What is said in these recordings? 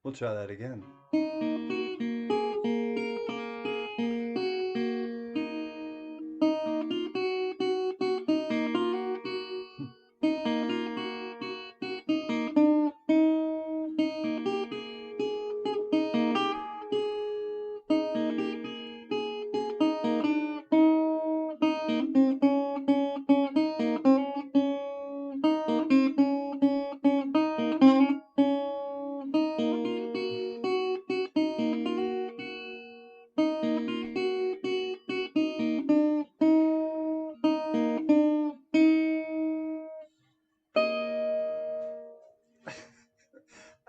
We'll try that again.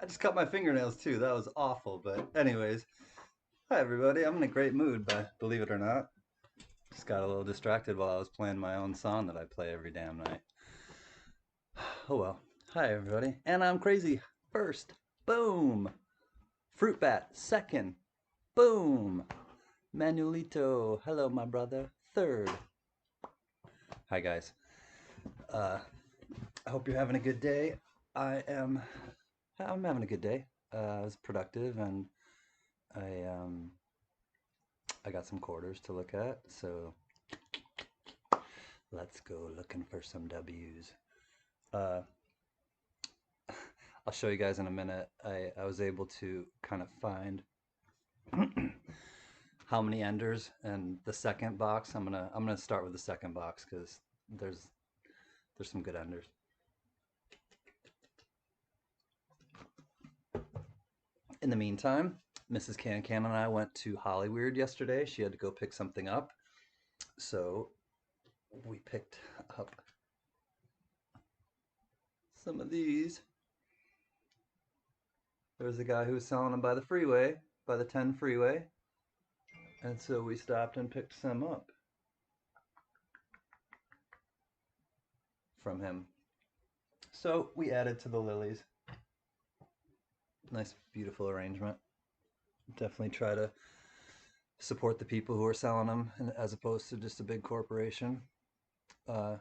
I just cut my fingernails too. That was awful. But anyways, hi everybody. I'm in a great mood, but believe it or not, just got a little distracted while I was playing my own song that I play every damn night. Oh well. Hi everybody. And I'm crazy. First. Boom. Fruitbattt. Second. Boom. Manuelito. Hello, my brother. Third. Hi guys. Uh, I hope you're having a good day. I am. I'm having a good day. It was productive, and I um, I got some quarters to look at. So let's go looking for some W's. Uh, I'll show you guys in a minute. I was able to kind of find how many enders and the second box. I'm gonna start with the second box because there's there's some good enders. In the meantime, Mrs. Can Can and I went to Hollyweird yesterday. She had to go pick something up, so we picked up some of these. There was a guy who was selling them by the freeway, by the 10 freeway, and so we stopped and picked some up from him. So we added to the lilies. Nice, beautiful arrangement. Definitely try to support the people who are selling them as opposed to just a big corporation. Uh,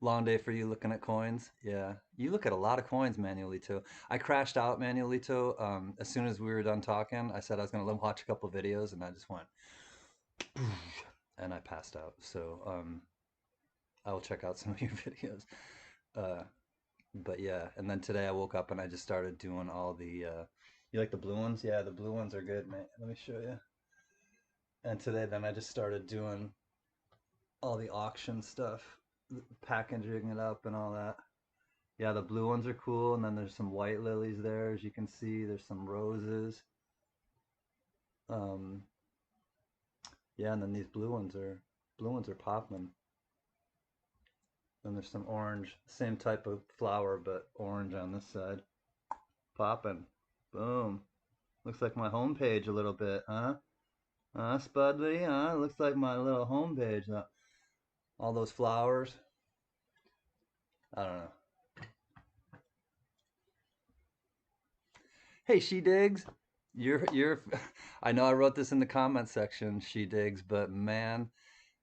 Long day for you looking at coins. Yeah, you look at a lot of coins manually too. I crashed out manually too. As soon as we were done talking, I said I was going to watch a couple videos, and I just went, and I passed out. So I will check out some of your videos. Uh, but yeah, and then today I woke up and I just started doing all the. You like the blue ones? Yeah, the blue ones are good, man. Let me show you. And today, then I just started doing all the auction stuff, packaging it up and all that. Yeah, the blue ones are cool, and then there's some white lilies there, as you can see. There's some roses. Um, yeah, and then these blue ones are popping. Then there's some orange, same type of flower, but orange on this side. Popping. Boom. Looks like my homepage a little bit, huh? Spudley, huh? Looks like my little homepage. All those flowers. I don't know. Hey, she digs. You're. I know I wrote this in the comment section. She digs, but man,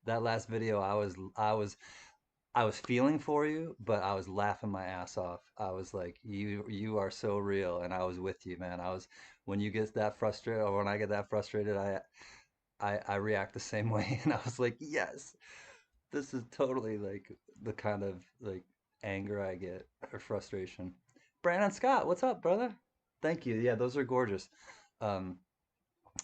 that last video, I was feeling for you, but I was laughing my ass off. I was like, you are so real, and I was with you, man. I was when you get that frustrated, or when I get that frustrated, I react the same way, and I was like, yes, this is totally like the kind of like anger I get or frustration. Brandon Scott, what's up, brother? Thank you. Yeah, those are gorgeous. Um,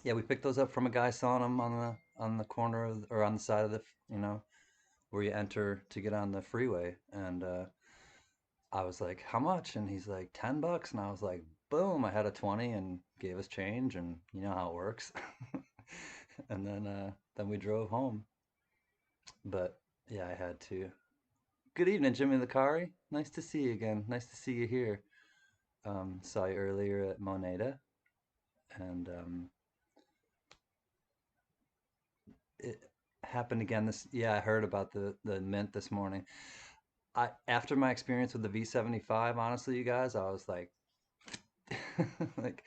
yeah, we picked those up from a guy selling them on the corner of, or on the side of the, you know, where you enter to get on the freeway. And I was like, "How much?" And he's like, $10. And I was like, "Boom!" I had a 20 and gave us change, and you know how it works. And then we drove home. But yeah, I had to. Good evening, Jimmy Licari. Nice to see you again. Nice to see you here. Saw you earlier at Moneda, and it happened again this. Yeah, I heard about the mint this morning. I After my experience with the V75, honestly, you guys, I was like, like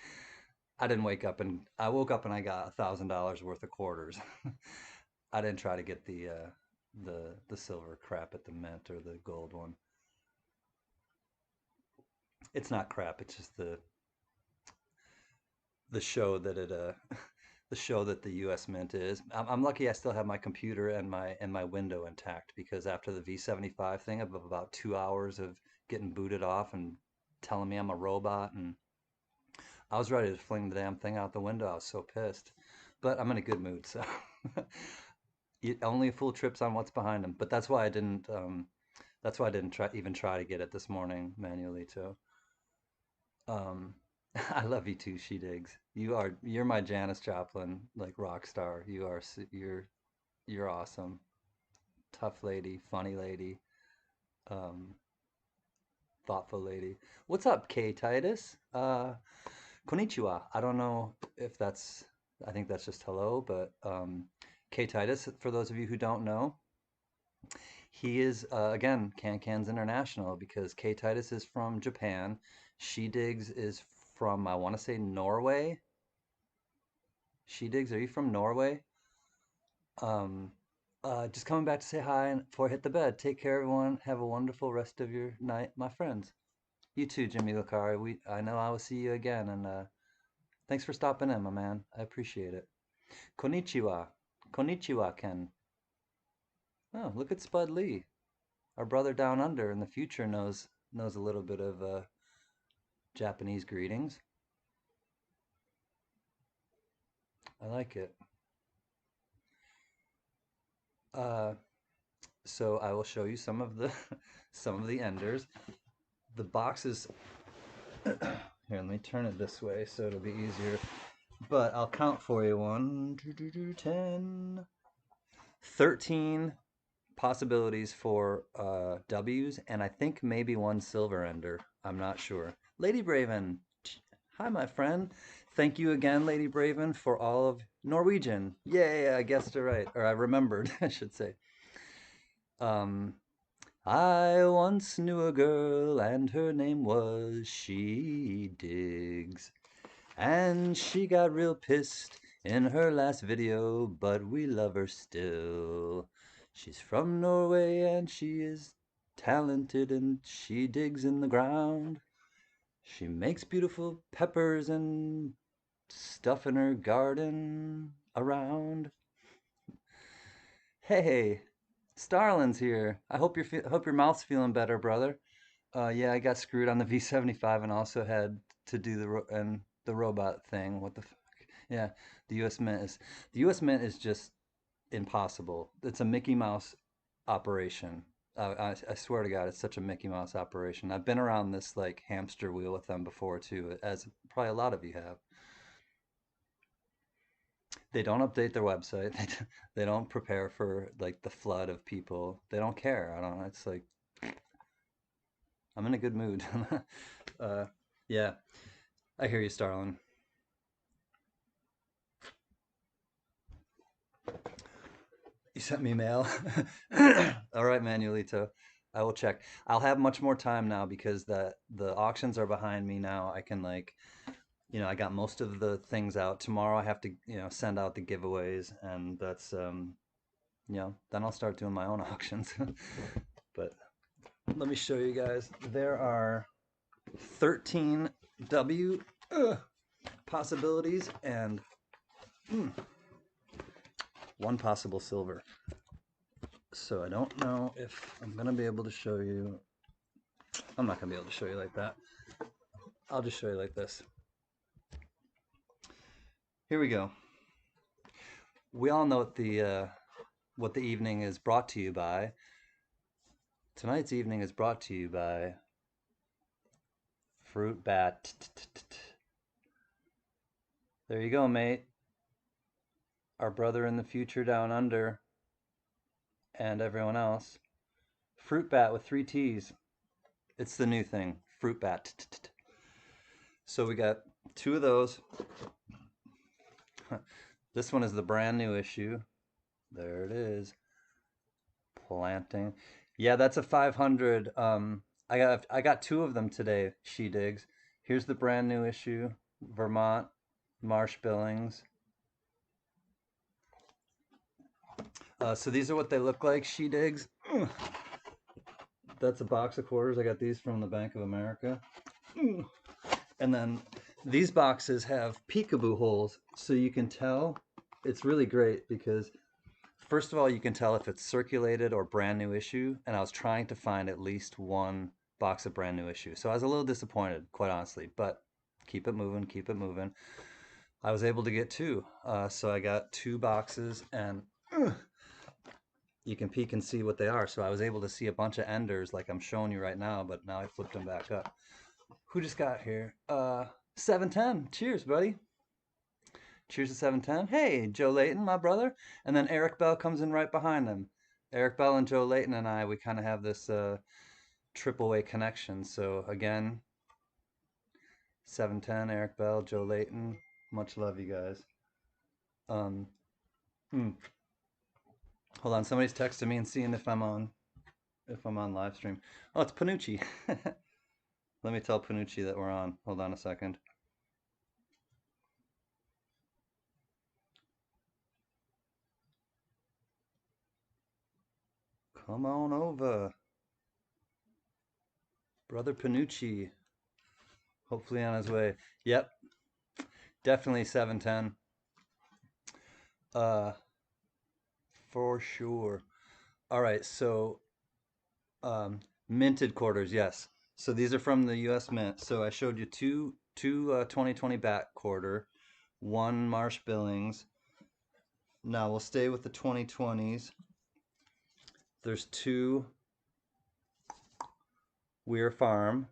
I didn't wake up and I woke up and I got $1,000 worth of quarters. I didn't try to get the silver crap at the mint or the gold one. It's not crap. It's just the show that it the show that the U.S. Mint is. I'm lucky I still have my computer and my window intact because after the V75 thing of about 2 hours of getting booted off and telling me I'm a robot, and I was ready to fling the damn thing out the window. I was so pissed, but I'm in a good mood, so only a fool trips on what's behind him. But that's why I didn't. That's why I didn't even try to get it this morning manually too. Um, I love you too, she digs. You're my Janis Joplin like rock star. You're awesome. Tough lady, funny lady, um, thoughtful lady. What's up, K Titus? Konnichiwa. I don't know if that's I think that's just hello, but K Titus, for those of you who don't know, he is again Can International because K Titus is from Japan. She digs is from I want to say Norway. She digs, are you from Norway? Um, just coming back to say hi and before I hit the bed. Take care, everyone. Have a wonderful rest of your night, my friends. You too, Jimmy Lucari. I know I will see you again, and thanks for stopping in, my man. I appreciate it. Konnichiwa, konnichiwa, Ken. Oh, look at Spud Lee. Our brother down under in the future knows a little bit of Japanese greetings. I like it. Uh, so I will show you some of the some of the enders. The boxes here, let me turn it this way so it'll be easier. But I'll count for you. 1, 2, 2, 2, 10, 13 possibilities for W's, and I think maybe one silver ender. I'm not sure. Lady Braven, hi, my friend. Thank you again, Lady Braven, for all of Norwegian. Yay, I guessed it right. Or I remembered, I should say. Um, I once knew a girl, and her name was She Digs. And she got real pissed in her last video, but we love her still. She's from Norway and she is talented and she digs in the ground. She makes beautiful peppers and stuff in her garden around. Hey, Starlin's here. I hope hope your mouth's feeling better, brother. Yeah, I got screwed on the V75 and also had to do the robot thing. What the fuck? Yeah, the U.S. Mint is the U.S. Mint is just impossible. It's a Mickey Mouse operation. I swear to God, it's such a Mickey Mouse operation. I've been around this like hamster wheel with them before too, as probably a lot of you have. They don't update their website. They don't prepare for like the flood of people. They don't care. I don't know. It's like I'm in a good mood. uh, yeah, I hear you, Starlin. You sent me mail. All right, Manuelito. I will check. I'll have much more time now because the auctions are behind me now. I can like, I got most of the things out. Tomorrow I have to, send out the giveaways and that's then I'll start doing my own auctions. But let me show you guys. There are 13 W possibilities and one possible silver. So I don't know if I'm gonna be able to show you. I'm not gonna be able to show you like that. I'll just show you like this. Here we go. We all know what the evening is brought to you by. Tonight's evening is brought to you by Fruitbattt. There you go, mate. Our brother in the future down under, and everyone else. Fruitbattt with 3 T's. It's the new thing. Fruitbattt. So we got 2 of those. This one is the brand new issue. There it is. Planting. Yeah, that's a 500. I got 2 of them today, She Digs. Here's the brand new issue. Vermont Marsh Billings. So these are what they look like, She Digs. That's a box of quarters. I got these from the Bank of America. And then These boxes have peekaboo holes, so you can tell. It's really great because first of all, you can tell if it's circulated or brand new issue, and I was trying to find at least one box of brand new issue. So I was a little disappointed, quite honestly, but keep it moving, keep it moving. I was able to get two. So I got two boxes, and you can peek and see what they are. So I was able to see a bunch of enders like I'm showing you right now, but now I flipped them back up. Who just got here? 710. Cheers, buddy. Cheers to 710. Hey, Joe Layton, my brother. And then Eric Bell comes in right behind him. Eric Bell and Joe Layton and I, we kind of have this triple A connection. So again, 710, Eric Bell, Joe Layton. Much love, you guys. Um, hmm. Hold on, somebody's texting me and seeing if I'm on live stream. Oh, it's Panucci. Let me tell Panucci that we're on. Hold on a second. Come on over, brother Panucci. Hopefully on his way. Yep, definitely 710. Uh, for sure. All right, so um, minted quarters, yes. So these are from the U.S. Mint. So I showed you two 2020 back quarter, one Marsh Billings. Now we'll stay with the 2020s. There's two Weir Farm.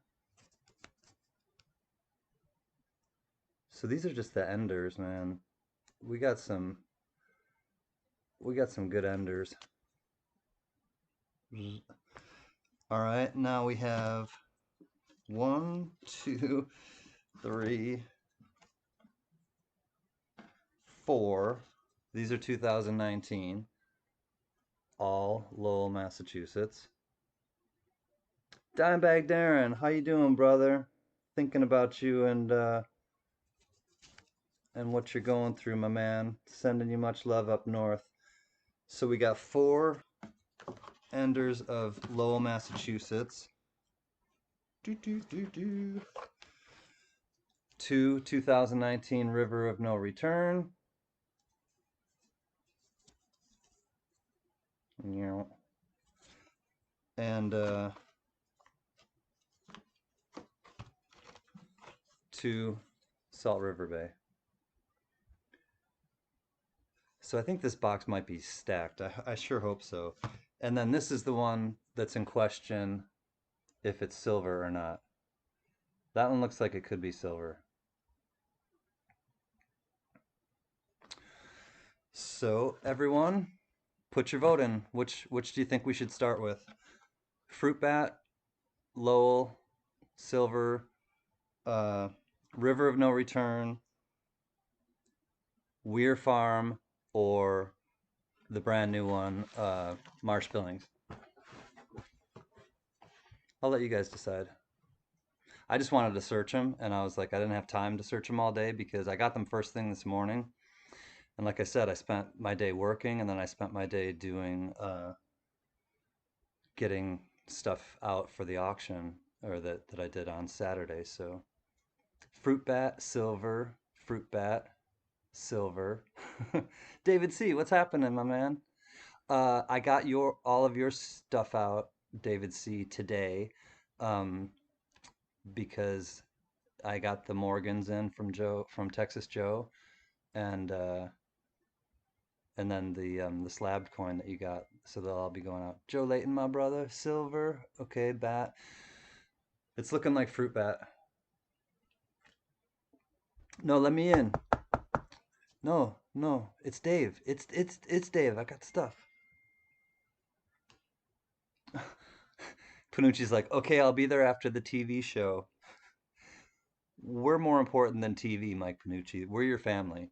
So these are just the enders, man. We got some we got some good enders. All right, now we have one, two, three, four. These are 2019, all Lowell, Massachusetts. Dimebag Darren, how you doing, brother? Thinking about you and what you're going through, my man. Sending you much love up north. So we got four enders of Lowell, Massachusetts. Do, do, do, do. Two 2019 River of No Return. And two Salt River Bay. So I think this box might be stacked. I sure hope so. And then this is the one that's in question if it's silver or not. That one looks like it could be silver. So everyone, put your vote in. Which do you think we should start with? Fruitbattt, Lowell, silver, uh, River of No Return, Weir Farm, or the brand new one, Marsh Billings. I'll let you guys decide. I just wanted to search them, and I was like, I didn't have time to search them all day because I got them first thing this morning. And like I said, I spent my day working, and then I spent my day doing getting stuff out for the auction, or that I did on Saturday. So Fruitbattt, silver, Fruitbattt, silver. David C, what's happening, my man? I got all of your stuff out, David C, today, um, because I got the Morgans in from Texas Joe, and then the slabbed coin that you got, so they'll all be going out. Joe Layton, my brother, silver. Okay, bat. It's looking like Fruitbattt. No, let me in. No, no, it's Dave. It's Dave. I got stuff. Panucci's like, okay, I'll be there after the TV show. We're more important than TV, Mike Panucci. We're your family.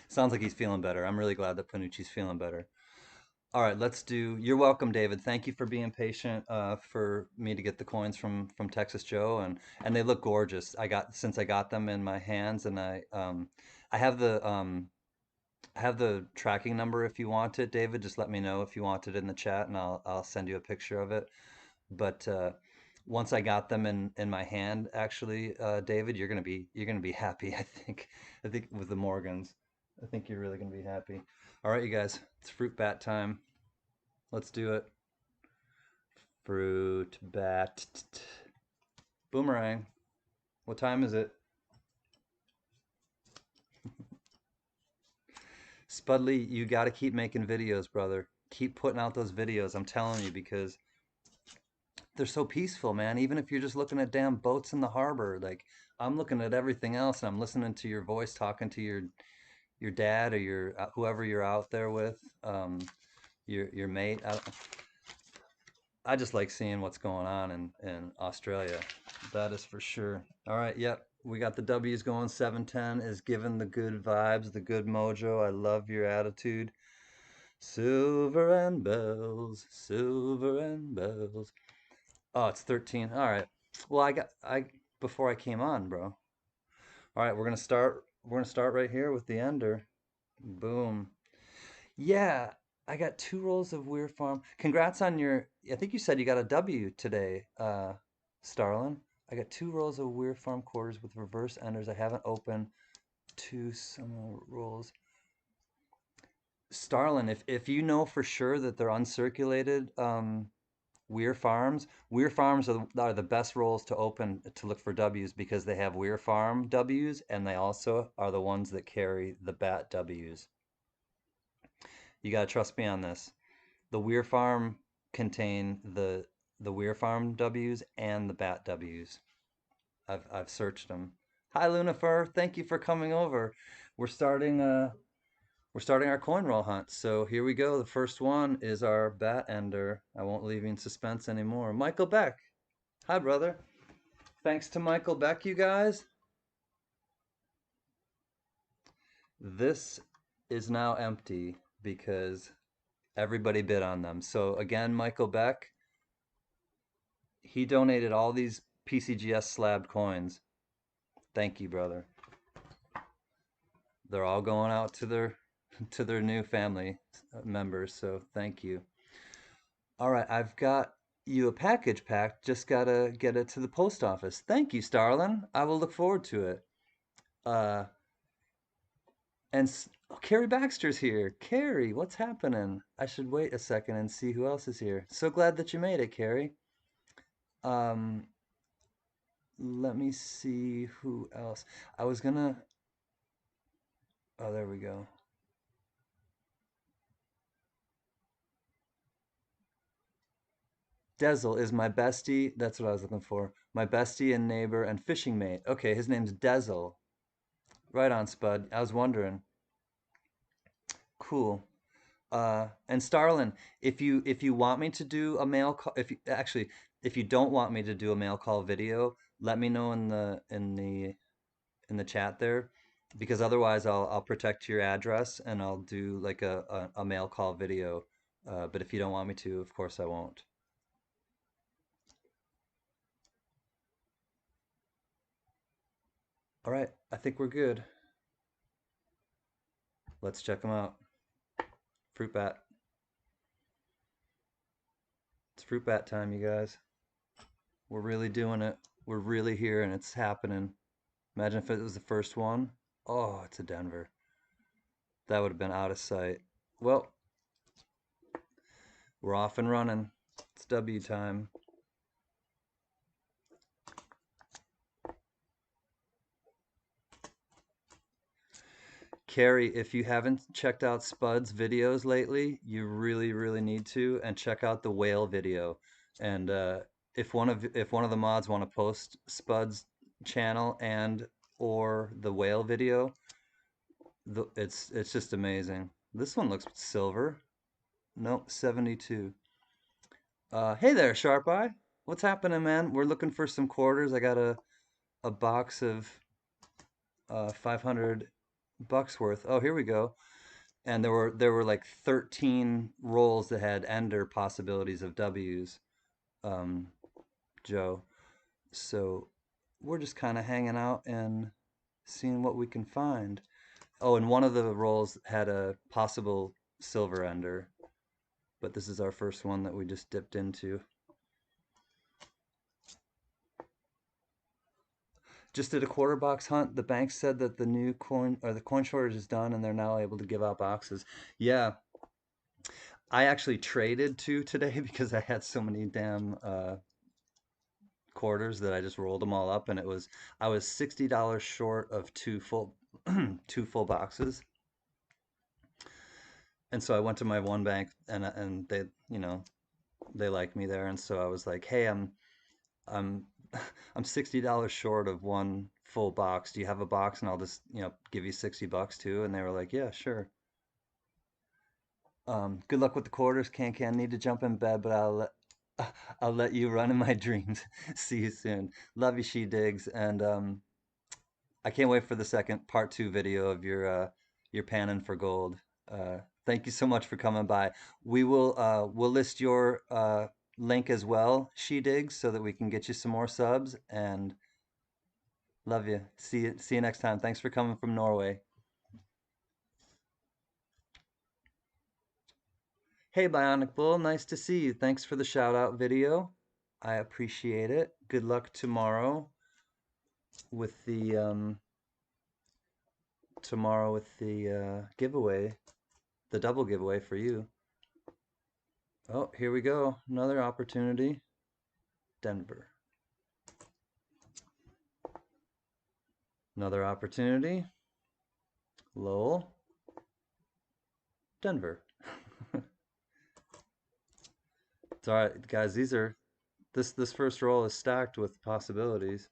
Sounds like he's feeling better. I'm really glad that Panucci's feeling better. All right, let's do. You're welcome, David. Thank you for being patient for me to get the coins from Texas Joe, and they look gorgeous. Since I got them in my hands, and I have the tracking number if you want it, David. Just let me know if you want it in the chat, and I'll send you a picture of it. But once I got them in my hand, actually, David, you're gonna be happy. I think with the Morgans, I think you're really gonna be happy. All right, you guys, it's fruit bat time. Let's do it. Fruit bat. Boomerang. What time is it? Spudley, you got to keep making videos, brother. Keep putting out those videos. I'm telling you, because they're so peaceful, man. Even if you're just looking at damn boats in the harbor, like I'm looking at everything else, and I'm listening to your voice talking to your dad or your whoever you're out there with, your mate. I just like seeing what's going on in Australia. That is for sure. All right, yep. We got the W's going. 710 is giving the good vibes, the good mojo. I love your attitude. Silver and bells, silver and bells. Oh, it's 13. All right. Well, I before I came on, bro. All right, we're gonna start right here with the ender. Boom. Yeah, I got two rolls of Weir Farm. Congrats on your, I think you said you got a W today, Starlin. I got two rolls of Weir Farm quarters with reverse enders. I haven't opened two similar rolls. Starlin, if you know for sure that they're uncirculated, Weir Farms are the best rolls to open to look for W's because they have Weir Farm W's and they also are the ones that carry the Bat W's. You gotta trust me on this. The Weir Farm contain the Weir Farm W's and the Bat W's. I've searched them. Hi Lunifer, thank you for coming over. We're starting we're starting our coin roll hunt. So here we go. The first one is our Bat Ender. I won't leave you in suspense anymore. Michael Beck. Hi brother. Thanks to Michael Beck, you guys. This is now empty because everybody bid on them. So again, Michael Beck, he donated all these PCGS slabbed coins. Thank you, brother. They're all going out to their to their new family members, so thank you. All right, I've got you a package packed. Just gotta get it to the post office. Thank you, Starlin. I will look forward to it. Uh, and oh, Carrie Baxter's here. Carrie, what's happening? I should wait a second and see who else is here. So glad that you made it, Carrie. Um, let me see who else. I was gonna. Oh, there we go. Dezel is my bestie. That's what I was looking for. My bestie and neighbor and fishing mate. Okay, his name's Dezel. Right on, Spud. I was wondering. Cool. And Starlin, if you want me to do a mail call, if you actually if you don't want me to do a mail call video, let me know in the chat there, because otherwise I'll protect your address and I'll do like a mail call video. But if you don't want me to, of course I won't. All right, I think we're good. Let's check them out. Fruit bat. It's fruit bat time, you guys. We're really doing it. We're really here and it's happening. Imagine if it was the first one. Oh, it's a Denver. That would have been out of sight. Well, we're off and running. It's W time. Carrie, if you haven't checked out Spud's videos lately, you really, really need to, and check out the whale video. And if one of the mods want to post Spud's channel and or the whale video, it's just amazing. This one looks silver. Nope, 72. Hey there, Sharp Eye. What's happening, man? We're looking for some quarters. I got a box of 500 bucks worth. Oh, here we go. And there were like 13 rolls that had ender possibilities of W's, um, Joe. So we're just kind of hanging out and seeing what we can find. Oh, and one of the rolls had a possible silver ender, but this is our first one that we just dipped into. Just did a quarter box hunt. The bank said that the new coin or the coin shortage is done and they're now able to give out boxes. Yeah, I actually traded two today because I had so many damn quarters that I just rolled them all up and I was $60 short of two full two full boxes. And so I went to my one bank and they, they like me there and so I was like, "Hey, I'm I'm $60 short of one full box. Do you have a box and I'll just, give you $60 too?" And they were like, "Yeah, sure." Good luck with the quarters, Can. Need to jump in bed, but I'll let you run in my dreams. See you soon. Love you, She Digs, and I can't wait for the second part two video of your panning for gold. Thank you so much for coming by. We'll list your link as well, She Digs, so that we can get you some more subs. And love you. See you next time. Thanks for coming from Norway. Hey, Bionic Bull, nice to see you. Thanks for the shout out video. I appreciate it. Good luck tomorrow with the giveaway, the double giveaway for you. Oh, here we go. Another opportunity. Denver. Another opportunity. Lowell. Denver. It's all right, guys. This first roll is stacked with possibilities.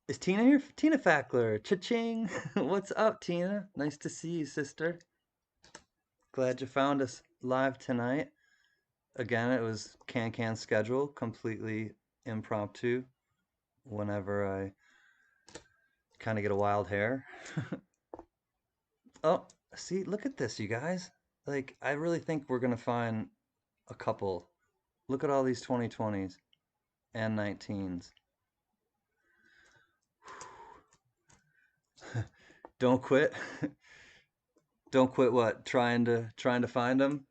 Is Tina here? Tina Fackler. Cha-ching. What's up, Tina? Nice to see you, sister. Glad you found us live tonight. Again, it was Can schedule, completely impromptu. Whenever I kind of get a wild hair. Oh, see, look at this, you guys. Like, I really think we're gonna find a couple. Look at all these 2020s and 19s. Don't quit. Don't quit what? Trying to find them?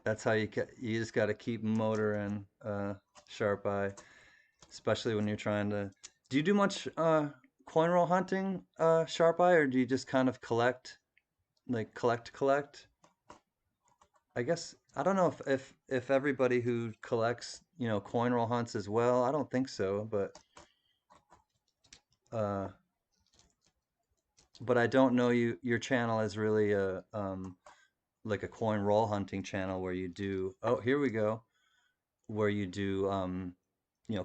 That's how you just got to keep motoring, sharp eye, especially when you're trying to. Do you do much coin roll hunting, sharp eye, or do you just kind of collect? I guess I don't know if everybody who collects, coin roll hunts as well. I don't think so, uh, but I don't know your channel is really a like a coin roll hunting channel where you do. Oh, here we go. Where you do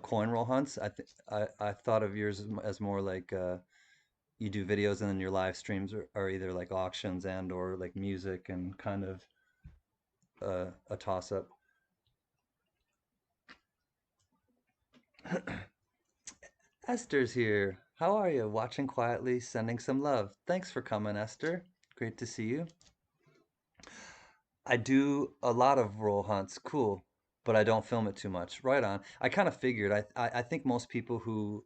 coin roll hunts. I thought of yours as more like you do videos and then your live streams are either like auctions and or like music and kind of a toss up. Esther's here. How are you? Watching quietly, sending some love. Thanks for coming, Esther. Great to see you. I do a lot of roll hunts. Cool. But I don't film it too much. Right on. I kind of figured. I think most people who,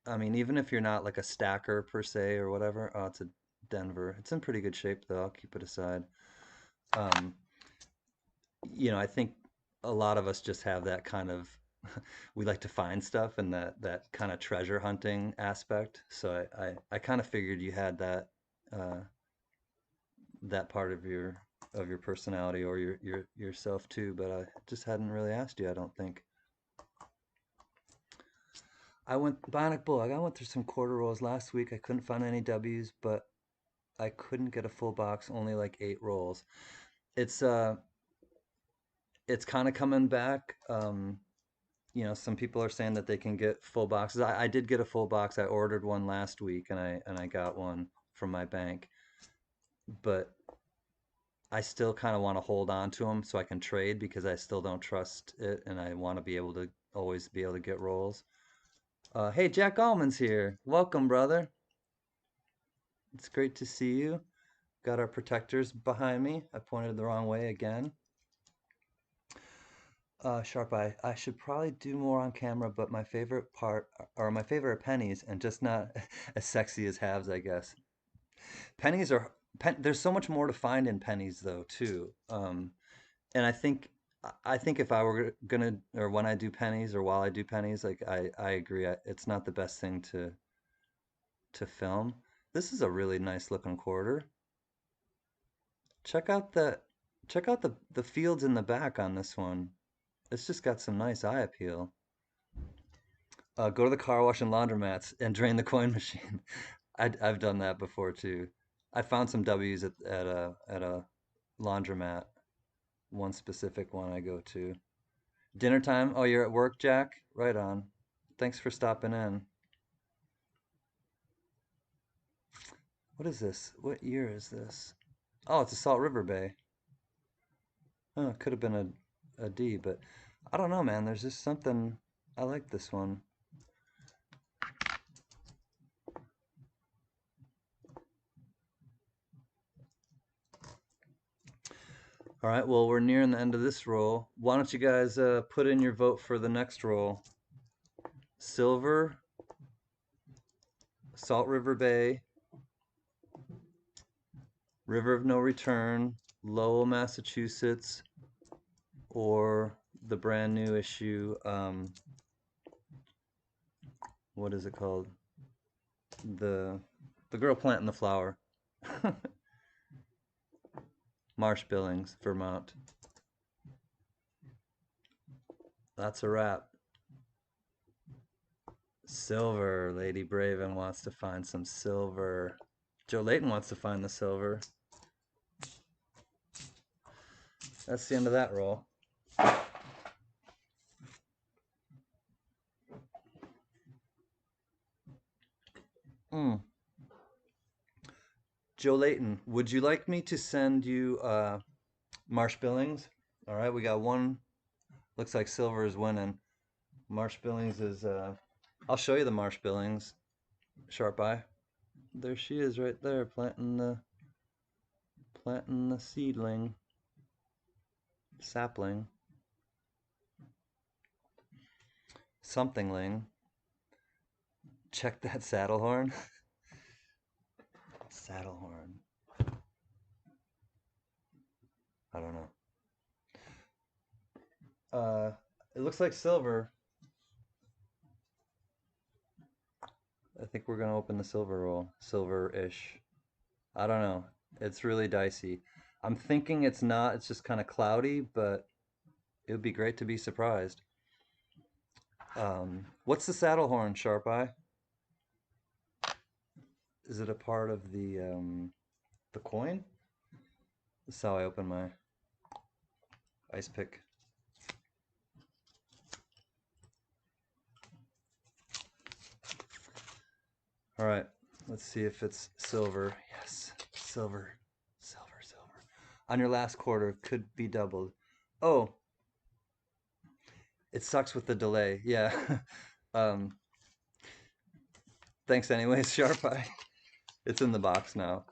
I mean, even if you're not like a stacker per se or whatever, oh, it's a Denver. It's in pretty good shape though. I'll keep it aside. Um, I think a lot of us just have that kind of we like to find stuff and that kind of treasure hunting aspect. So I kind of figured you had uh, that part of your personality or yourself too, but I just hadn't really asked you, I don't think. I went Bionic Bull. I went through some quarter rolls last week. I couldn't find any W's, but I couldn't get a full box, only like 8 rolls. It's it's kind of coming back. Some people are saying that they can get full boxes. I did get a full box. I ordered one last week and I got one from my bank, but I still kind of want to hold on to them so I can trade because I still don't trust it and I want to be able to always be able to get rolls. Hey, Jack Allman's here. Welcome, brother. It's great to see you. Got our protectors behind me. I pointed the wrong way again. Sharp Eye. I should probably do more on camera, but my favorite part, or my favorite are pennies, and just not as sexy as halves, I guess. Pennies are there's so much more to find in pennies though too. And I think I think if I were gonna, or when I do pennies, or while I do pennies, like I agree. It's not the best thing to film. This is a really nice looking quarter. Check out the check out the fields in the back on this one. It's just got some nice eye appeal. Go to the car wash and laundromats and drain the coin machine. I've done that before too. I found some W's at a laundromat. One specific one I go to. Dinner time? Oh, you're at work, Jack? Right on. Thanks for stopping in. What is this? What year is this? Oh, it's a Salt River Bay. Oh, it could have been a D, but I don't know, man. There's just something. I like this one. All right, well, we're nearing the end of this roll. Why don't you guys put in your vote for the next roll? Silver, Salt River Bay, River of No Return, Lowell, Massachusetts, or the brand new issue, what is it called? The the girl planting the flower. Marsh Billings, Vermont. That's a wrap. Silver. Lady Braven wants to find some silver. Joe Layton wants to find the silver. That's the end of that roll. Mm. Joe Layton, would you like me to send you Marsh Billings? All right, we got one. Looks like silver is winning. Marsh Billings is. I'll show you the Marsh Billings. Sharp eye. There she is, right there, planting the seedling, sapling, somethingling. Check that saddle horn. Saddle horn. I don't know. It looks like silver. I think we're gonna open the silver roll. Silver-ish. I don't know. It's really dicey. I'm thinking it's not. It's just kind of cloudy, but it would be great to be surprised. What's the saddle horn, Sharp Eye? Is it a part of the coin? This is how I open my ice pick. All right, let's see if it's silver. Yes, silver, silver, silver. On your last quarter, could be doubled. Oh, it sucks with the delay. Yeah. um, thanks anyways, Sharp Eye. It's in the box now.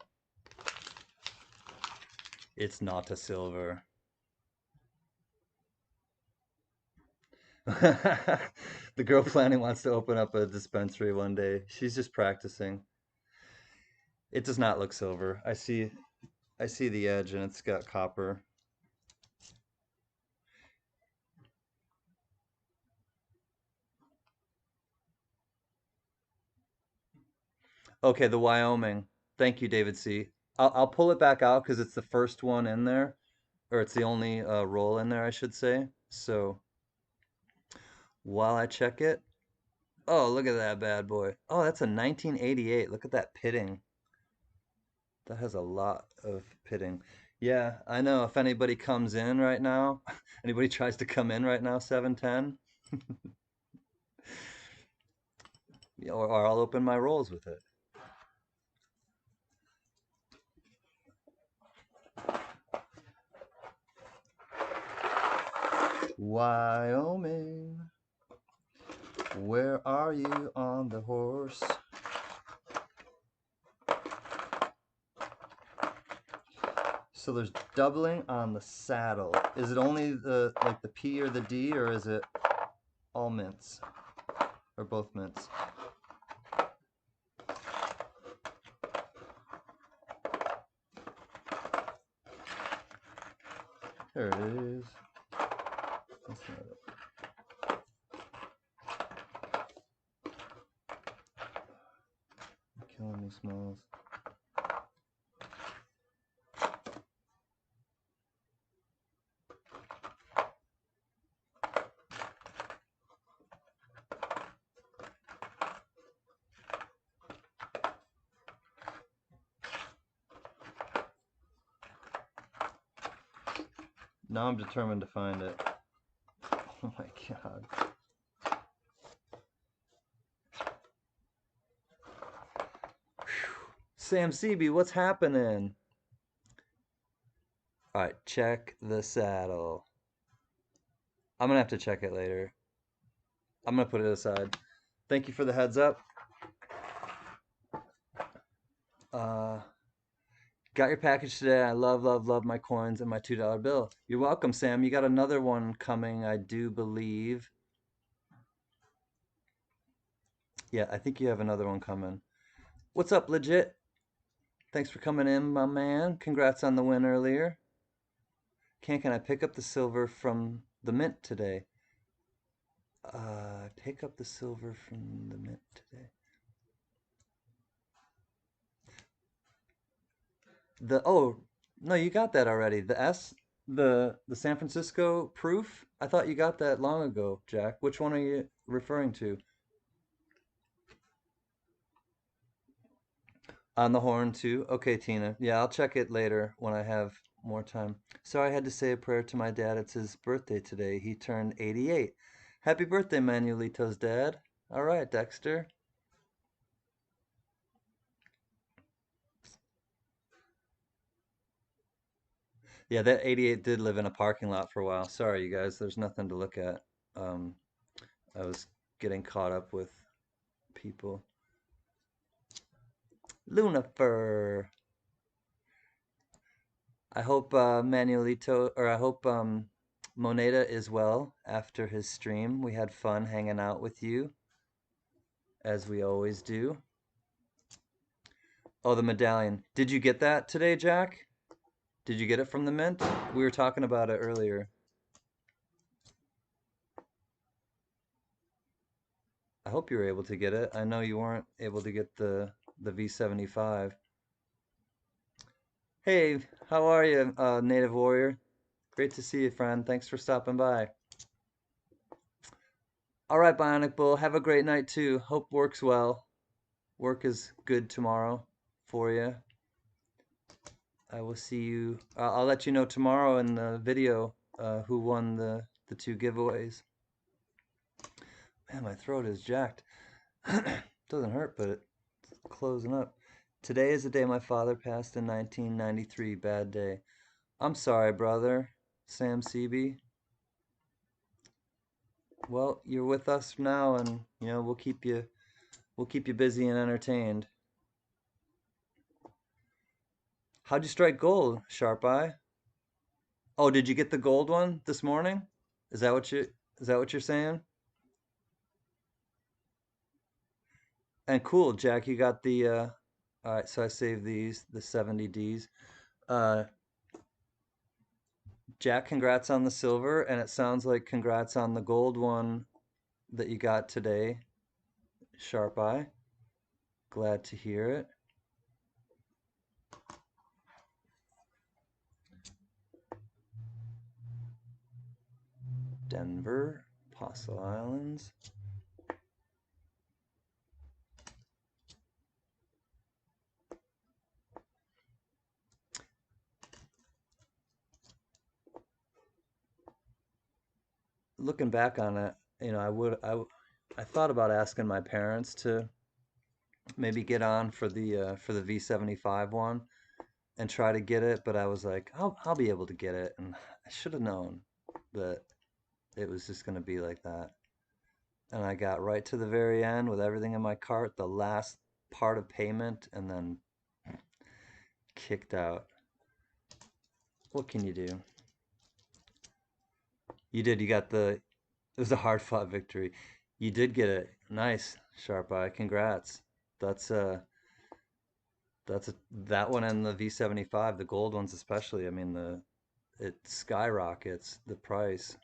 It's not a silver. The girl planning wants to open up a dispensary one day. She's just practicing. It does not look silver. I see the edge and it's got copper. Okay, the Wyoming. Thank you, David C. I'll pull it back out because it's the first one in there, or it's the only roll in there, I should say. So while I check it, oh, look at that bad boy. Oh, that's a 1988. Look at that pitting. That has a lot of pitting. Yeah, I know. If anybody comes in right now, anybody tries to come in right now, 710, or I'll open my rolls with it. Wyoming, where are you on the horse? So there's doubling on the saddle. Is it only the like the P or the D, or is it all mints? Or both mints? There it is. Killing me, Smalls. Now I'm determined to find it. Oh my god. Sam CB, what's happening? Alright, check the saddle. I'm gonna have to check it later. I'm gonna put it aside. Thank you for the heads up. Uh, got your package today. I love, love, love my coins and my $2 bill. You're welcome, Sam. You got another one coming, I do believe. Yeah, I think you have another one coming. What's up, legit? Thanks for coming in, my man. Congrats on the win earlier. Can I pick up the silver from the mint today? Pick up the silver from the mint today. Oh, no, you got that already. The San Francisco proof? I thought you got that long ago, Jack. Which one are you referring to? On the horn too? Okay, Tina. Yeah, I'll check it later when I have more time. Sorry I had to say a prayer to my dad. It's his birthday today. He turned 88. Happy birthday, Manuelito's dad. All right, Dexter. Yeah, that 88 did live in a parking lot for a while. Sorry, you guys. There's nothing to look at. Um, I was getting caught up with people. Lunafer. I hope Manuelito, or I hope Moneda is well after his stream. We had fun hanging out with you, as we always do. Oh, the medallion. Did you get that today, Jack? Did you get it from the mint? We were talking about it earlier. I hope you were able to get it. I know you weren't able to get the V75. Hey, how are you, Native Warrior? Great to see you, friend. Thanks for stopping by. All right, Bionic Bull. Have a great night, too. Hope works well. Work is good tomorrow for you. I will see you. I'll let you know tomorrow in the video who won the two giveaways. Man, my throat is jacked. Doesn't hurt, but it's closing up. Today is the day my father passed in 1993. Bad day. I'm sorry, brother. Sam CB. Well, you're with us now, and you know we'll keep you busy and entertained. How'd you strike gold, Sharp Eye? Oh, did you get the gold one this morning? Is that what you're saying? And cool, Jack, you got the all right, so I saved the 70Ds. Uh Jack, congrats on the silver, and it sounds like congrats on the gold one that you got today, Sharp Eye. Glad to hear it. Denver, Apostle Islands. Looking back on it, you know, I thought about asking my parents to maybe get on for the V75 one and try to get it, but I was like, I'll be able to get it, and I should have known that it was just going to be like that. And I got right to the very end with everything in my cart, the last part of payment, and then kicked out. What can you do? You did. You got the. It was a hard fought victory. You did get it. Nice, Sharp Eye. Congrats. That's that one and the V75, the gold ones especially. I mean, it skyrockets the price.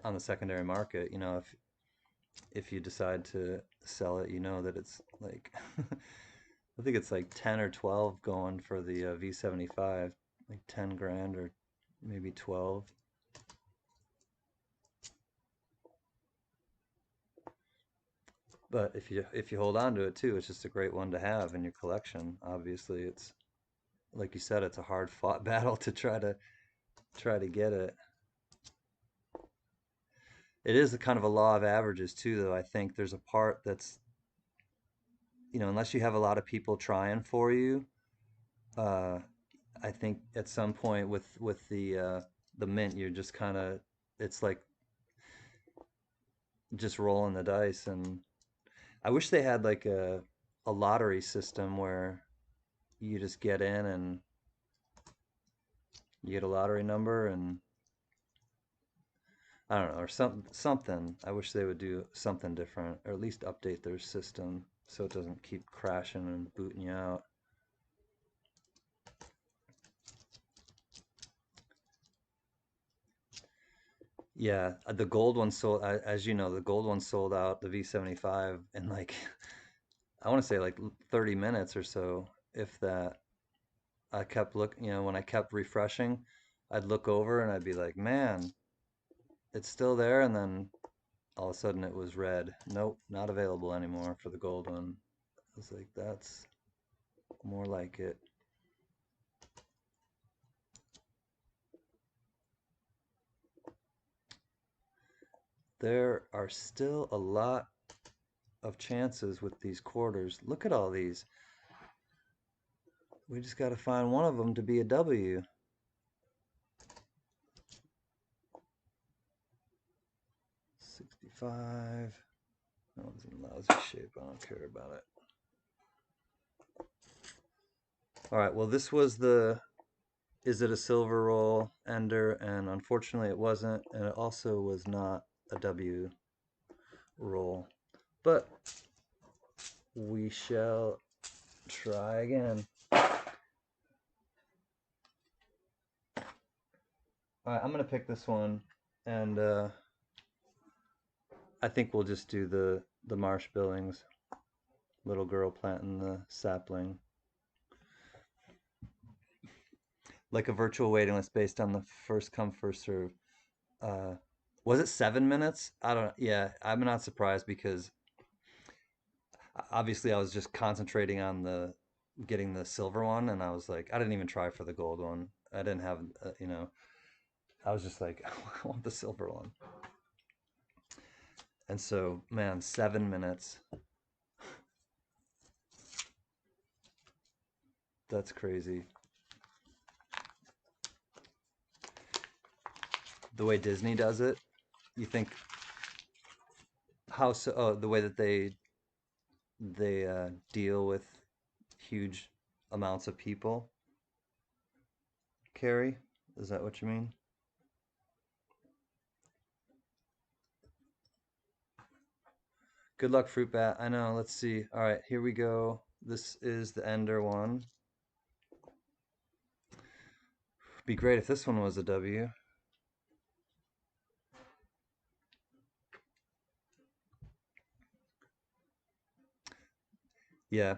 on the secondary market. If you decide to sell it, you know that it's like I think it's like 10 or 12 going for the V75, like 10 grand or maybe 12. But if you hold on to it too, it's just a great one to have in your collection. Obviously, it's like you said, it's a hard fought battle to try to get it. It is a kind of a law of averages too, though. I think there's a part that's, unless you have a lot of people trying for you, uh, I think at some point with the mint, you're just kind of, it's like just rolling the dice. And I wish they had like a lottery system where you just get in and you get a lottery number, and I don't know, or something. I wish they would do something different, or at least update their system so it doesn't keep crashing and booting you out. Yeah, the gold one sold, as you know, the gold one sold out, the V75, in like I want to say like 30 minutes or so, if that. I kept when I kept refreshing, I'd look over and I'd be like, man, it's still there, and then all of a sudden it was red. Nope, not available anymore for the gold one. I was like, that's more like it. There are still a lot of chances with these quarters. Look at all these. We just got to find one of them to be a W. 65. Oh, it's in lousy shape. I don't care about it. All right, well, this was the Is It a Silver Roll Ender, and unfortunately it wasn't, and it also was not a W roll. But we shall try again. All right, I'm gonna pick this one, and I think we'll just do the Marsh Billings, little girl planting the sapling, like a virtual waiting list based on the first come first serve. Uh, was it 7 minutes? I don't. Yeah, I'm not surprised because obviously I was just concentrating on the getting the silver one, and I was like, I didn't even try for the gold one. I didn't have, I was just like, I want the silver one. And so, man, 7 minutes. That's crazy. The way Disney does it, you think how so? Oh, the way that they deal with huge amounts of people. Carrie, is that what you mean? Good luck, Fruitbat. I know. Let's see. All right, here we go. This is the Ender one. Be great if this one was a W. Yeah,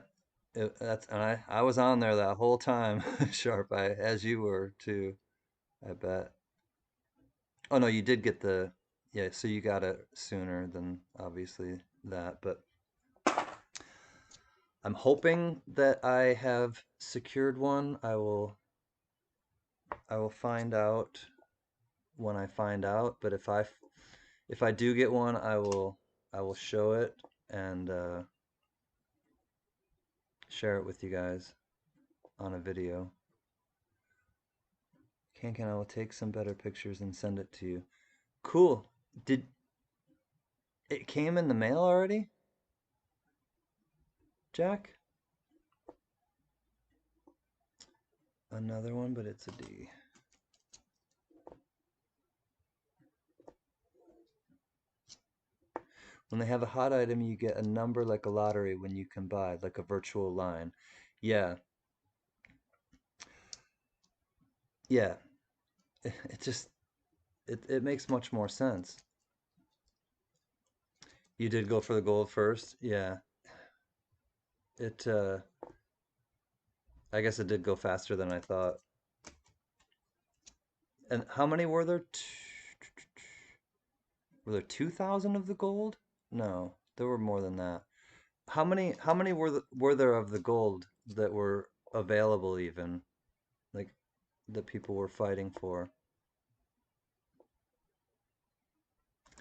that's and I was on there that whole time, Sharp. As you were too. I bet. Oh no, you did get the yeah. So you got it sooner than obviously that, but I'm hoping that I have secured one. I will find out when I find out. But if I do get one, I will show it and share it with you guys on a video. Can I will take some better pictures and send it to you. Cool. Did it came in the mail already, Jack? Another one, but it's a D. When they have a hot item, you get a number like a lottery when you can buy, like a virtual line. Yeah, yeah. It just It makes much more sense. You did go for the gold first? Yeah. It I guess it did go faster than I thought. And how many were there? Were there 2,000 of the gold? No, there were more than that. How many were there of the gold that were available even? Like that people were fighting for?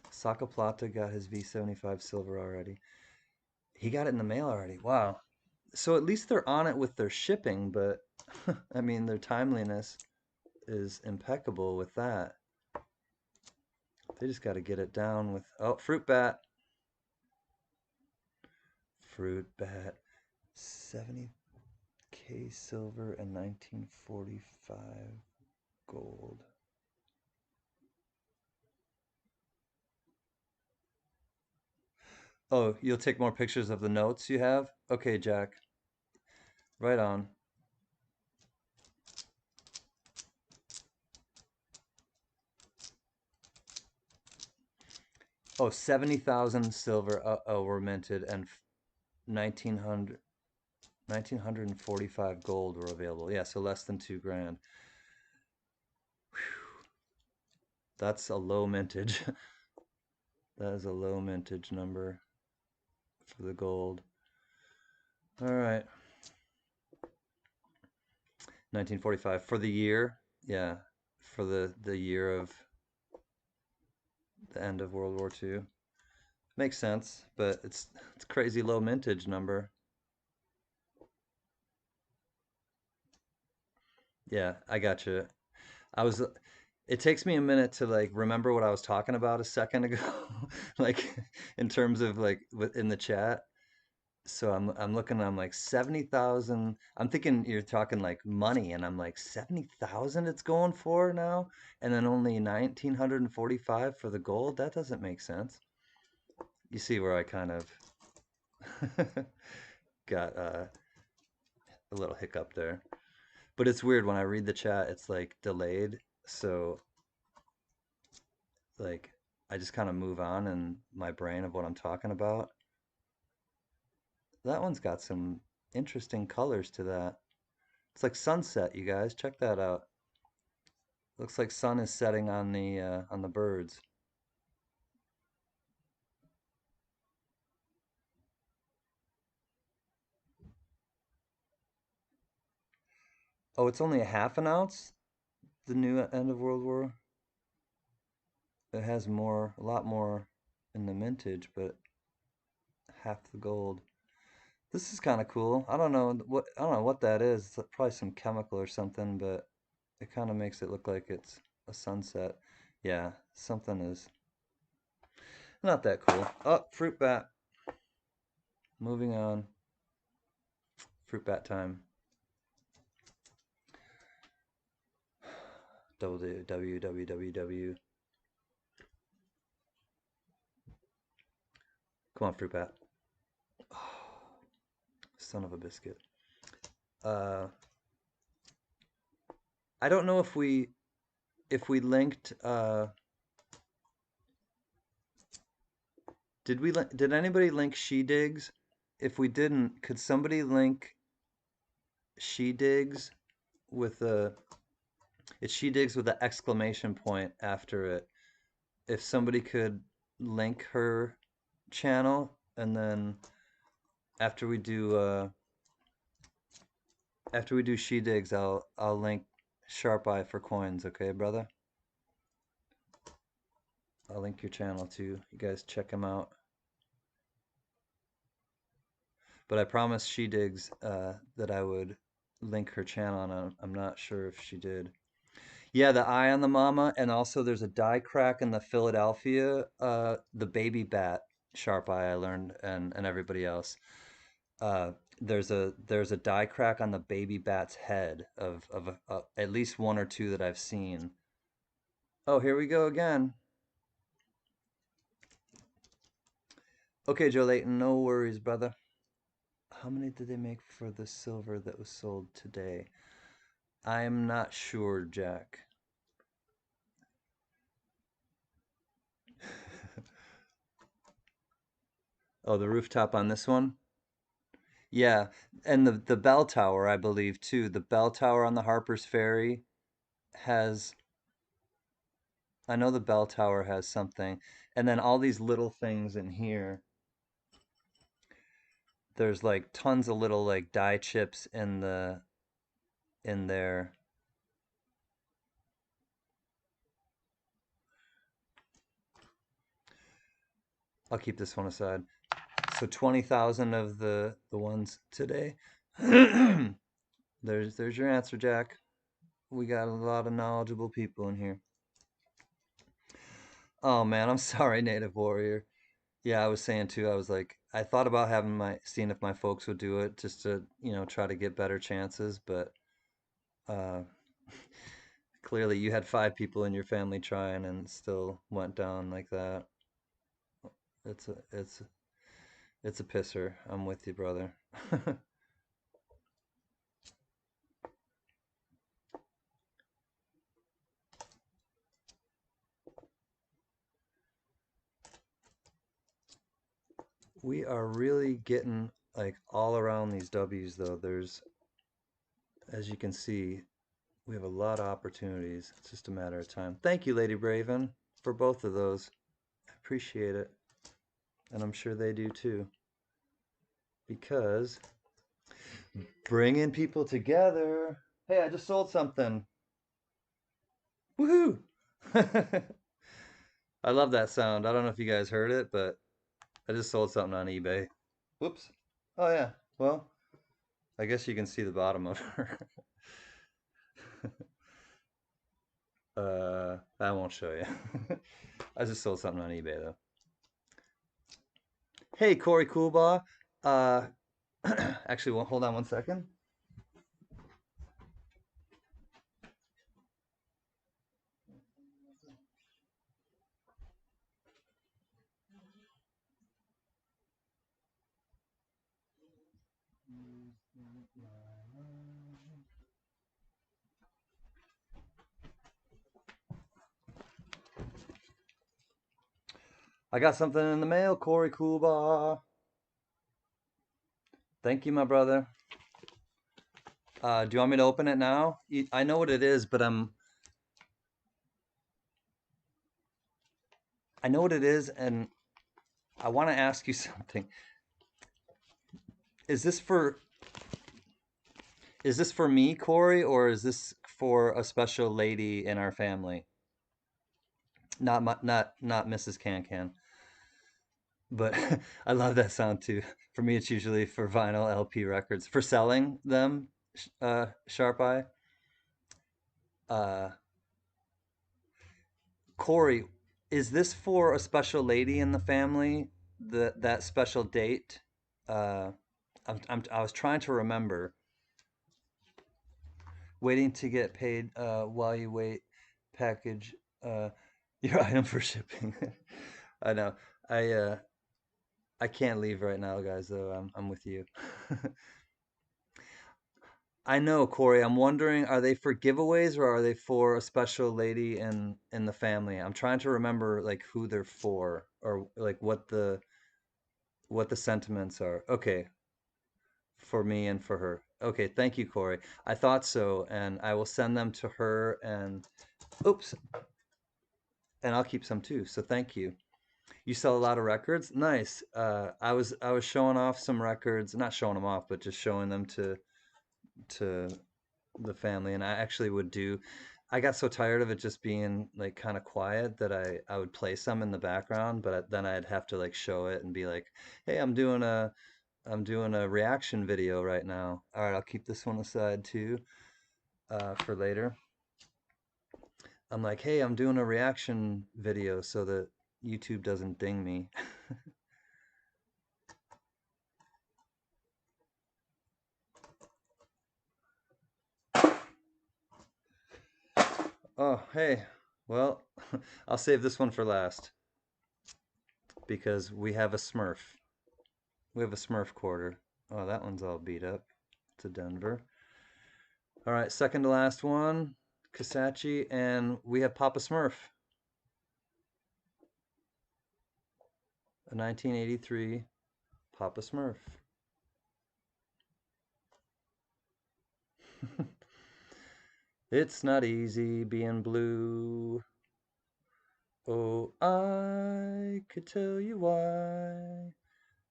Saka Plata got his V75 silver already. He got it in the mail already. Wow. So at least they're on it with their shipping, but I mean their timeliness is impeccable with that. They just got to get it down with Fruitbattt. Fruitbattt 70K silver and 1945 gold. Oh, you'll take more pictures of the notes you have? Okay, Jack. Right on. Oh, 70,000 silver were minted and 1900 1945 gold were available. Yeah, so less than 2 grand. Whew. That's a low mintage. That is a low mintage number for the gold. All right. 1945 for the year. Yeah, for the year of the end of World War II. Makes sense, but it's crazy low mintage number. Yeah, I got you. I was it takes me a minute to like remember what I was talking about a second ago, like in terms of like in the chat. So I'm looking, I'm like 70,000. I'm thinking you're talking like money, and I'm like 70,000 it's going for now, and then only 1945 for the gold. That doesn't make sense. You see where I kind of got a little hiccup there. But it's weird when I read the chat, it's like delayed. So like I just kind of move on in my brain of what I'm talking about. That one's got some interesting colors to that. It's like sunset, you guys. Check that out. Looks like sun is setting on the birds. Oh, it's only a half an ounce? The new end of World War? It has more, a lot more in the mintage, but half the gold. This is kind of cool. I don't know what that is. It's probably some chemical or something, but it kind of makes it look like it's a sunset. Yeah, something is not that cool. Oh, Fruitbattt. Moving on. Fruitbattt time. www. Come on, Fruitbattt. Oh, son of a biscuit. Uh, I don't know if we linked. Did anybody link She Digs? If we didn't, could somebody link She Digs with a it's She Digs with an exclamation point after it. If somebody could link her channel, and then after we do uh after we do She Digs, I'll link Sharp Eye for coins, okay, brother? I'll link your channel too. You guys check him out. But I promised She Digs that I would link her channel, and I'm not sure if she did. Yeah, the eye on the mama, and also there's a die crack in the Philadelphia, the baby bat sharp eye I learned, and everybody else. Uh, there's a die crack on the baby bat's head of at least one or two that I've seen. Oh, here we go again. Okay, Joe Layton, no worries, brother. How many did they make for the silver that was sold today? I'm not sure, Jack. Oh, the rooftop on this one? Yeah, and the bell tower, I believe too. The bell tower on the Harper's Ferry has, I know the bell tower has something. And then all these little things in here. There's like tons of little like dye chips in there. I'll keep this one aside. So 20,000 of the ones today. There's your answer, Jack. We got a lot of knowledgeable people in here. Oh man, I'm sorry, Native Warrior. Yeah, I was saying too, I was like, I thought about having seeing if my folks would do it just to, try to get better chances, but uh clearly you had 5 people in your family trying and still went down like that. It's a it's it's a pisser. I'm with you, brother. We are really getting like all around these W's though. There's, as you can see, we have a lot of opportunities. It's just a matter of time. Thank you, Lady Braven, for both of those. I appreciate it. And I'm sure they do too. Because bringing people together. Hey, I just sold something. Woohoo! I love that sound. I don't know if you guys heard it, but I just sold something on eBay. Whoops. Oh, yeah. Well, I guess you can see the bottom of her. I won't show you. I just sold something on eBay though. Hey, Corey Coolbaugh. Uh, actually, well, hold on one second. I got something in the mail, Corey Coolbaugh. Thank you, my brother. Do you want me to open it now? I know what it is, but I know what it is, and I want to ask you something. Is this for is this for me, Corey, or is this for a special lady in our family? Not Mrs. Can Can. But I love that sound too. For me, it's usually for vinyl LP records for selling them. Sharp Eye. Uh, Corey, is this for a special lady in the family? That special date? Uh, I was trying to remember. Waiting to get paid while you wait. Package your item for shipping. I know. I uh, I can't leave right now, guys. Though I'm with you. I know, Corey. I'm wondering, are they for giveaways or are they for a special lady in the family? I'm trying to remember like who they're for or like what the sentiments are. Okay, for me and for her. Okay, thank you, Corey. I thought so, and I will send them to her and oops, and I'll keep some too. So thank you. You sell a lot of records? Nice. I was showing off some records, not showing them off, but just showing them to the family, and I actually would do. I got so tired of it just being like kind of quiet that I would play some in the background, but then I'd have to like show it and be like, "Hey, I'm doing a reaction video right now." All right, I'll keep this one aside too for later. I'm like, "Hey, I'm doing a reaction video so that YouTube doesn't ding me." Oh, hey. Well, I'll save this one for last because we have a Smurf. We have a Smurf quarter. Oh, that one's all beat up. It's a Denver. All right, second to last one, Kasachi, and we have Papa Smurf, a 1983. Papa Smurf. It's not easy being blue. Oh, I could tell you why.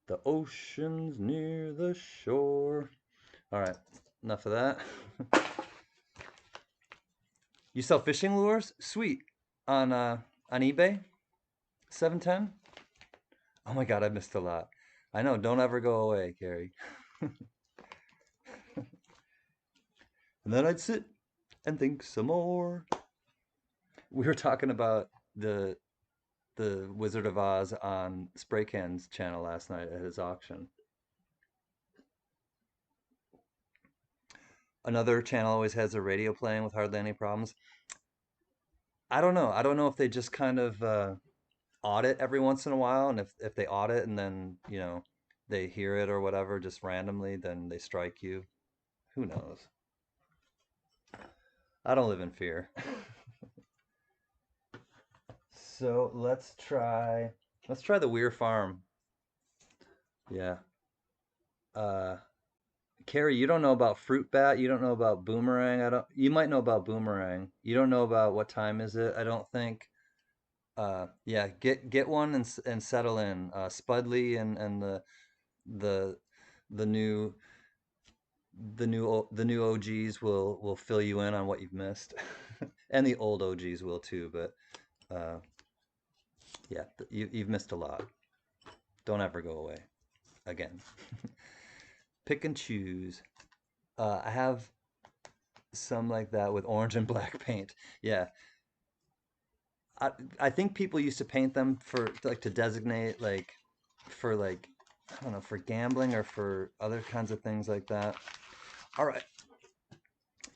The ocean's near the shore. All right, enough of that. You sell fishing lures? Sweet. On eBay? 710? Oh my God, I missed a lot. I know, don't ever go away, Carrie. And then I'd sit and think some more. We were talking about the the Wizard of Oz on Spray Can's channel last night at his auction. Another channel always has a radio playing with hardly any problems. I don't know. I don't know if they just kind of audit every once in a while, and if they audit and then they hear it or whatever just randomly, then they strike you. Who knows? I don't live in fear. So let's try the Weir Farm. Yeah. Uh, Carrie, you don't know about Fruitbattt. You don't know about Boomerang. I don't. You might know about Boomerang. You don't know about what time is it? I don't think. Yeah, get one and settle in. Spudley and the the new the new OGs will fill you in on what you've missed, and the old OGs will too. But uh, yeah, you've missed a lot. Don't ever go away again. Pick and choose. I have some like that with orange and black paint. Yeah, I I think people used to paint them for like to designate like for like I don't know for gambling or for other kinds of things like that. All right,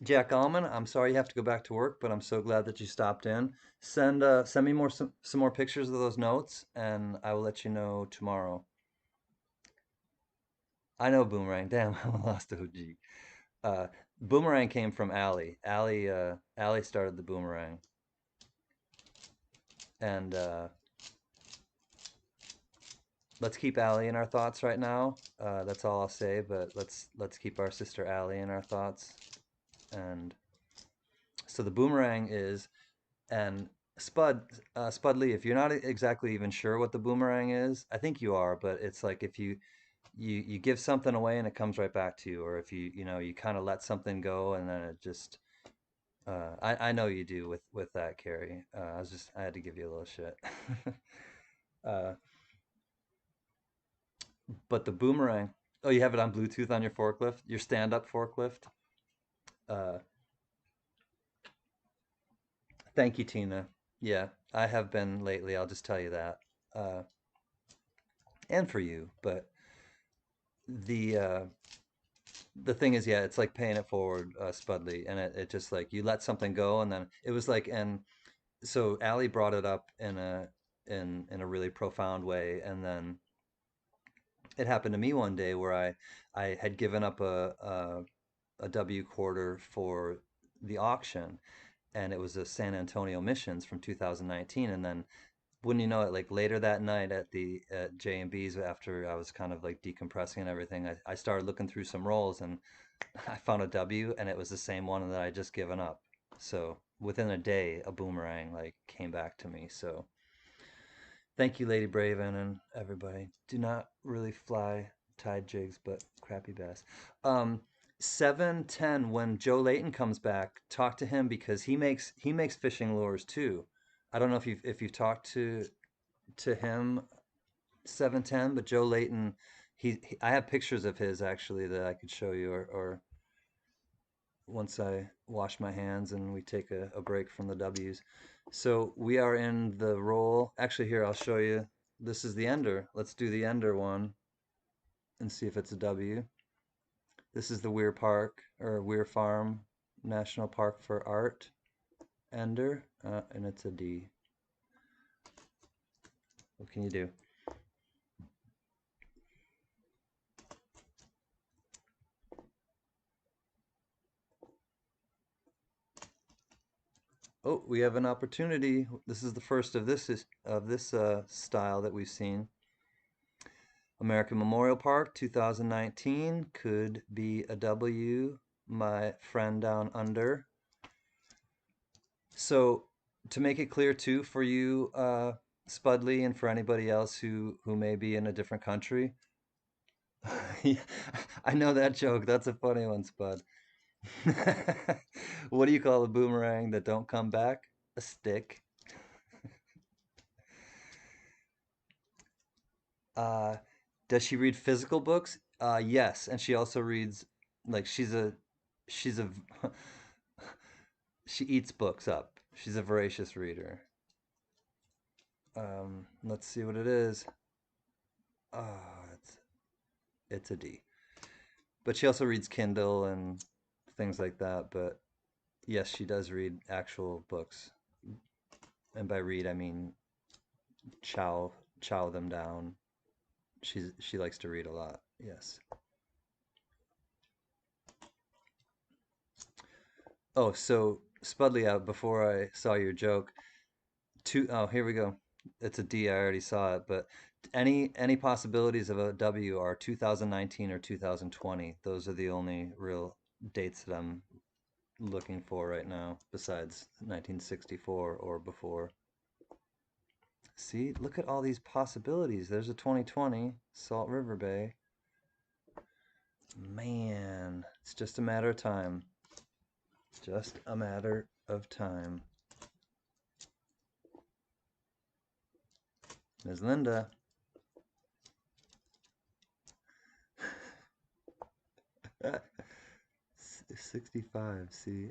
Jack Allman, I'm sorry you have to go back to work, but I'm so glad that you stopped in. Send me some more pictures of those notes, and I will let you know tomorrow. I know Boomerang. Damn, I lost OG. Uh, Boomerang came from Allie. Allie started the Boomerang, and let's keep Allie in our thoughts right now. That's all I'll say. But let's keep our sister Allie in our thoughts. And so the Boomerang is and Spud Lee. If you're not exactly even sure what the Boomerang is, I think you are. But it's like if you give something away and it comes right back to you, or if you kind of let something go and then it just I know you do with that, Carrie. I had to give you a little shit. uh, but the Boomerang. Oh, you have it on Bluetooth on your forklift, your stand-up forklift. Uh, Thank you, Tina. Yeah, I have been lately. I'll just tell you that, uh, and for you. But the uh, the thing is, yeah, it's like paying it forward, Spudley, and it just like you let something go, and then it was like, and so Allie brought it up in a really profound way, and then it happened to me one day where I had given up a W quarter for the auction, and it was a San Antonio missions from 2019, and then wouldn't you know it, like later that night at J and B's after I was kind of like decompressing and everything, I started looking through some rolls and I found a W and it was the same one that I just given up. So within a day, a Boomerang like came back to me. So thank you, Lady Braven and everybody. Do not really fly tide jigs, but crappy bass. Um, 710 when Joe Layton comes back, talk to him because he makes fishing lures too. I don't know if you've talked to him 710, but Joe Layton, I have pictures of his actually that I could show you, or once I wash my hands and we take a break from the W's. So we are in the roll. Actually, here I'll show you. This is the ender. Let's do the ender one and see if it's a W. This is the Weir Park or Weir Farm National Park for Art ender, and it's a D. What can you do? Oh, we have an opportunity. This is the first of this style that we've seen. American Memorial Park 2019 could be a W, my friend down under. So to make it clear too for you, Spudley, and for anybody else who may be in a different country, yeah, I know that joke. That's a funny one, Spud. What do you call a boomerang that don't come back? A stick. Uh, does she read physical books? Yes, and she also reads like she's a she eats books up. She's a voracious reader. Let's see what it is. Oh, it's a D. But she also reads Kindle and things like that. But yes, she does read actual books, and by read I mean chow chow them down. She likes to read a lot. Yes. Oh, so Spudley, out before I saw your joke. Two, oh, here we go. It's a D. I already saw it, but any possibilities of a W are 2019 or 2020. Those are the only real dates that I'm looking for right now, besides 1964 or before. See, look at all these possibilities. There's a 2020 Salt River Bay. Man, it's just a matter of time. Just a matter of time. Ms. Linda. 65, see?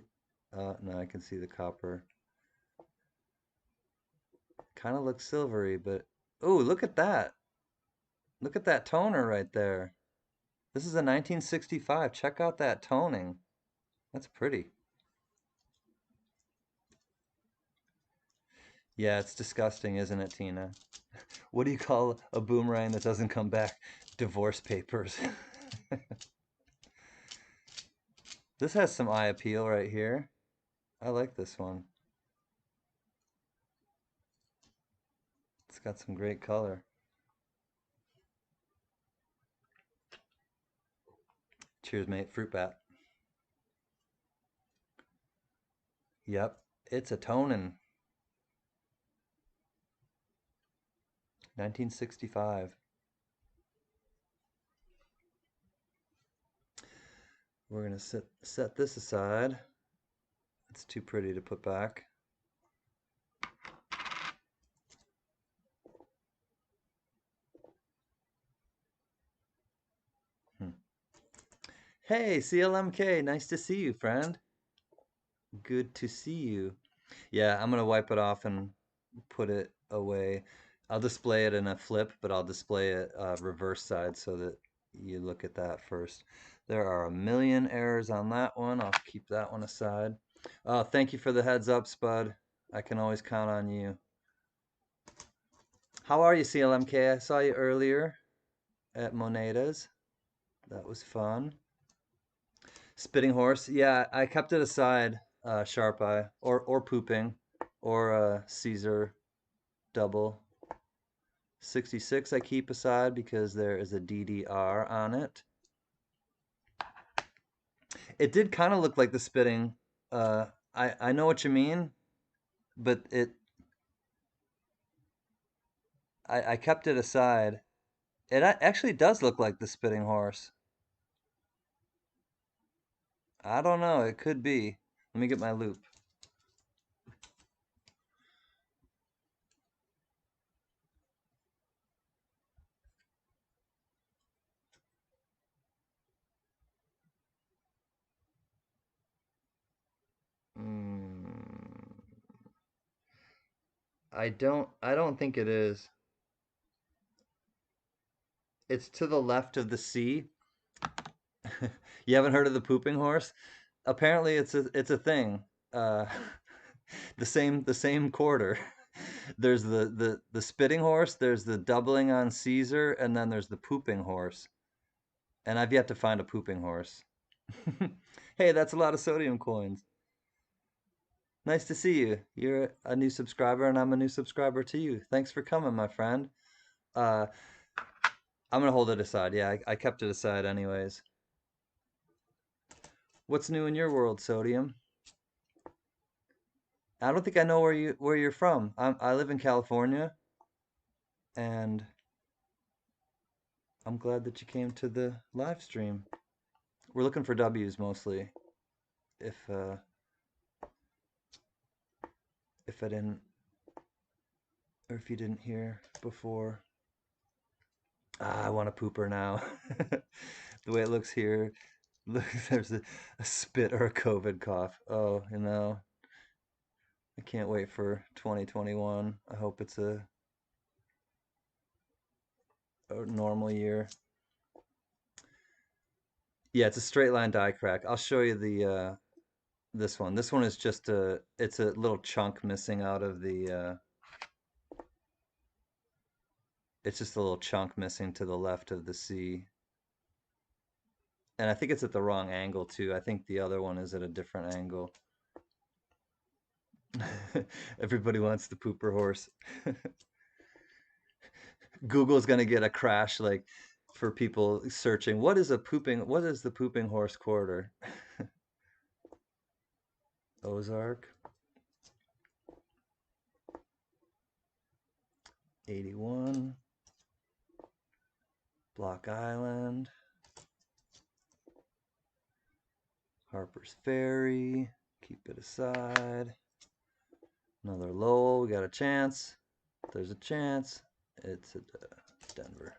No, I can see the copper. Kind of looks silvery, but... Oh, look at that. Look at that toner right there. This is a 1965. Check out that toning. That's pretty. Yeah, it's disgusting, isn't it, Tina? What do you call a boomerang that doesn't come back? Divorce papers. This has some eye appeal right here. I like this one. It's got some great color. Cheers, mate. Fruitbattt. Yep, it's a tonin'. 1965. We're gonna set this aside. It's too pretty to put back. Hmm. Hey, CLMK, nice to see you, friend. Good to see you. Yeah, I'm gonna wipe it off and put it away. I'll display it in a flip, but I'll display it reverse side so that you look at that first. There are a million errors on that one. I'll keep that one aside. Thank you for the heads up, Spud. I can always count on you. How are you, CLMK? I saw you earlier at Moneda's. That was fun. Spitting horse. Yeah, I kept it aside, sharp eye, or pooping, or Caesar double. 66 I keep aside because there is a DDR on it. It did kind of look like the spitting. I know what you mean, but I kept it aside. It actually does look like the spitting horse. I don't know. It could be. Let me get my loop. Mm, I don't think it is. It's to the left of the C. You haven't heard of the pooping horse? Apparently it's a thing. Uh, the same quarter. There's the spitting horse, there's the doubling on Caesar, and then there's the pooping horse. And I've yet to find a pooping horse. Hey, that's a lot of sodium coins. Nice to see you. You're a new subscriber, and I'm a new subscriber to you. Thanks for coming, my friend. Uh, I'm gonna hold it aside. Yeah, I kept it aside anyways. What's new in your world, Sodium? I don't think I know where you're from. I live in California, and I'm glad that you came to the live stream. We're looking for W's mostly. If uh, if I didn't, or if you didn't hear before, I want a pooper now. The way it looks here, look, there's a spit or a COVID cough. Oh, I can't wait for 2021. I hope it's a normal year. Yeah, it's a straight line die crack. I'll show you the this one. This one is just it's a little chunk missing out of the it's just a little chunk missing to the left of the C. And I think it's at the wrong angle too. I think the other one is at a different angle. Everybody wants the pooper horse. Google's gonna get a crash like for people searching what is the pooping horse quarter? Ozark 81, Block Island, Harper's Ferry, keep it aside. Another Lowell, we got a chance. There's a chance. It's at Denver.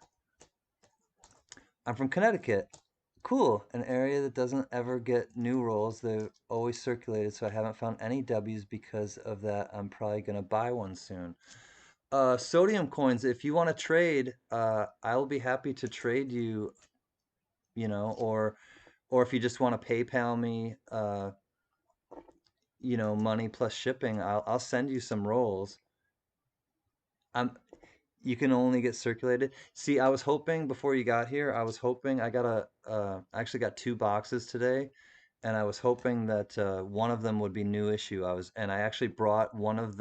I'm from Connecticut. Cool. An area that doesn't ever get new rolls. They're always circulated, so I haven't found any W's because of that. I'm probably gonna buy one soon. Sodium coins, if you want to trade, I'll be happy to trade you, or if you just want to PayPal me, money plus shipping, I'll send you some rolls. I'm You can only get circulated. See, I was hoping before you got here, I got I actually got two boxes today, and I was hoping that one of them would be new issue. And I actually brought one of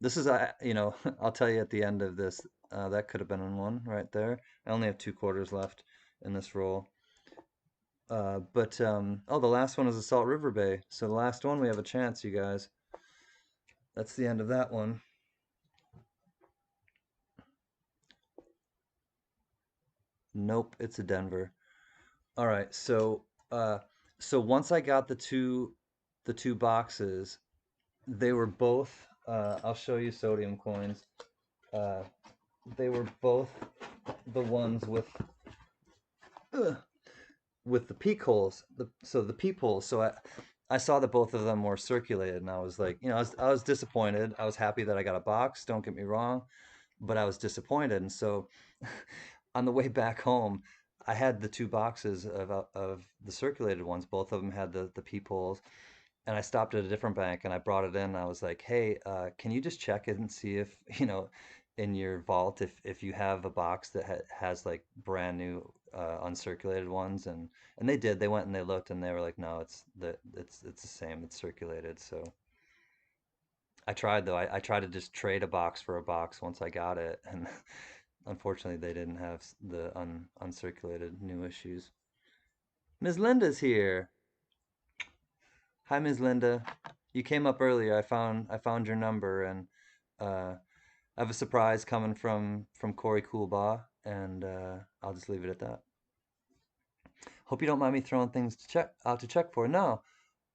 this is, I'll tell you at the end of this, that could have been in one right there. I only have two quarters left in this roll. Oh, the last one is a Salt River Bay. So the last one, we have a chance, you guys. That's the end of that one. Nope, it's a Denver. All right, uh so once I got the two boxes, they were both I'll show you sodium coins. Uh they were both the ones uh, with the peak holes. The peep holes. So I saw that both of them were circulated, and I was like, I was disappointed. I was happy that I got a box, don't get me wrong, but I was disappointed. And so on the way back home, I had the two boxes of the circulated ones. Both of them had the peepholes, and I stopped at a different bank and I brought it in. And I was like, "Hey, can you just check it and see if in your vault if you have a box that has like brand new uncirculated ones?" And they did. They went and they looked and they were like, "No, it's the same. It's circulated." So I tried though. I tried to just trade a box for a box once I got it, and unfortunately, they didn't have the uncirculated new issues. Ms. Linda's here. Hi, Ms. Linda. You came up earlier. I found your number, and I have a surprise coming from Corey Coolbaugh, and I'll just leave it at that. Hope you don't mind me throwing things to check for. No,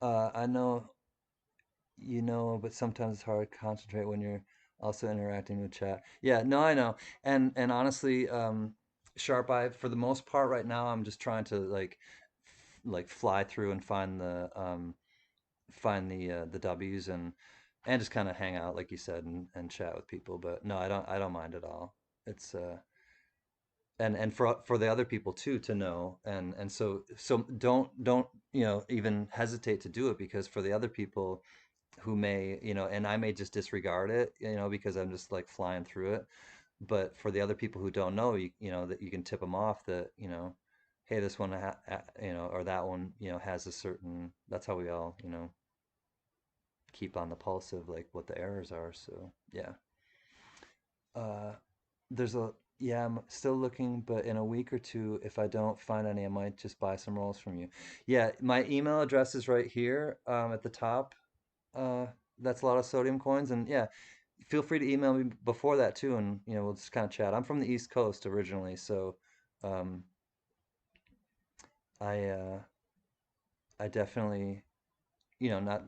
I know but sometimes it's hard to concentrate when you're also interacting with chat. Yeah, no, I know. And honestly, Sharp Eye, for the most part right now, I'm just trying to like fly through and find the W's and just kind of hang out like you said and chat with people. But no, I don't mind at all. It's and for the other people too to know and so don't even hesitate to do it, because for the other people who may, and I may just disregard it, because I'm just like flying through it. But for the other people who don't know, that you can tip them off that, hey, this one, or that one, has a certain, that's how we all, keep on the pulse of like what the errors are. So yeah. Uh, there's Yeah, I'm still looking, but in a week or two, if I don't find any, I might just buy some rolls from you. Yeah, my email address is right here, at the top. Uh, that's a lot of sodium coins, and yeah, feel free to email me before that too, and we'll just kind of chat. I'm from the East Coast originally, so um, I I definitely, not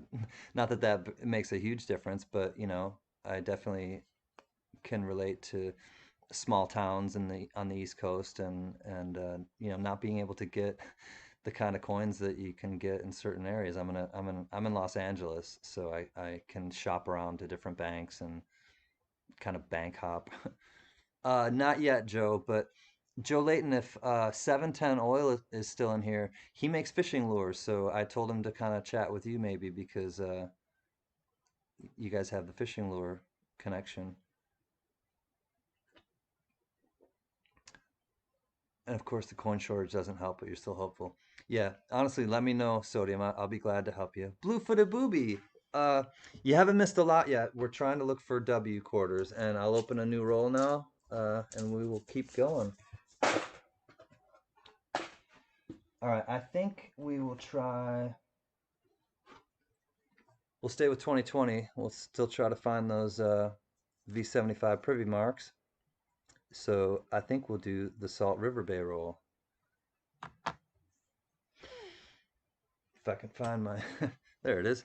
not that makes a huge difference, but I definitely can relate to small towns in the on the East Coast, and not being able to get the kind of coins that you can get in certain areas. I'm in Los Angeles, so I can shop around to different banks and kind of bank hop. Not yet, Joe, but Joe Layton, if 710 Oil is still in here, he makes fishing lures, so I told him to kind of chat with you maybe because you guys have the fishing lure connection. And of course, the coin shortage doesn't help, but you're still hopeful. Yeah, honestly, let me know, Sodium. I'll be glad to help you. Blue-footed booby. Uh, you haven't missed a lot yet. We're trying to look for W quarters, and I'll open a new roll now, and we will keep going. All right, I think we will try. We'll stay with 2020. We'll still try to find those V75 privy marks. So I think we'll do the Salt River Bay roll. If I can find my. There it is.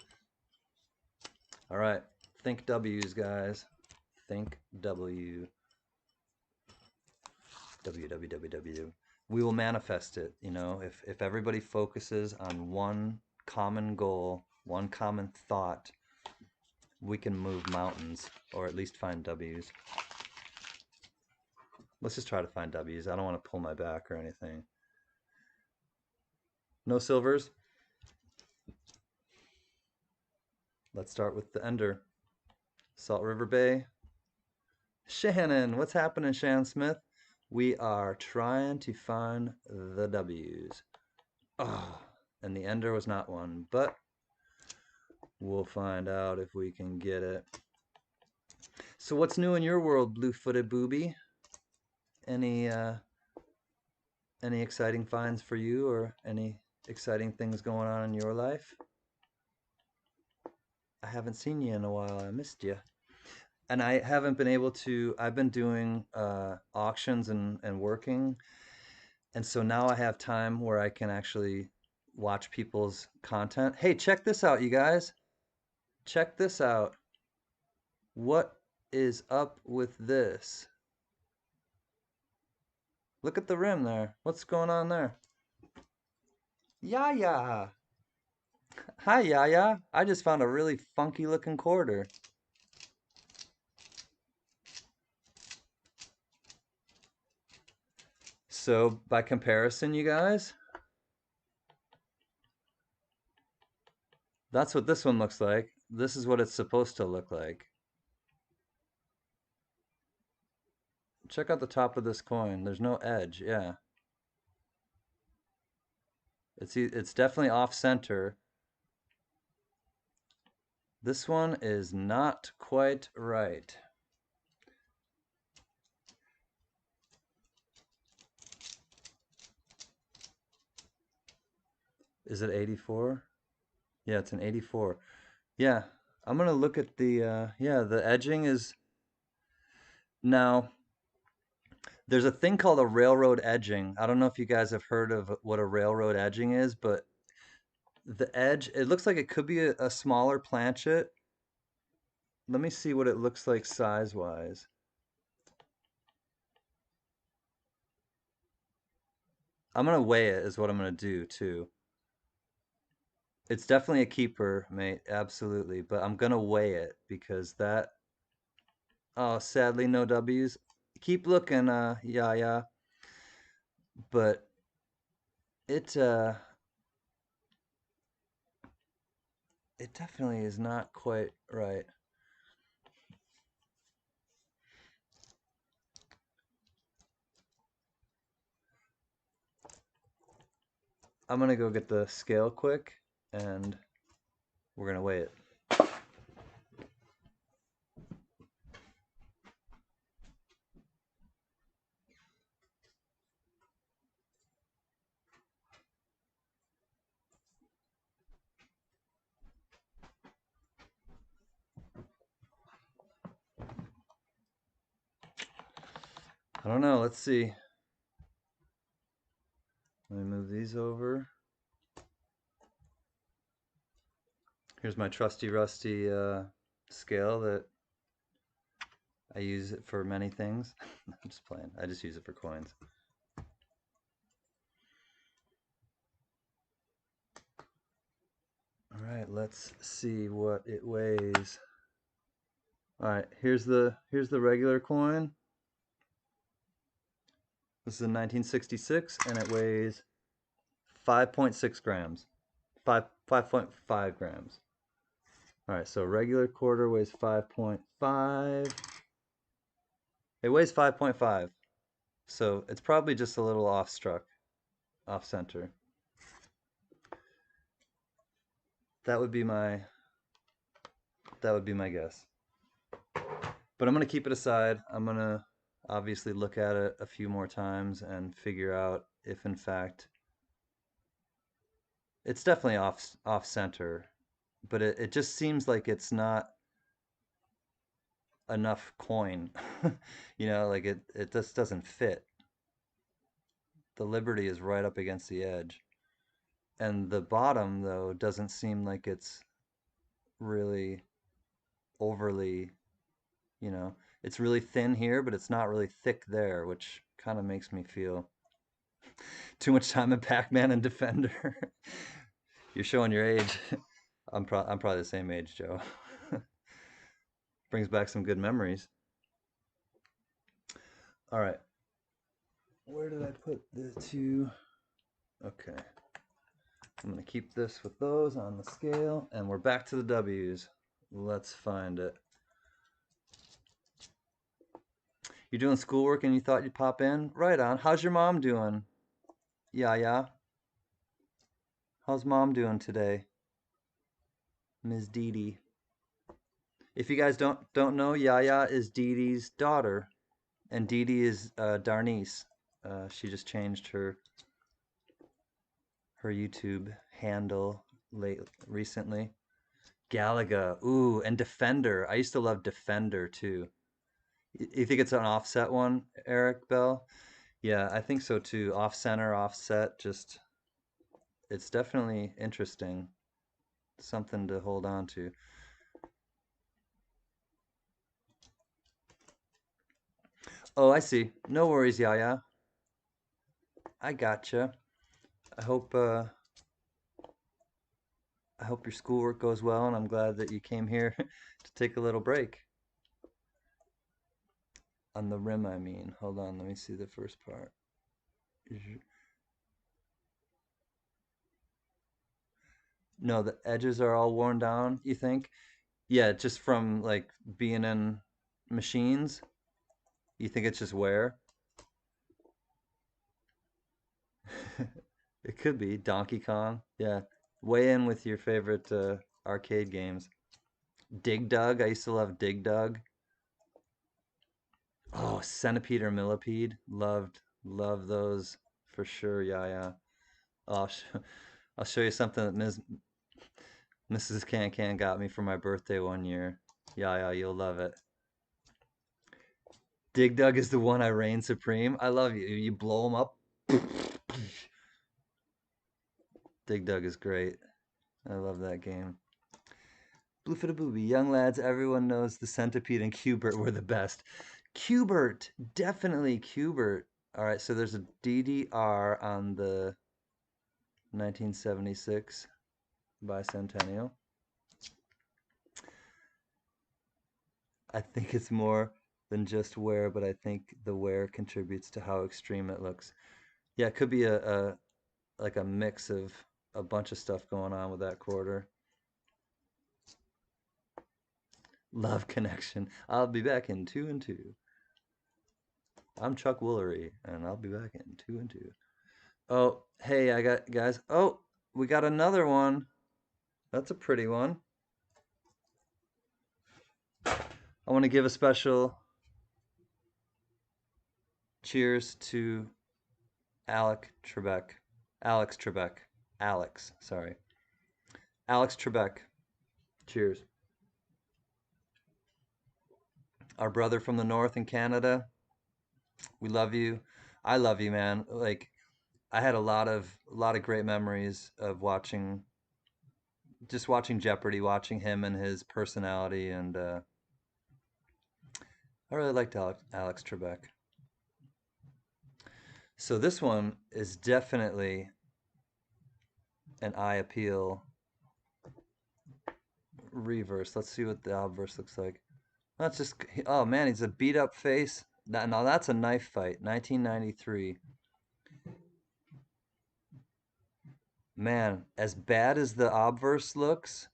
All right. Think W's, guys. Think W. W, W, W, W. We will manifest it, if everybody focuses on one common goal, one common thought, we can move mountains, or at least find W's. Let's just try to find W's. I don't want to pull my back or anything. No silvers? Let's start with the ender. Salt River Bay. Shannon, what's happening, Shannon Smith? We are trying to find the W's. Oh, and the ender was not one, but we'll find out if we can get it. So what's new in your world, blue-footed booby? Any any exciting finds for you, or any exciting things going on in your life? I haven't seen you in a while. I missed you. And I haven't been able to. I've been doing auctions and working, and so now I have time where I can actually watch people's content. Hey, check this out, you guys. Check this out. What is up with this? Look at the rim there. What's going on there? Yaya. Hi, Yaya. I just found a really funky looking quarter. So, by comparison, you guys, that's what this one looks like. This is what it's supposed to look like. Check out the top of this coin. There's no edge. Yeah. It's definitely off center. This one is not quite right. Is it 84? Yeah, it's an 84. Yeah, I'm gonna look at the yeah, the edging is now there's a thing called a railroad edging. I don't know if you guys have heard of what a railroad edging is, but the edge, it looks like it could be a smaller planchet. Let me see what it looks like size-wise. I'm gonna weigh it is what I'm gonna do too. It's definitely a keeper, mate, absolutely, but I'm gonna weigh it because that, oh, sadly no W's. Keep looking, yeah, yeah. But it it definitely is not quite right. I'm gonna go get the scale quick and we're gonna weigh it. I don't know. Let's see. Let me move these over. Here's my trusty rusty scale that I use it for many things. I'm just playing. I just use it for coins. All right, let's see what it weighs. All right, here's the regular coin. This is a 1966 and it weighs 5.6 grams. 5.5 grams. All right, so regular quarter weighs 5.5. It weighs 5.5. So it's probably just a little off center. That would be my guess. But I'm going to keep it aside. I'm going to obviously look at it a few more times and figure out if in fact it's definitely off center, but it just seems like it's not enough coin. Like it just doesn't fit. The Liberty is right up against the edge. And the bottom though doesn't seem like it's really overly, you know, it's really thin here, but it's not really thick there, which kind of makes me feel too much time in Pac-Man and Defender. You're showing your age. I'm probably the same age, Joe. Brings back some good memories. All right. Where did I put the two? Okay. I'm going to keep this with those on the scale, and we're back to the W's. Let's find it. You're doing schoolwork and you thought you'd pop in? Right on. How's your mom doing? Yeah. How's mom doing today? Ms. Dee Dee. If you guys don't know, Yaya is Dee Dee's daughter, and Dee Dee is Darnice. She just changed her YouTube handle recently. Galaga, ooh, and Defender. I used to love Defender too. You think it's an offset one, Eric Bell? Yeah, I think so too. Off center, offset, just it's definitely interesting. Something to hold on to. Oh, I see. No worries, Yaya. I gotcha. I hope your schoolwork goes well, and I'm glad that you came here to take a little break. On the rim, I mean. Hold on, let me see the first part. No, the edges are all worn down, you think? Yeah, just from like being in machines. You think it's just wear? It could be Donkey Kong. Yeah. Weigh in with your favorite arcade games. Dig Dug. I used to love Dig Dug. Oh, Centipede or Millipede. Loved those for sure. Yeah. Oh, I'll show you something that Mrs. Can Can got me for my birthday one year. Yeah, you'll love it. Dig Dug is the one I reign supreme. I love you. You blow them up. Dig Dug is great. I love that game. Bluefooted Booby, young lads, everyone knows the Centipede and Cubert were the best. Cubert, definitely Cubert. All right, so there's a DDR on the 1976 bicentennial. I think it's more than just wear, but I think the wear contributes to how extreme it looks. Yeah, it could be like a mix of a bunch of stuff going on with that quarter. Love Connection. I'll be back in 2 and 2. I'm Chuck Woolery, and I'll be back in 2 and 2. Oh, hey, I got guys. Oh, we got another one. That's a pretty one. I want to give a special cheers to Alex Trebek. Sorry. Alex Trebek. Cheers. Our brother from the north in Canada. We love you. I love you, man. Like I had a lot of great memories of watching Jeopardy, watching him and his personality, and I really liked Alex Trebek. So this one is definitely an eye appeal reverse. Let's see what the obverse looks like. That's just, oh man, he's a beat up face. Now that's a knife fight, 1993. Man, as bad as the obverse looks,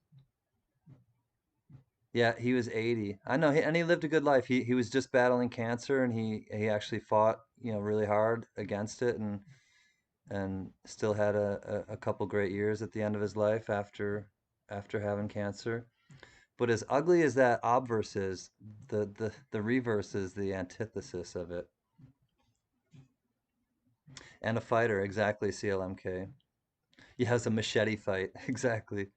yeah, he was 80. I know, and he lived a good life. He was just battling cancer, and he actually fought, really hard against it, and still had a couple great years at the end of his life after having cancer. But as ugly as that obverse is, the reverse is the antithesis of it. And a fighter, exactly, CLMK. He has a machete fight, exactly.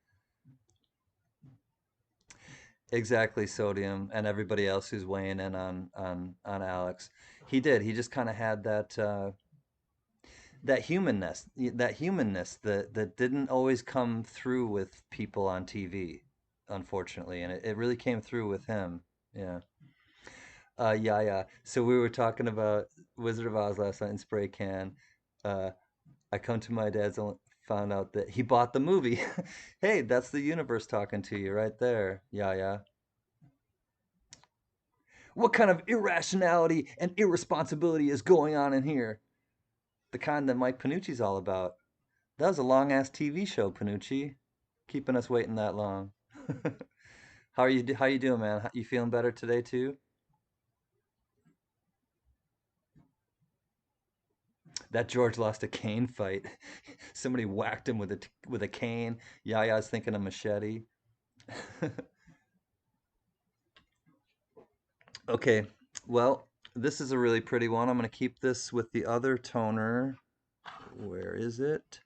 Exactly, Sodium and everybody else who's weighing in on Alex. He did. He just kind of had that humanness that didn't always come through with people on TV, unfortunately, and it really came through with him. Yeah. Yeah, yeah. So we were talking about Wizard of Oz last night in Spray Can. Uh, I come to my dad's and found out that he bought the movie. Hey, that's the universe talking to you right there. Yeah, yeah. What kind of irrationality and irresponsibility is going on in here? The kind that Mike Panucci's all about. That was a long ass TV show, Panucci. Keeping us waiting that long. How you doing, man? You feeling better today too? That George lost a cane fight. Somebody whacked him with a cane. Yaya's thinking a machete. Okay, well, this is a really pretty one. I'm gonna keep this with the other toner. Where is it?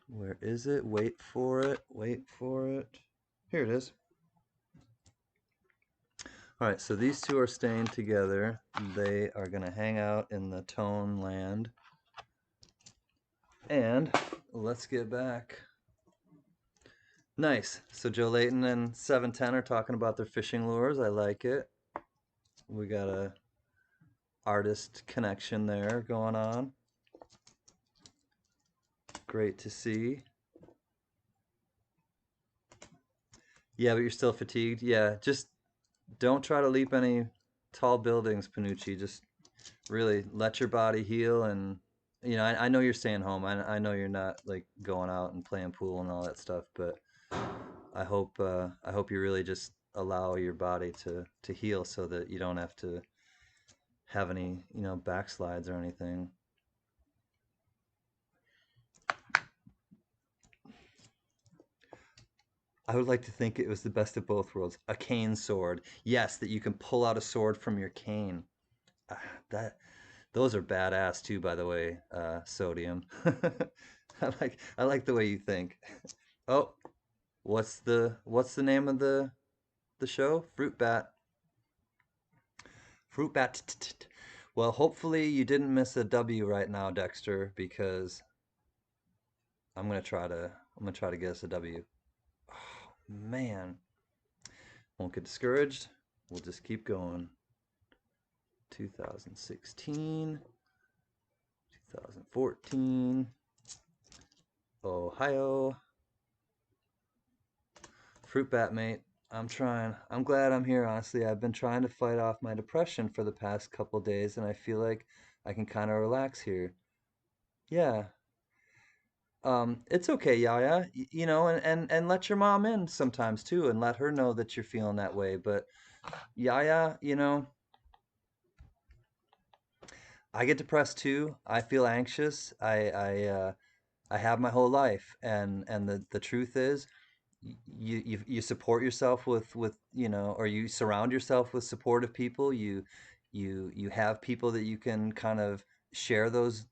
Where is it? Wait for it. Wait for it. Here it is. All right, so these two are staying together. They are going to hang out in the tone land. And let's get back. Nice. So Joe Layton and 710 are talking about their fishing lures. I like it. We got a artist connection there going on. Great to see. Yeah, but you're still fatigued. Yeah, just don't try to leap any tall buildings, Panucci. Just really let your body heal, and I know you're staying home. I know you're not like going out and playing pool and all that stuff, but I hope you really just allow your body to heal so that you don't have to have any backslides or anything. I would like to think it was the best of both worlds. A cane sword, yes, that you can pull out a sword from your cane. Ah, that those are badass too, by the way. Sodium. I like the way you think. Oh, what's the name of the show? Fruitbat. Fruitbat. Well, hopefully you didn't miss a W right now, Dexter, because I'm gonna try to get us a W. Oh, man, won't get discouraged. We'll just keep going. 2016, 2014, Ohio. Fruitbat, mate. I'm trying. I'm glad I'm here, honestly. I've been trying to fight off my depression for the past couple days, and I feel like I can kind of relax here. Yeah. It's okay, Yaya. And let your mom in sometimes too, and let her know that you're feeling that way. But Yaya, I get depressed too. I feel anxious. I have my whole life, and the truth is, you support yourself with or you surround yourself with supportive people. You have people that you can kind of share those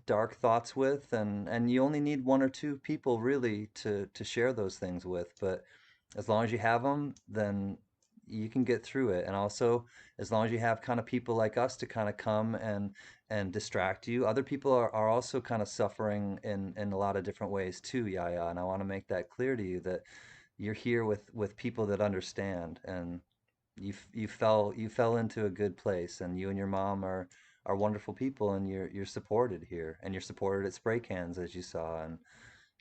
dark thoughts with, and you only need one or two people really to share those things with. But as long as you have them, then you can get through it. And also, as long as you have kind of people like us to kind of come and distract you, other people are also kind of suffering in a lot of different ways too, Yaya. And I want to make that clear to you that you're here with people that understand, and you fell into a good place, and you and your mom are wonderful people, and you're supported here, and you're supported at Spray Cans as you saw, and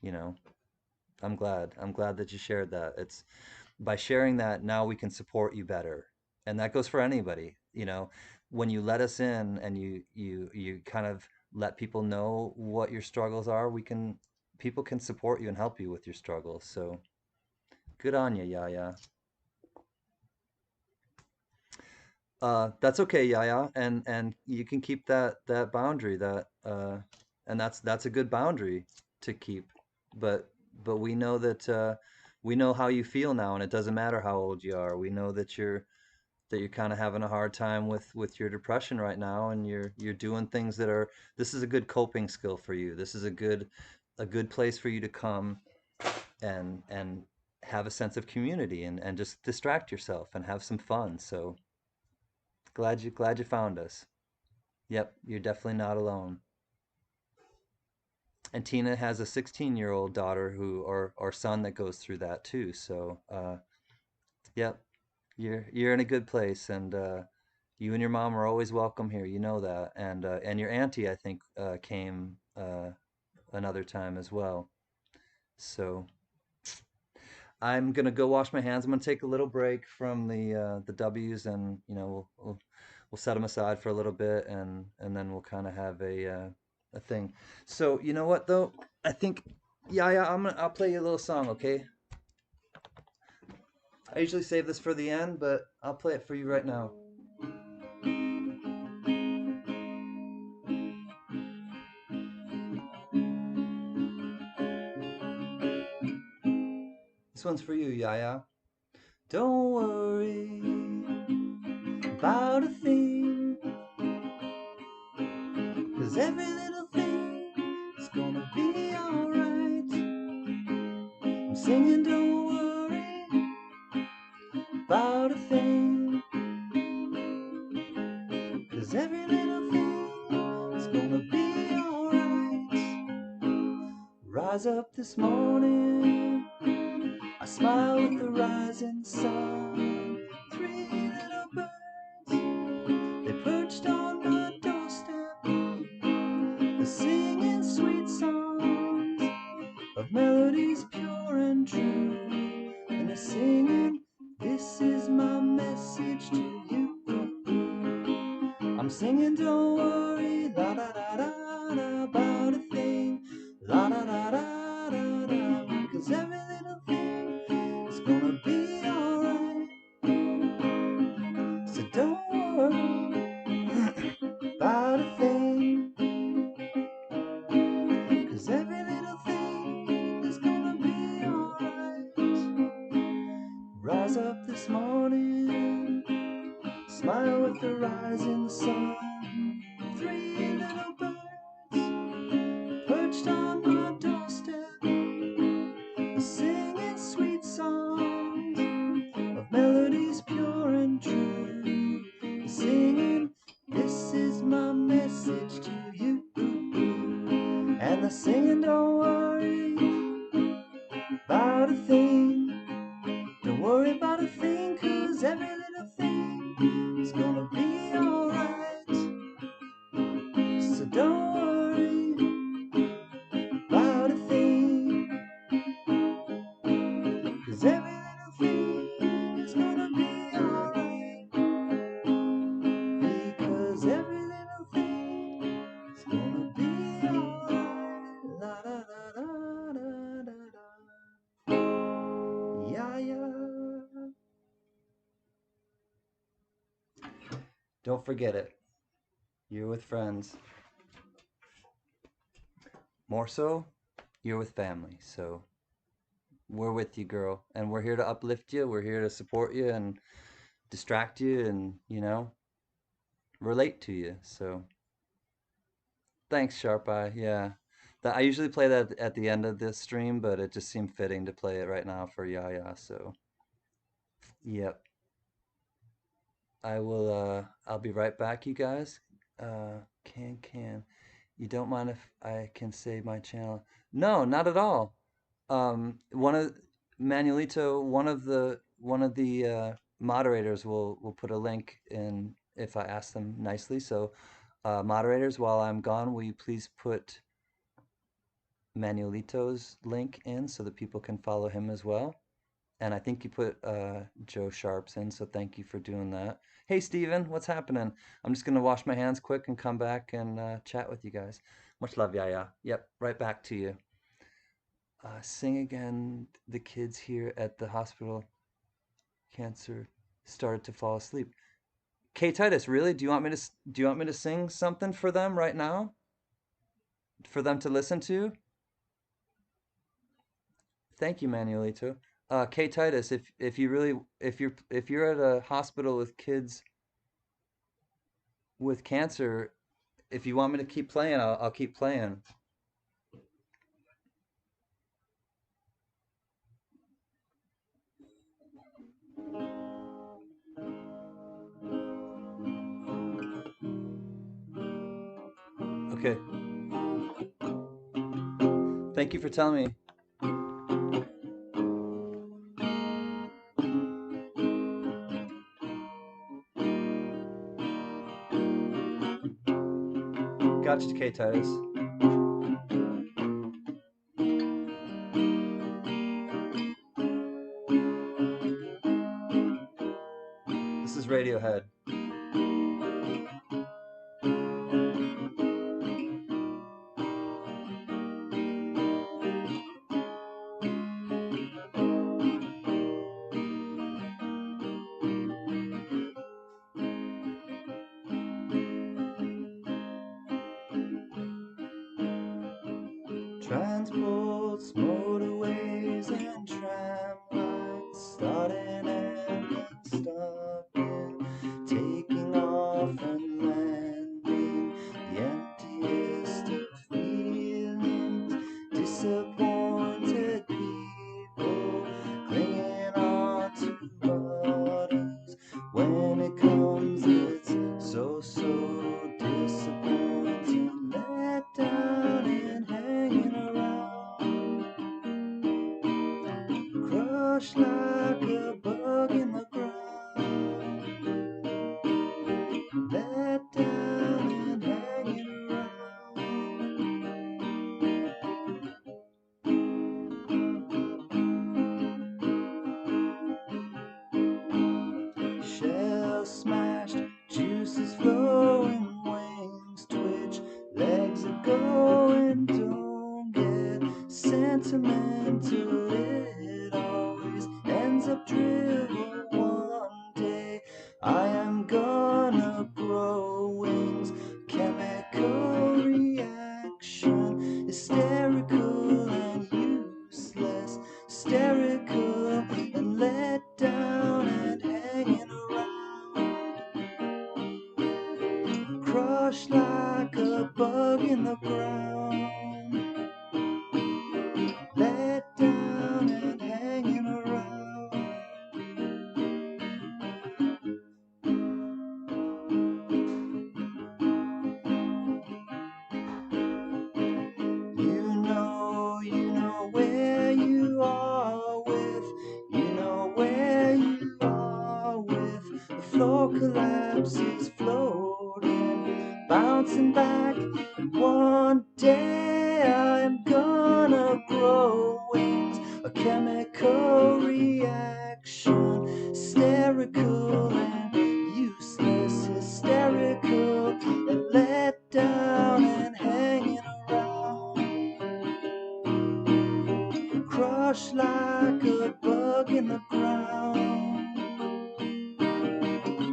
you know, I'm glad that you shared that. It's by sharing that now we can support you better, and that goes for anybody. When you let us in and you kind of let people know what your struggles are, we can people can support you and help you with your struggles. So good on you, Yaya. That's okay, Yaya, and you can keep that boundary, and that's a good boundary to keep. But we know that we know how you feel now, and it doesn't matter how old you are. We know that you're kind of having a hard time with your depression right now, and you're doing things that are. This is a good coping skill for you. This is a good place for you to come and have a sense of community and just distract yourself and have some fun. So glad you found us. Yep, you're definitely not alone. And Tina has a 16-year-old daughter who or son that goes through that too. So, yep, you're in a good place, and you and your mom are always welcome here. You know that, and your auntie I think came another time as well. So I'm gonna go wash my hands. I'm gonna take a little break from the W's, and we'll set them aside for a little bit, and then we'll kind of have a thing. So you know what though? I think yeah, I'll play you a little song, okay? I usually save this for the end, but I'll play it for you right now. This one's for you, Yaya. Don't worry about a thing, 'cause every little thing is gonna be alright. I'm singing, don't worry about a thing, 'cause every little thing is gonna be alright. Rise up this morning, I smile with the rising sun. Three little birds, they perched on my doorstep. They're singing sweet songs of melodies pure and true. And they're singing, this is my message to you. I'm singing, don't worry, la da da da da, about a thing, la da da da da da, 'cause every little thing is gonna be alright. So don't worry about a thing, 'cause every little thing is gonna be alright. Rise up this morning, smile with the rising sun. Three little birds perched on my doorstep, singing sweet songs of melodies pure and true. Singing, this is my message to you. And they're singing, don't worry about a thing. Don't worry about a thing, 'cause every little thing is gonna be alright. So don't worry about a thing, 'cause every little thing is gonna be alright. Because every little thing is gonna be alright. La da da da da da da. Yeah, yeah. Don't forget it. You're with friends. More so, you're with family. So we're with you, girl. And we're here to uplift you. We're here to support you and distract you and, relate to you. So thanks, Sharp Eye. Yeah. I usually play that at the end of this stream, but it just seemed fitting to play it right now for Yaya. So, yep. I will I'll be right back, you guys. Can you don't mind if I can save my channel? No, not at all. One of Manuelito, one of the moderators will put a link in if I ask them nicely. So, moderators, while I'm gone, will you please put Manuelito's link in so that people can follow him as well? And I think you put Joe Sharps in, so thank you for doing that. Hey, Steven, what's happening? I'm just gonna wash my hands quick and come back and chat with you guys. Much love, Yaya. Yep, right back to you. Sing again. The kids here at the hospital, cancer, started to fall asleep. K Titus, really? Do you want me to sing something for them right now? For them to listen to? Thank you, Manuelito. K Titus, if you really if you're at a hospital with kids with cancer, if you want me to keep playing, I'll keep playing. Okay. Thank you for telling me. Gotcha, K Titus. This is Radiohead. Transports, motorways, and tram lines, starting and stopping, taking off and landing. The emptiest of feelings, disappointed people clinging on to others. When it comes, it's so disappointing, let down and hanging around, crushed like a bug in the ground, let down and hanging around. Shell smashed, juices flowing, wings twitch, legs are going, don't get sentimental, it always ends up drivel one day. I am gonna grow wings, chemical reaction, hysterical and useless, hysterical and let down and hanging around, crushed like a bug in the ground, let down and hanging around. You know where you are with, you know where you are with, the floor collapses, floating, bouncing back. One day I'm gonna grow wings, a chemical reaction, hysterical and useless, hysterical and let down and hanging around, crushed like a bug in the ground,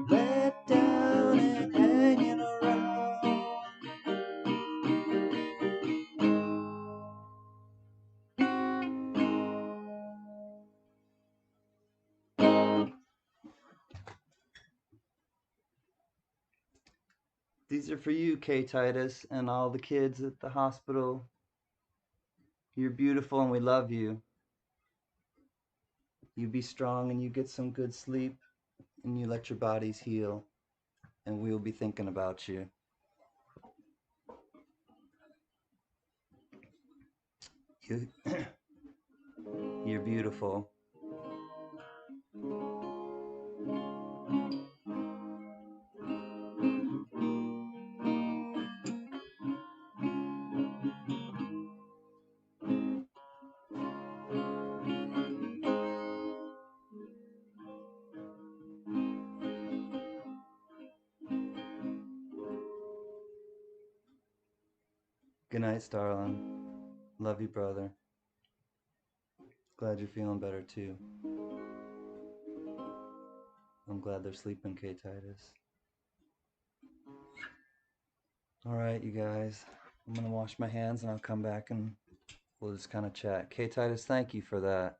let down and hanging around. These are for you, K Titus, and all the kids at the hospital. You're beautiful and we love you. You be strong and you get some good sleep and you let your bodies heal, and we'll be thinking about you. You you're beautiful. Good night, Starlin. Love you, brother. Glad you're feeling better too. I'm glad they're sleeping, K Titus. All right, you guys. I'm gonna wash my hands and I'll come back and we'll just kind of chat. K Titus, thank you for that.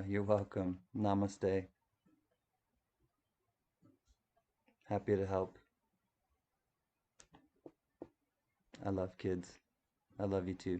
You're welcome. Namaste. Happy to help. I love kids. I love you too.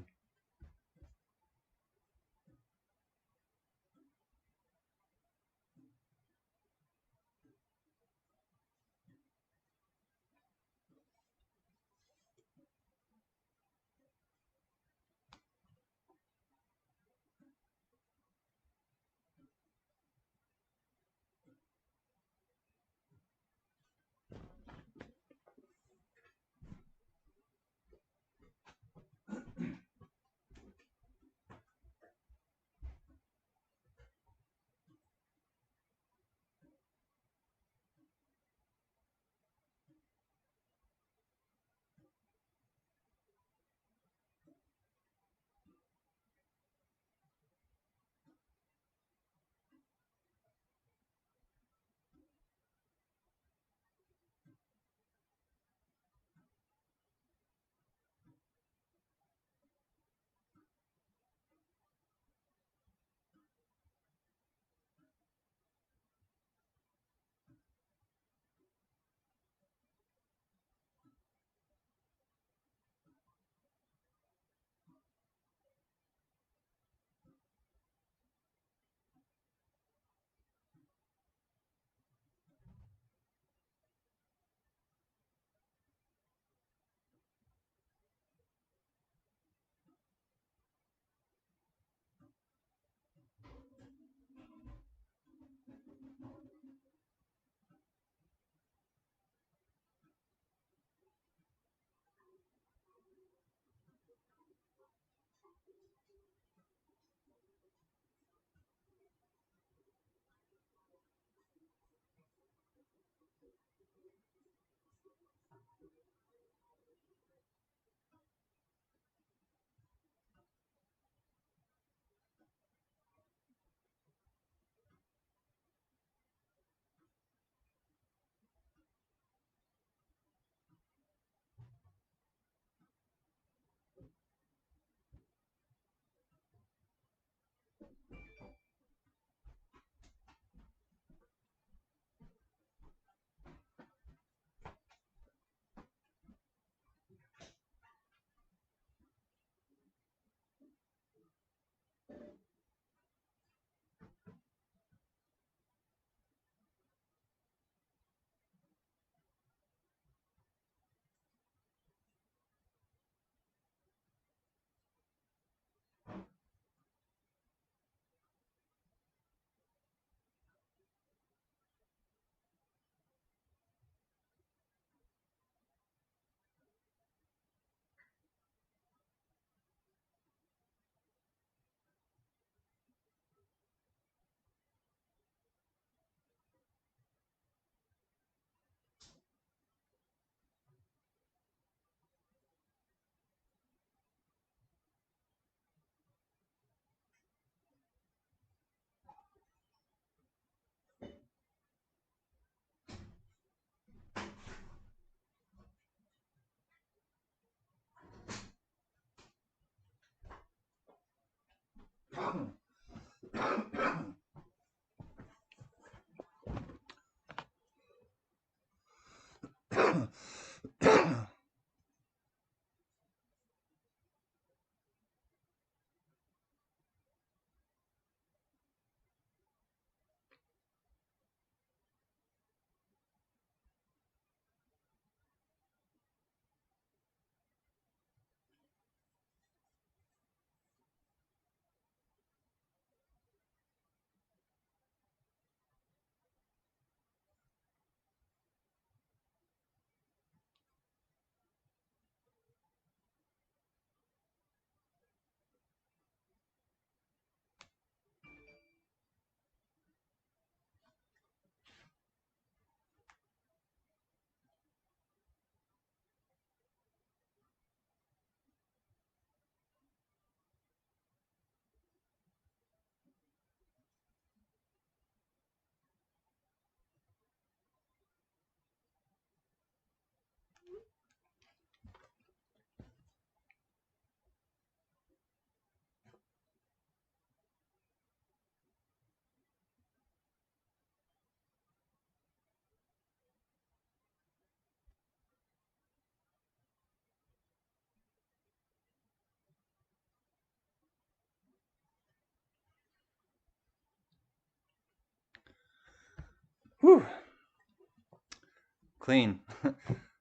Clean.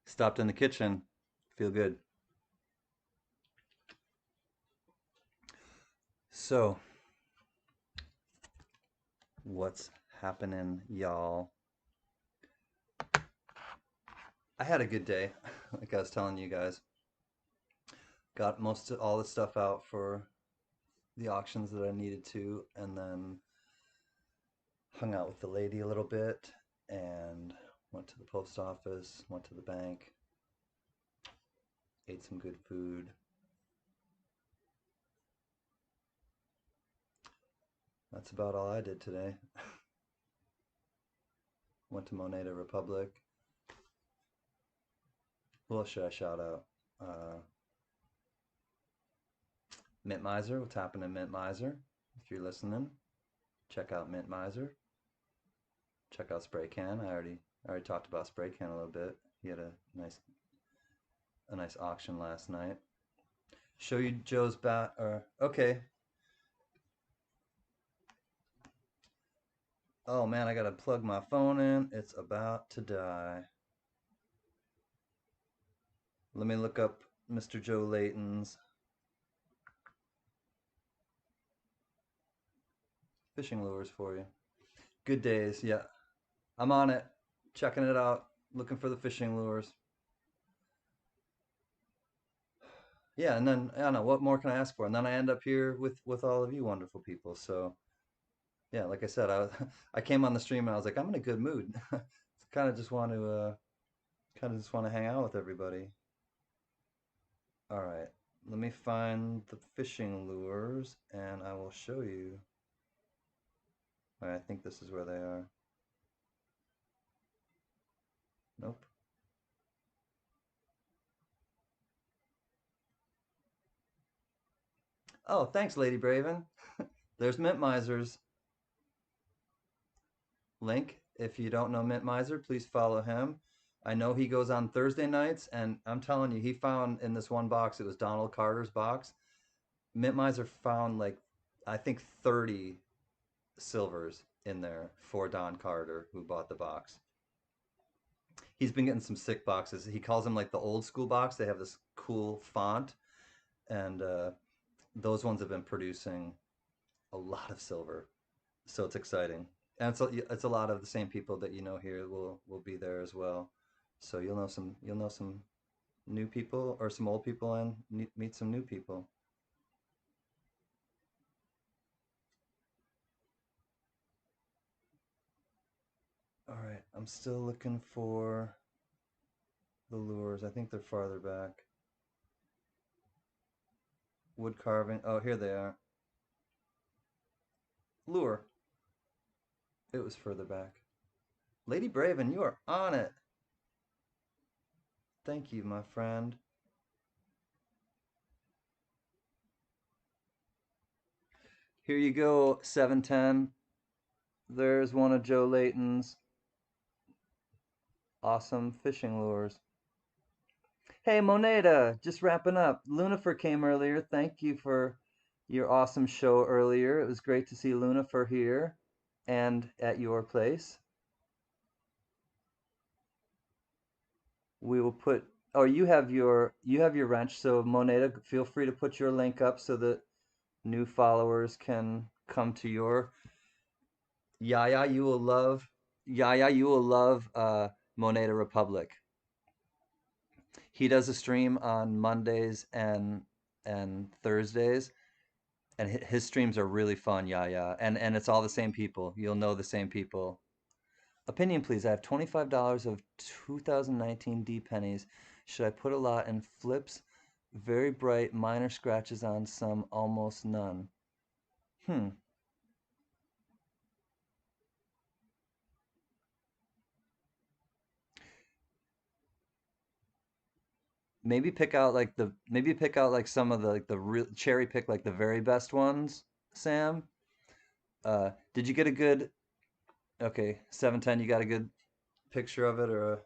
Stopped in the kitchen. Feel good. So, what's happening, y'all? I had a good day, like I was telling you guys. Got most of all the stuff out for the auctions that I needed to, and then hung out with the lady a little bit, and went to the post office, went to the bank, ate some good food. That's about all I did today. Went to Moneta Republic. Who else should I shout out? Mint Miser. What's happening, Mint Miser? If you're listening, check out Mint Miser. Check out Spray Can. I already talked about Spray Can a little bit. He had a nice auction last night. Show you Joe's bat. Or okay. Oh man, I gotta plug my phone in. It's about to die. Let me look up Mr. Joe Layton's fishing lures for you. Good days, yeah. I'm on it, checking it out, looking for the fishing lures. Yeah, and then I don't know what more can I ask for, and then I end up here with all of you wonderful people. So yeah, like I said, I came on the stream and I was like, I'm in a good mood. kind of just want to kind of just want to hang out with everybody. All right, let me find the fishing lures and I will show you. All right, I think this is where they are. Nope. Oh, thanks, Lady Braven. There's Mint Miser's link. If you don't know Mint Miser, please follow him. I know he goes on Thursday nights, and I'm telling you, he found in this one box, it was Donald Carter's box. Mint Miser found like, I think 30 silvers in there for Don Carter, who bought the box. He's been getting some sick boxes. He calls them like the old school box. They have this cool font, and those ones have been producing a lot of silver. So it's exciting, and it's a lot of the same people that you know here will be there as well. So you'll know some new people or some old people and meet some new people. All right, I'm still looking for the lures. I think they're farther back. Wood carving. Oh, here they are. Lure. It was further back. Lady Braven, you are on it. Thank you, my friend. Here you go, 710. There's one of Joe Layton's awesome fishing lures. Hey, Moneda, just wrapping up. Lunafer came earlier. Thank you for your awesome show earlier. It was great to see Lunafer here and at your place. We will put, oh, you have your wrench, so Moneda, feel free to put your link up so that new followers can come to your Yaya, you will love Yaya, you will love Moneda Republic. He does a stream on Mondays and Thursdays, and his streams are really fun. Yaya, and it's all the same people. You'll know the same people. Opinion, please. I have $25 of 2019 D pennies. Should I put a lot in flips? Very bright, minor scratches on some, almost none. Hmm. Maybe pick out like some of the real cherry pick like the very best ones, Sam. Did you get a good okay, 710, you got a good picture of it or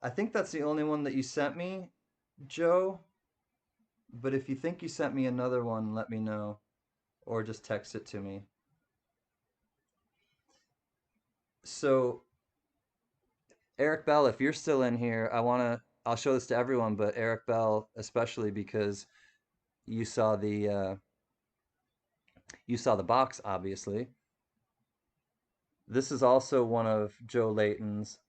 I think that's the only one that you sent me, Joe, but if you think you sent me another one, let me know or just text it to me. So, Eric Bell, if you're still in here, I'll show this to everyone, but Eric Bell especially because you saw the box, obviously. This is also one of Joe Layton's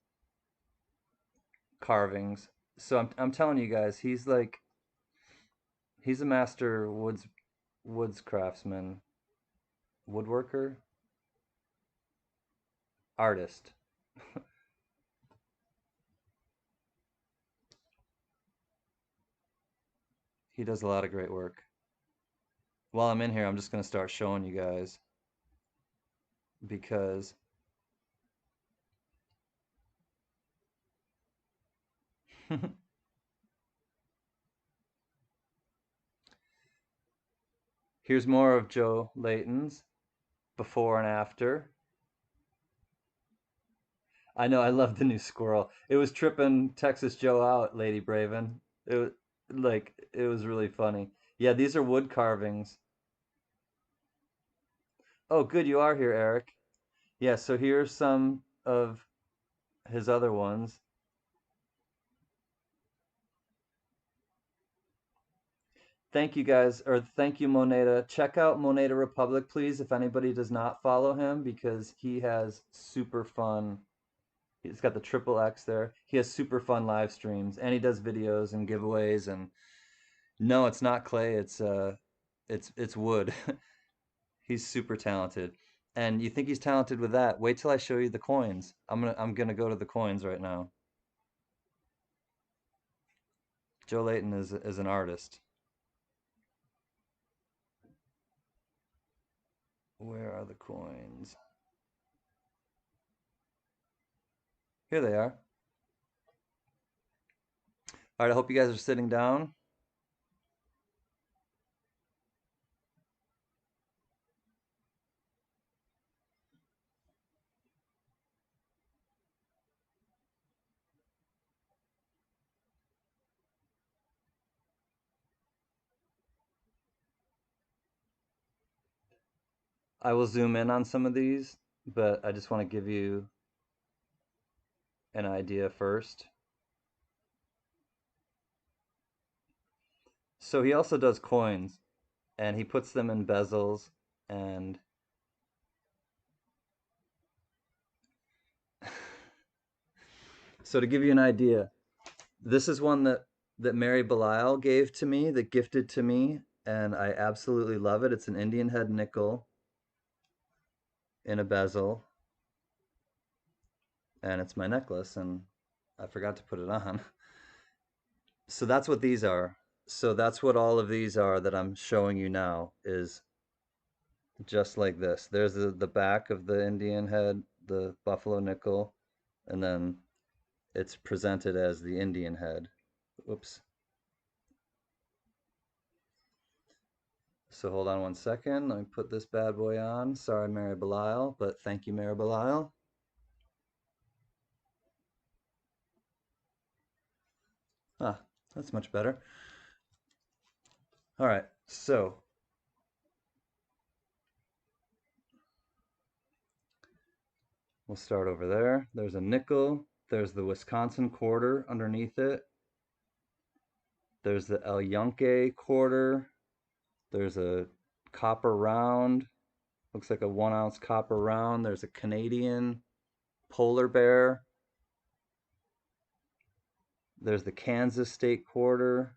carvings. So I'm telling you guys, he's a master woods craftsman, woodworker, artist. He does a lot of great work. While I'm in here, I'm just gonna start showing you guys because here's more of Joe Layton's before and after. I know I love the new squirrel. It was tripping Texas Joe out, Lady Braven. It was it was really funny. Yeah, these are wood carvings. Oh, good, you are here, Eric. Yeah, so here's some of his other ones. Thank you guys, or thank you, Moneda. Check out Moneda Republic, please, if anybody does not follow him, because he has super fun. He's got the triple X there. He has super fun live streams, and he does videos and giveaways. And no, it's not clay. It's wood. He's super talented. And you think he's talented with that? Wait till I show you the coins. I'm gonna go to the coins right now. Joe Layton is an artist. Where are the coins? Here they are. All right, I hope you guys are sitting down. I will zoom in on some of these, but I just want to give you an idea first. So he also does coins, and he puts them in bezels. And so to give you an idea, this is one that Mary Belial gave to me, that gifted to me, and I absolutely love it. It's an Indian head nickel in a bezel, and it's my necklace, and I forgot to put it on. So that's what these are. So that's what all of these are that I'm showing you now is just like this. There's the back of the Indian head, the buffalo nickel, and then it's presented as the Indian head. Oops. So hold on one second. Let me put this bad boy on. Sorry, Mary Belial, but thank you, Mary Belial. Ah, that's much better. All right, so we'll start over there. There's a nickel. There's the Wisconsin quarter underneath it. There's the El Yunque quarter. There's a copper round. Looks like a 1 ounce copper round. There's a Canadian polar bear. There's the Kansas state quarter.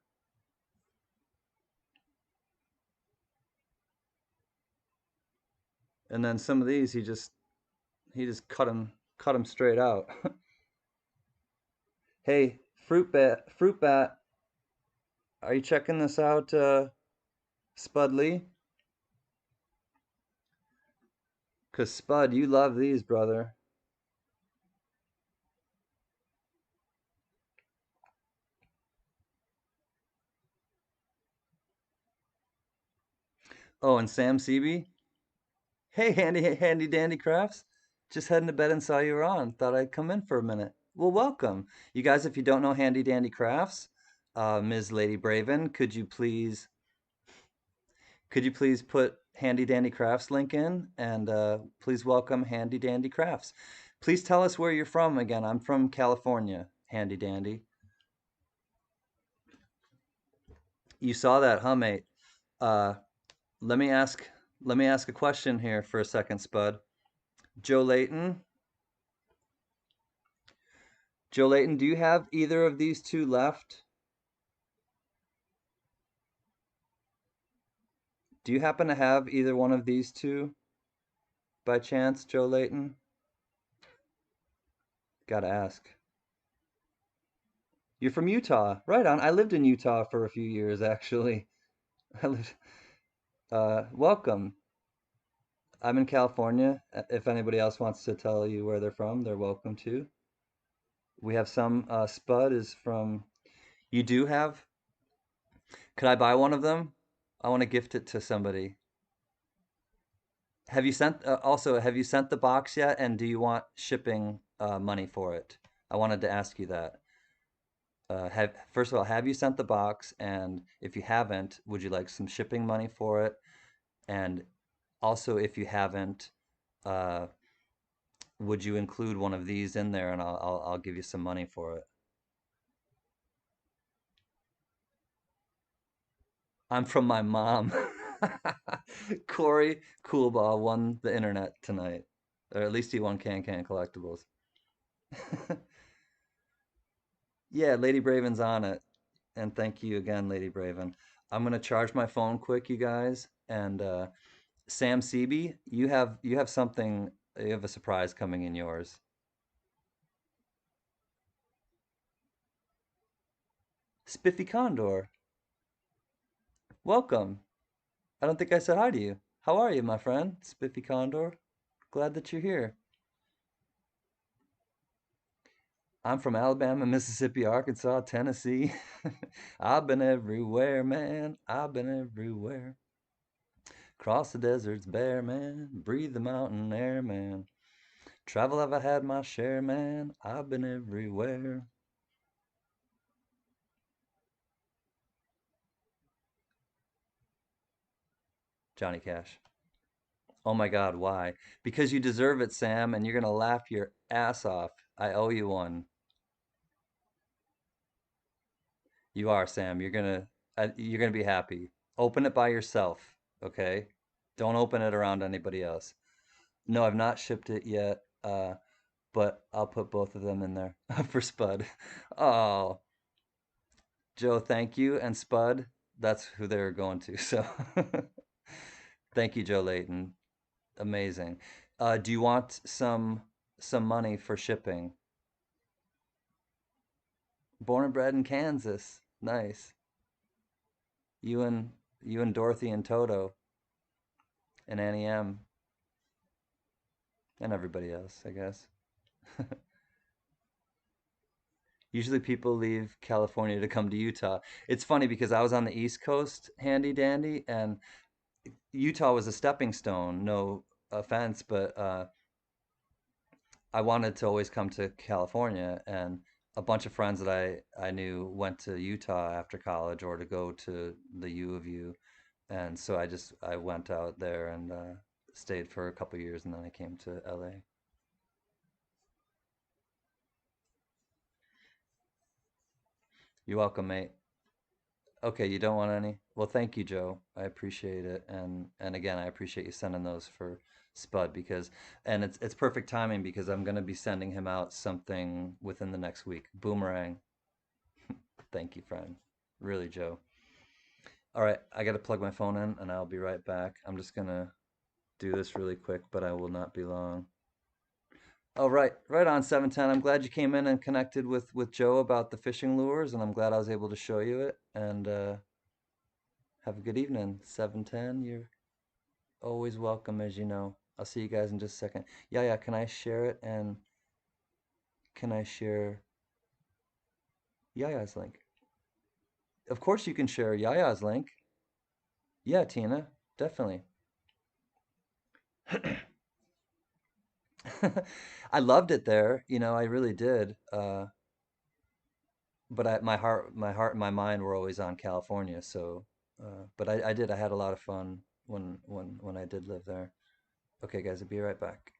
And then some of these he just cut them straight out. Hey, Fruitbat, are you checking this out, Spud Lee? Cause Spud, you love these, brother. Oh, and Sam Seeby. Hey, handy dandy crafts. Just heading to bed and saw you were on. Thought I'd come in for a minute. Well, welcome, you guys. If you don't know Handy Dandy Crafts, Ms. Lady Braven, could you please put Handy Dandy Crafts link in, and please welcome Handy Dandy Crafts. Please tell us where you're from again. I'm from California, handy dandy. You saw that, huh, mate? Uh, let me ask let me ask a question here for a second, Spud. Joe Layton, Joe Layton, do you have either of these two left? Do you happen to have either one of these two by chance, Joe Layton? Gotta ask. You're from Utah, right on. I lived in Utah for a few years, actually. I lived. Welcome. I'm in California. If anybody else wants to tell you where they're from, they're welcome to. We have some. Spud is from. You do have. Could I buy one of them? I want to gift it to somebody. Have you sent? Also, have you sent the box yet? And do you want shipping money for it? I wanted to ask you that. Have first of all, have you sent the box? And if you haven't, would you like some shipping money for it? And also, if you haven't, uh, would you include one of these in there, and I'll give you some money for it. I'm from my mom. Corey Coolbaugh won the internet tonight, or at least he won Can Collectibles. Yeah, Lady Braven's on it, and thank you again, Lady Braven. I'm gonna charge my phone quick, you guys, and Sam Seeby, you have something, you have a surprise coming in yours. Spiffy Condor, welcome. I don't think I said hi to you. How are you, my friend? Spiffy Condor. Glad that you're here. I'm from Alabama, Mississippi, Arkansas, Tennessee. I've been everywhere, man. I've been everywhere. Cross the deserts bare, man. Breathe the mountain air, man. Travel have I had my share, man. I've been everywhere. Johnny Cash. Oh my God, why? Because you deserve it, Sam, and you're gonna laugh your ass off. I owe you one. You are, Sam. You're gonna be happy. Open it by yourself, okay? Don't open it around anybody else. No, I've not shipped it yet, but I'll put both of them in there for Spud. Oh, Joe, thank you, and Spud, that's who they're going to. So, thank you, Joe Layton. Amazing. Do you want some money for shipping? Born and bred in Kansas. Nice. You and you and Dorothy and Toto and Annie M and everybody else, I guess. Usually people leave California to come to Utah. It's funny because I was on the East Coast, handy dandy, and Utah was a stepping stone. No offense, but I wanted to always come to California, and a bunch of friends that I knew went to Utah after college or to go to the U of U, and so I went out there and stayed for a couple years, and then I came to LA. You're welcome, mate. Okay, you don't want any? Well, thank you, Joe. I appreciate it. And again, I appreciate you sending those for Spud because and it's perfect timing because I'm gonna be sending him out something within the next week. Boomerang. Thank you, friend. Really, Joe. All right, I gotta plug my phone in and I'll be right back. I'm just gonna do this really quick, but I will not be long. Oh, right on 710. I'm glad you came in and connected with Joe about the fishing lures, and I'm glad I was able to show you it. And have a good evening, 710. You're always welcome, as you know. I'll see you guys in just a second. Yeah, can I share it? And can I share Yaya's link? Of course you can share Yaya's link. Yeah, Tina, definitely. I loved it there, I really did. But my heart and my mind were always on California. So, but I did. I had a lot of fun when I did live there. Okay, guys, I'll be right back.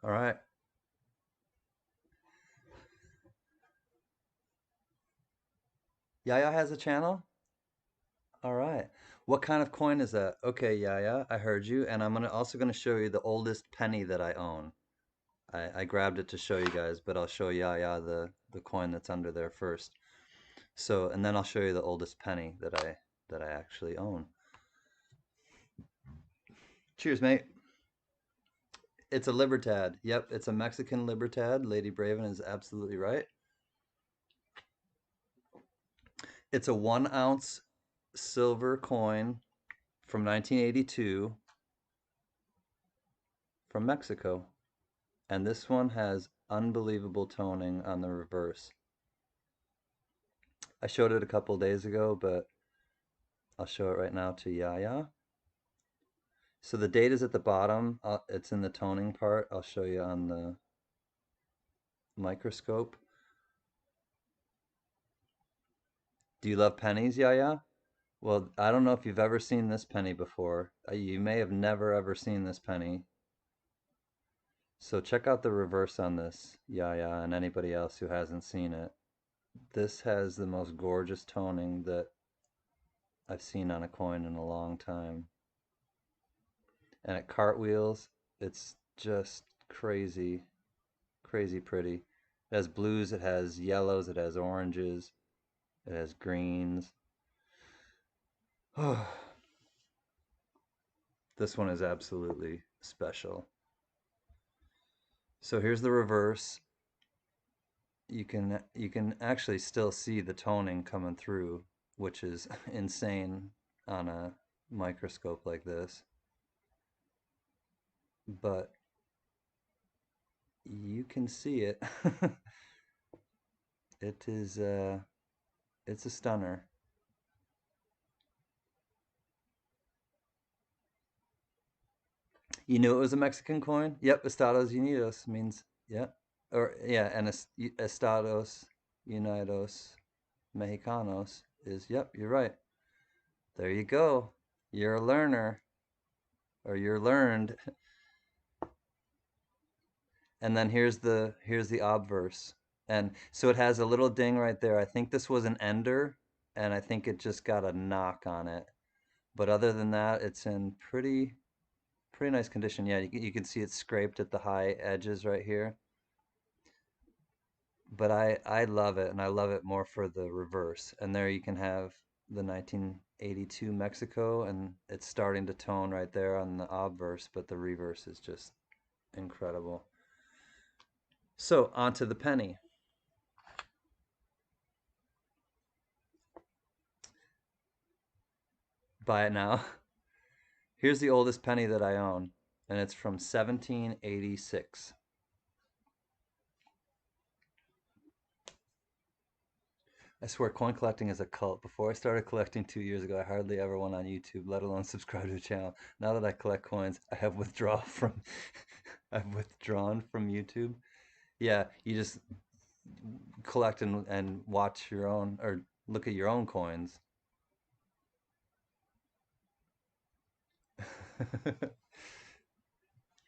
All right. Yaya has a channel? All right. What kind of coin is that? Okay, Yaya, I heard you, and I'm also gonna show you the oldest penny that I own. I grabbed it to show you guys, but I'll show Yaya the coin that's under there first. So, and then I'll show you the oldest penny that I actually own. Cheers, mate. It's a Libertad. Yep, it's a Mexican Libertad. Lady Braven is absolutely right. It's a 1 ounce silver coin from 1982 from Mexico. And this one has unbelievable toning on the reverse. I showed it a couple days ago, but I'll show it right now to Yaya. So the date is at the bottom. It's in the toning part. I'll show you on the microscope. Do you love pennies, Yaya? Well, I don't know if you've ever seen this penny before. You may have never ever seen this penny. So check out the reverse on this, Yaya, and anybody else who hasn't seen it. This has the most gorgeous toning that I've seen on a coin in a long time. And it cartwheels. It's just crazy, crazy pretty. It has blues, it has yellows, it has oranges, it has greens. Oh, this one is absolutely special. So here's the reverse. You can actually still see the toning coming through, which is insane on a microscope like this. But you can see it. It is it's a stunner. You knew it was a Mexican coin? Yep, Estados Unidos means, yeah. Or yeah, and Estados Unidos Mexicanos is, yep, you're right. There you go. You're a learner, or you're learned. And then here's the obverse. And so it has a little ding right there. I think this was an ender, and I think it just got a knock on it. But other than that, it's in pretty nice condition. Yeah, you can see it scraped at the high edges right here. But I love it, and I love it more for the reverse. And there you can have the 1982 Mexico, and it's starting to tone right there on the obverse, but the reverse is just incredible. So onto the penny. Buy it now. Here's the oldest penny that I own, and it's from 1786. I swear, coin collecting is a cult. Before I started collecting 2 years ago, I hardly ever went on YouTube, let alone subscribe to a channel. Now that I collect coins, I have withdrawn from I've withdrawn from YouTube. Yeah, you just collect and watch your own or look at your own coins.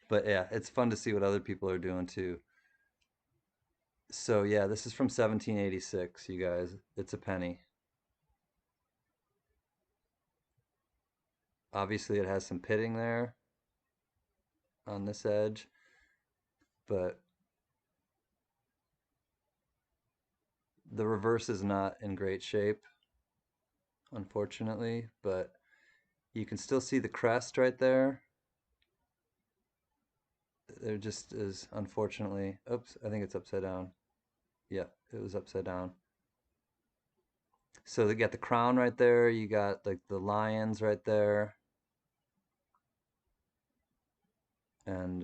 But yeah, it's fun to see what other people are doing too. So yeah, this is from 1786, you guys. It's a penny. Obviously, it has some pitting there on this edge, but the reverse is not in great shape, unfortunately, but you can still see the crest right there. There just is, unfortunately, oops, I think it's upside down. Yeah, it was upside down. So they got the crown right there, you got like the lions right there, and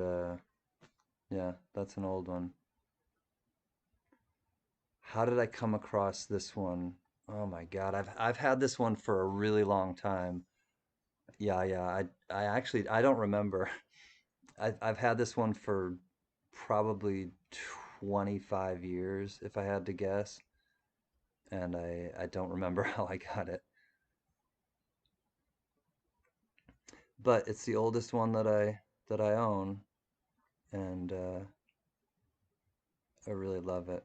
yeah, that's an old one. How did I come across this one? Oh my God, I've had this one for a really long time. Yeah, yeah, I actually I don't remember. I've had this one for probably 25 years, if I had to guess, and I don't remember how I got it. But it's the oldest one that I own, and I really love it.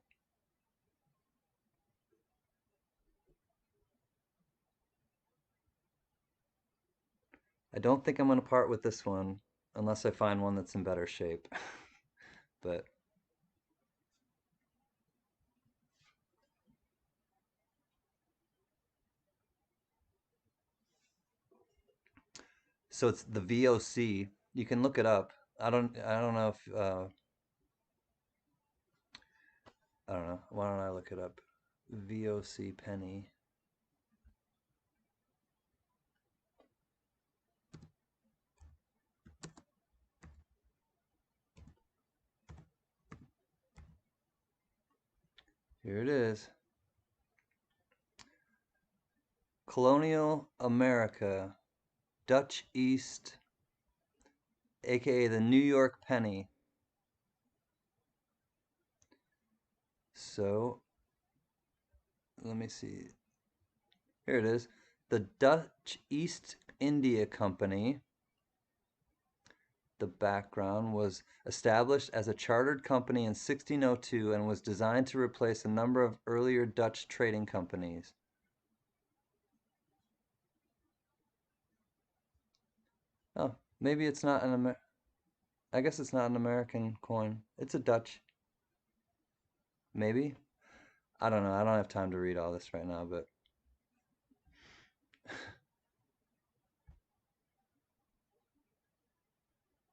I don't think I'm going to part with this one unless I find one that's in better shape. But so it's the VOC. You can look it up. I don't know if I don't know. Why don't I look it up? VOC penny. Here it is. Colonial America, Dutch East, aka the New York penny. So let me see. Here it is. The Dutch East India Company, the background, was established as a chartered company in 1602 and was designed to replace a number of earlier Dutch trading companies. Oh, maybe it's not I guess it's not an American coin. It's a Dutch. Maybe. I don't know. I don't have time to read all this right now, but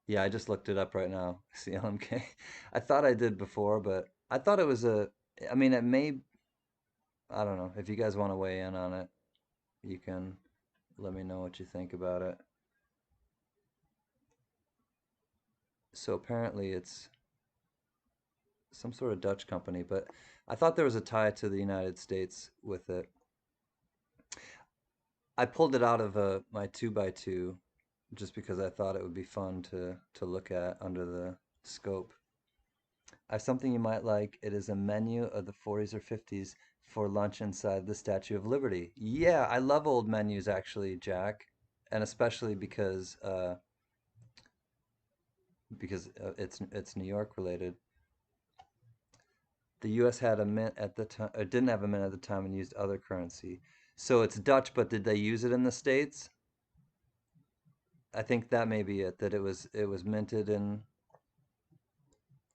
yeah, I just looked it up right now. CLMK. I thought I did before, but I thought it was a. I mean, it may. I don't know. If you guys want to weigh in on it, you can let me know what you think about it. So apparently it's some sort of Dutch company, but I thought there was a tie to the United States with it. I pulled it out of my 2x2 just because I thought it would be fun to look at under the scope. I have something you might like. It is a menu of the 40s or 50s for lunch inside the Statue of Liberty. Yeah, I love old menus actually, Jack, and especially because it's New York related. The U.S. had a mint at the time, or didn't have a mint at the time, and used other currency. So it's Dutch, but did they use it in the States? I think that may be it. That it was minted in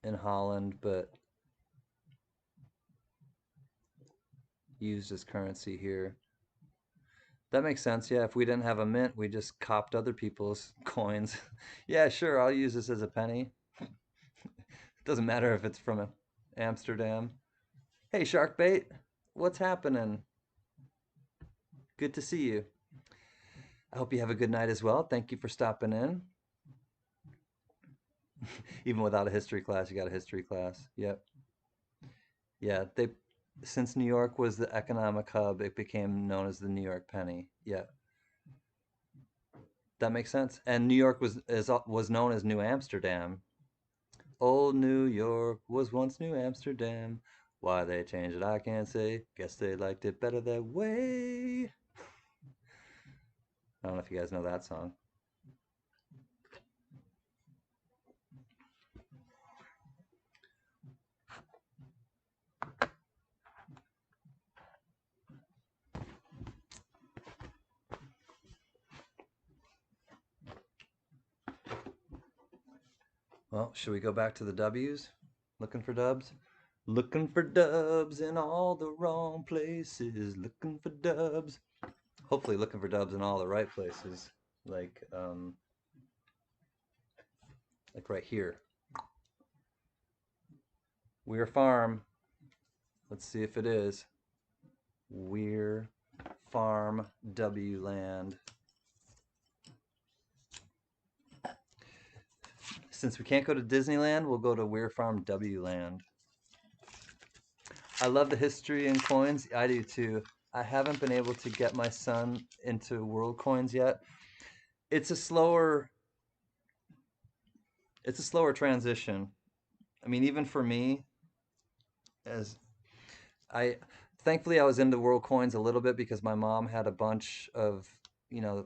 Holland, but used as currency here. That makes sense. Yeah, if we didn't have a mint, we just copped other people's coins. Yeah, sure, I'll use this as a penny. Doesn't matter if it's from Amsterdam. Hey, Sharkbait, what's happening? Good to see you. I hope you have a good night as well. Thank you for stopping in. Even without a history class, you got a history class. Yep. Yeah, they since New York was the economic hub, it became known as the New York penny. Yeah, that makes sense. And New York was known as New Amsterdam. Old New York was once New Amsterdam. Why they changed it, I can't say. Guess they liked it better that way. I don't know if you guys know that song. Well, should we go back to the W's? Looking for dubs? Looking for dubs in all the wrong places. Looking for dubs. Hopefully, looking for dubs in all the right places. Like, um, like right here. Weir Farm. Let's see if it is. Weir Farm W Land. Since we can't go to Disneyland, we'll go to Weir Farm W Land. I love the history and coins. I do too. I haven't been able to get my son into world coins yet. It's a slower it's a slower transition. I mean, even for me, as I thankfully I was into world coins a little bit because my mom had a bunch of,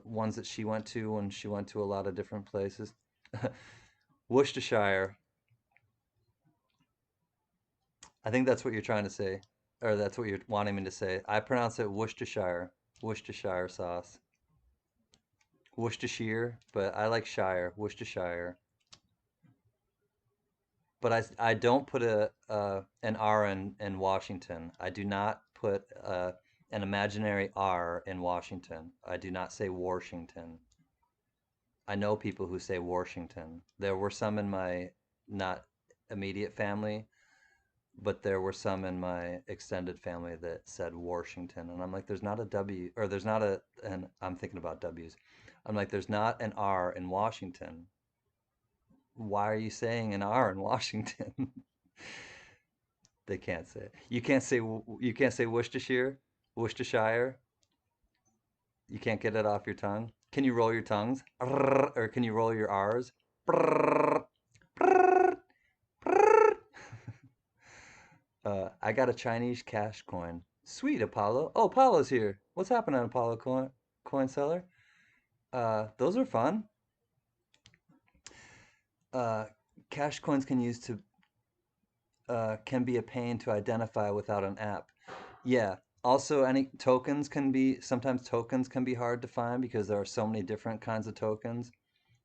ones that she went to when she went to a lot of different places. Worcestershire. I think that's what you're trying to say, or that's what you're wanting me to say. I pronounce it Worcestershire, Worcestershire sauce, Worcestershire, but I like Shire, Worcestershire. But I don't put an R in Washington. I do not put an imaginary R in Washington. I do not say Washington. I know people who say Washington. There were some in my not immediate family, but there were some in my extended family that said Washington, and I'm like, there's not a W, or there's not a, and I'm thinking about W's. I'm like, there's not an R in Washington. Why are you saying an R in Washington? They can't say it. You can't say Worcestershire, Worcestershire. You can't get it off your tongue. Can you roll your tongues, or can you roll your R's? I got a Chinese cash coin. Sweet, Apollo. Oh, Apollo's here. What's happening, Apollo coin seller? Those are fun. Uh, Cash coins can be a pain to identify without an app. Yeah. Also, any tokens can be sometimes tokens can be hard to find because there are so many different kinds of tokens.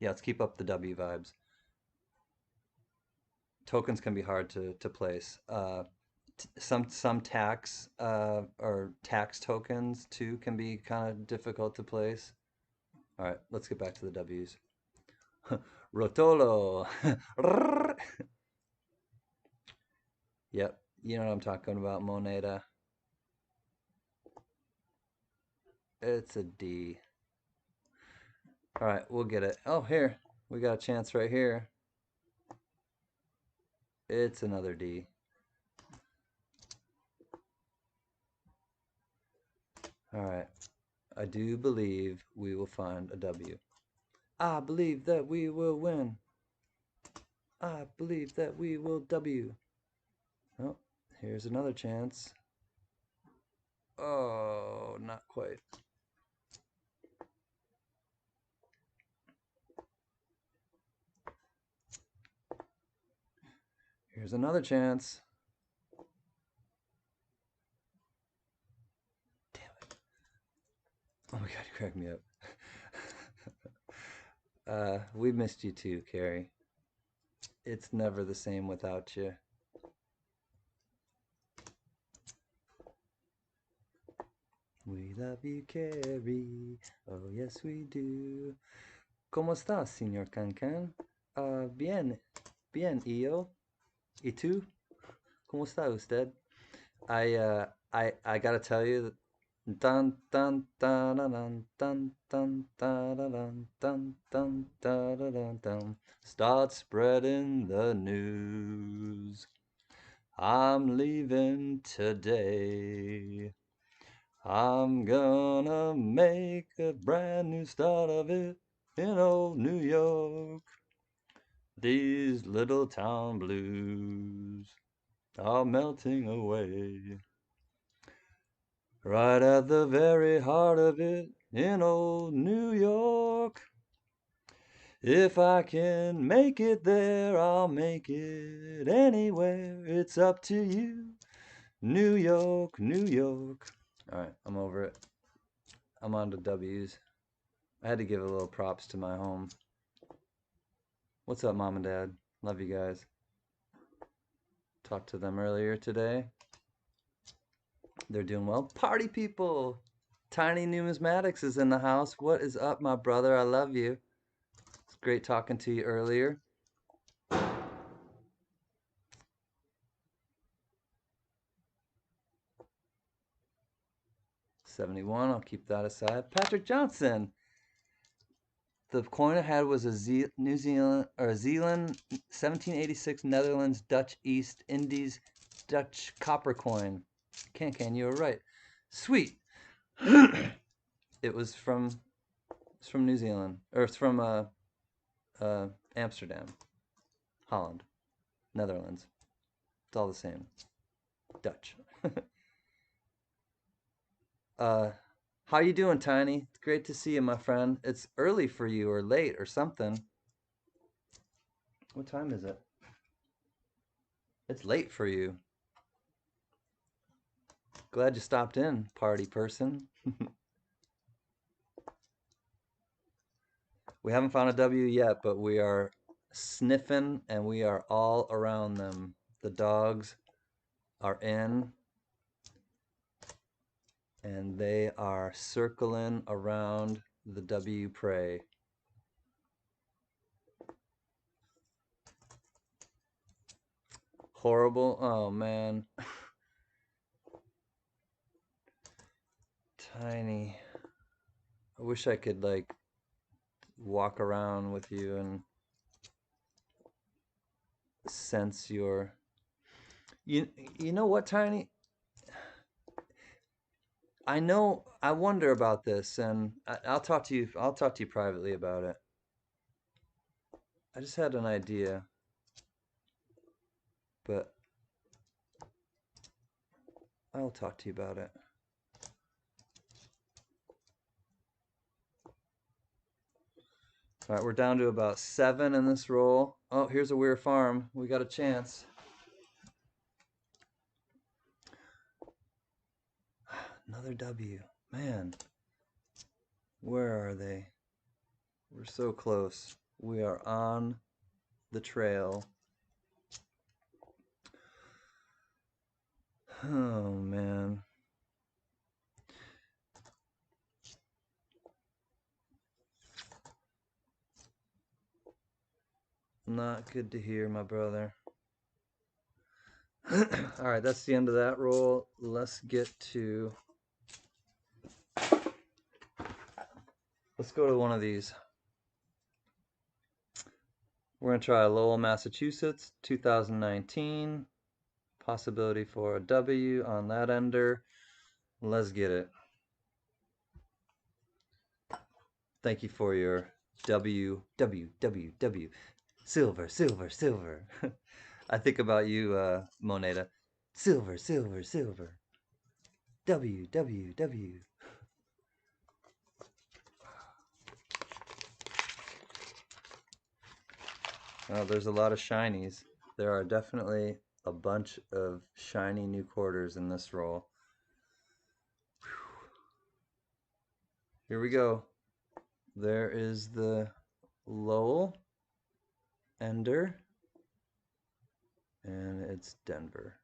Yeah, let's keep up the W vibes. Tokens can be hard to place. Some tax or tax tokens too can be kind of difficult to place. All right, let's get back to the W's. Rotolo. Yep, you know what I'm talking about, Moneda. It's a D. All right, we'll get it. Oh, here. We got a chance right here. It's another D. All right. I do believe we will find a W. I believe that we will win. I believe that we will W. Oh, here's another chance. Oh, not quite. Here's another chance. Damn it. Oh my god, you cracked me up. We missed you too, Carrie. It's never the same without you. We love you, Carrie. Oh, yes, we do. ¿Cómo estás, señor Cancan? Bien, bien, ¿y yo? ¿Y tú? ¿Cómo está usted? I gotta tell you, dun dun dun dun dun dun dun dun dun dun dun dun. Start spreading the news. I'm leaving today. I'm gonna make a brand new start of it in old New York. These little town blues are melting away. Right at the very heart of it in old New York. If I can make it there, I'll make it anywhere. It's up to you. New York, New York. All right, I'm over it. I'm on to W's. I had to give a little props to my home. What's up, Mom and Dad? Love you guys. Talked to them earlier today. They're doing well. Party people! Tiny Numismatics is in the house. What is up, my brother? I love you. It's great talking to you earlier. 71, I'll keep that aside. Patrick Johnson. The coin I had was a New Zealand or a Zealand 1786 Netherlands Dutch East Indies Dutch copper coin. Can you were right. Sweet. It was from New Zealand, or it's from Amsterdam, Holland, Netherlands. It's all the same. Dutch. uh, how you doing, Tiny? It's great to see you, my friend. It's early for you, or late, or something. What time is it? It's late for you. Glad you stopped in, party person. We haven't found a W yet, but we are sniffing and we are all around them. The dogs are in and they are circling around the W prey. Horrible. Oh man. Tiny. I wish I could like walk around with you and sense your you know what, Tiny? I know I wonder about this and I'll talk to you privately about it. I just had an idea, but I'll talk to you about it. All right, we're down to about 7 in this roll. Oh, here's a weird farm. We got a chance. Another W. Man, where are they? We're so close. We are on the trail. Oh, man. Not good to hear, my brother. All right, that's the end of that roll. Let's go to one of these. We're going to try Lowell, Massachusetts, 2019. Possibility for a W on that ender. Let's get it. Thank you for your W. Silver, silver, silver. I think about you, Moneda. Silver, silver, silver. W. Oh, there's a lot of shinies. There are definitely a bunch of shiny new quarters in this roll. Here we go. There is the Lowell ender, and it's Denver.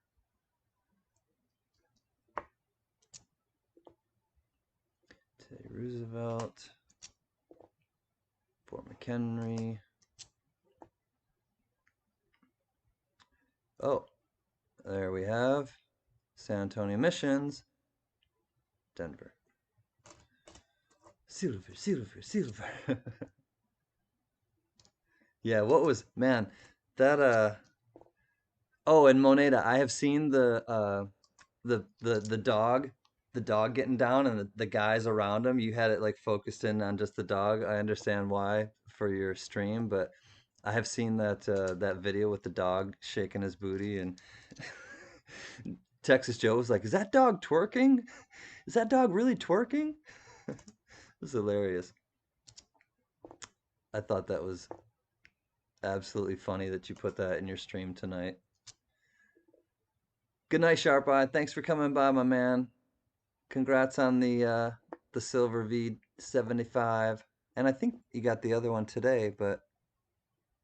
Teddy Roosevelt, Fort McHenry. Oh, there we have San Antonio Missions, Denver. Silver, silver, silver. Yeah, what was, man, that oh, and Moneda, I have seen the dog getting down and the guys around him. You had it like focused in on just the dog. I understand why for your stream, but I have seen that video with the dog shaking his booty and Texas Joe was like, "Is that dog twerking? Is that dog really twerking?" It was hilarious. I thought that was absolutely funny that you put that in your stream tonight. Good night, Sharp Eye. Thanks for coming by, my man. Congrats on the Silver V75. And I think you got the other one today, but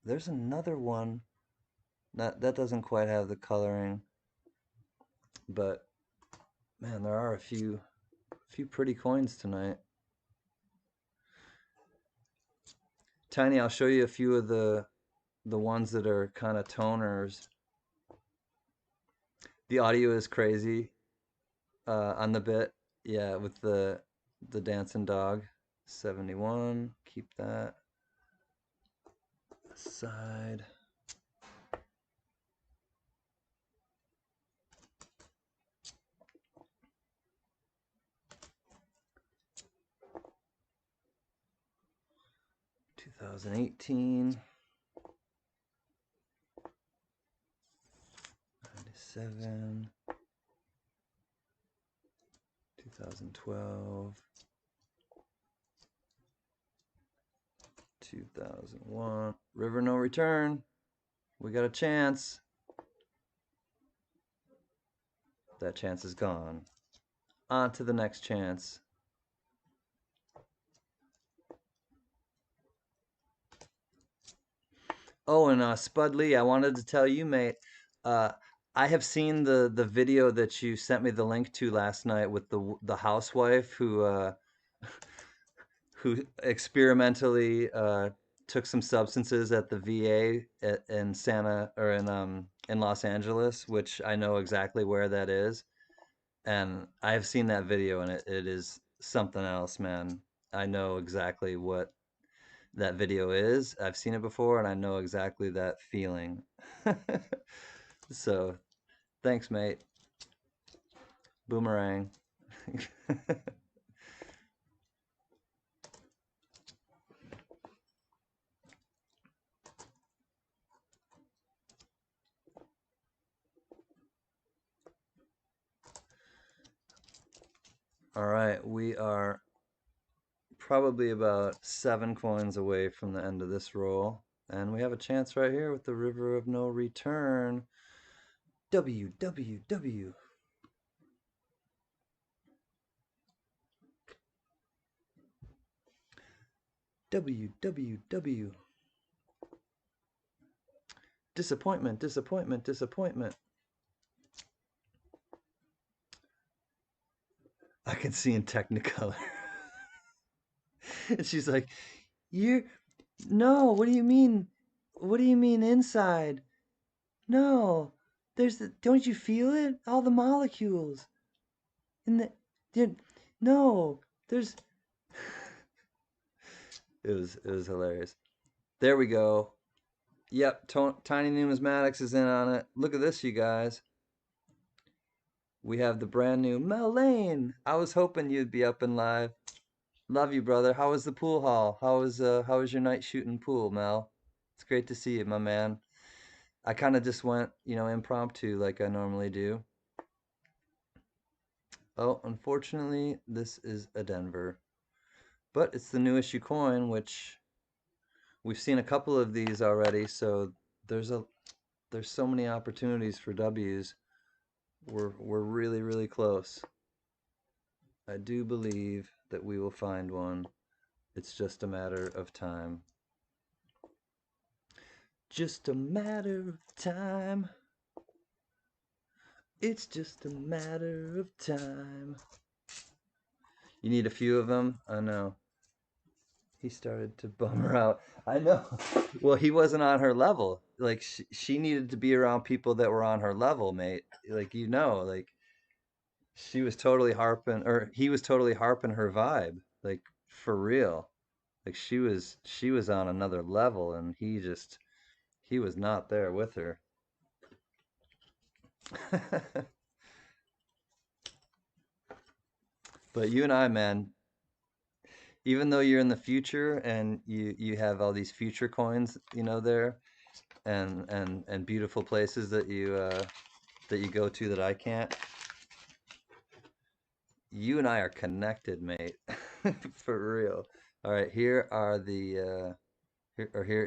there's another one that doesn't quite have the coloring. But man, there are a few pretty coins tonight. Tiny, I'll show you a few of the ones that are kind of toners. The audio is crazy on the bit. Yeah, with the dancing dog. 71, keep that aside. $2018, 97, 2012, 2001. River no return. We got a chance. That chance is gone. On to the next chance. Oh, and Spud Lee, I wanted to tell you, mate. Uh, I have seen the video that you sent me the link to last night with the housewife who experimentally took some substances at the VA in Santa or in Los Angeles, which I know exactly where that is. And I've seen that video and it is something else, man. I know exactly what that video is. I've seen it before and I know exactly that feeling. So, thanks, mate. Boomerang. All right, we are probably about 7 coins away from the end of this roll. And we have a chance right here with the River of No Return. W, W, W. W, W, W. Disappointment, disappointment, disappointment. I can see in Technicolor. And she's like, "You're no, what do you mean? What do you mean inside? No, don't you feel it? All the molecules in the, no, there's." It was hilarious. There we go. Yep, Tiny Numismatics is in on it. Look at this, you guys. We have the brand new Mel Lane. I was hoping you'd be up and live. Love you, brother. How was the pool hall? How was your night shooting pool, Mel? It's great to see you, my man. I kind of just went, impromptu like I normally do. Oh, unfortunately, this is a Denver. But it's the new issue coin, which we've seen a couple of these already, so there's so many opportunities for W's. We're really, really close. I do believe that we will find one. It's just a matter of time. Just a matter of time. It's just a matter of time. You need a few of them? I know. He started to bum her out. I know. Well, he wasn't on her level. Like she needed to be around people that were on her level, mate. Like like she was totally harping, or he was totally harping her vibe, like for real. Like she was on another level, and he was not there with her. But you and I, man, even though you're in the future and you have all these future coins, there and beautiful places that you go to that I can't. You and I are connected, mate. For real. All right, here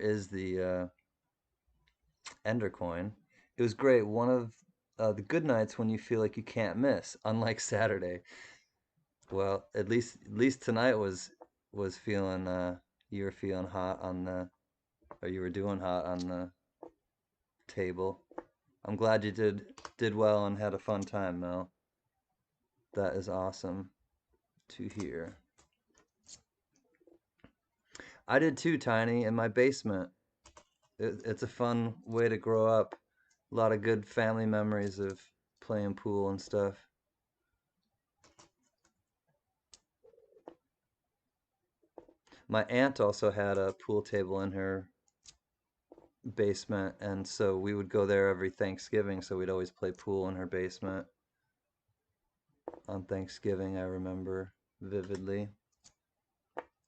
is the Ender coin. It was great. One of the good nights when you feel like you can't miss, unlike Saturday. Well, at least tonight was feeling you were feeling hot on the or you were doing hot on the table. I'm glad you did well and had a fun time, Mel. That is awesome to hear. I did too, Tiny, in my basement. It's a fun way to grow up. A lot of good family memories of playing pool and stuff. My aunt also had a pool table in her basement, and so we would go there every Thanksgiving, so we'd always play pool in her basement on Thanksgiving, I remember vividly.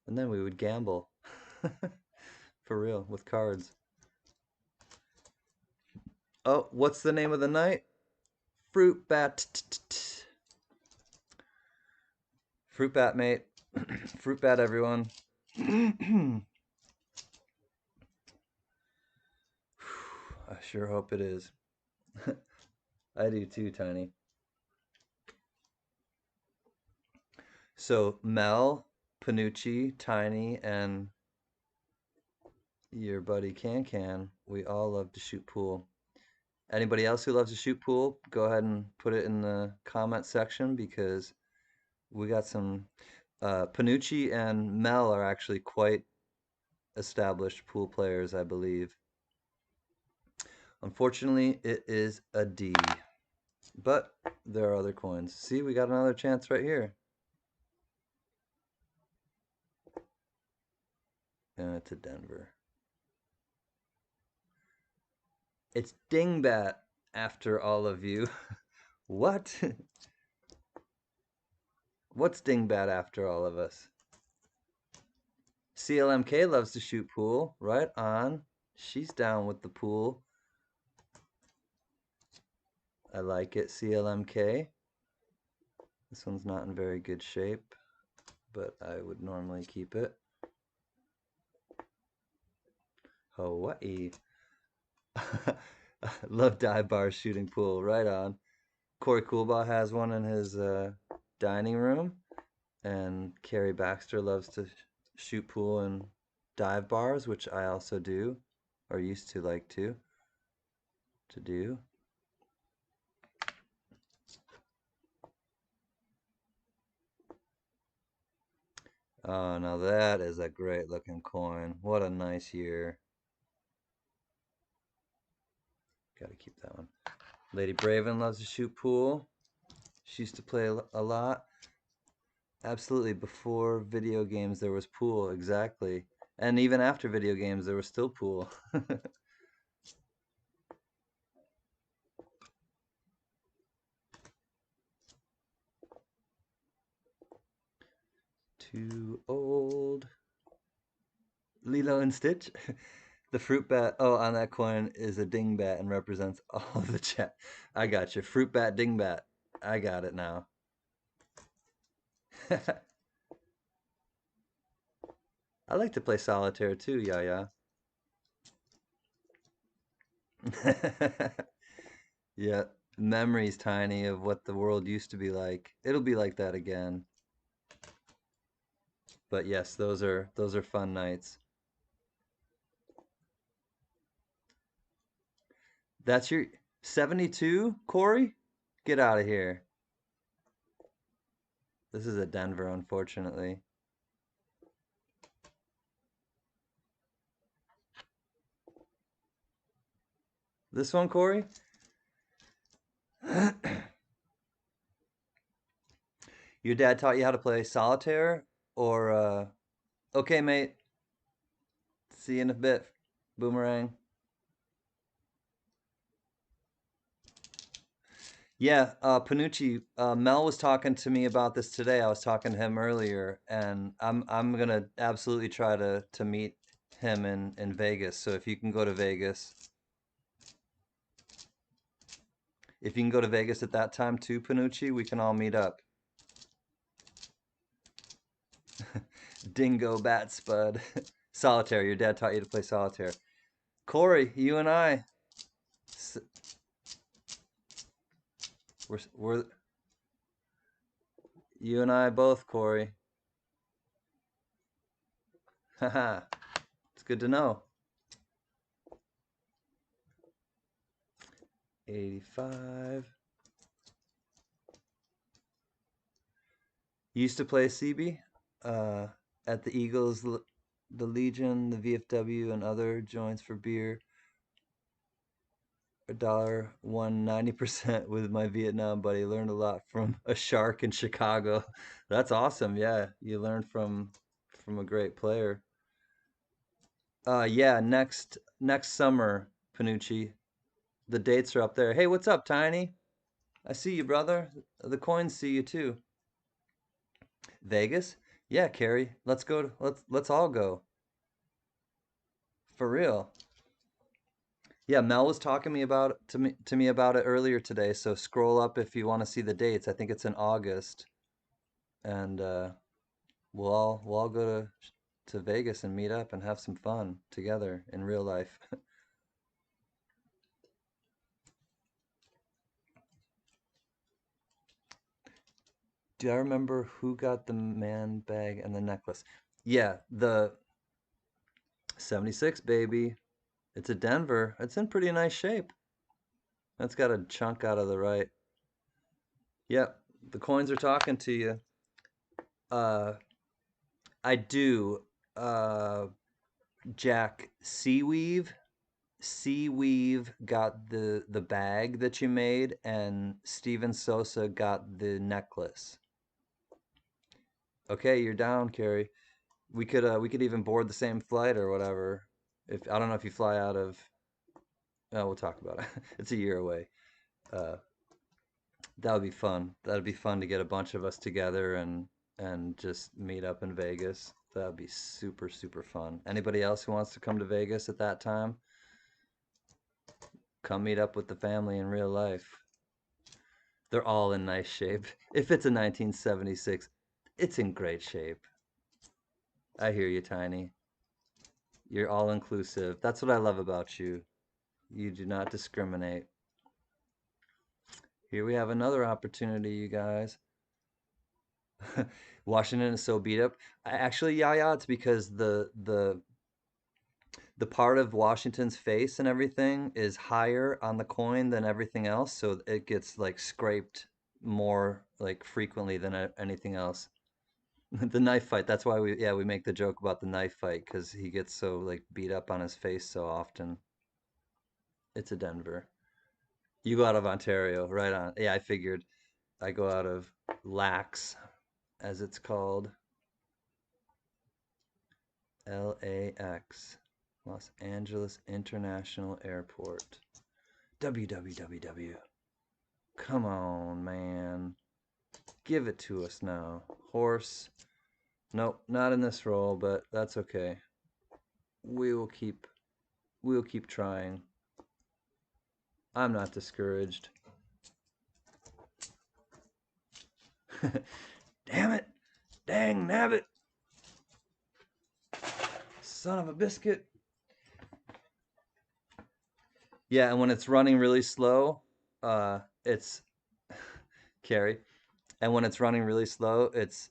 And then we would gamble. For real, with cards. Oh, what's the name of the night? Fruitbattt. Fruitbat, mate. Fruitbat, everyone. I sure hope it is. I do too, Tiny. So Mel, Panucci, Tiny, and your buddy Can Can, we all love to shoot pool. Anybody else who loves to shoot pool, go ahead and put it in the comment section because we got some. Panucci and Mel are actually quite established pool players, I believe. Unfortunately, it is a D, but there are other coins. See, we got another chance right here. And it's a Denver. It's Dingbat after all of you. What? What's Dingbat after all of us? CLMK loves to shoot pool. Right on. She's down with the pool. I like it, CLMK. This one's not in very good shape, but I would normally keep it. Hawaii. Love dive bars, shooting pool. Right on. Corey Coolbaugh has one in his dining room, and Carrie Baxter loves to shoot pool and dive bars, which I also do, or used to like to do. Oh, now that is a great looking coin. What a nice year. Got to keep that one. Lady Braven loves to shoot pool. She used to play a lot. Absolutely. Before video games, there was pool. Exactly. And even after video games, there was still pool. Too old. Lilo and Stitch. The fruit bat, oh, on that coin is a dingbat and represents all the chat. I got you. Fruitbat dingbat. I got it now. I like to play solitaire too, yeah. Yeah, memories, Tiny, of what the world used to be like. It'll be like that again. But yes, those are fun nights. That's your 72, Corey? Get out of here. This is a Denver, unfortunately. This one, Corey? Your dad taught you how to play solitaire? Or, okay, mate. See you in a bit. Boomerang. Yeah, Panucci, Mel was talking to me about this today. I was talking to him earlier, and I'm gonna absolutely try to meet him in Vegas. So if you can go to Vegas, if you can go to Vegas at that time too, Panucci, we can all meet up. Dingo Bat Spud. Solitaire. Your dad taught you to play solitaire. Corey, you and I, we're you and I both, Corey. Haha. It's good to know. 85. Used to play CB at the Eagles, the Legion, the VFW, and other joints for beer. A dollar won 90% with my Vietnam buddy. Learned a lot from a shark in Chicago. That's awesome. Yeah, you learned from a great player. Yeah, next summer, Panucci. The dates are up there. Hey, what's up, Tiny? I see you, brother. The coins see you too. Vegas? Yeah, Carrie. Let's go. Let's all go. For real. Yeah, Mel was talking to me about it earlier today. So scroll up if you want to see the dates. I think it's in August, and we'll all go to Vegas and meet up and have some fun together in real life. Do I remember who got the man bag and the necklace? Yeah, the 76, baby. It's a Denver. It's in pretty nice shape. That's got a chunk out of the right. Yep, the coins are talking to you. Uh, I do. Uh, Jack Seaweave. Seaweave got the bag that you made, and Steven Sosa got the necklace. Okay, you're down, Carrie. We could even board the same flight or whatever. If I don't know if you fly out of. Oh, we'll talk about it. It's a year away. Uh, that would be fun. That'd be fun to get a bunch of us together and just meet up in Vegas. That would be super super fun. Anybody else who wants to come to Vegas at that time, come meet up with the family in real life. They're all in nice shape. If it's a 1976, it's in great shape. I hear you, Tiny. You're all inclusive. That's what I love about you. You do not discriminate. Here we have another opportunity, you guys. Washington is so beat up. Actually, yeah, it's because the part of Washington's face and everything is higher on the coin than everything else, so it gets like scraped more like frequently than anything else. The knife fight. That's why we make the joke about the knife fight because he gets so like beat up on his face so often. It's a Denver. You go out of Ontario, right on. Yeah, I figured. I go out of Lax, as it's called. LAX, Los Angeles International Airport. WWWW. Come on, man. Give it to us now. Horse. Nope, not in this role, but that's okay. We will keep we'll keep trying. I'm not discouraged. Damn it! Dang nabbit! Son of a biscuit! Yeah, and when it's running really slow, it's Carrie. And when it's running really slow, it's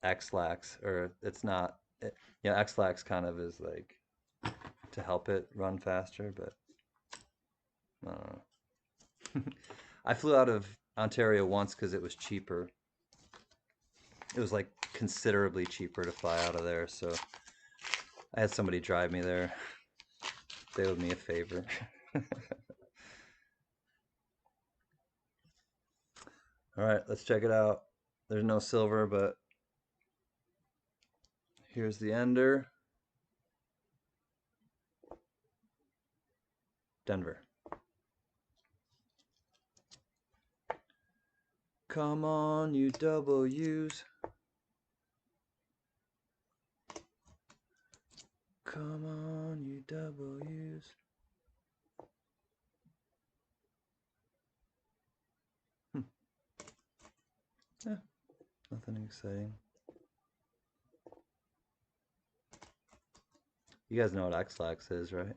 X-lax or it's not. X-lax kind of is like to help it run faster, but I don't know. I flew out of Ontario once because it was cheaper. It was like considerably cheaper to fly out of there, so I had somebody drive me there. They owed me a favor. All right, let's check it out. There's no silver, but here's the ender. Denver. Come on, you W's. Come on, you W's. Hmm. Yeah, nothing exciting. You guys know what X-Lax is, right?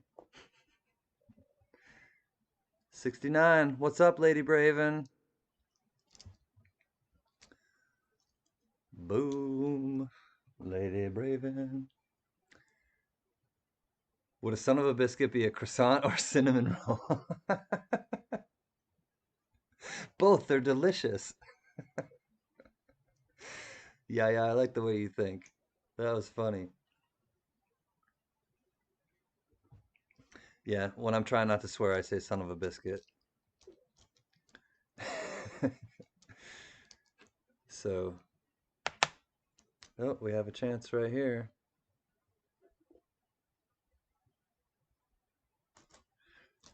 69. What's up, Lady Braven? Boom. Lady Braven. Would a son of a biscuit be a croissant or cinnamon roll? Both, they're delicious. Yeah, I like the way you think. That was funny. Yeah, when I'm trying not to swear, I say son of a biscuit. So, oh, we have a chance right here.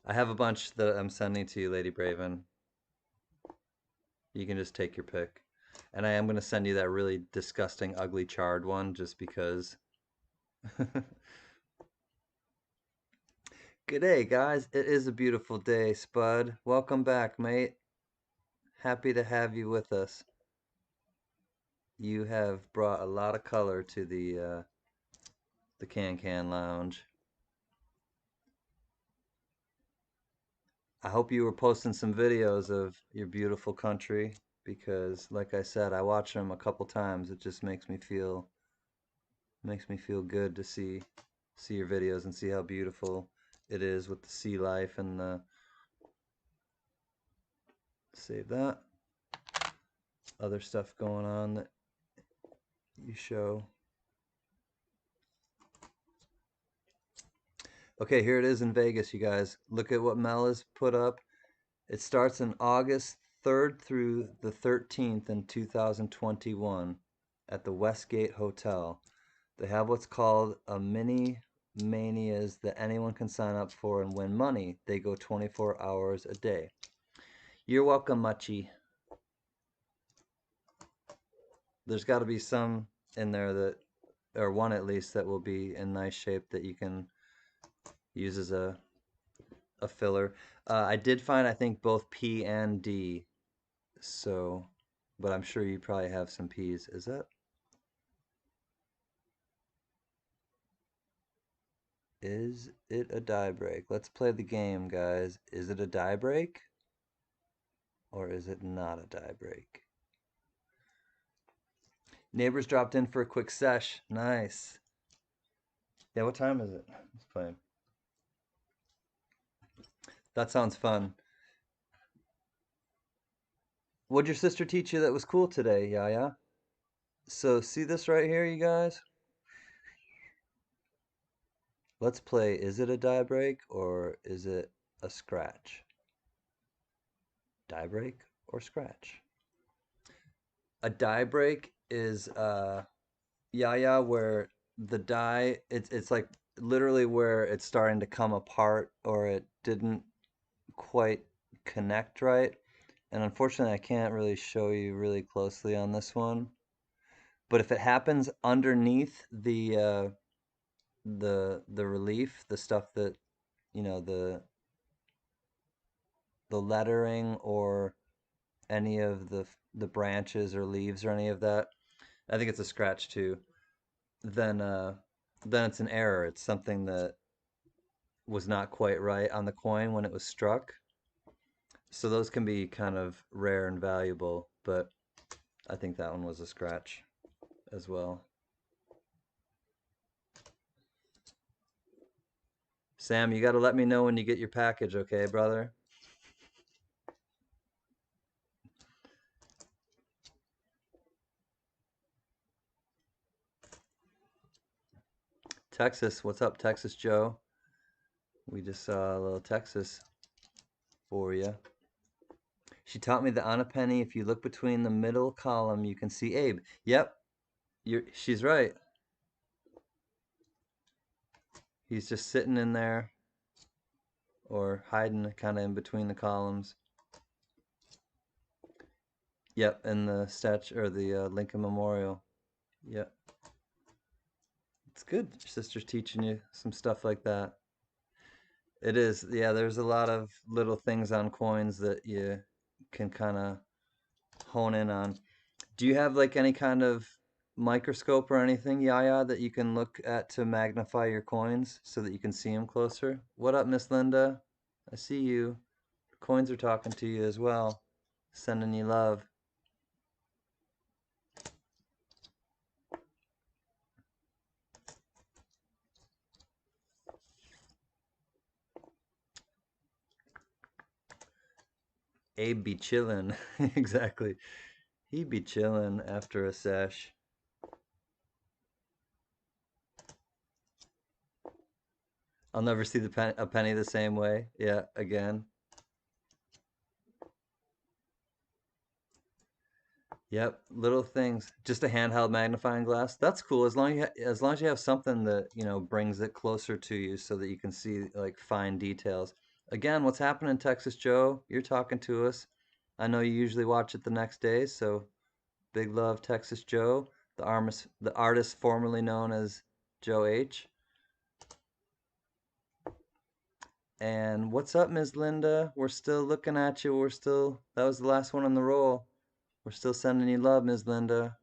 I have a bunch that I'm sending to you, Lady Braven. You can just take your pick. And I am going to send you that really disgusting, ugly, charred one just because. Good day, guys. It is a beautiful day, Spud. Welcome back, mate. Happy to have you with us. You have brought a lot of color to the Can Lounge. I hope you were posting some videos of your beautiful country because, like I said, I watch them a couple times. It just makes me feel good to see your videos and see how beautiful it is with the sea life and the save that other stuff going on that you show. Okay, here it is in Vegas, you guys. Look at what Mel has put up. It starts in August 3rd through the 13th in 2021 at the Westgate Hotel. They have what's called a mini manias that anyone can sign up for and win money. They go 24 hours a day. You're welcome, Machi. There's got to be some in there that, or one at least, that will be in nice shape that you can use as a filler. I did find, I think, both P and D. So, but I'm sure you probably have some P's. Is that? Is it a die break? Let's play the game, guys. Is it a die break? Or is it not a die break? Neighbors dropped in for a quick sesh. Nice. Yeah, what time is it? Let's play. That sounds fun. What'd your sister teach you that was cool today, Yaya? So see this right here, you guys? Let's play, is it a die break or is it a scratch? Die break or scratch? A die break is Yaya where the die it's like literally where it's starting to come apart or it didn't quite connect right. And unfortunately I can't really show you really closely on this one. But if it happens underneath the relief, the stuff that the lettering or any of the branches or leaves or any of that, I think it's a scratch too. Then then it's an error. It's something that was not quite right on the coin when it was struck. So those can be kind of rare and valuable, but I think that one was a scratch as well. Sam, you got to let me know when you get your package, okay, brother? Texas, what's up, Texas Joe? We just saw a little Texas for you. She taught me that on a penny, if you look between the middle column, you can see Abe. Yep, she's right. He's just sitting in there or hiding kind of in between the columns. Yep, and the statue or the Lincoln Memorial. Yep. It's good. Your sister's teaching you some stuff like that. It is. Yeah, there's a lot of little things on coins that you can kind of hone in on. Do you have like any kind of microscope or anything, Yaya, that you can look at to magnify your coins so that you can see them closer? What up, Miss Linda? I see you. Coins are talking to you as well. Sending you love. Abe be chillin'. Exactly. He'd be chillin' after a sesh. I'll never see a penny the same way. Yeah, again. Yep, little things. Just a handheld magnifying glass. That's cool. As long as you have something that, brings it closer to you so that you can see like fine details. Again, what's happening, Texas Joe? You're talking to us. I know you usually watch it the next day, so big love, Texas Joe, the artist formerly known as Joe H. And what's up, Ms. Linda? We're still looking at you. That was the last one on the roll. We're still sending you love, Ms. Linda.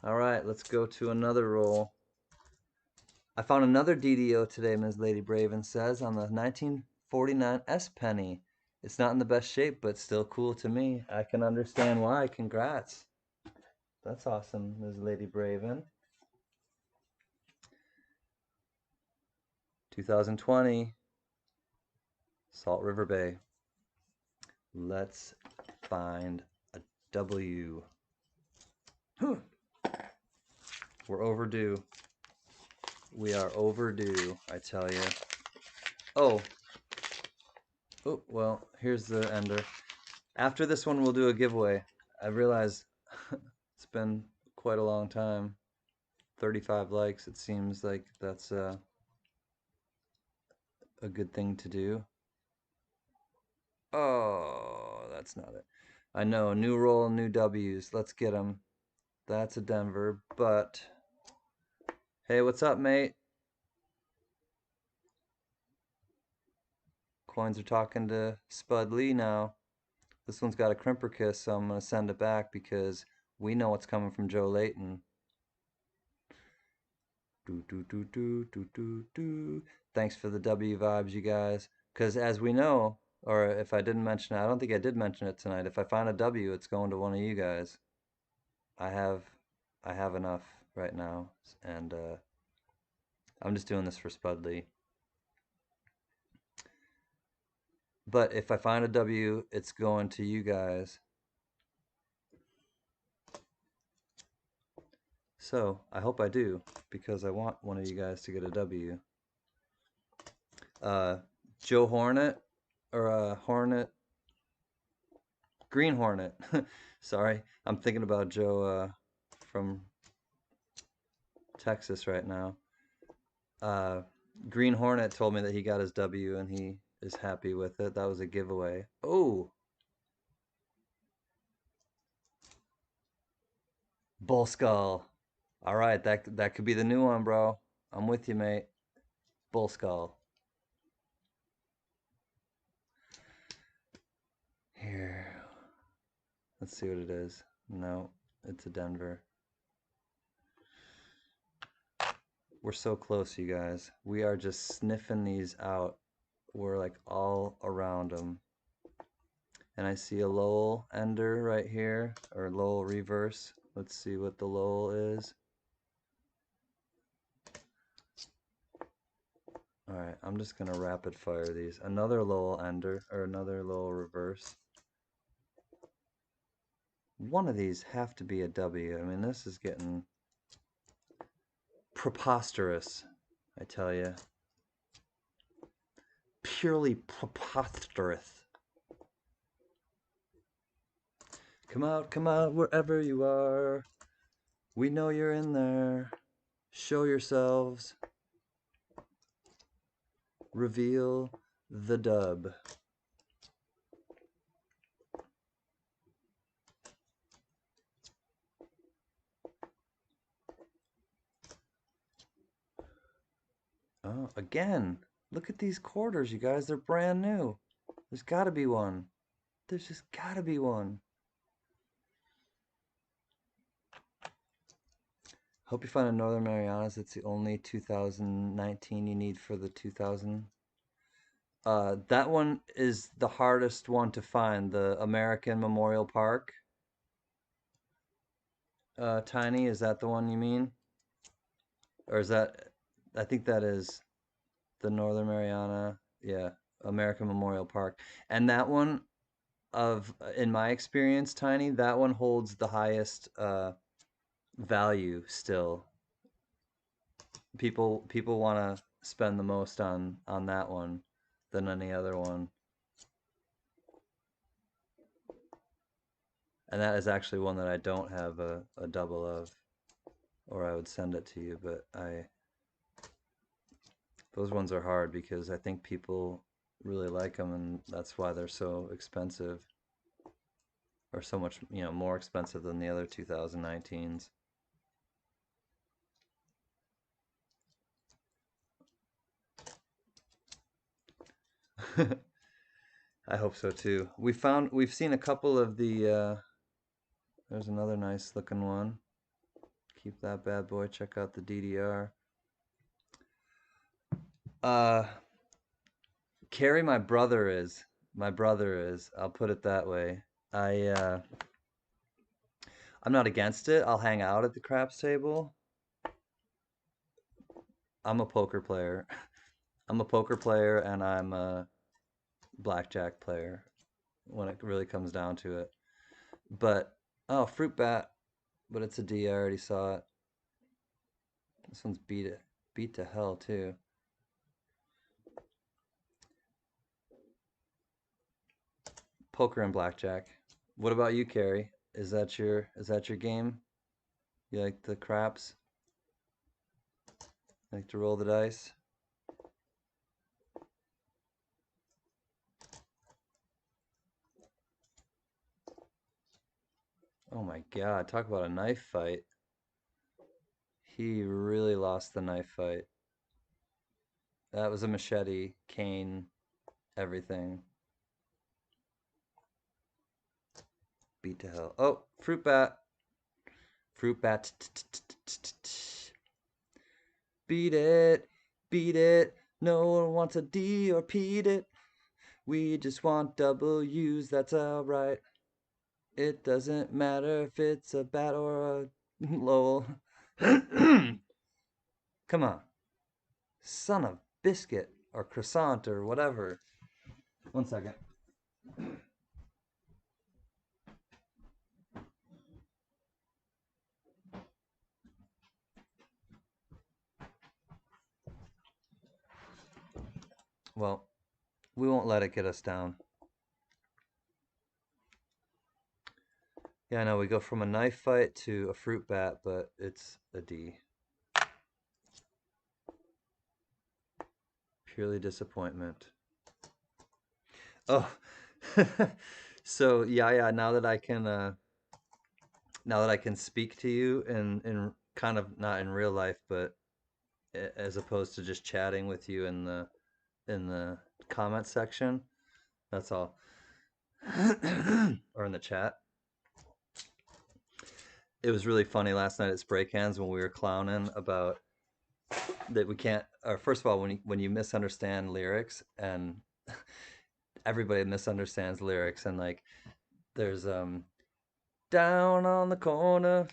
All right, let's go to another roll. I found another DDO today, Ms. Lady Braven says, on the 1949 S penny. It's not in the best shape, but still cool to me. I can understand why. Congrats. That's awesome, Ms. Lady Braven. 2020, Salt River Bay. Let's find a W. We're overdue. We are overdue, I tell you. Oh. Oh, well, here's the ender. After this one, we'll do a giveaway. I realize it's been quite a long time. 35 likes. It seems like that's a good thing to do. Oh, that's not it. I know. New roll, new W's. Let's get them. That's a Denver, but hey, what's up, mate? Coins are talking to Spud Lee now. This one's got a crimper kiss, so I'm going to send it back because we know what's coming from Joe Layton. Do, do, do, do, do, do, do. Thanks for the W vibes, you guys. Because as we know, or if I didn't mention it, I don't think I did mention it tonight. If I find a W, it's going to one of you guys. I have enough right now, and I'm just doing this for Spud Lee. But if I find a W, it's going to you guys. So I hope I do, because I want one of you guys to get a W. Joe Hornet, or Hornet, Green Hornet. Sorry, I'm thinking about Joe from Texas right now. Green Hornet told me that he got his W and he is happy with it. That was a giveaway. Oh, Bull Skull. All right, that could be the new one, bro. I'm with you, mate. Bull Skull. Here. Let's see what it is. No, it's a Denver. We're so close, you guys. We are just sniffing these out. We're like all around them. And I see a Lowell ender right here, or Lowell reverse. Let's see what the Lowell is. All right, I'm just gonna rapid fire these. Another Lowell ender, or another Lowell reverse. One of these have to be a W. I mean, this is getting preposterous, I tell you. Purely preposterous. Come out, wherever you are. We know you're in there. Show yourselves. Reveal the dub. Oh, again. Look at these quarters, you guys. They're brand new. There's got to be one. There's just got to be one. Hope you find a Northern Marianas. It's the only 2019 you need for the 2000. That one is the hardest one to find. The American Memorial Park. Tiny, is that the one you mean? Or is that, I think that is the Northern Mariana. Yeah, American Memorial Park. And that one, in my experience, Tiny, that one holds the highest value still. People want to spend the most on that one than any other one. And that is actually one that I don't have a double of, or I would send it to you, but those ones are hard because I think people really like them, and that's why they're so expensive, or so much, more expensive than the other 2019s. I hope so too. We've seen a couple of the there's another nice looking one. Keep that bad boy. Check out the DDR. Carrie, my brother is. My brother is. I'll put it that way. I I'm not against it. I'll hang out at the craps table. I'm a poker player. I'm a poker player and I'm a blackjack player when it really comes down to it. But oh, fruit bat, but it's a D. I already saw it. This one's beat to hell too. Poker and blackjack. What about you, Carrie? Is that your game? You like the craps? Like to roll the dice? Oh my God, talk about a knife fight. He really lost the knife fight. That was a machete, cane, everything. Beat to hell. Oh, fruit bat. Fruit bat. Beat it. Beat it. No one wants a D or P'd it. We just want W's, that's alright. It doesn't matter if it's a bat or a lowell. Come on. Son of biscuit or croissant or whatever. 1 second. Well, we won't let it get us down. Yeah, I know we go from a knife fight to a fruit bat, but it's a D. Purely disappointment. Oh, so yeah. Now that I can speak to you in kind of not in real life, but as opposed to just chatting with you in the comment section. That's all. Or in the chat. It was really funny last night at Spray Cans when we were clowning about that we can't. Or first of all, when you misunderstand lyrics and everybody misunderstands lyrics and like there's down on the corner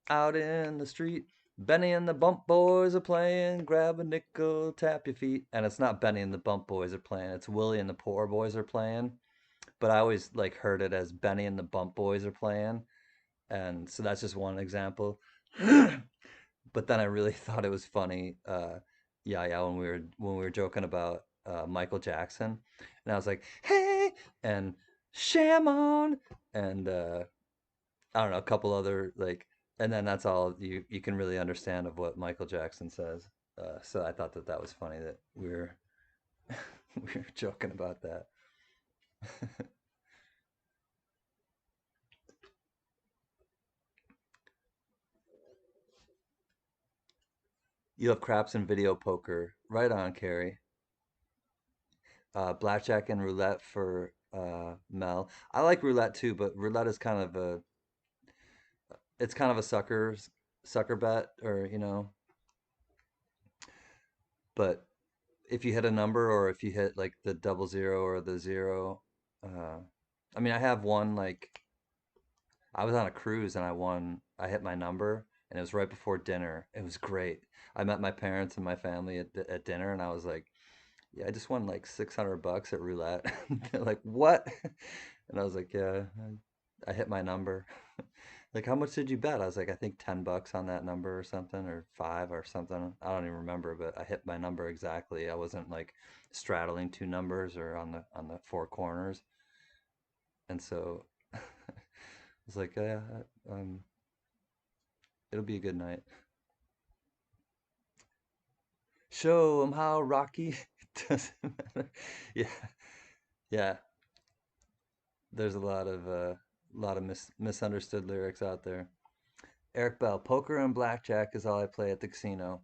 out in the street. Benny and the Bump Boys are playing. Grab a nickel, tap your feet. And it's not Benny and the Bump Boys are playing. It's Willie and the Poor Boys are playing. But I always like heard it as Benny and the Bump Boys are playing. And so that's just one example. But then I really thought it was funny. Yeah, when we were joking about Michael Jackson, and I was like, "Hey," and "Sham on," and I don't know, a couple other like, and then that's all you can really understand of what Michael Jackson says. So I thought that was funny that we were we were joking about that. You have craps and video poker, right on, Carrie. Blackjack and roulette for Mel. I like roulette too, but roulette is kind of a it's kind of a sucker bet, or but if you hit a number or if you hit like the 00 or the zero, uh, I mean, I have one like I was on a cruise and I hit my number and it was right before dinner. It was great. I met my parents and my family at dinner and I was like, yeah, I just won like $600 at roulette. They're like, what? And I was like, yeah, I hit my number. Like, how much did you bet? I was like, I think $10 on that number or something, or five or something. I don't even remember, but I hit my number exactly. I wasn't like straddling two numbers or on the four corners. And so I was like, yeah, um, it'll be a good night. Show them how Rocky doesn't matter. Yeah, yeah. There's a lot of misunderstood lyrics out there. Eric Bell, poker and blackjack is all I play at the casino.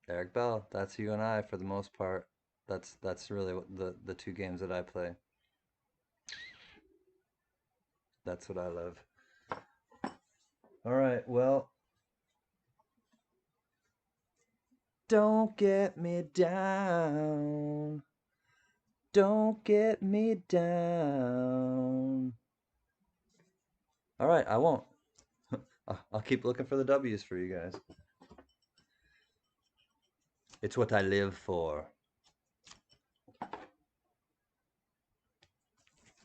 Eric Bell, that's you and I for the most part. That's really what the two games that I play. That's what I love. All right, well, don't get me down. Don't get me down. All right, I won't. I'll keep looking for the W's for you guys. It's what I live for.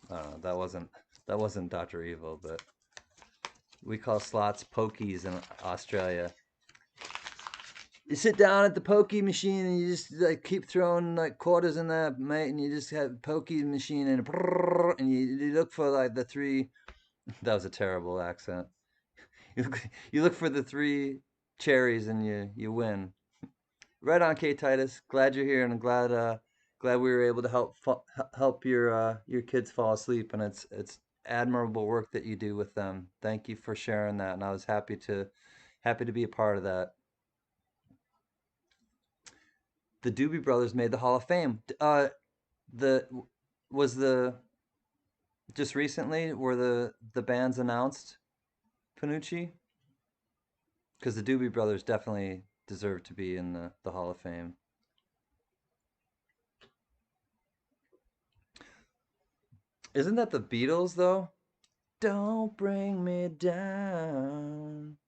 That wasn't Dr. Evil, but we call slots pokies in Australia. You sit down at the pokey machine and you just like keep throwing like quarters in that, mate, and you just have pokey machine and you look for like the three. That was a terrible accent. You look for the three cherries and you win. Right on, K Titus. Glad you're here, and I'm glad we were able to help your kids fall asleep. And it's admirable work that you do with them. Thank you for sharing that, and I was happy to be a part of that. The Doobie Brothers made the Hall of Fame. The was the just recently were the bands announced, Panucci? Because the Doobie Brothers definitely deserve to be in the Hall of Fame. Isn't that the Beatles though? Don't bring me down.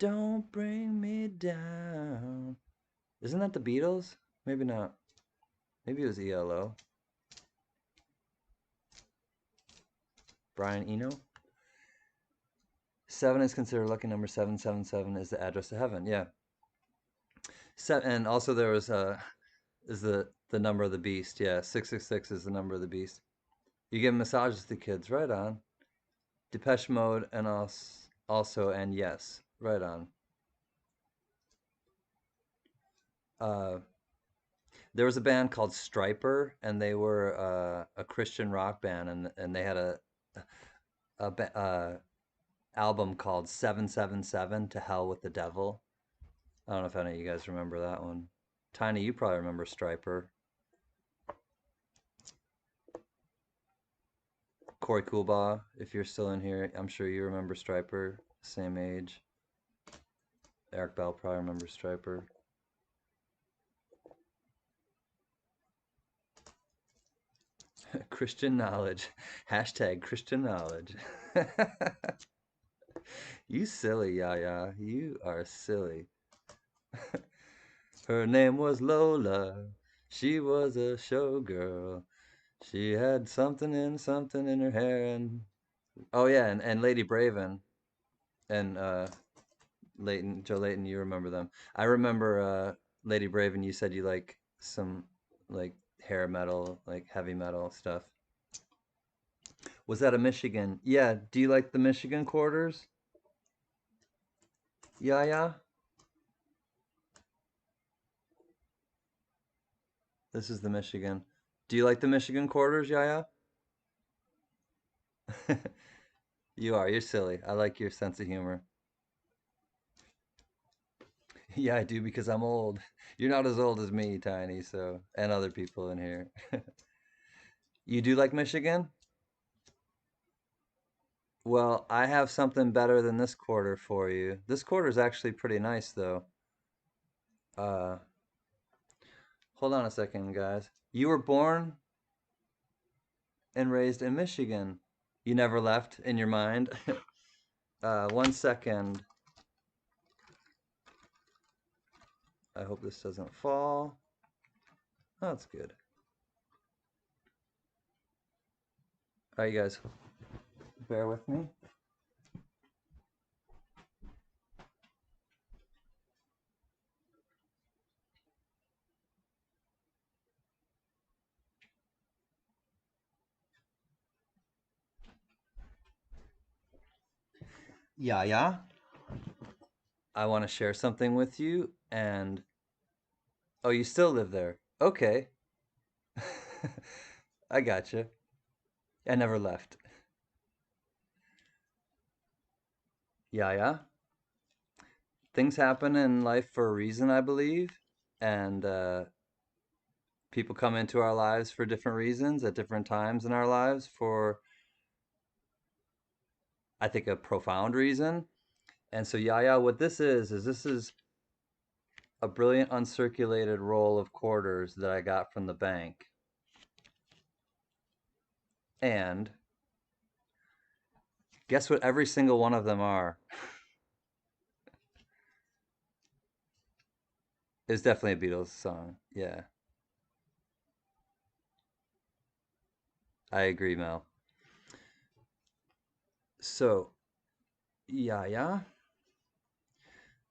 Don't bring me down. Isn't that the Beatles? Maybe not. Maybe it was ELO. Brian Eno. Seven is considered lucky number. 777 is the address to heaven. Yeah. And also there was is the number of the beast. Yeah, 666 is the number of the beast. You give massages to kids, right on. Depeche Mode and also and yes, right on. Uh, there was a band called Striper, and they were a Christian rock band, and they had a album called 777 to Hell with the Devil. I don't know if any of you guys remember that one. Tiny, you probably remember Striper. Corey Coolbaugh, if you're still in here, I'm sure you remember Striper. Same age. Eric Bell probably remembers Striper. Christian knowledge. Hashtag Christian knowledge. You silly, Yaya. You are silly. Her name was Lola. She was a showgirl. She had something in her hair and oh yeah, and Lady Braven and Joe Layton, you remember them. I remember Lady Braven, you said you like some like hair metal, like heavy metal stuff. Was that a Michigan? Yeah, do you like the Michigan quarters? Yeah, yeah. This is the Michigan. Do you like the Michigan quarters, Yaya? You are. You're silly. I like your sense of humor. Yeah, I do because I'm old. You're not as old as me, Tiny, so and other people in here. You do like Michigan? Well, I have something better than this quarter for you. This quarter is actually pretty nice though. Uh, hold on a second, guys. You were born and raised in Michigan. You never left in your mind. 1 second. I hope this doesn't fall. Oh, that's good. All right, you guys, bear with me. Yeah, yeah. I want to share something with you, and oh, you still live there? Okay. I gotcha. I never left. Yeah, yeah. Things happen in life for a reason, I believe, and people come into our lives for different reasons at different times in our lives for, I think, a profound reason. And so, yeah, yeah, what this is a brilliant uncirculated roll of quarters that I got from the bank. And guess what every single one of them are? It's definitely a Beatles song. Yeah, I agree, Mel. So, yeah, yeah.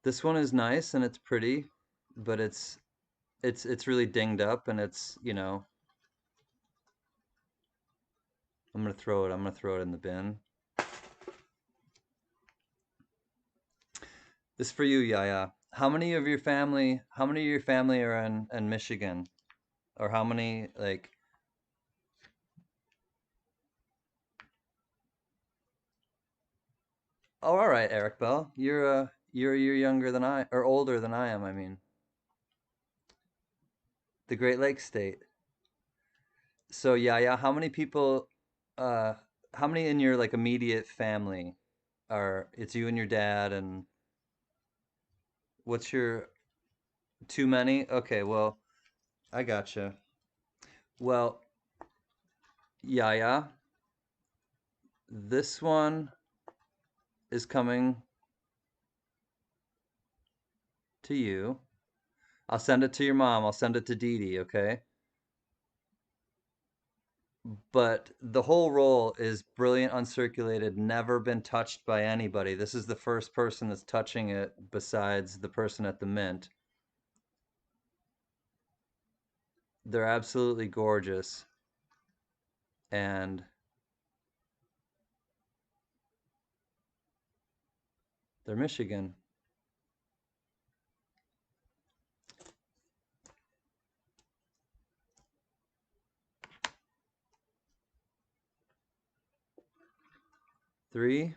This one is nice and it's pretty, but it's really dinged up and I'm gonna throw it in the bin. This is for you, Yaya. How many of your family are in Michigan? Or how many like Oh, all right, Eric Bell. You're younger than I or older than I am, I mean. The Great Lakes state. So Yaya, uh how many in your like immediate family are it's you and your dad and what's your too many? Okay, well, I gotcha. Well, Yaya, this one is coming to you. I'll send it to your mom. I'll send it to Dee Dee, okay? But the whole roll is brilliant, uncirculated, never been touched by anybody. This is the first person that's touching it besides the person at the Mint. They're absolutely gorgeous. And they're Michigan. 3,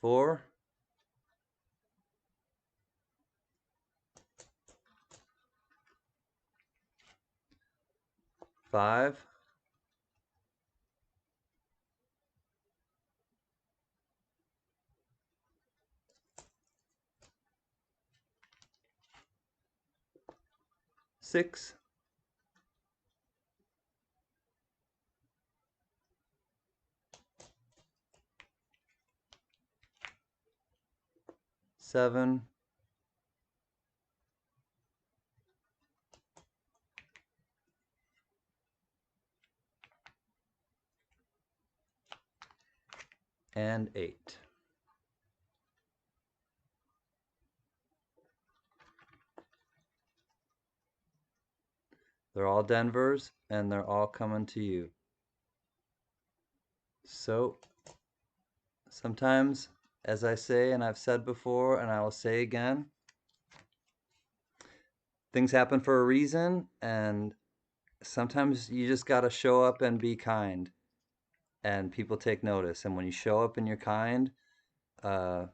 4, 5, 6, 7, and 8. They're all Denvers and they're all coming to you. So sometimes, as I say and I've said before and I will say again, things happen for a reason and sometimes you just got to show up and be kind and people take notice and when you show up and you're kind uh,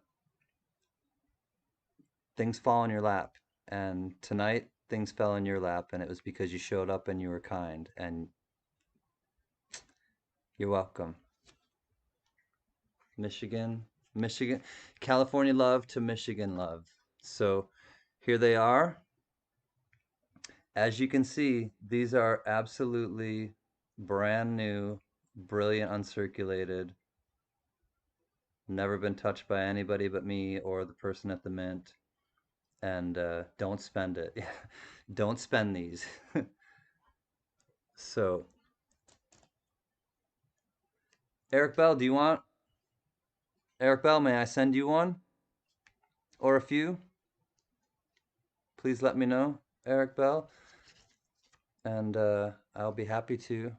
things fall in your lap and tonight things fell in your lap and it was because you showed up and you were kind and you're welcome. Michigan, California love to Michigan love. So here they are. As you can see, these are absolutely brand new, brilliant, uncirculated, never been touched by anybody but me or the person at the Mint. And don't spend it. Don't spend these. So, Eric Bell, Eric Bell, may I send you one or a few? Please let me know, Eric Bell, and I'll be happy to.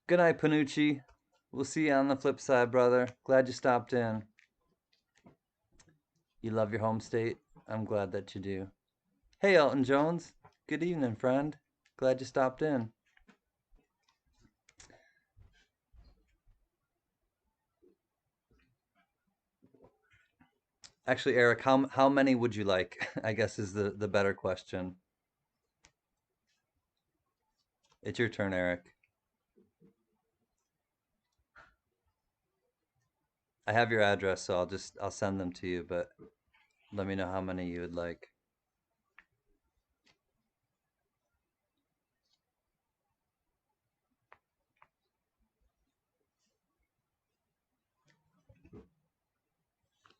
Good night, Panucci. We'll see you on the flip side, brother. Glad you stopped in. You love your home state? I'm glad that you do. Hey, Elton Jones. Good evening, friend. Glad you stopped in. Actually, Eric, how many would you like? I guess is the better question. It's your turn, Eric. I have your address, so I'll send them to you, but let me know how many you would like.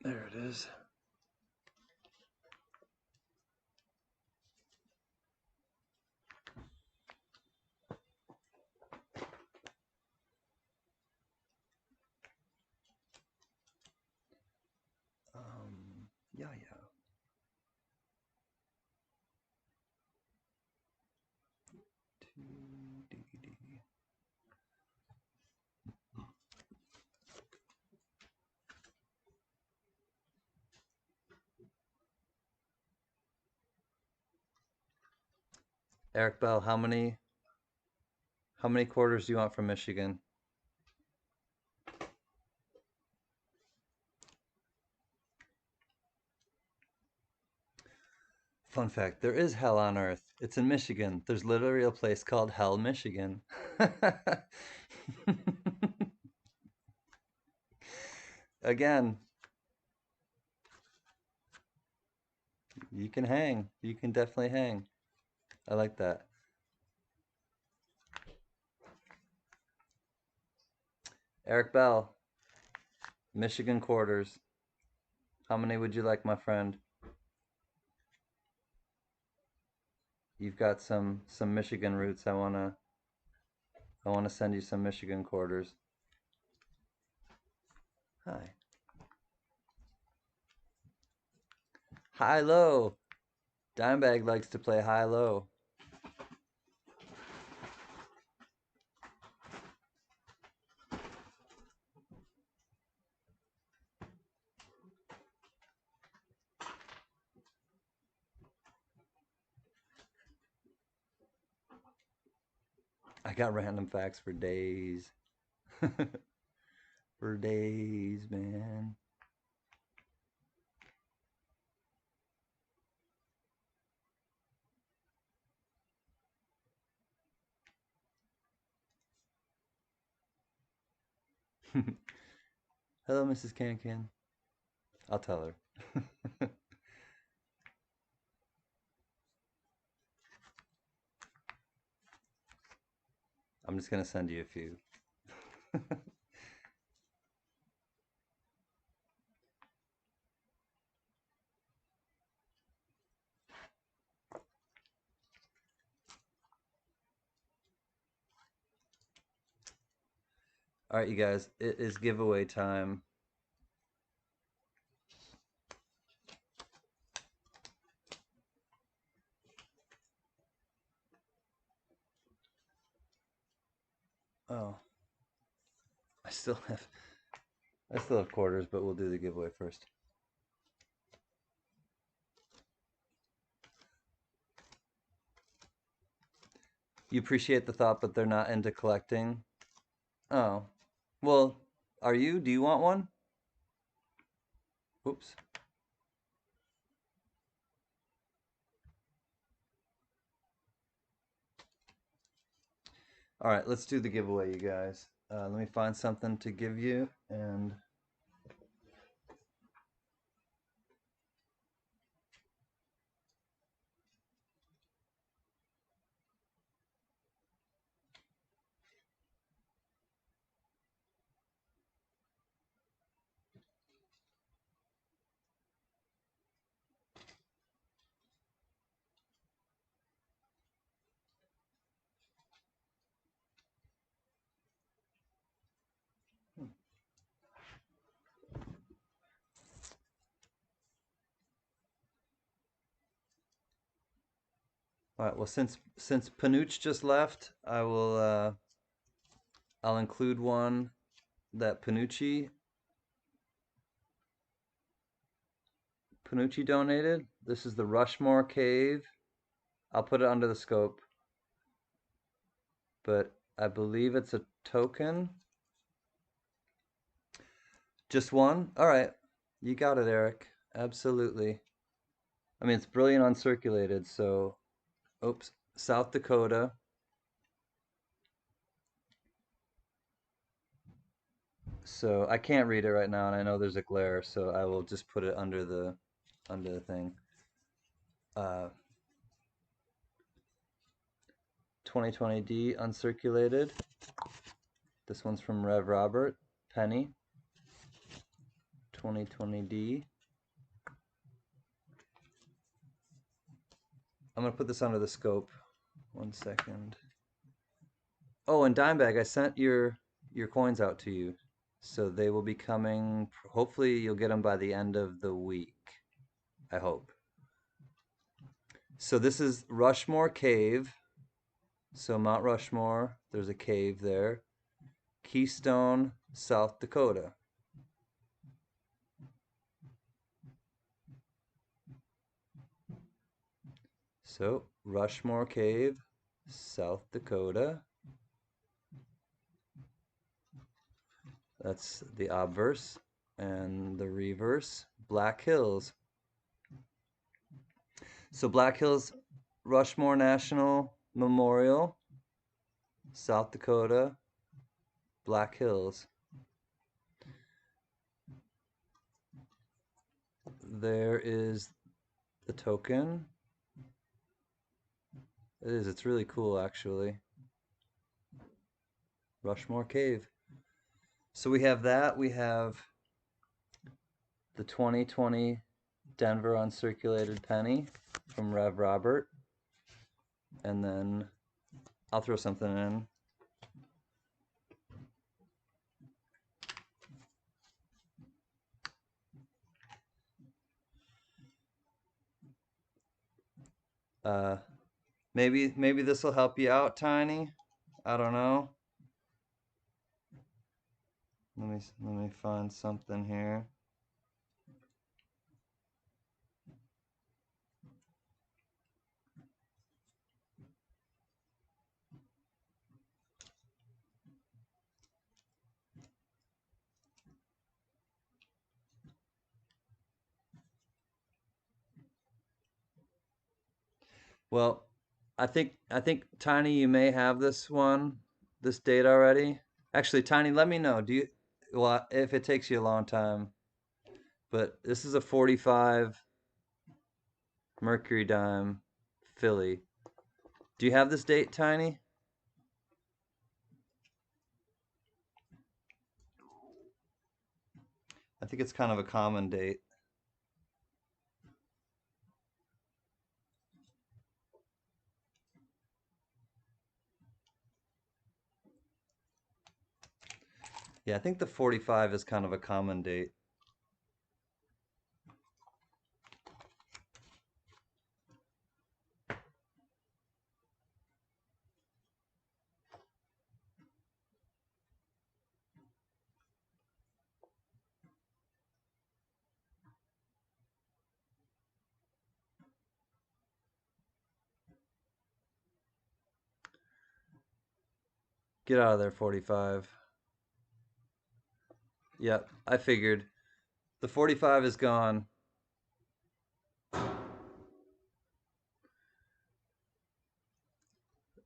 There it is. Yeah, yeah. Eric Bell, how many quarters do you want from Michigan? Fun fact, there is hell on earth. It's in Michigan. There's literally a place called Hell, Michigan. Again, you can hang. You can definitely hang. I like that. Eric Bell, Michigan quarters. How many would you like, my friend? You've got some Michigan roots. I wanna send you some Michigan quarters. Hi. High low. Dimebag likes to play high low. I got random facts for days. For days, man. Hello, Mrs. Can. I'll tell her. I'm just gonna send you a few. All right, you guys, it is giveaway time. Oh, I still have I still have quarters, but we'll do the giveaway first. You appreciate the thought, but they're not into collecting. Oh, well, are you? Do you want one? Whoops. All right, let's do the giveaway, you guys. Let me find something to give you, and all right. Well, since Panuch just left, I'll include one that Panucci donated. This is the Rushmore Cave. I'll put it under the scope, but I believe it's a token. Just one? All right. You got it, Eric. Absolutely. I mean, it's brilliant uncirculated. So, oops, South Dakota. So I can't read it right now, and I know there's a glare, so I will just put it under the thing. 2020D uncirculated. This one's from Rev Robert Penny. 2020D. I'm gonna put this under the scope. 1 second. Oh, and Dimebag, I sent your coins out to you, so they will be coming. Hopefully, you'll get them by the end of the week. I hope. So this is Rushmore Cave. So Mount Rushmore, there's a cave there. Keystone, South Dakota. So Rushmore Cave, South Dakota. That's the obverse. And the reverse, Black Hills. So Black Hills Rushmore National Memorial, South Dakota, Black Hills. There is the token. It is, it's really cool actually. Rushmore Cave. So we have that, we have the 2020 Denver uncirculated penny from Rev Robert. And then I'll throw something in. Maybe this will help you out, Tiny. I don't know. Let me find something here. Well, I think Tiny, you may have this date already. Actually, Tiny, let me know. Well, if it takes you a long time, but this is a 45 Mercury dime Philly. Do you have this date, Tiny? I think it's kind of a common date. Yeah, I think the 45 is kind of a common date. Get out of there, 45. Yep, I figured. The 45 is gone.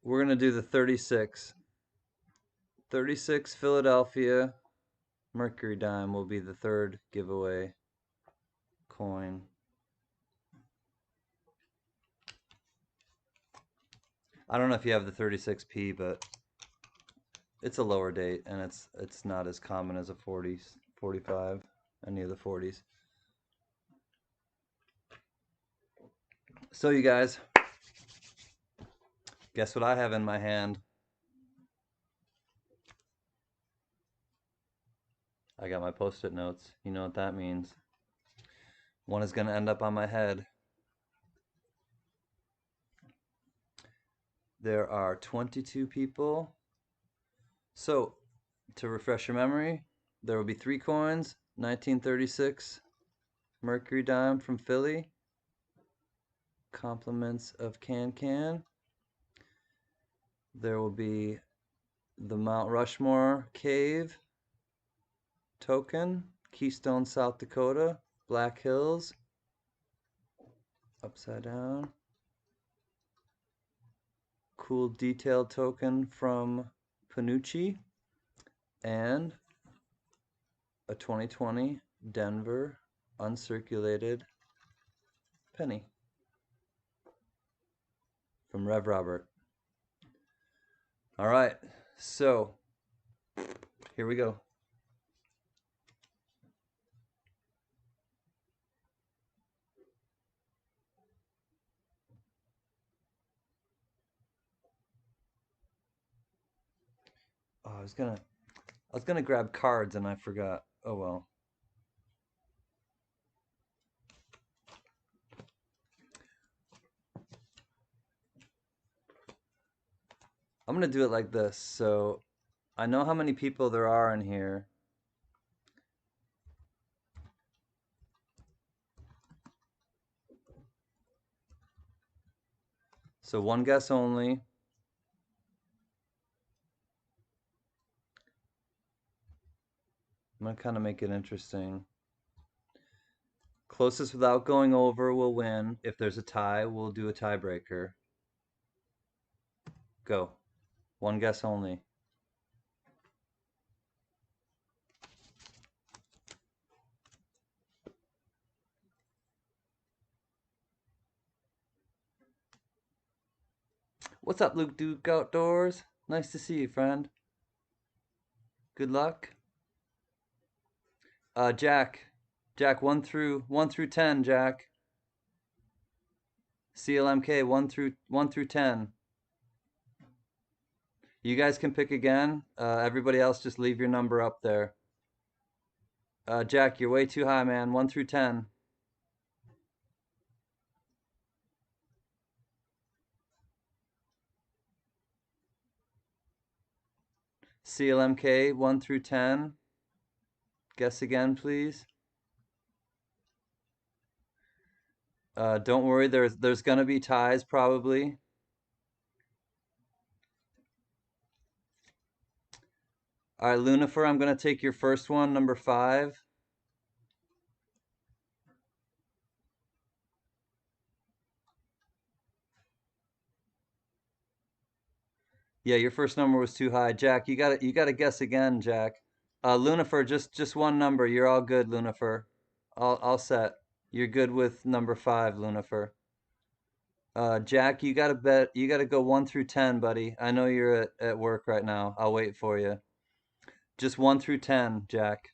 We're going to do the 36. 36 Philadelphia Mercury dime will be the third giveaway coin. I don't know if you have the 36p, but it's a lower date and it's not as common as a 40s, 45, any of the 40s. So you guys, guess what I have in my hand? I got my post-it notes. You know what that means. One is going to end up on my head. There are 22 people. So, to refresh your memory, there will be 3 coins, 1936 Mercury dime from Philly. Compliments of Can. There will be the Mount Rushmore Cave token, Keystone, South Dakota, Black Hills. Upside down. Cool detail token from Panucci. And a 2020 Denver uncirculated penny from Rev Robert. All right, so here we go. Oh, I was gonna grab cards and I forgot. Oh well. I'm gonna do it like this. So I know how many people there are in here. So one guess only. I'm gonna kind of make it interesting. Closest without going over will win. If there's a tie, we'll do a tiebreaker. Go. One guess only. What's up, Luke Duke Outdoors? Nice to see you, friend. Good luck. Jack. Jack, 1 through 10, Jack. CLMK, 1 through 10. You guys can pick again. Everybody else just leave your number up there. Jack, you're way too high, man. 1 through 10. CLMK, 1 through 10. Guess again, please. Don't worry, there's gonna be ties probably. All right, Lunifer, I'm gonna take your first one, number 5. Yeah, your first number was too high. Jack, you gotta guess again, Jack. Lunifer, just one number. You're all good, Lunifer. All set. You're good with number 5, Lunifer. Jack, you gotta go 1 through 10, buddy. I know you're at work right now. I'll wait for you. Just 1 through 10, Jack.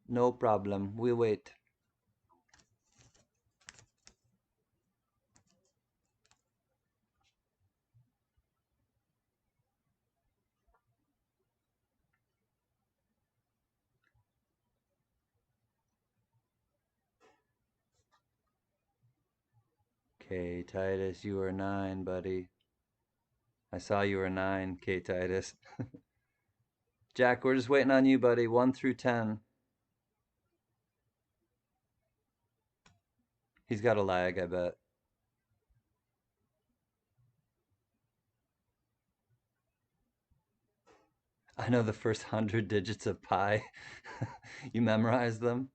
No problem. We'll wait. Okay, Titus, you were 9, buddy. I saw you were 9, K Titus. Jack, we're just waiting on you, buddy. 1 through 10. He's got a lag, I bet. I know the first 100 digits of pi. You memorize them?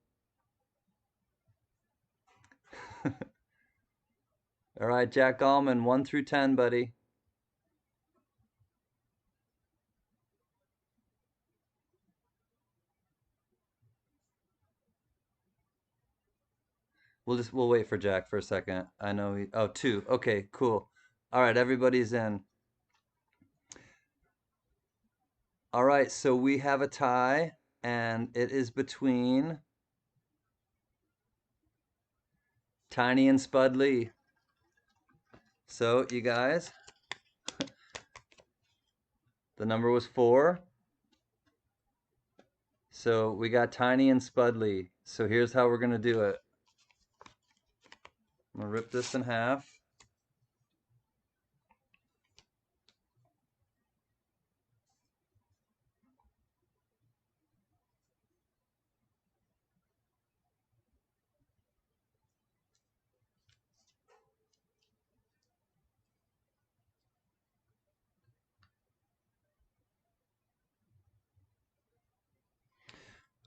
All right, Jack Allman, 1 through 10, buddy. We'll wait for Jack for a second. I know he, oh, 2. Okay, cool. All right, everybody's in. All right, so we have a tie, and it is between Tiny and Spud Lee. So, you guys, the number was 4. So we got Tiny and Spud Lee. So here's how we're gonna do it. I'm gonna rip this in half.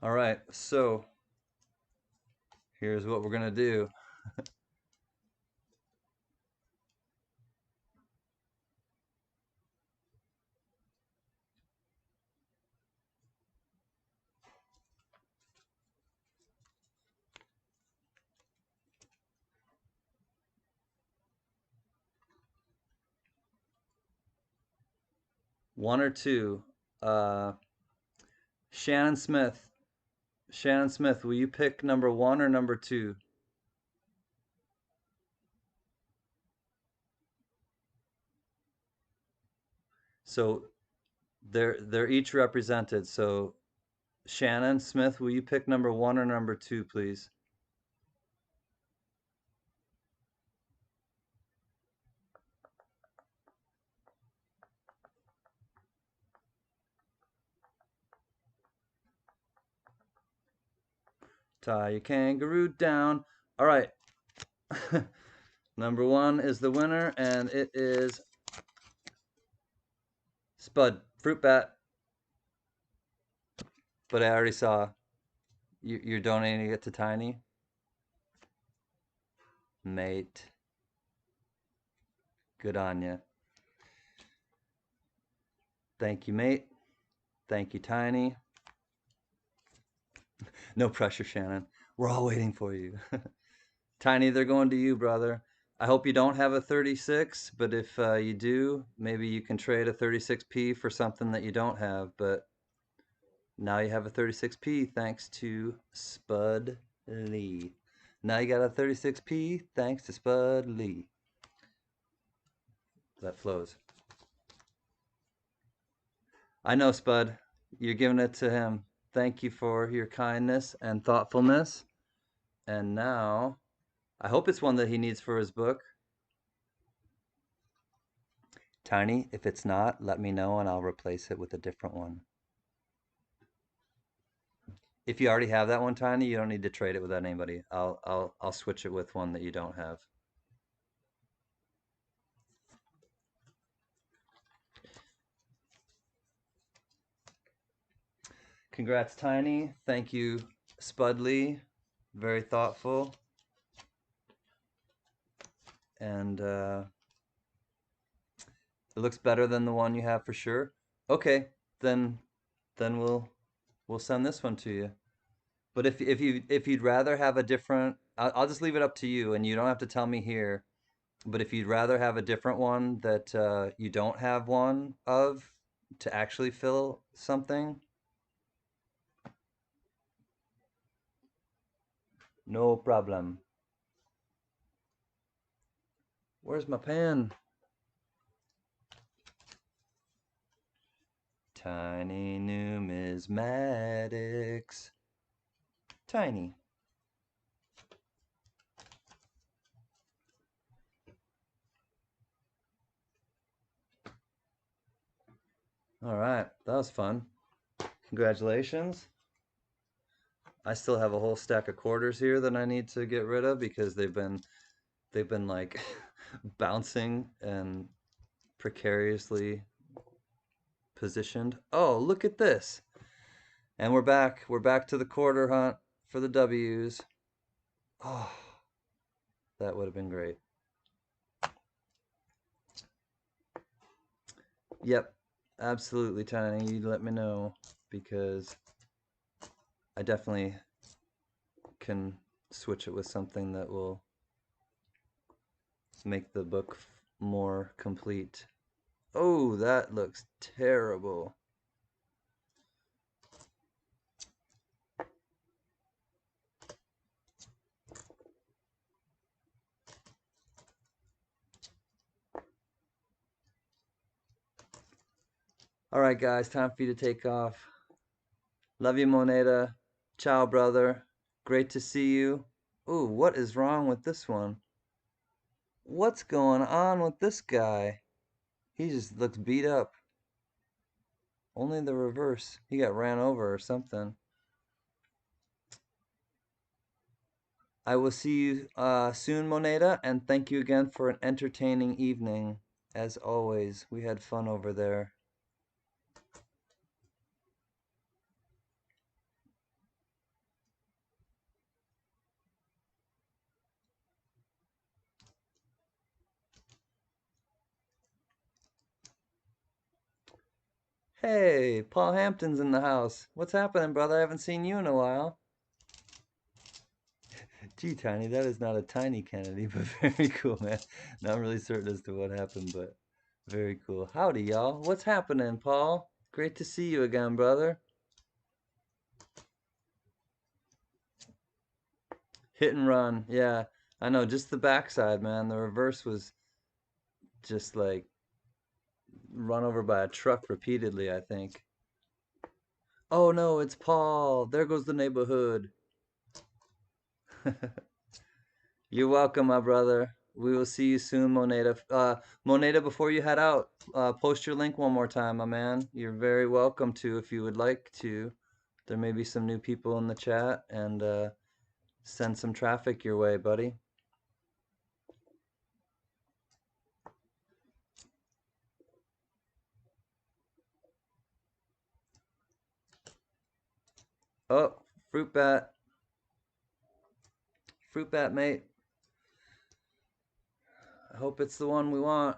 All right, so here's what we're gonna do. 1 or 2. Uh, Shannon Smith. Shannon Smith, will you pick number 1 or number 2? So they're each represented. So Shannon Smith, will you pick number 1 or number 2, please? Tie your kangaroo down. All right. Number 1 is the winner, and it is Spud Fruitbattt. But I already saw you're donating it to Tiny. Mate, good on you. Thank you, mate. Thank you, Tiny. No pressure, Shannon. We're all waiting for you. Tiny, they're going to you, brother. I hope you don't have a 36, but if you do, maybe you can trade a 36p for something that you don't have. But now you have a 36p thanks to Spud Lee. Now you got a 36p thanks to Spud Lee. That flows. I know, Spud. You're giving it to him. Thank you for your kindness and thoughtfulness. And now, I hope it's one that he needs for his book. Tiny, if it's not, let me know and I'll replace it with a different one. If you already have that one, Tiny, you don't need to trade it with anybody. I'll switch it with one that you don't have. Congrats, Tiny. Thank you, Spudley. Very thoughtful. And it looks better than the one you have for sure. Okay, then we'll send this one to you. But if you'd rather have a different, I'll just leave it up to you, and you don't have to tell me here. But if you'd rather have a different one that you don't have one of to actually fill something, no problem. Where's my pen? Tiny numismatics. Tiny. All right, that was fun. Congratulations. I still have a whole stack of quarters here that I need to get rid of because they've been like bouncing and precariously positioned. Oh, look at this. And we're back. We're back to the quarter hunt for the W's. Oh, that would have been great. Yep, absolutely, Tiny. You let me know because I definitely can switch it with something that will make the book more complete. Oh, that looks terrible. All right, guys, time for you to take off. Love you, Moneda. Ciao, brother. Great to see you. Ooh, what is wrong with this one? What's going on with this guy? He just looks beat up. Only the reverse. He got ran over or something. I will see you soon, Moneda, and thank you again for an entertaining evening. As always, we had fun over there. Hey, Paul Hampton's in the house. What's happening, brother? I haven't seen you in a while. Gee, Tiny, that is not a tiny Kennedy, but very cool, man. Not really certain as to what happened, but very cool. Howdy, y'all. What's happening, Paul? Great to see you again, brother. Hit and run. Yeah, I know. Just the backside, man. The reverse was just like run over by a truck repeatedly, I think. Oh no, it's Paul. There goes the neighborhood. You're welcome, my brother. We will see you soon, Moneda. Moneda, before you head out, post your link one more time, my man. You're very welcome to if you would like to. There may be some new people in the chat, and send some traffic your way, buddy. Oh, fruit bat, mate. I hope it's the one we want.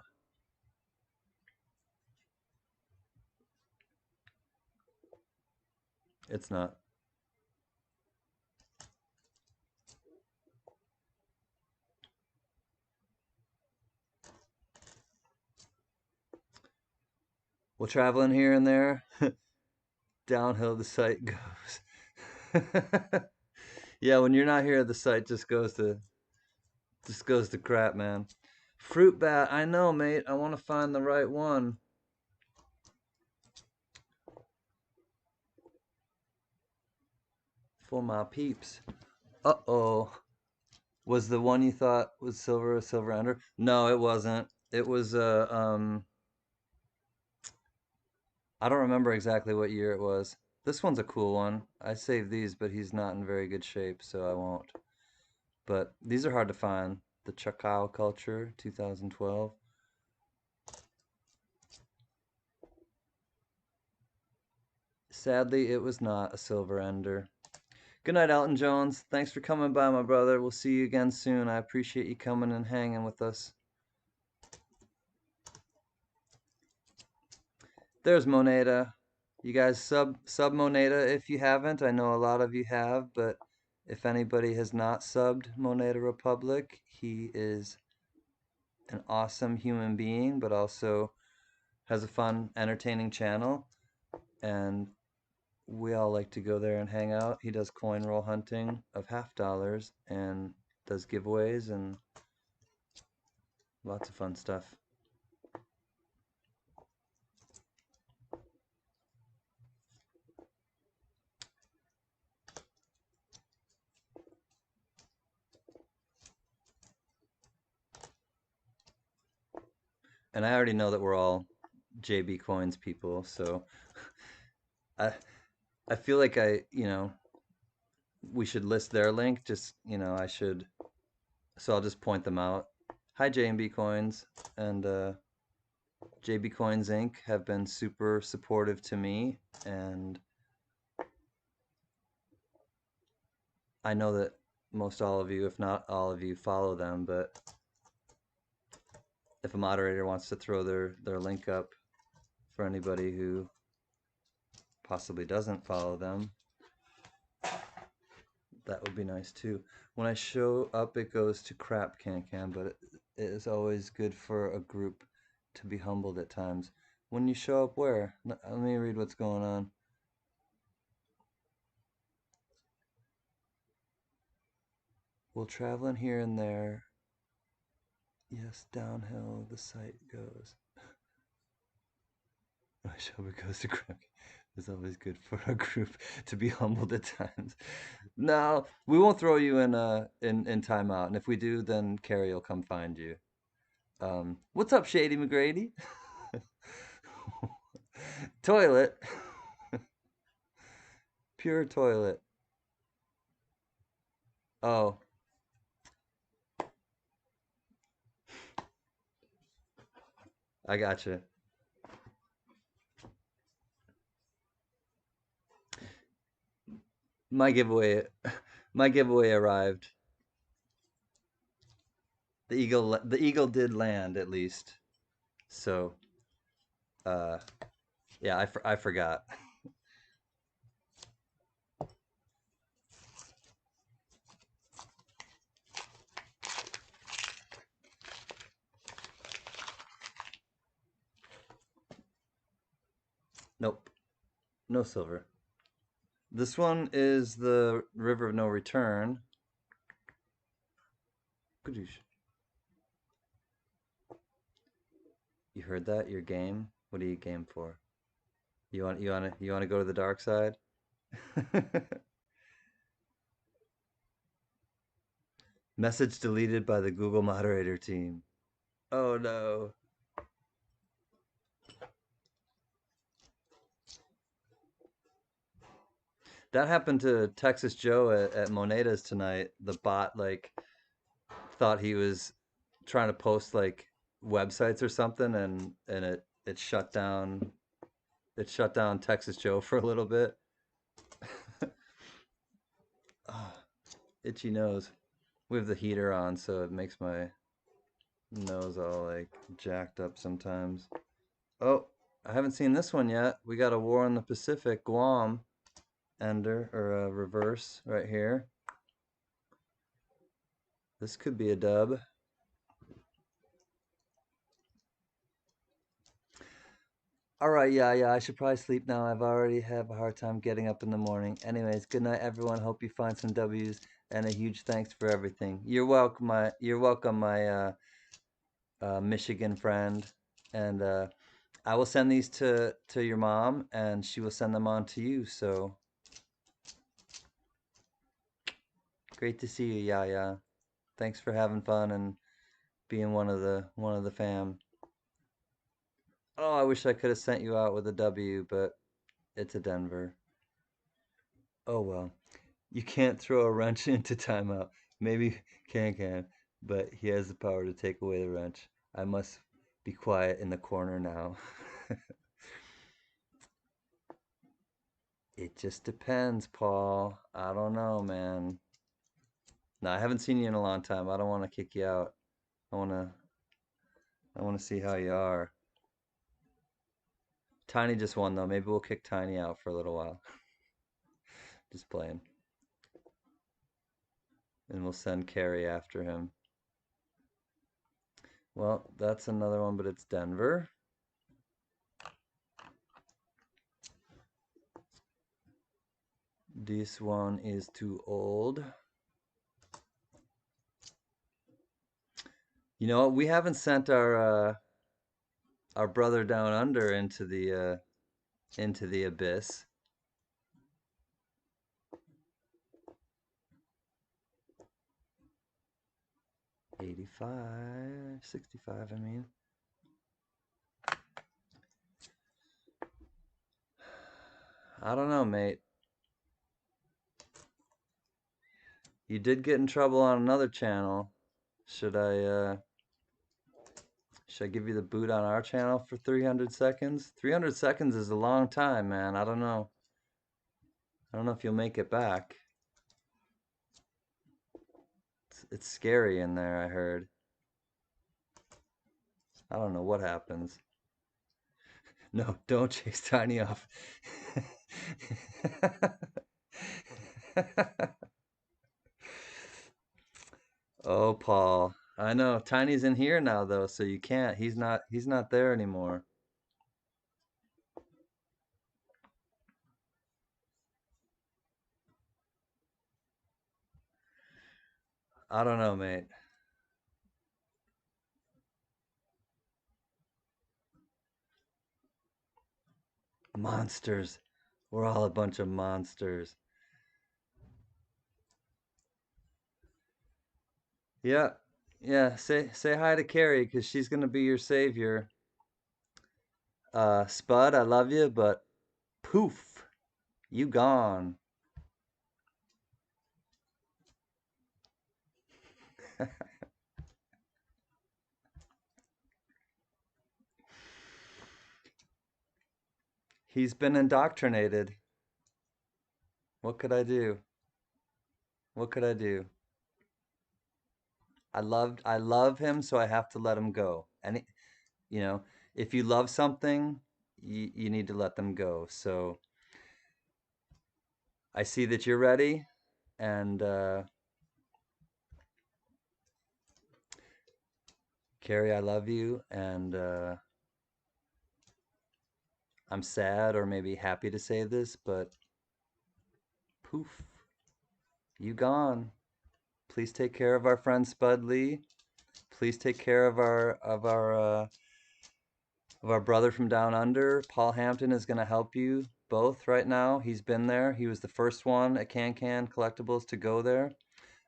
It's not. We'll traveling here and there. Downhill the site goes. Yeah, when you're not here, the site just goes to crap, man. Fruit bat, I know, mate. I want to find the right one for my peeps. Uh-oh. Was the one you thought was silver a silver ender? No, it wasn't. It was I don't remember exactly what year it was. This one's a cool one. I saved these, but he's not in very good shape, so I won't. But these are hard to find. The Chacao Culture, 2012. Sadly, it was not a silver ender. Good night, Elton Jones. Thanks for coming by, my brother. We'll see you again soon. I appreciate you coming and hanging with us. There's Moneda. You guys sub Moneda if you haven't. I know a lot of you have, but if anybody has not subbed Moneda Republic, he is an awesome human being, but also has a fun, entertaining channel. And we all like to go there and hang out. He does coin roll hunting of $50 and does giveaways and lots of fun stuff. And I already know that we're all JB Coins people, so I I feel like we should list their link. Just, I should. So I'll just point them out. Hi, JB Coins and JB Coins Inc. have been super supportive to me, and I know that most all of you, if not all of you, follow them. But if a moderator wants to throw their link up for anybody who possibly doesn't follow them, that would be nice too. When I show up, it goes to crap can, but it is always good for a group to be humbled at times. When you show up where? Let me read what's going on. We'll traveling here and there. Yes, downhill the site goes. I shall it goes to crap. It's always good for a group to be humbled at times. No, we won't throw you in timeout, and if we do, then Carrie will come find you. What's up, Shady McGrady? Toilet. Pure toilet. Oh, I gotcha. My giveaway, my giveaway arrived. The eagle did land at least. So, uh, Yeah, I forgot. Nope, no silver. This one is the River of No Return. Kadoosh. You heard that? Your game? What are you game for? You want to go to the dark side? Message deleted by the Google moderator team. Oh no. That happened to Texas Joe at Moneda's tonight. The bot like thought he was trying to post like websites or something, and it shut down Texas Joe for a little bit. Oh, itchy nose. We have the heater on, so it makes my nose all like jacked up sometimes. Oh, I haven't seen this one yet. We got a War in the Pacific, Guam ender or a reverse right here. This could be a dub. All right, yeah, I should probably sleep now. I've already have a hard time getting up in the morning. Anyways, good night, everyone. Hope you find some W's, and a huge thanks for everything. You're welcome, my Michigan friend, and I will send these to your mom, and she will send them on to you. So great to see you, yeah. Thanks for having fun and being one of the fam. Oh, I wish I could have sent you out with a W, but it's a Denver. Oh well. You can't throw a wrench into timeout. Maybe can, but he has the power to take away the wrench. I must be quiet in the corner now. It just depends, Paul. I don't know, man. No, I haven't seen you in a long time. I don't want to kick you out. I want to I want to see how you are. Tiny just won though. Maybe we'll kick Tiny out for a little while. Just playing. And we'll send Carrie after him. Well, that's another one, but it's Denver. This one is too old. You know what? We haven't sent our brother down under into the abyss. 85, 65, I mean. I don't know, mate. You did get in trouble on another channel. Should I give you the boot on our channel for 300 seconds? 300 seconds is a long time, man. I don't know. I don't know if you'll make it back. It's scary in there, I heard. I don't know what happens. No, don't chase Tiny off. Oh, Paul. I know. Tiny's in here now though, so you can't. He's not there anymore. I don't know, mate. Monsters. We're all a bunch of monsters. Yeah. Yeah, say hi to Carrie cuz she's going to be your savior. Spud, I love you, but poof, you gone. He's been indoctrinated. What could I do? What could I do? I love him, so I have to let him go. And you know, if you love something, you need to let them go. So I see that you're ready, and Carrie, I love you, and I'm sad or maybe happy to say this, but poof, you gone. Please take care of our friend Spud Lee. Please take care of our brother from down under. Paul Hampton is going to help you both right now. He's been there. He was the first one at Can Collectibles to go there.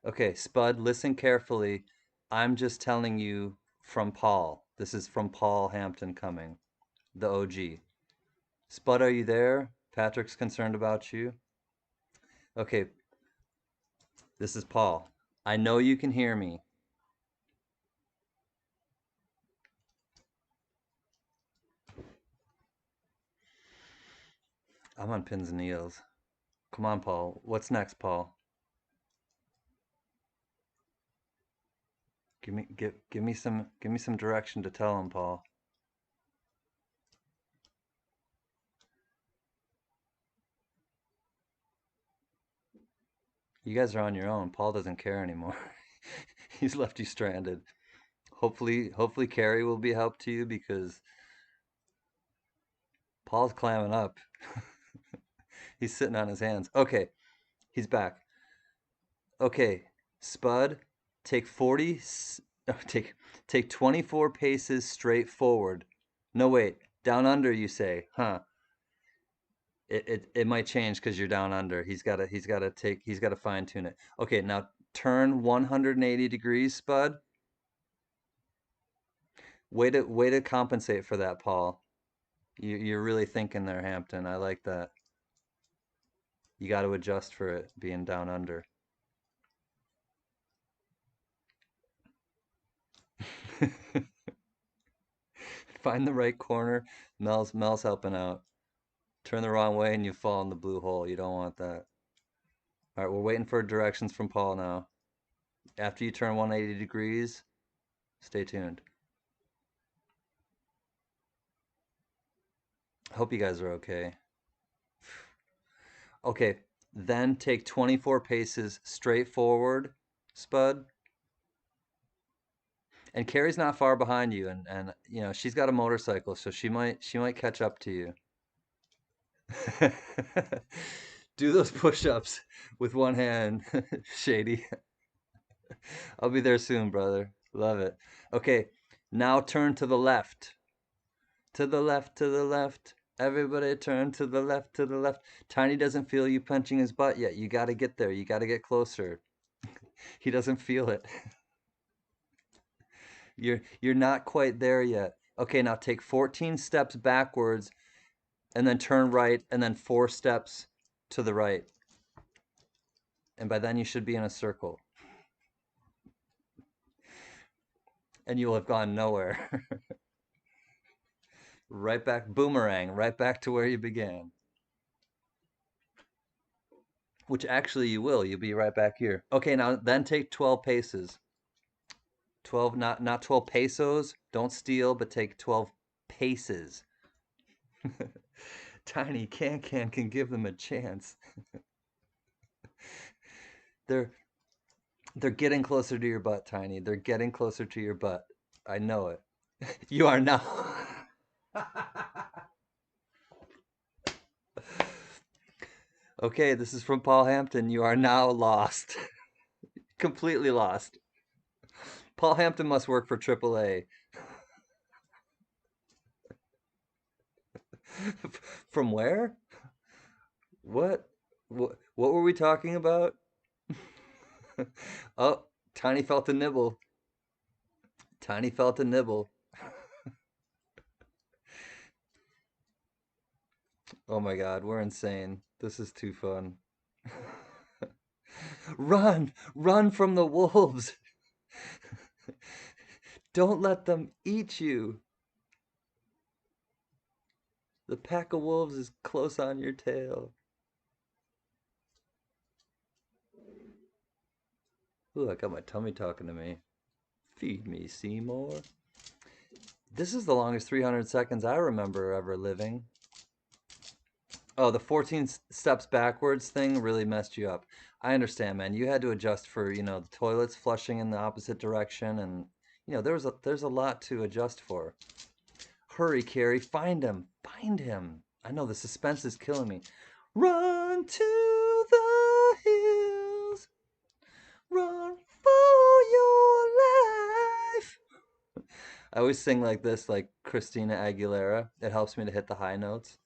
Okay, Spud, listen carefully. I'm just telling you from Paul. This is from Paul Hampton coming, the OG. Spud, are you there? Patrick's concerned about you. Okay, this is Paul. I know you can hear me. I'm on pins and needles. Come on, Paul. What's next, Paul? Give me some direction to tell him, Paul. You guys are on your own. Paul doesn't care anymore. He's left you stranded. Hopefully Carrie will be help to you because Paul's clamming up. He's sitting on his hands. Okay, he's back. Okay, Spud, take 40 no, take 24 paces straight forward. No, wait. Down under, you say. Huh. It might change because you're down under. He's got to fine tune it. Okay, now turn 180 degrees, Spud. Way to compensate for that, Paul. You're really thinking there, Hampton. I like that. You got to adjust for it being down under. Find the right corner. Mel's helping out. Turn the wrong way and you fall in the blue hole. You don't want that. All right, we're waiting for directions from Paul now. After you turn 180 degrees, stay tuned. Hope you guys are okay. Okay, then take 24 paces straight forward, Spud. And Carrie's not far behind you, and you know she's got a motorcycle, so she might catch up to you. Do those push-ups with one hand, Shady. I'll be there soon, brother. Love it. Okay, now turn to the left. To the left, to the left. Everybody turn to the left, to the left. Tiny doesn't feel you punching his butt yet. You got to get there. You got to get closer. He doesn't feel it. You're not quite there yet. Okay, now take 14 steps backwards and then turn right and then 4 steps to the right. And by then you should be in a circle. And you will have gone nowhere. Right back, boomerang, right back to where you began. Which actually you will. You'll be right back here. Okay, now then take 12 paces. 12, not 12 pesos. Don't steal, but take 12 paces. Tiny can give them a chance. They're they're getting closer to your butt, Tiny. They're getting closer to your butt. I know it. You are now. Okay, this is from Paul Hampton. You are now lost. Completely lost. Paul Hampton must work for AAA. From where? What? What were we talking about? Oh, Tiny felt a nibble. Tiny felt a nibble. Oh my God, we're insane. This is too fun. Run! Run from the wolves! Don't let them eat you! The pack of wolves is close on your tail. Ooh, I got my tummy talking to me. Feed me, Seymour. This is the longest 300 seconds I remember ever living. Oh, the 14 steps backwards thing really messed you up. I understand, man. You had to adjust for, the toilets flushing in the opposite direction, and there's a lot to adjust for. Hurry, Carrie, find him. Find him. I know the suspense is killing me. Run to the hills. Run for your life. I always sing like this, like Christina Aguilera. It helps me to hit the high notes.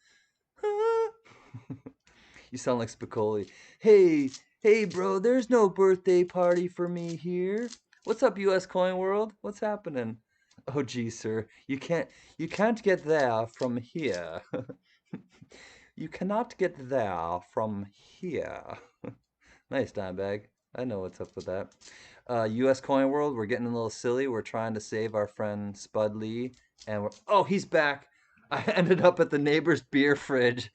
You sound like Spicoli. Hey, hey, bro, there's no birthday party for me here. What's up, U.S. Coin World? What's happening? Oh, gee, sir, you can't get there from here. You cannot get there from here. Nice, Dimebag. I know what's up with that. U.S. Coin World, we're getting a little silly. We're trying to save our friend Spud Lee, and oh, he's back. I ended up at the neighbor's beer fridge.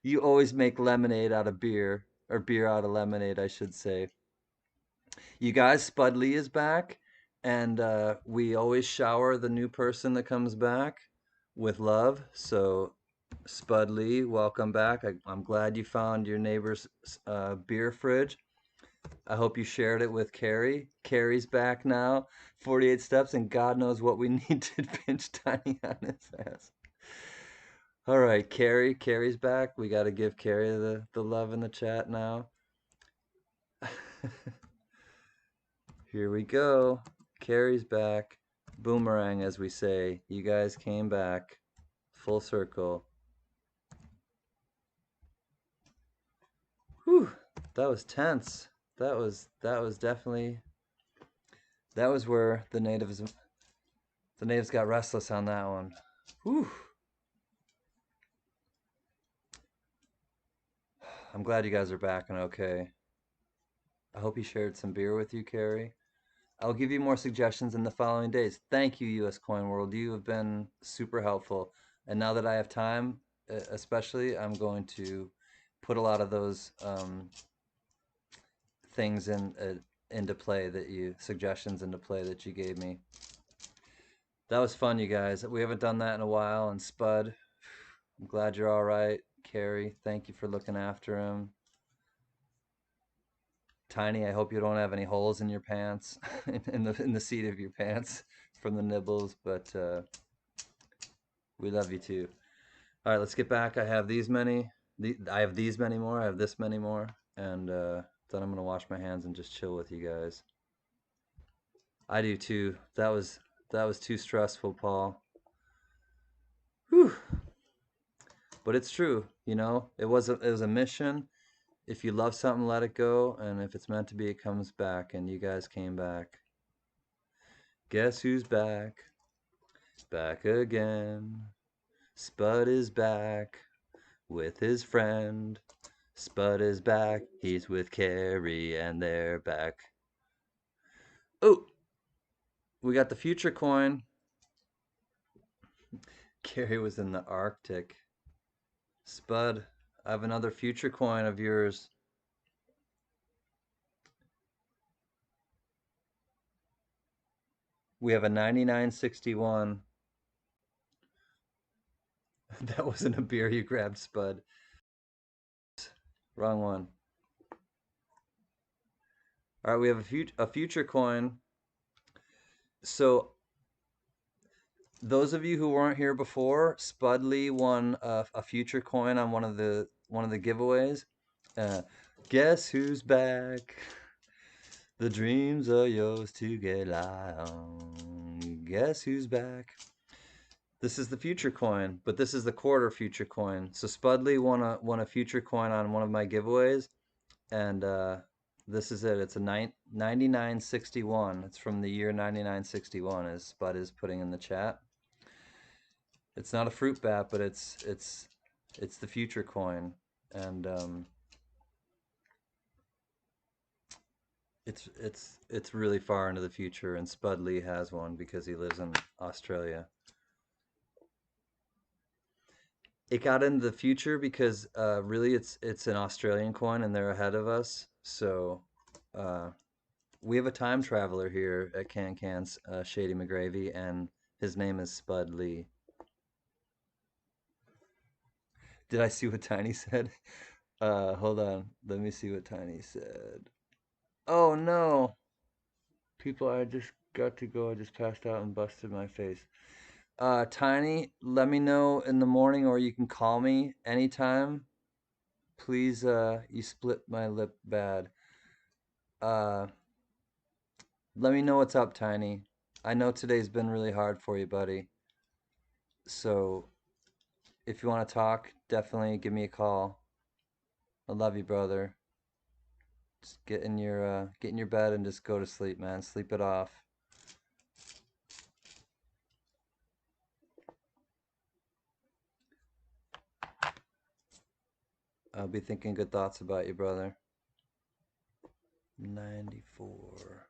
You always make lemonade out of beer, or beer out of lemonade, I should say. You guys, Spud Lee is back, and we always shower the new person that comes back with love. So, Spud Lee, welcome back. I'm glad you found your neighbor's beer fridge. I hope you shared it with Carrie. Carrie's back now. 48 steps, and God knows what we need to pinch Tiny on his ass. All right, Carrie. Carrie's back. We got to give Carrie the love in the chat now. Here we go. Carrie's back. Boomerang, as we say. You guys came back. Full circle. Whew. That was tense. That was definitely, that was where the natives got restless on that one. Whew. I'm glad you guys are back and okay. I hope he shared some beer with you, Carrie. I'll give you more suggestions in the following days. Thank you, US Coin World. You have been super helpful. And now that I have time, especially, I'm going to put a lot of those things into play that you suggestions into play that you gave me. That was fun, you guys. We haven't done that in a while. And Spud, I'm glad you're all right. Carrie, thank you for looking after him. Tiny, I hope you don't have any holes in your pants, in the seat of your pants from the nibbles, but we love you too. All right, let's get back. I have these many. I have these many more. I have this many more, and then I'm gonna wash my hands and just chill with you guys. I do too. That was too stressful, Paul. Whew. But it's true, it was a mission. If you love something, let it go, and if it's meant to be, it comes back. And you guys came back. Guess who's back? Back again. Spud is back with his friend. Spud is back. He's with Carrie, and they're back. Oh, we got the future coin. Carrie was in the Arctic. Spud, I have another future coin of yours. We have a 9961. That wasn't a beer you grabbed, Spud. Wrong one. All right, we have a future coin. So those of you who weren't here before, Spud Lee won a future coin on one of the giveaways. Uh, Guess who's back? The dreams are yours to get lie on. Guess who's back? This is the future coin, but this is the quarter future coin. So Spud Lee won a future coin on one of my giveaways, and this is it. It's a 9961. It's from the year 9961, as Spud is putting in the chat. It's not a fruit bat, but it's the future coin, and it's really far into the future. And Spud Lee has one because he lives in Australia. It got into the future because really it's an Australian coin and they're ahead of us. So uh, we have a time traveler here at Can Can's Shady McGravy, and His name is Spud Lee. Did I see what Tiny said? Hold on. Let me see what Tiny said. Oh no. People, I just got to go. I just passed out and busted my face. Tiny, let me know in the morning or you can call me anytime. Please, you split my lip bad. Uh, Let me know what's up, Tiny. I know today's been really hard for you, buddy. So if you want to talk, definitely give me a call. I love you, brother. Just get in your bed and just go to sleep, man. Sleep it off. I'll be thinking good thoughts about you, brother. 94.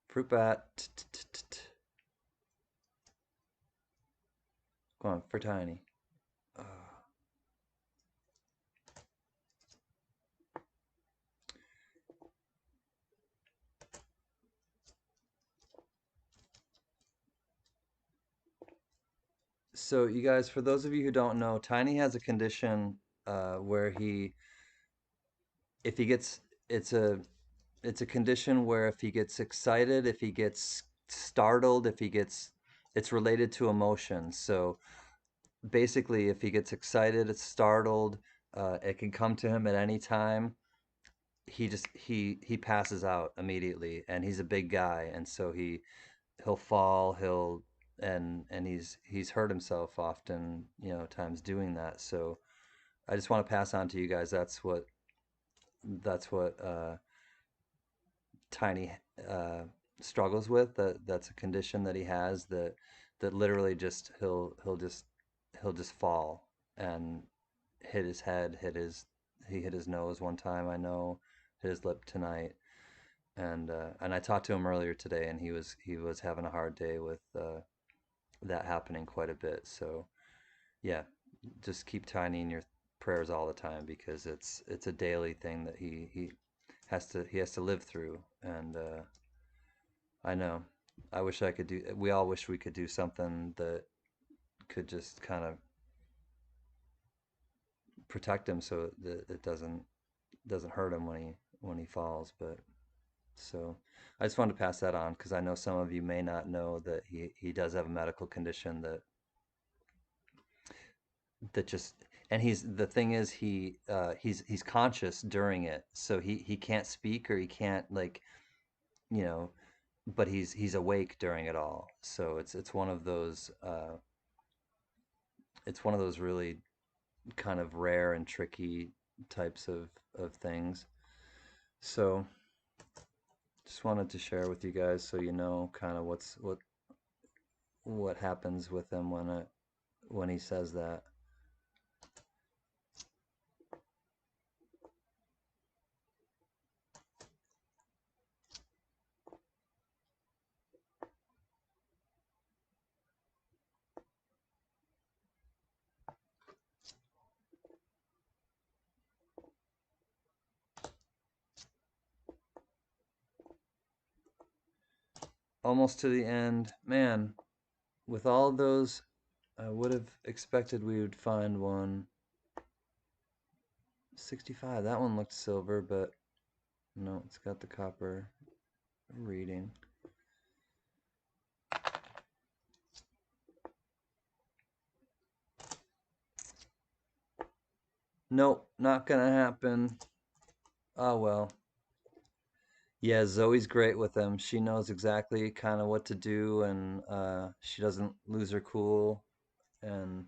Fruitbattt. Go on, for Tiny. Uh, so you guys, for those of you who don't know, Tiny has a condition where if he gets, it's a it's a condition where if he gets excited, if he gets startled, if he gets, it's related to emotions. So basically, if he gets excited, it's startled, it can come to him at any time. He passes out immediately, and he's a big guy, and so he'll fall, and he's hurt himself often, times doing that. So I just want to pass on to you guys. That's what Tiny uh, struggles with. That's a condition that he has that literally just he'll just fall and hit his head, he hit his nose one time, I know, hit his lip tonight, and I talked to him earlier today, and he was having a hard day with that happening quite a bit. So yeah, just keep Tiny in your prayers all the time because it's a daily thing that he has to live through, and I know. I wish I could do. We all wish we could do something that could just kind of protect him so that it doesn't hurt him when he falls. But so I just wanted to pass that on because I know some of you may not know that he does have a medical condition that just, and he's the thing is he's conscious during it, so he can't speak or he can't, like, you know but he's awake during it all. So it's one of those really kind of rare and tricky types of things. So just wanted to share with you guys so you know kind of what happens with him when he says that. Almost to the end, man. With all of those, I would have expected we would find one. 65. That one looked silver, but no, it's got the copper reading. Nope, not gonna happen. Oh well. Yeah, Zoe's great with them. She knows exactly kind of what to do, and she doesn't lose her cool. And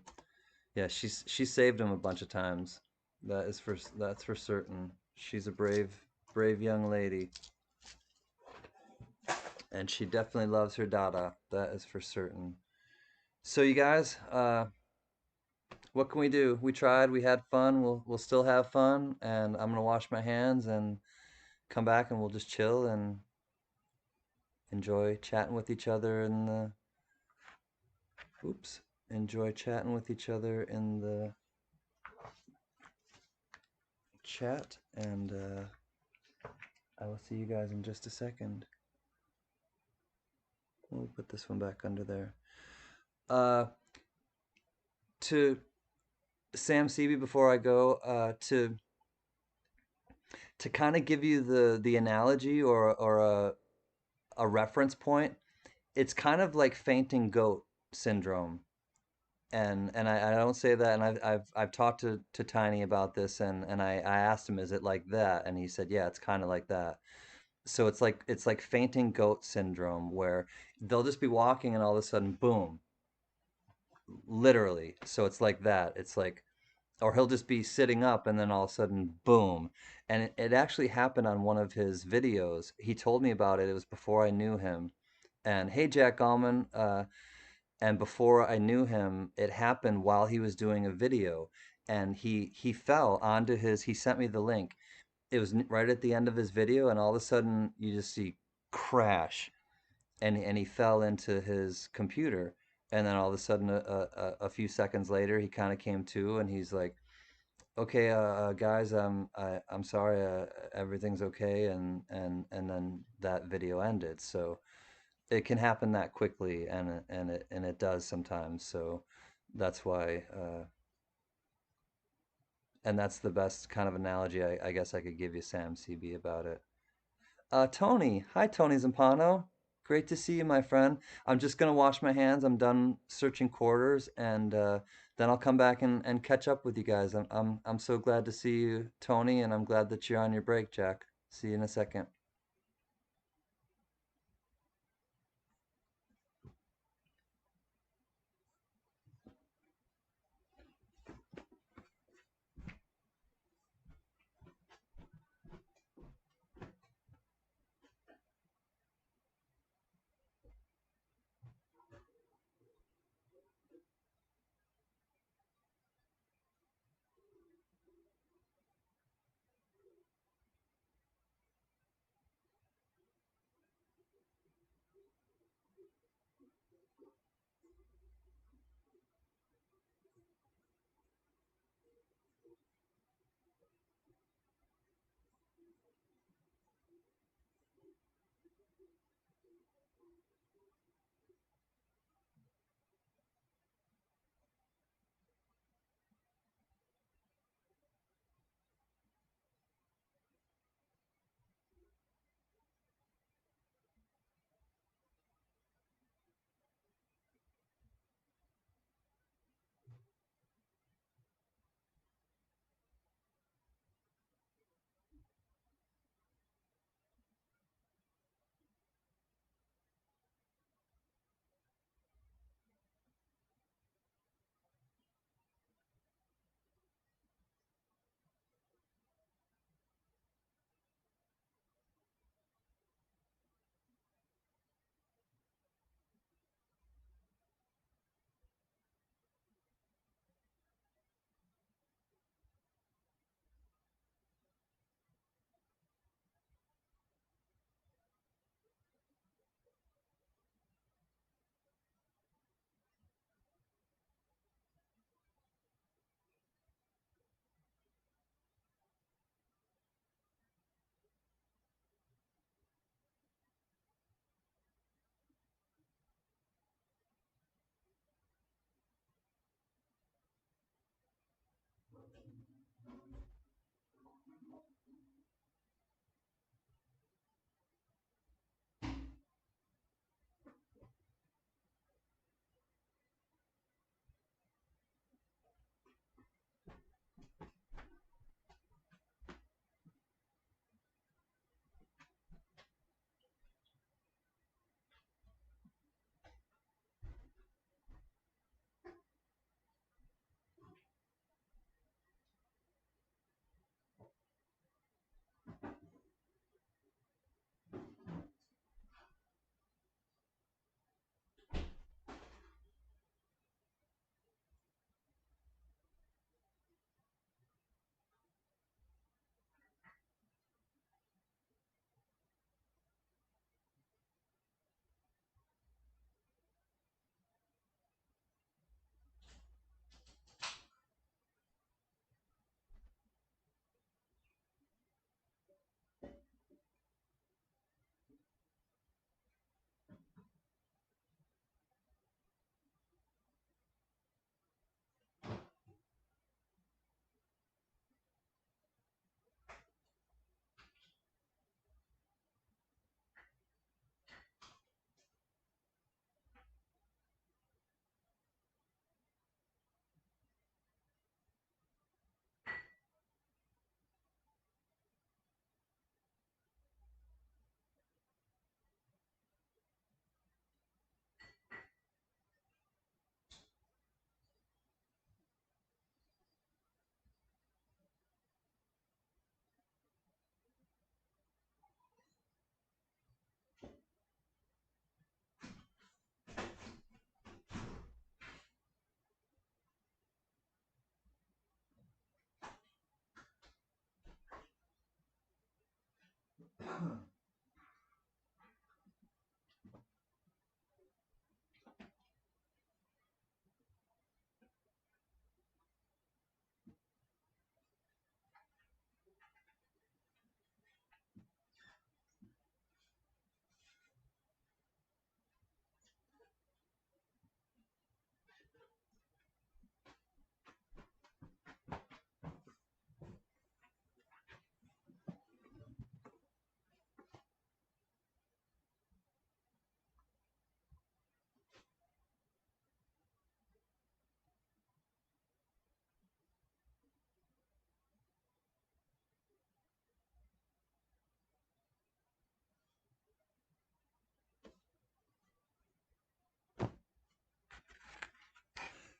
yeah, she saved him a bunch of times. That's for certain. She's a brave young lady, and she definitely loves her Dada. That is for certain. So you guys, what can we do? We tried. We had fun. We'll still have fun, and I'm gonna wash my hands and come back, and we'll just chill and enjoy chatting with each other in the. Oops. enjoy chatting with each other in the chat, and I will see you guys in just a second. We'll put this one back under there. Uh, to Sam Seavey, before I go, to kind of give you the analogy or a reference point, it's kind of like fainting goat syndrome. And I don't say that, and I've talked to Tiny about this, and I asked him, is it like that? And he said, yeah, it's kind of like that. So it's like fainting goat syndrome, where they'll just be walking and all of a sudden, boom, literally. So it's like that. It's like, or he'll just be sitting up and then all of a sudden, boom. And it actually happened on one of his videos. He told me about it. It was before I knew him. And hey, Jack Allman. And before I knew him, it happened while he was doing a video, and he fell onto his. He sent me the link. It was right at the end of his video, and all of a sudden you just see crash, and he fell into his computer, and then all of a sudden a few seconds later he kind of came to, and he's like, okay, guys, I'm sorry, everything's okay, and then that video ended. So it can happen that quickly, and it does sometimes. So that's why, and that's the best kind of analogy I guess I could give you, Sam CB, about it. Tony, hi, Tony Zampano. Great to see you, my friend. I'm just gonna wash my hands. I'm done searching quarters, and then I'll come back and catch up with you guys. I'm so glad to see you, Tony, and I'm glad that you're on your break, Jack. See you in a second.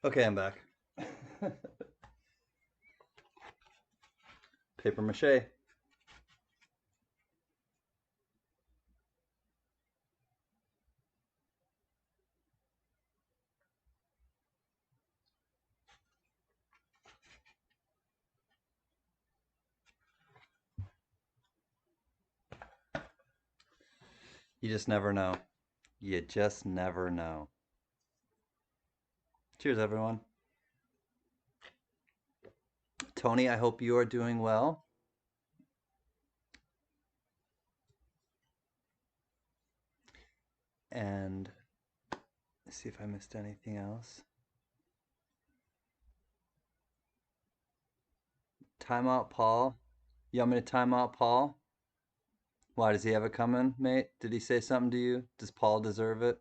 Okay, I'm back. Paper mache. You just never know. You just never know. Cheers, everyone. Tony, I hope you are doing well. And let's see if I missed anything else. Time out, Paul. You want me to time out, Paul? Why, does he have it coming, mate? Did he say something to you? Does Paul deserve it?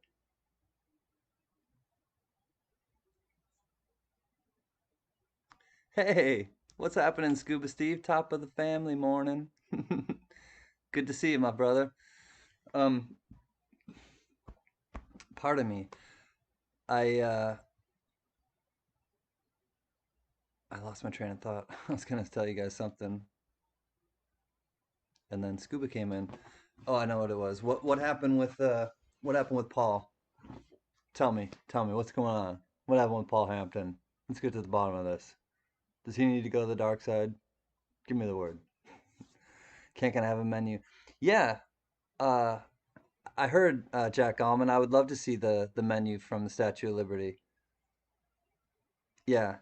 Hey, what's happening, Scuba Steve? Top of the family morning. Good to see you, my brother. Um, Pardon me. I uh I lost my train of thought. I was gonna tell you guys something, and then Scuba came in. Oh, I know what it was. What happened with Paul? Tell me what's going on. What happened with Paul Hampton? Let's get to the bottom of this. Does he need to go to the dark side? Give me the word. Can't gonna have a menu. Yeah, uh, I heard Jack Allman. I would love to see the menu from the Statue of Liberty. Yeah,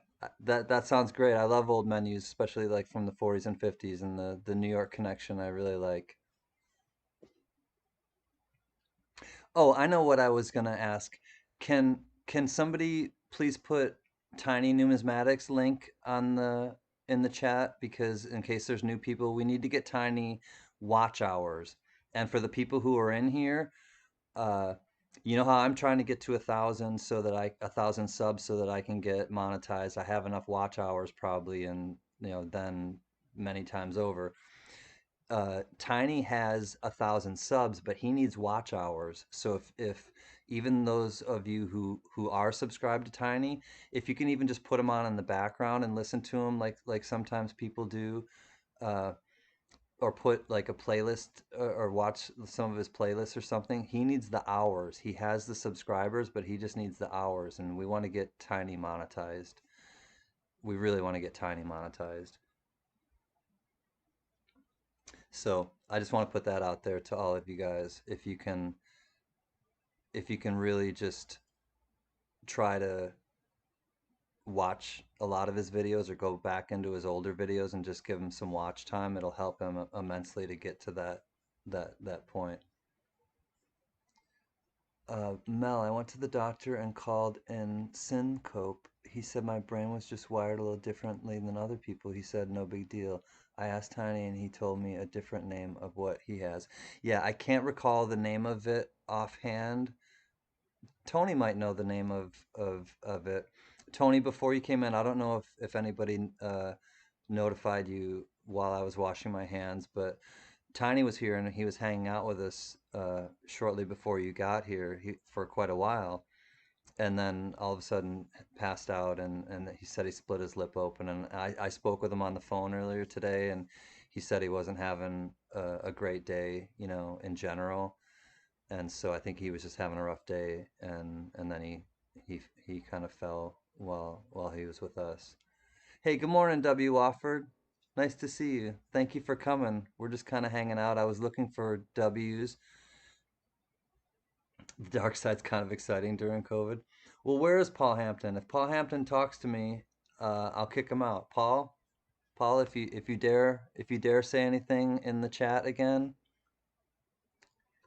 that sounds great. I love old menus, especially like from the 40s and 50s, and the New York connection I really like. Oh, I know what I was gonna ask. Can somebody please put Tiny Numismatics link on the in the chat, because in case there's new people, we need to get Tiny watch hours. And for the people who are in here, uh, you know how I'm trying to get to 1,000 so that 1,000 subs so that I can get monetized. I have enough watch hours probably, and then many times over. Tiny has 1,000 subs, but he needs watch hours. So if even those of you who are subscribed to Tiny, if you can even just put him on in the background and listen to him like sometimes people do, uh, or put like a playlist, or watch some of his playlists or something. He needs the hours. He has the subscribers, but he just needs the hours, and we want to get Tiny monetized. We really want to get Tiny monetized. So I just want to put that out there to all of you guys. If you can really just try to watch a lot of his videos or go back into his older videos and just give him some watch time, it'll help him immensely to get to that point. Mel, I went to the doctor and called in syncope. He said my brain was just wired a little differently than other people. He said no big deal. I asked Tiny and he told me a different name of what he has. Yeah, I can't recall the name of it offhand. Tony might know the name of it. Tony, before you came in, I don't know if anybody notified you while I was washing my hands, but Tiny was here and he was hanging out with us shortly before you got here, for quite a while, and then all of a sudden passed out, and he said he split his lip open. And I spoke with him on the phone earlier today, and he said he wasn't having a great day, in general. And so I think he was just having a rough day, and then he kind of fell while he was with us. Hey, good morning, W. Wofford. Nice to see you. Thank you for coming. We're just kind of hanging out. I was looking for W's. The dark side's kind of exciting during COVID. Well, where is Paul Hampton? If Paul Hampton talks to me, I'll kick him out. Paul, if you dare say anything in the chat again,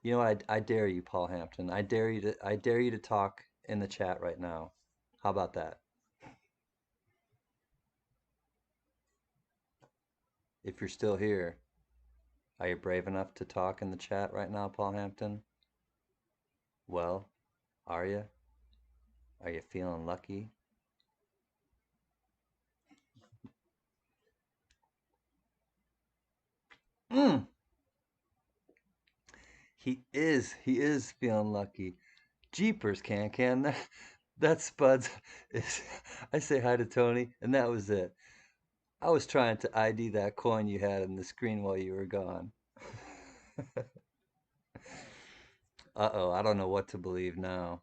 you know what? I dare you, Paul Hampton. I dare you to talk in the chat right now. How about that? If you're still here, are you brave enough to talk in the chat right now, Paul Hampton? Well, are you? Are you feeling lucky? Mm, he is feeling lucky. Jeepers, can that Spuds is. I say hi to Tony, and that was it. I was trying to ID that coin you had in the screen while you were gone. Uh-oh, I don't know what to believe now.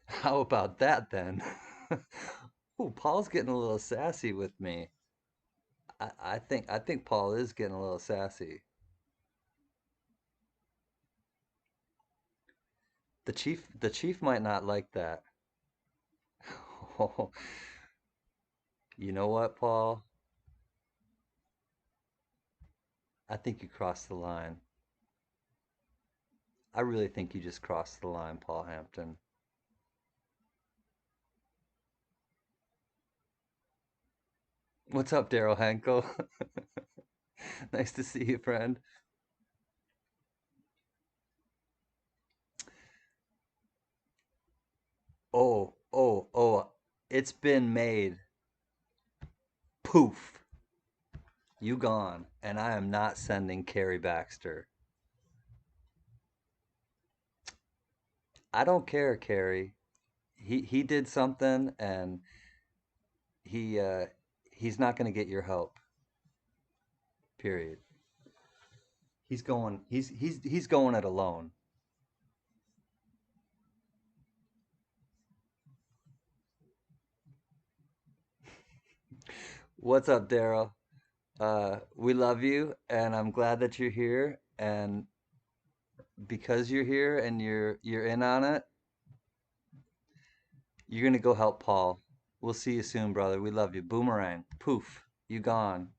How about that then? Oh, Paul's getting a little sassy with me. I think Paul is getting a little sassy. The chief might not like that. Oh, you know what, Paul? I think you crossed the line. I really think you just crossed the line, Paul Hampton. What's up, Daryl Hankel? Nice to see you, friend. Oh, it's been made. Poof, you gone. And I am not sending Carrie Baxter. I don't care, Carrie. He did something and he he's not gonna get your help. Period. He's going it alone. What's up, Daryl? We love you, and I'm glad that you're here. And because you're here and you're in on it, you're gonna go help Paul. We'll see you soon, brother. We love you. Boomerang. Poof. You gone.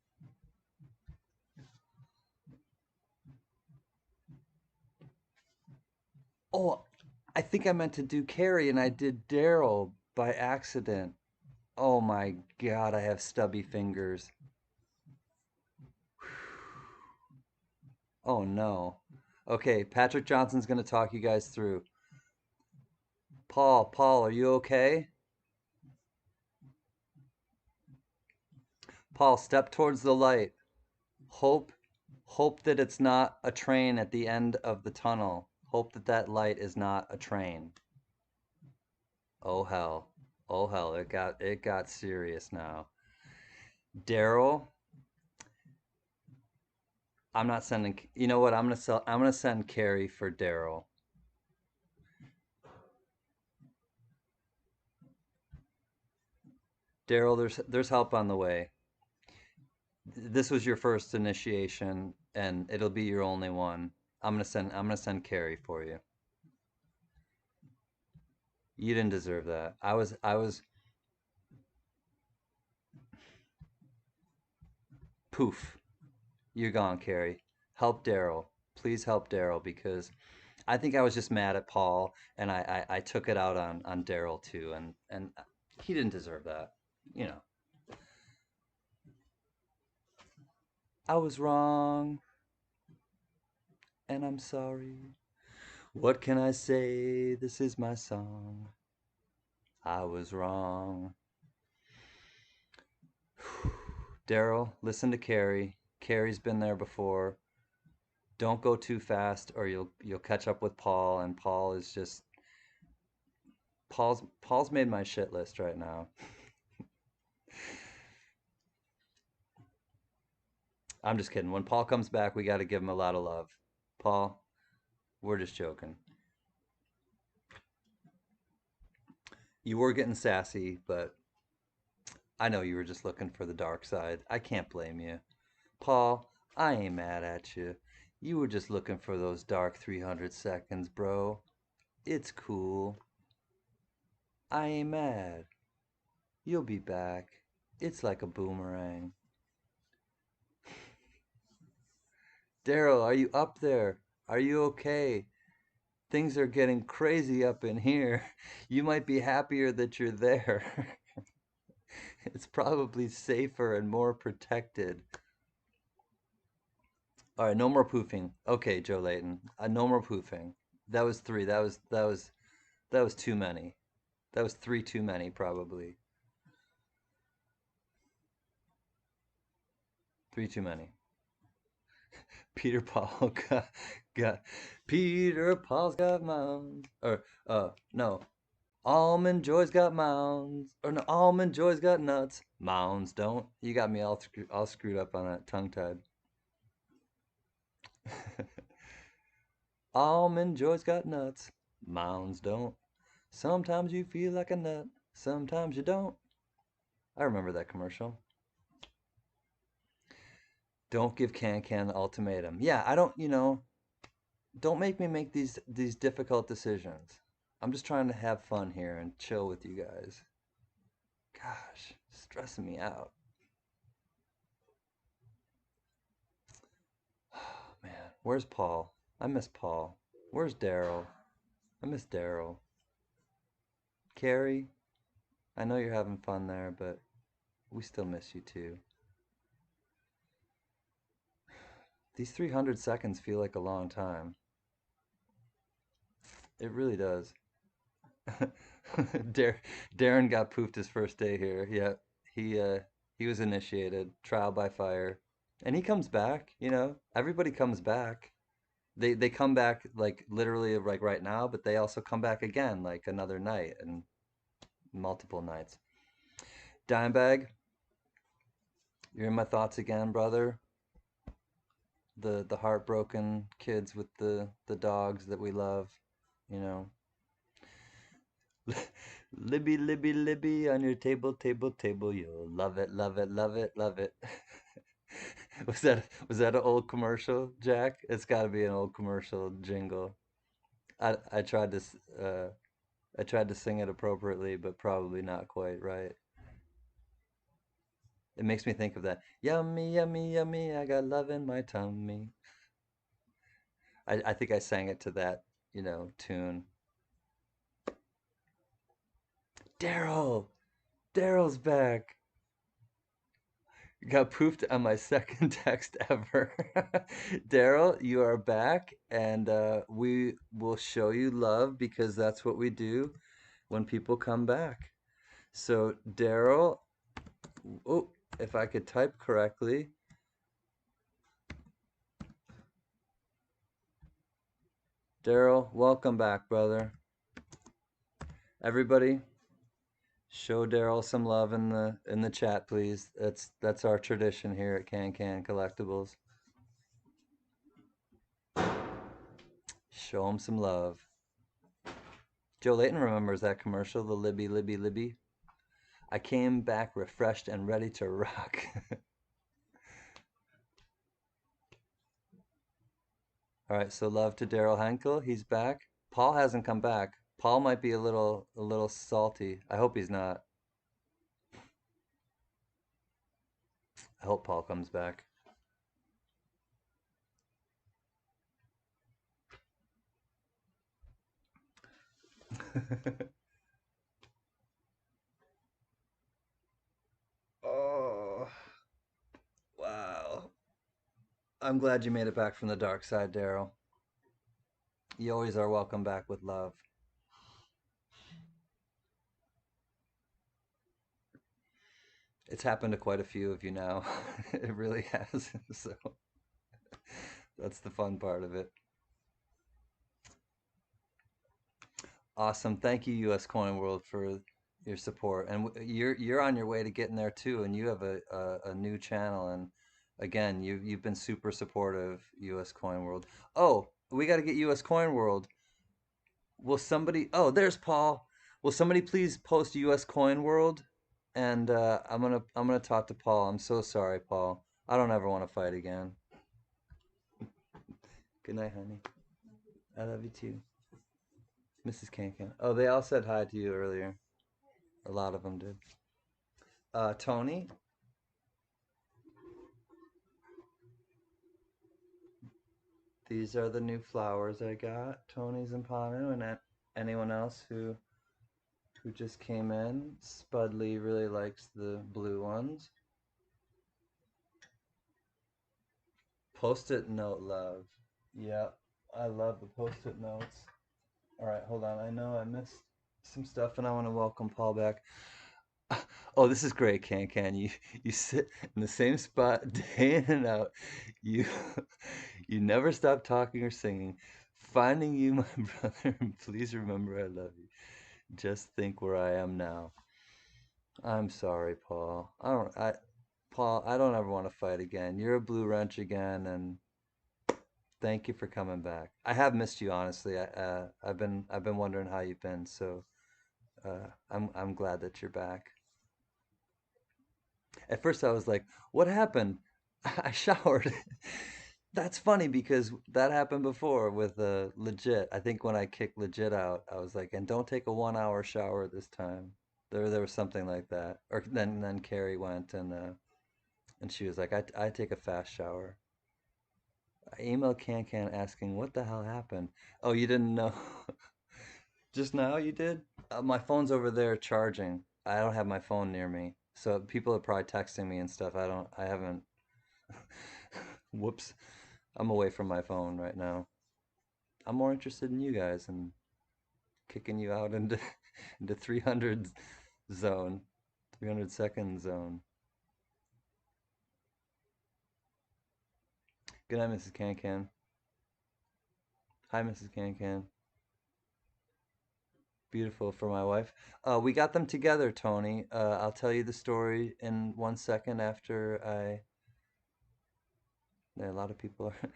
Oh, I think I meant to do Carrie and I did Daryl by accident. Oh my God, I have stubby fingers. Oh no. Okay, Patrick Johnson's gonna talk you guys through. Paul, are you okay? Paul, step towards the light. Hope, hope that it's not a train at the end of the tunnel. Hope that that light is not a train. Oh hell. Oh hell, it got serious now. Daryl, I'm not sending. You know what? I'm gonna send Carrie for Daryl. Daryl, there's help on the way. This was your first initiation, and it'll be your only one. I'm gonna send Carrie for you. You didn't deserve that. I was poof. You're gone, Carrie. Help Daryl. Please help Daryl because I think I was just mad at Paul, and I took it out on Daryl too, and he didn't deserve that. You know, I was wrong, and I'm sorry. What can I say? This is my song. I was wrong. Daryl, listen to Carrie. Carrie's been there before. Don't go too fast, or you'll catch up with Paul, and Paul is just Paul's made my shit list right now. I'm just kidding. When Paul comes back, we got to give him a lot of love. Paul, we're just joking. You were getting sassy, but I know you were just looking for the dark side. I can't blame you. Paul, I ain't mad at you. You were just looking for those dark 300 seconds, bro. It's cool. I ain't mad. You'll be back. It's like a boomerang. Daryl, are you up there? Are you okay? Things are getting crazy up in here. You might be happier that you're there. It's probably safer and more protected. All right, no more poofing. Okay, Joe Layton. No more poofing. That was three. That was too many. That was three too many, probably. Three too many. Peter Paul got Peter Paul's got mounds. Or no. Almond Joy's got mounds. Or no, Almond Joy's got nuts. Mounds don't. You got me all screwed up on that, tongue tied. Almond Joy's got nuts. Mounds don't. Sometimes you feel like a nut. Sometimes you don't. I remember that commercial. Don't give Can Can the ultimatum. Yeah, I don't, don't make me make these difficult decisions. I'm just trying to have fun here and chill with you guys. Gosh, stressing me out. Oh, man, where's Paul? I miss Paul. Where's Daryl? I miss Daryl. Carrie, I know you're having fun there, but we still miss you too. These 300 seconds feel like a long time. It really does. Darren got poofed his first day here. Yeah, he was initiated, trial by fire, and he comes back. Everybody comes back. They come back like literally like right now, but they also come back again like another night and multiple nights. Dimebag, you're in my thoughts again, brother. The heartbroken kids with the dogs that we love, you know. Libby, Libby, Libby on your table, table, table. You'll love it, love it, love it, love it. Was that an old commercial, Jack? It's got to be an old commercial jingle. I tried to I tried to sing it appropriately, but probably not quite right. It makes me think of that. Yummy, yummy, yummy. I got love in my tummy. I think I sang it to that, tune. Daryl, Daryl's back. Got poofed on my second text ever. Daryl, you are back, and we will show you love because that's what we do when people come back. So, Daryl, oh, if I could type correctly, Daryl, welcome back, brother. Everybody, show Daryl some love in the chat, please. That's our tradition here at Can Can Collectibles. Show him some love. Joe Layton remembers that commercial, the Libby, Libby, Libby. I came back refreshed and ready to rock. All right, so love to Daryl Henkel. He's back. Paul hasn't come back. Paul might be a little salty. I hope he's not. I hope Paul comes back. Oh, wow. I'm glad you made it back from the dark side, Daryl. You always are welcome back with love. It's happened to quite a few of you now. It really has. So that's the fun part of it. Awesome. Thank you, US Coin World, for your support. And you're on your way to getting there too. And you have a new channel. And again, you've been super supportive, US Coin World. Oh, we got to get US Coin World. Will somebody? Oh, there's Paul. Will somebody please post US Coin World and I'm gonna talk to Paul. I'm so sorry, Paul. I don't ever want to fight again. Good night, honey. I love you too, Mrs. Kankan. Oh, they all said hi to you earlier. A lot of them did. Tony, these are the new flowers I got. Tony's and Panu, and anyone else who just came in. Spudley really likes the blue ones. Post-it note love. Yep, I love the post-it notes. All right, hold on. I know I missed some stuff, and I want to welcome Paul back. Oh, this is great, Can Can. You sit in the same spot day in and out. You you never stop talking or singing. Finding you, my brother, and please remember I love you. Just think where I am now. I'm sorry, Paul. Paul, I don't ever want to fight again. You're a blue wrench again, and thank you for coming back. I have missed you, honestly. I've been wondering how you've been, so I'm glad that you're back. At first, I was like, "What happened?" I showered. That's funny because that happened before with legit. I think when I kicked legit out, I was like, "And don't take a 1 hour shower this time." There was something like that. Or then Carrie went and she was like, I take a fast shower." I emailed Can Can asking what the hell happened. Oh, you didn't know? Just now you did? My phone's over there charging. I don't have my phone near me. So people are probably texting me and stuff. I haven't. Whoops. I'm away from my phone right now. I'm more interested in you guys and kicking you out into into 300 zone, 300-second zone. Good night, Mrs. Can Can. Hi, Mrs. Can Can. Beautiful for my wife. We got them together, Tony. I'll tell you the story in 1 second after I. Yeah, a lot of people are.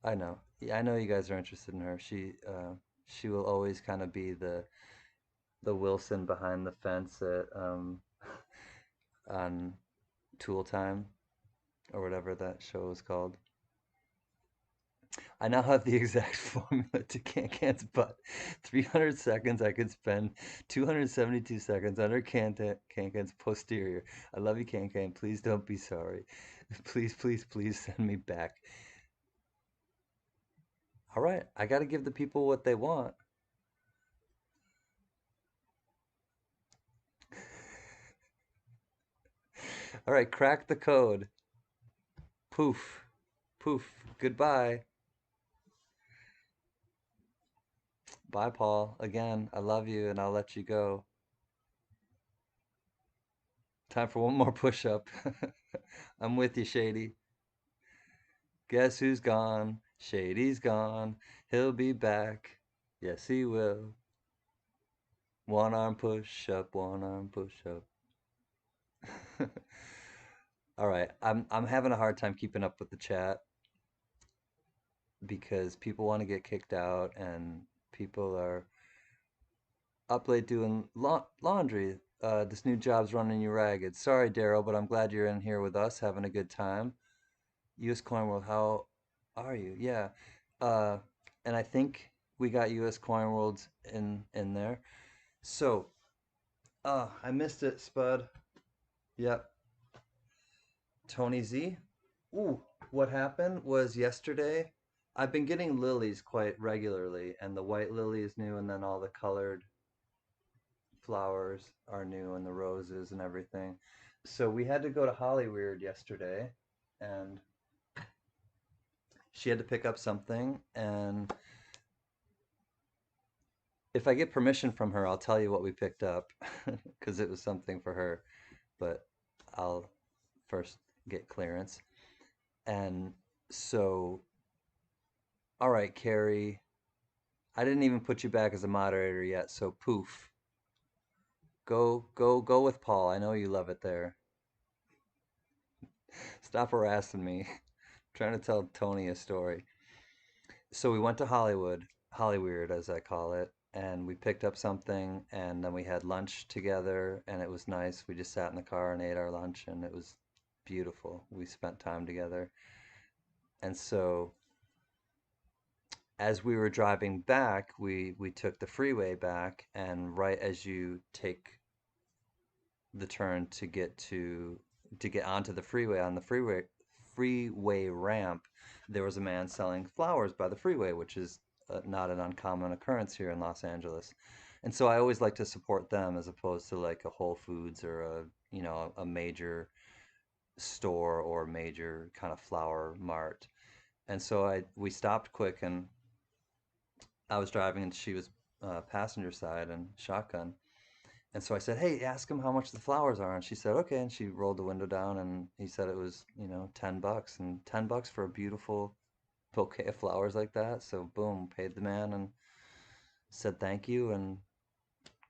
I know. Yeah, I know you guys are interested in her. She will always kind of be the Wilson behind the fence at on Tool Time or whatever that show is called. I now have the exact formula to Can Can's butt. 300 seconds I could spend 272 seconds under Can Can's posterior. I love you, Can Can. Please don't be sorry. Please, please, please send me back. All right, I got to give the people what they want. All right, crack the code. Poof, poof. Goodbye. Bye, Paul. Again, I love you and I'll let you go. Time for one more push up. I'm with you, Shady. Guess who's gone? Shady's gone. He'll be back. Yes, he will. One arm push up, one arm push up. All right, I'm having a hard time keeping up with the chat because people want to get kicked out and people are up late doing laundry. This new job's running you ragged. Sorry, Daryl, but I'm glad you're in here with us having a good time. U.S. Coin World, how are you? Yeah. Uh, and I think we got U.S. Coin World in there. So, I missed it, Spud. Yep. Tony Z. Ooh, what happened was yesterday. I've been getting lilies quite regularly, and the white lily is new, and then all the colored flowers are new, and the roses and everything. So we had to go to Hollyweird yesterday, and she had to pick up something, and if I get permission from her, I'll tell you what we picked up because it was something for her, but I'll first get clearance. And so, all right, Carrie, I didn't even put you back as a moderator yet, so poof. Go with Paul. I know you love it there. Stop harassing me. I'm trying to tell Tony a story. So we went to Hollywood, Hollyweird as I call it, and we picked up something, and then we had lunch together, and it was nice. We just sat in the car and ate our lunch, and it was beautiful. We spent time together. And so as we were driving back, we took the freeway back, and right as you take the turn to get onto the freeway, on the freeway ramp, there was a man selling flowers by the freeway, which is not an uncommon occurrence here in Los Angeles. And so I always like to support them as opposed to like a Whole Foods or a, you know, a major store or major kind of flower mart. And so I we stopped quick, and I was driving and she was passenger side and shotgun. And so I said, "Hey, ask him how much the flowers are." And she said, "Okay." And she rolled the window down, and he said it was, you know, $10, and $10 for a beautiful bouquet of flowers like that. So boom, paid the man and said thank you, and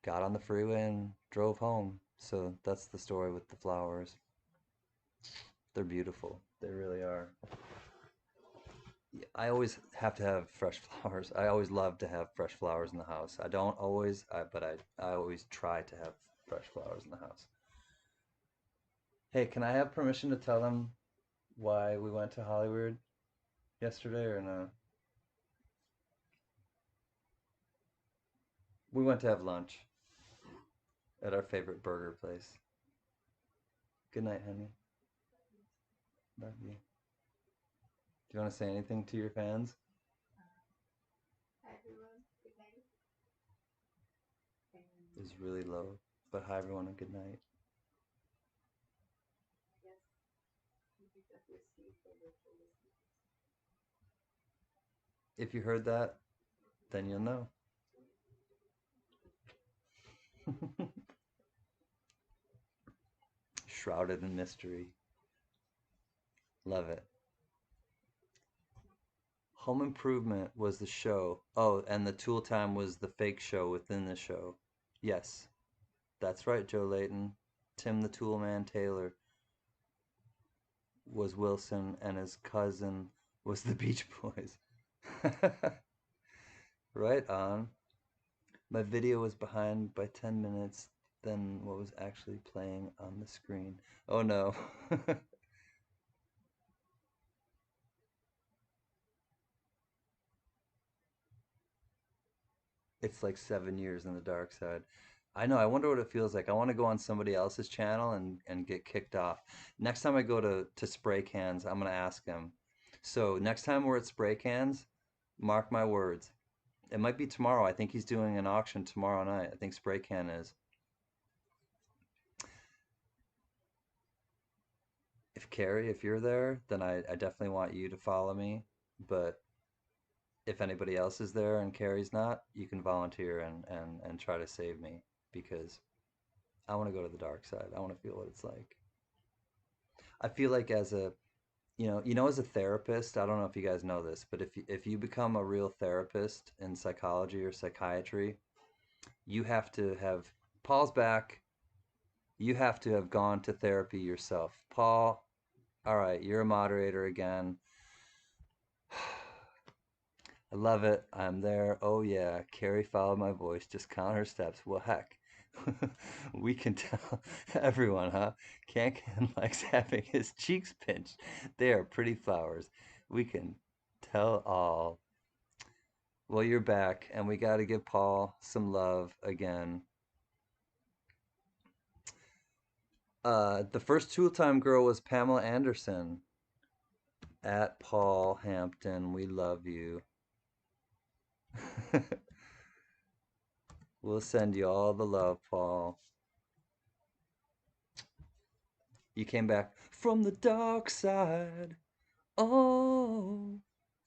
got on the freeway and drove home. So that's the story with the flowers. They're beautiful. They really are. Yeah, I always have to have fresh flowers. I always love to have fresh flowers in the house. I don't always, but I always try to have fresh flowers in the house. Hey, can I have permission to tell them why we went to Hollywood yesterday or no? We went to have lunch at our favorite burger place. Good night, honey. Love you. Do you want to say anything to your fans? It's really low, but hi everyone and good night. If you heard that, then you'll know. Shrouded in mystery. Love it. Home Improvement was the show. Oh, and the Tool Time was the fake show within the show. Yes, that's right, Joe Layton. Tim the Toolman Taylor was Wilson, and his cousin was the Beach Boys. Right on. My video was behind by 10 minutes than what was actually playing on the screen. Oh no. It's like 7 years in the dark side. I know. I wonder what it feels like. I want to go on somebody else's channel and get kicked off. Next time I go to Spray Cans, I'm gonna ask him. So next time we're at Spray Cans, mark my words. It might be tomorrow. I think he's doing an auction tomorrow night. I think Spray Can is. If Carrie, if you're there, then I definitely want you to follow me. But if anybody else is there and Carrie's not, you can volunteer and try to save me because I want to go to the dark side. I want to feel what it's like. I feel like as a as a therapist, I don't know if you guys know this, but if you become a real therapist in psychology or psychiatry, you have to have Paul's back. You have to have gone to therapy yourself. Paul, all right, you're a moderator again. I love it. I'm there. Oh yeah, Carrie followed my voice. Just count her steps. Well, heck, we can tell everyone, huh? Can likes having his cheeks pinched. They are pretty flowers. We can tell all. Well, you're back, and we got to give Paul some love again. The first Tool Time girl was Pamela Anderson at Paul Hampton. We love you. We'll send you all the love, Paul. You came back from the dark side. Oh,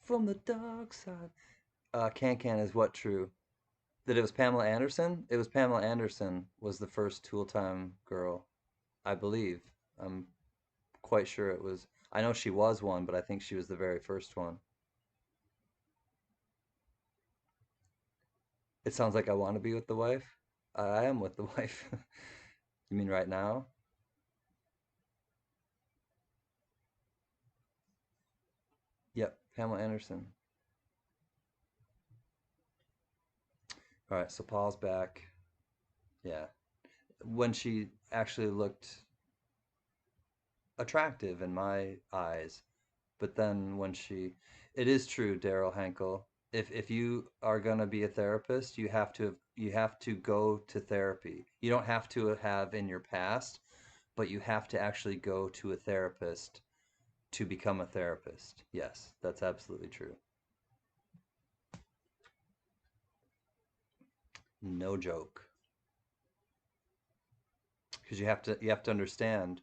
from the dark side. Can is what true? That it was Pamela Anderson? It was Pamela Anderson was the first Tool Time girl, I believe. I'm quite sure it was. I know she was one, but I think she was the very first one. It sounds like I want to be with the wife. I am with the wife. You mean right now? Yep, Pamela Anderson. All right, so Paul's back. Yeah. When she actually looked attractive in my eyes. But then when she, it is true, Daryl Henkel. If you are gonna be a therapist, you have to go to therapy. You don't have to have in your past, but you have to actually go to a therapist to become a therapist. Yes, that's absolutely true. No joke. Because you have to understand.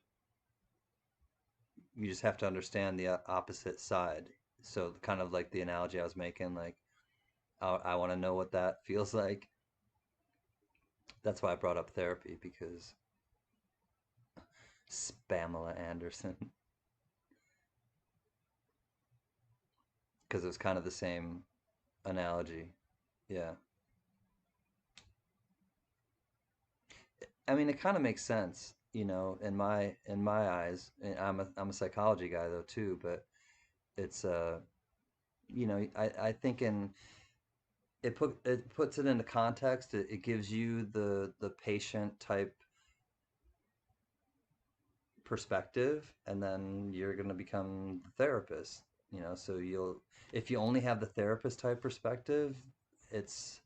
You just have to understand the opposite side. So kind of like the analogy I was making, like I want to know what that feels like. That's why I brought up therapy because Spamela Anderson, because it was kind of the same analogy. Yeah. I mean, it kind of makes sense, in my eyes. And I'm a psychology guy though too, but it's I think in it puts it into context. It gives you the patient type perspective, and then you're going to become the therapist. So if you only have the therapist type perspective, it's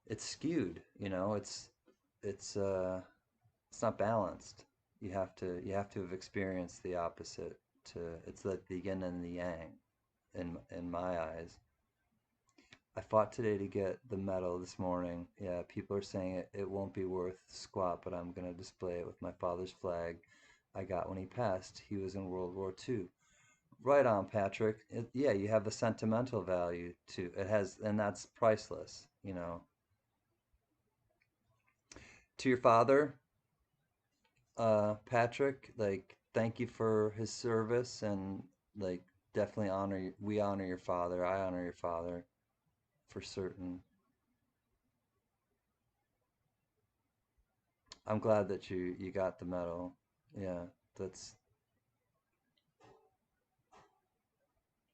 it's skewed. It's not balanced. You have to have experienced the opposite. It's like the yin and the yang in my eyes. I fought today to get the medal this morning. Yeah, people are saying it won't be worth squat, but I'm gonna display it with my father's flag I got when he passed. He was in World War II. Right on, Patrick. Yeah, you have the sentimental value to it has, and that's priceless. To your father, Patrick, like thank you for his service, and like definitely we honor your father. I honor your father for certain. I'm glad that you got the medal. Yeah, that's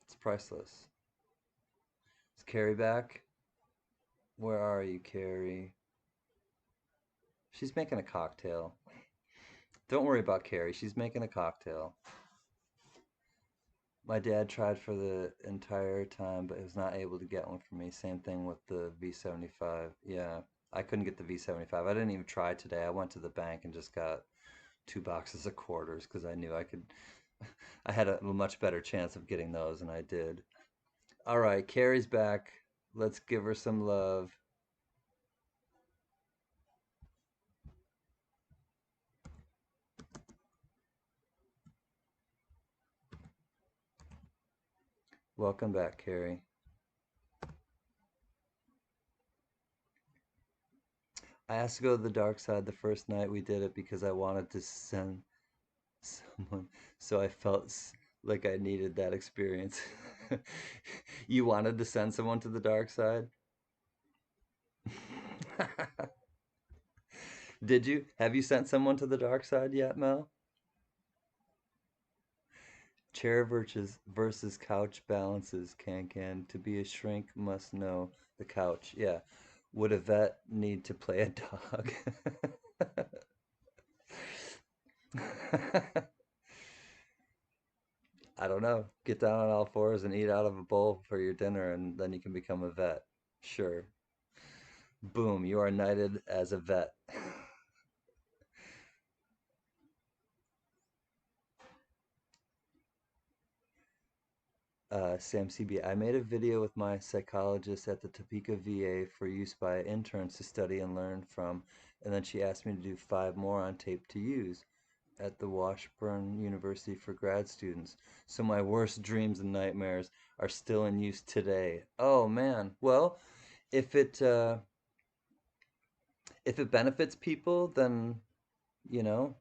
it's priceless. Is Carrie back? Where are you, Carrie? She's making a cocktail. Don't worry about Carrie. She's making a cocktail. My dad tried for the entire time, but was not able to get one for me. Same thing with the V75. Yeah, I couldn't get the V75. I didn't even try today. I went to the bank and just got 2 boxes of quarters because I knew I could. I had a much better chance of getting those, and I did. All right, Carrie's back. Let's give her some love. Welcome back, Carrie. I asked to go to the dark side the first night we did it because I wanted to send someone, so I felt like I needed that experience. You wanted to send someone to the dark side? Did you? Have you sent someone to the dark side yet, Mel? Chair versus couch balances, can. To be a shrink must know the couch. Yeah. Would a vet need to play a dog? I don't know. Get down on all fours and eat out of a bowl for your dinner, and then you can become a vet. Sure. Boom, you are knighted as a vet. Sam CB, I made a video with my psychologist at the Topeka VA for use by interns to study and learn from, and then she asked me to do 5 more on tape to use at the Washburn University for grad students. So my worst dreams and nightmares are still in use today. Oh man. Well, if it uh, if it benefits people, then you know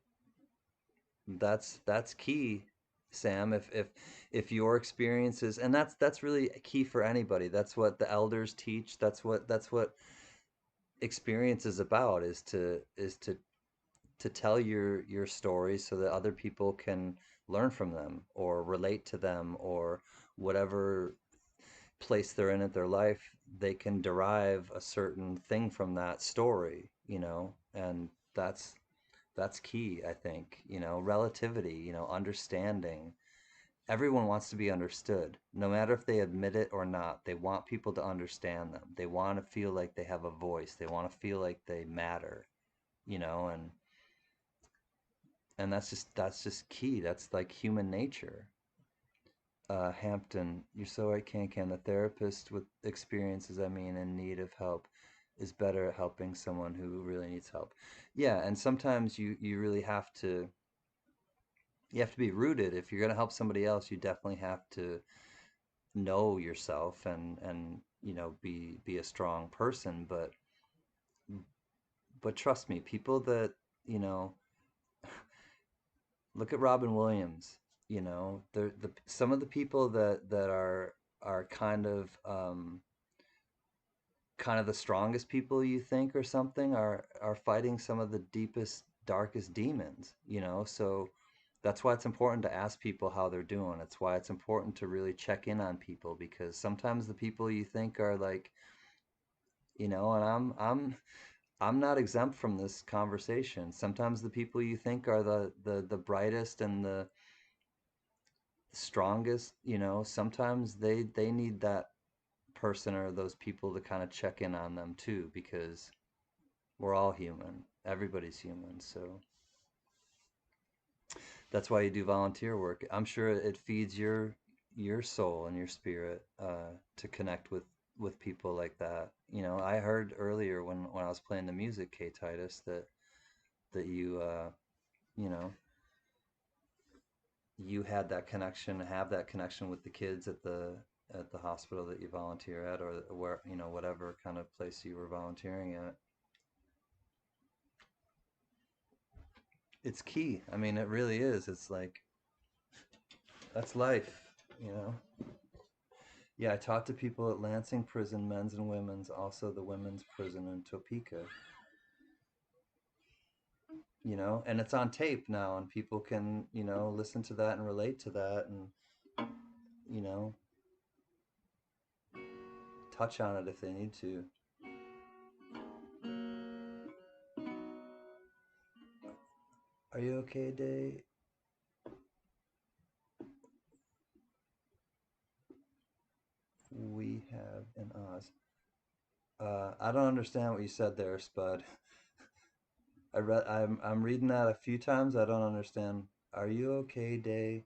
that's key, Sam. If your experiences, and that's really key for anybody. That's what the elders teach. That's what experience is about. Is to tell your stories so that other people can learn from them or relate to them or whatever place they're in at their life, they can derive a certain thing from that story, and that's key, I think, relativity, understanding. Everyone wants to be understood, no matter if they admit it or not. They want people to understand them. They want to feel like they have a voice. They want to feel like they matter, and that's just key. That's like human nature. Hampton, you're so right, Can. The therapist with experiences, I mean, in need of help is better at helping someone who really needs help. Yeah, and sometimes you really have to be rooted. If you're going to help somebody else, you definitely have to know yourself and be a strong person. But trust me, people that, you know, look at Robin Williams. The some of the people that are kind of the strongest people you think or something are fighting some of the deepest, darkest demons, so that's why it's important to ask people how they're doing. It's why it's important to really check in on people, because sometimes the people you think are like, and I'm not exempt from this conversation. Sometimes the people you think are the brightest and the strongest, sometimes they need that person or those people to kind of check in on them too, because we're all human. Everybody's human. So that's why you do volunteer work. I'm sure it feeds your soul and your spirit, to connect with people like that. I heard earlier when I was playing the music, K Titus, that you know you had that connection, have that connection with the kids at the hospital that you volunteer at, or where, whatever kind of place you were volunteering at. It's key. I mean, it really is. It's like, that's life, you know. Yeah, I talked to people at Lansing Prison, men's and women's, also the women's prison in Topeka, and it's on tape now, and people can, listen to that and relate to that, and, you know, touch on it if they need to. Are you okay, Day? We have an Oz. I don't understand what you said there, Spud. I'm reading that a few times. I don't understand. Are you okay, Day?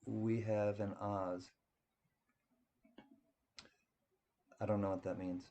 We have an Oz. I don't know what that means.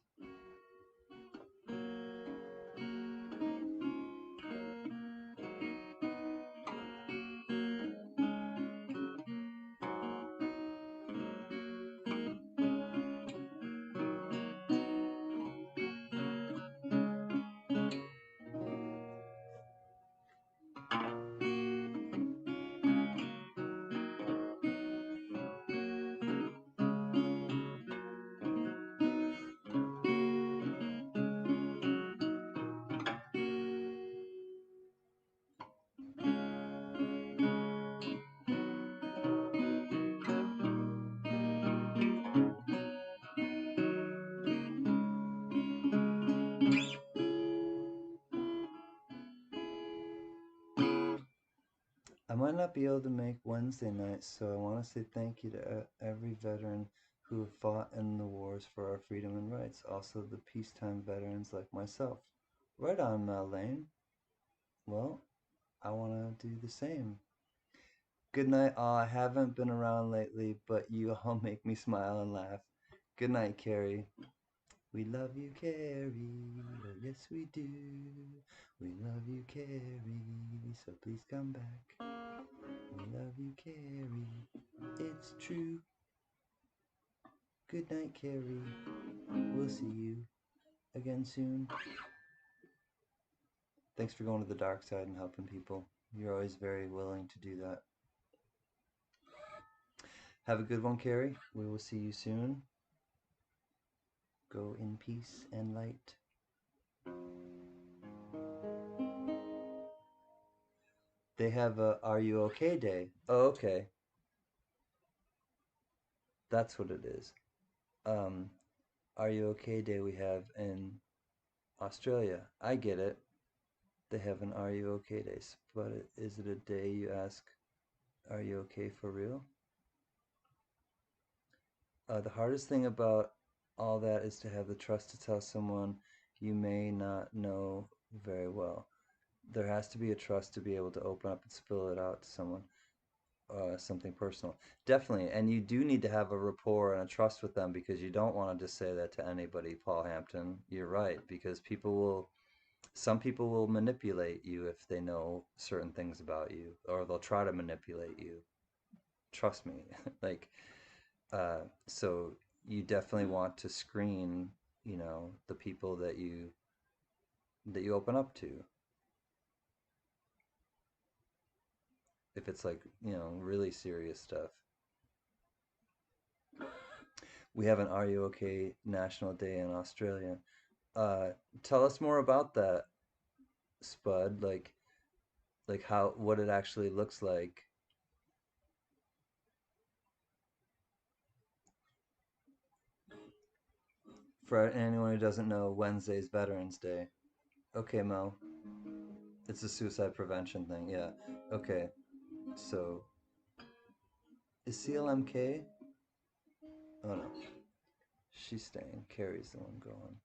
I might not be able to make Wednesday night, so I want to say thank you to every veteran who have fought in the wars for our freedom and rights, also the peacetime veterans like myself. Right on, Mel Lane. Well, I want to do the same. Good night, all. I haven't been around lately, but you all make me smile and laugh. Good night, Carrie. We love you, Carrie. Oh, yes, we do. We love you, Carrie. So please come back. We love you, Carrie. It's true. Good night, Carrie. We'll see you again soon. Thanks for going to the dark side and helping people. You're always very willing to do that. Have a good one, Carrie. We will see you soon. Go in peace and light. They have a Are You Okay Day. Oh, okay. That's what it is. Um, Are You Okay Day we have in Australia. I get it. They have an Are You Okay Day, but is it a day you ask, Are you okay for real? The hardest thing about all that is to have the trust to tell someone you may not know very well. There has to be a trust to be able to open up and spill it out to someone, something personal. Definitely, and you do need to have a rapport and a trust with them because you don't want to just say that to anybody, Paul Hampton. You're right, because some people will manipulate you if they know certain things about you, or they'll try to manipulate you. Trust me. Like, so you definitely want to screen, the people that you open up to. If it's like, really serious stuff. We have an Are You Okay National Day in Australia. Uh, Tell us more about that, Spud. Like how what it actually looks like. For anyone who doesn't know, Wednesday's Veterans Day. Okay, Mo. It's a suicide prevention thing. Yeah. Okay. So is CLMK? Oh no, she's staying. Carrie's the one going.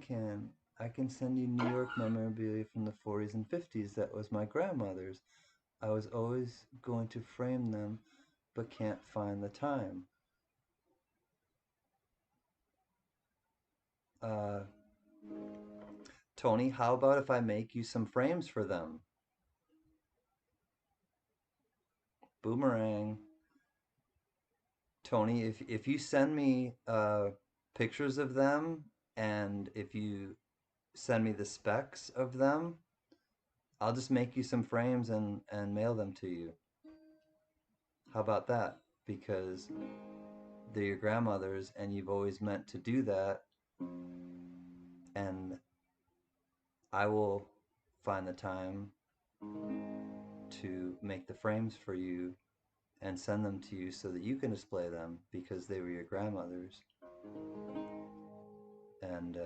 Can. I can send you New York memorabilia from the 40s and 50s that was my grandmother's. I was always going to frame them, but can't find the time. Uh, Tony, how about if I make you some frames for them? Boomerang. Tony, if you send me pictures of them and if you send me the specs of them, I'll just make you some frames and mail them to you. How about that? Because they're your grandmother's and you've always meant to do that, and I will find the time to make the frames for you and send them to you so that you can display them because they were your grandmother's. And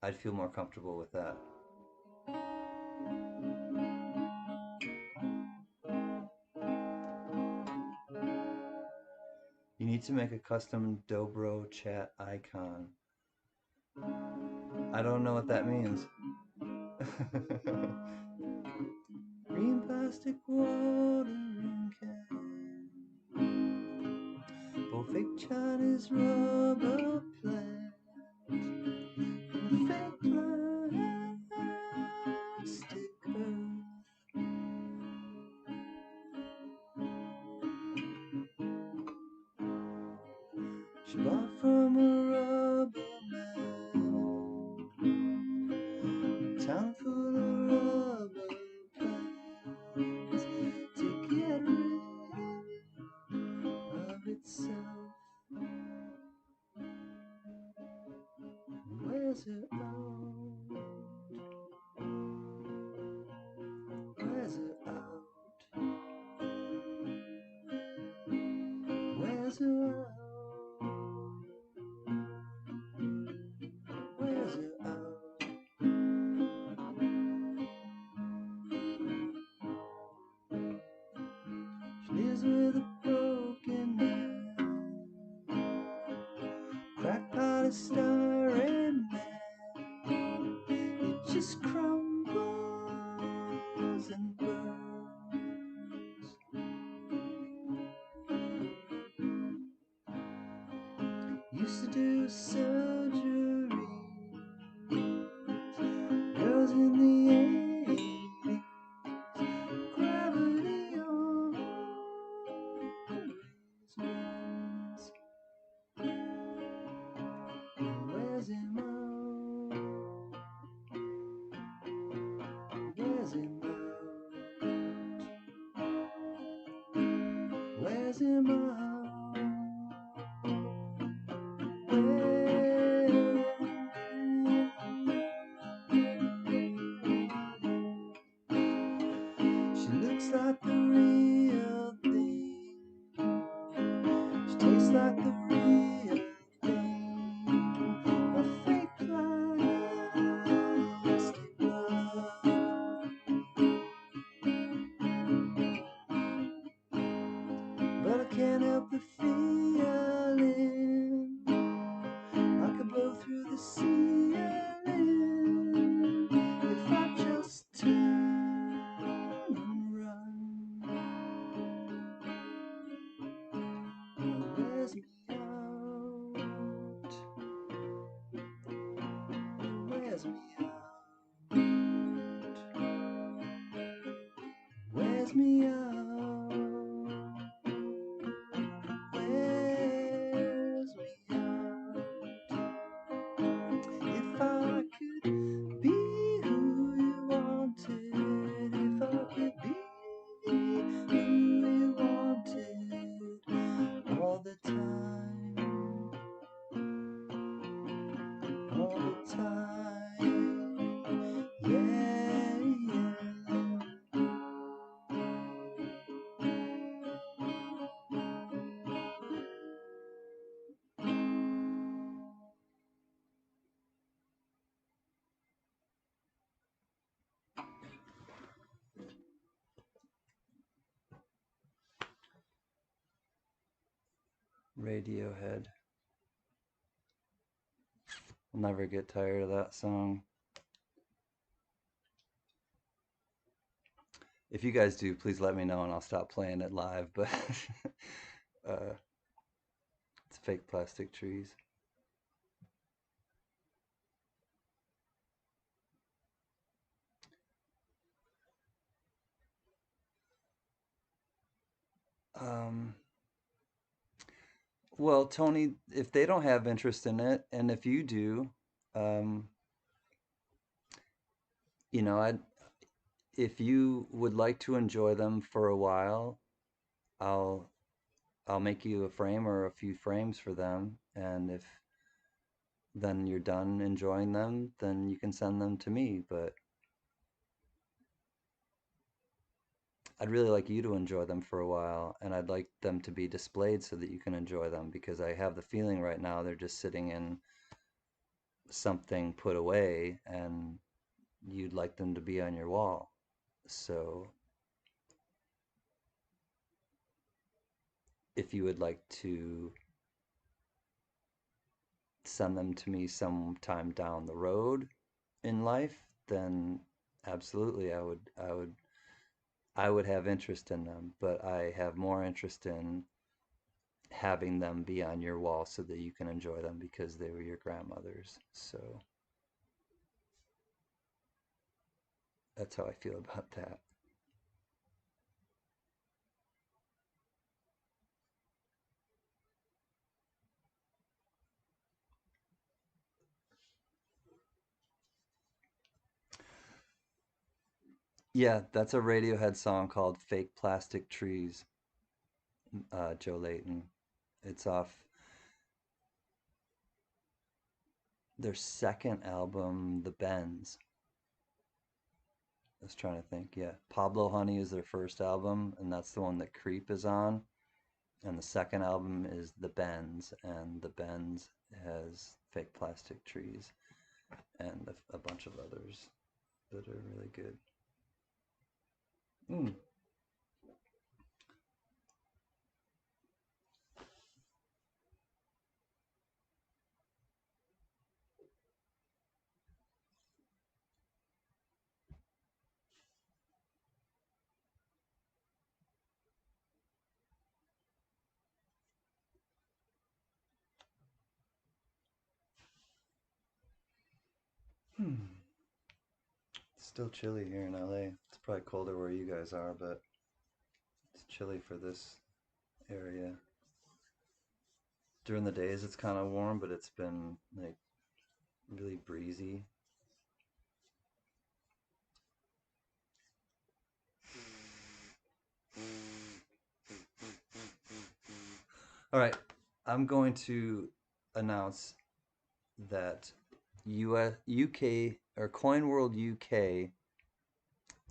I'd feel more comfortable with that. You need to make a custom Dobro chat icon. I don't know what that means. Green plastic watering can. For fake Chinese rubber plant. Fake plastic earth. She bought from a rubber man. A town full of rubber plants to get rid of itself. Where's it out? Where's it out? Where's it out? Where's it out? She lives with a broken man, cracked polystyrene man. It just crumbles and burns. Used to do surgery. Girls in the 80s. Gravity always wins. Where's him out? Where's him out? Where's him out? She looks like the real thing. She tastes like the real thing. A fake plastic love. But I can't help the feeling I could blow through the ceiling if I just turn and run. Wears me out. Wears me out. Wears me out. Wears me out. If I could be who you wanted, if I could be who you wanted all the time, all the time, yeah, yeah. Radiohead. I'll never get tired of that song. If you guys do, please let me know and I'll stop playing it live. But it's fake plastic trees. Um, well, Tony, if they don't have interest in it, and if you do, um, you know, if you would like to enjoy them for a while, I'll I'll make you a frame or a few frames for them, and if then you're done enjoying them, then you can send them to me. But I'd really like you to enjoy them for a while, and I'd like them to be displayed so that you can enjoy them because I have the feeling right now they're just sitting in something put away, and you'd like them to be on your wall. So if you would like to send them to me sometime down the road in life, then absolutely I would have interest in them, but I have more interest in having them be on your wall so that you can enjoy them because they were your grandmother's. So that's how I feel about that. Yeah, that's a Radiohead song called Fake Plastic Trees, Joe Layton. It's off their second album, The Bends. I was trying to think. Yeah, Pablo Honey is their first album, and that's the one that Creep is on. And the second album is The Bends, and The Bends has Fake Plastic Trees and a bunch of others that are really good. Mm. Hmm. It's still chilly here in LA. It's probably colder where you guys are, but it's chilly for this area. During the days it's kind of warm, but it's been like really breezy. All right, I'm going to announce that US UK or Coin World UK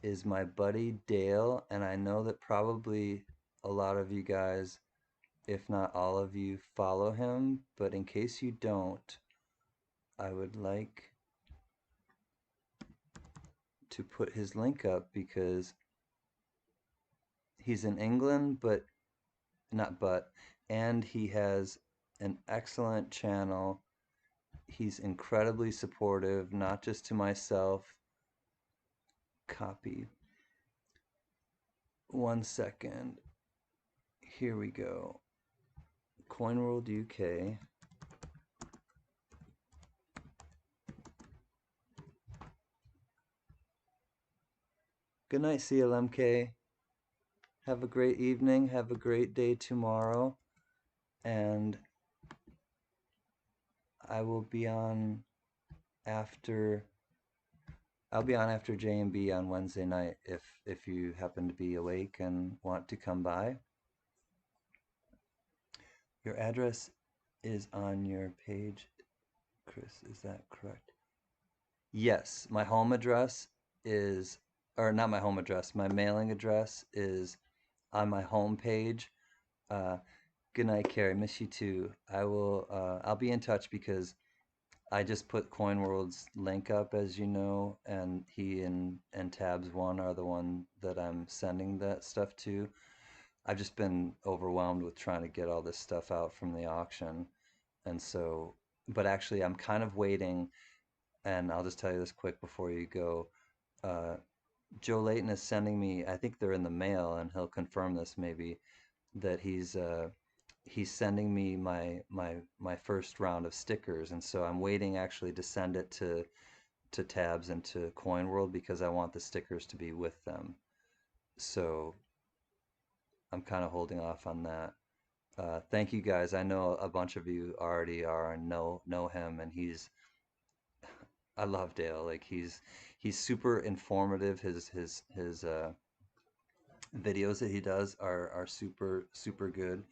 is my buddy Dale, and I know that probably a lot of you guys, if not all of you, follow him, but in case you don't, I would like to put his link up because he's in England, but not but, and he has an excellent channel. He's incredibly supportive, not just to myself. Copy. 1 second. Here we go. CoinWorld UK. Good night, CLMK. Have a great evening. Have a great day tomorrow. And I will be on after I'll be on after J&B on Wednesday night if you happen to be awake and want to come by. Your address is on your page, Chris. Is that correct? Yes, my home address is, or not my home address, my mailing address is on my home page. Uh, Good night, Carrie. Miss you too. I'll be in touch because I just put CoinWorld's link up, as you know, and he and Tabs One are the one that I'm sending that stuff to. I've just been overwhelmed with trying to get all this stuff out from the auction, and so, but actually, I'm kind of waiting, and I'll just tell you this quick before you go. Uh, Joe Layton is sending me, I think they're in the mail, and he'll confirm this maybe, that he's sending me my first round of stickers, and so I'm waiting actually to send it to Tabs and to Coin World because I want the stickers to be with them. So I'm kind of holding off on that. Thank you guys. I know a bunch of you already are and know him, and I love Dale. Like he's super informative. His videos that he does are super good.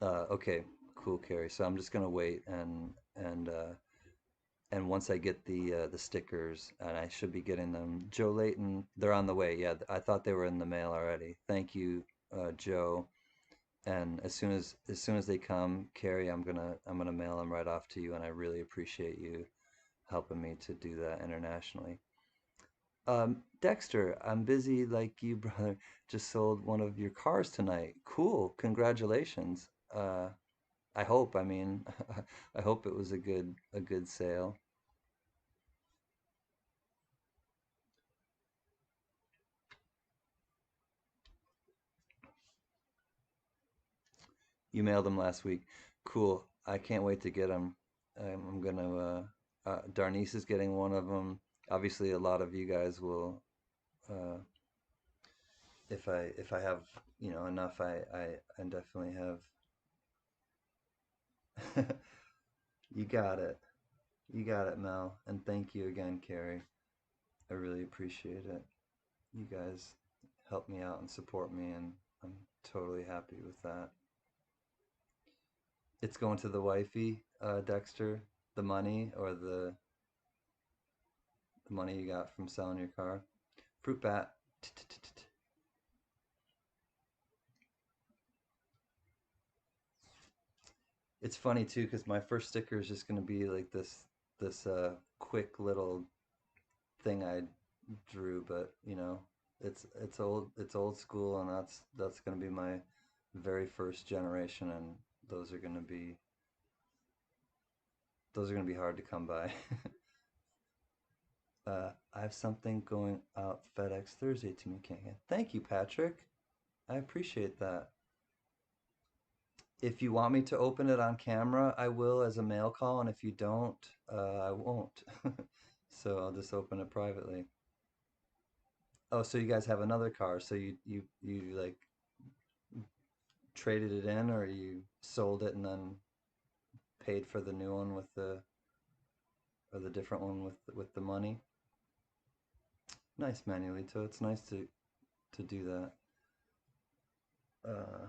Okay, cool, Carrie. So I'm just gonna wait and once I get the stickers, and I should be getting them. Joe Layton, they're on the way. Yeah, I thought they were in the mail already. Thank you, Joe. And as soon as they come, Carrie, I'm gonna mail them right off to you, and I really appreciate you helping me to do that internationally. Dexter, I'm busy like you, brother. Just sold one of your cars tonight. Cool, congratulations. I hope. I mean, I hope it was a good sale. You mailed them last week. Cool. I can't wait to get them. I'm gonna. Darnice is getting one of them. Obviously, a lot of you guys will. Uh, if I have enough, I definitely have. You got it. You got it, Mel. And thank you again, Carrie. I really appreciate it. You guys help me out and support me, and I'm totally happy with that. It's going to the wifey, Dexter. The money or the money you got from selling your car. Fruitbattt. It's funny too because my first sticker is just gonna be like this quick little thing I drew, but it's old school, and that's gonna be my very first generation, and those are gonna be those are gonna be hard to come by. I have something going out FedEx Thursday to me. Can't get. Thank you, Patrick. I appreciate that. If you want me to open it on camera, I will as a mail call, and if you don't, I won't. So I'll just open it privately. Oh, so you guys have another car. So you like traded it in or you sold it and then paid for the new one with the or the different one with the money. Nice, Manuelito. It's nice to do that. Uh,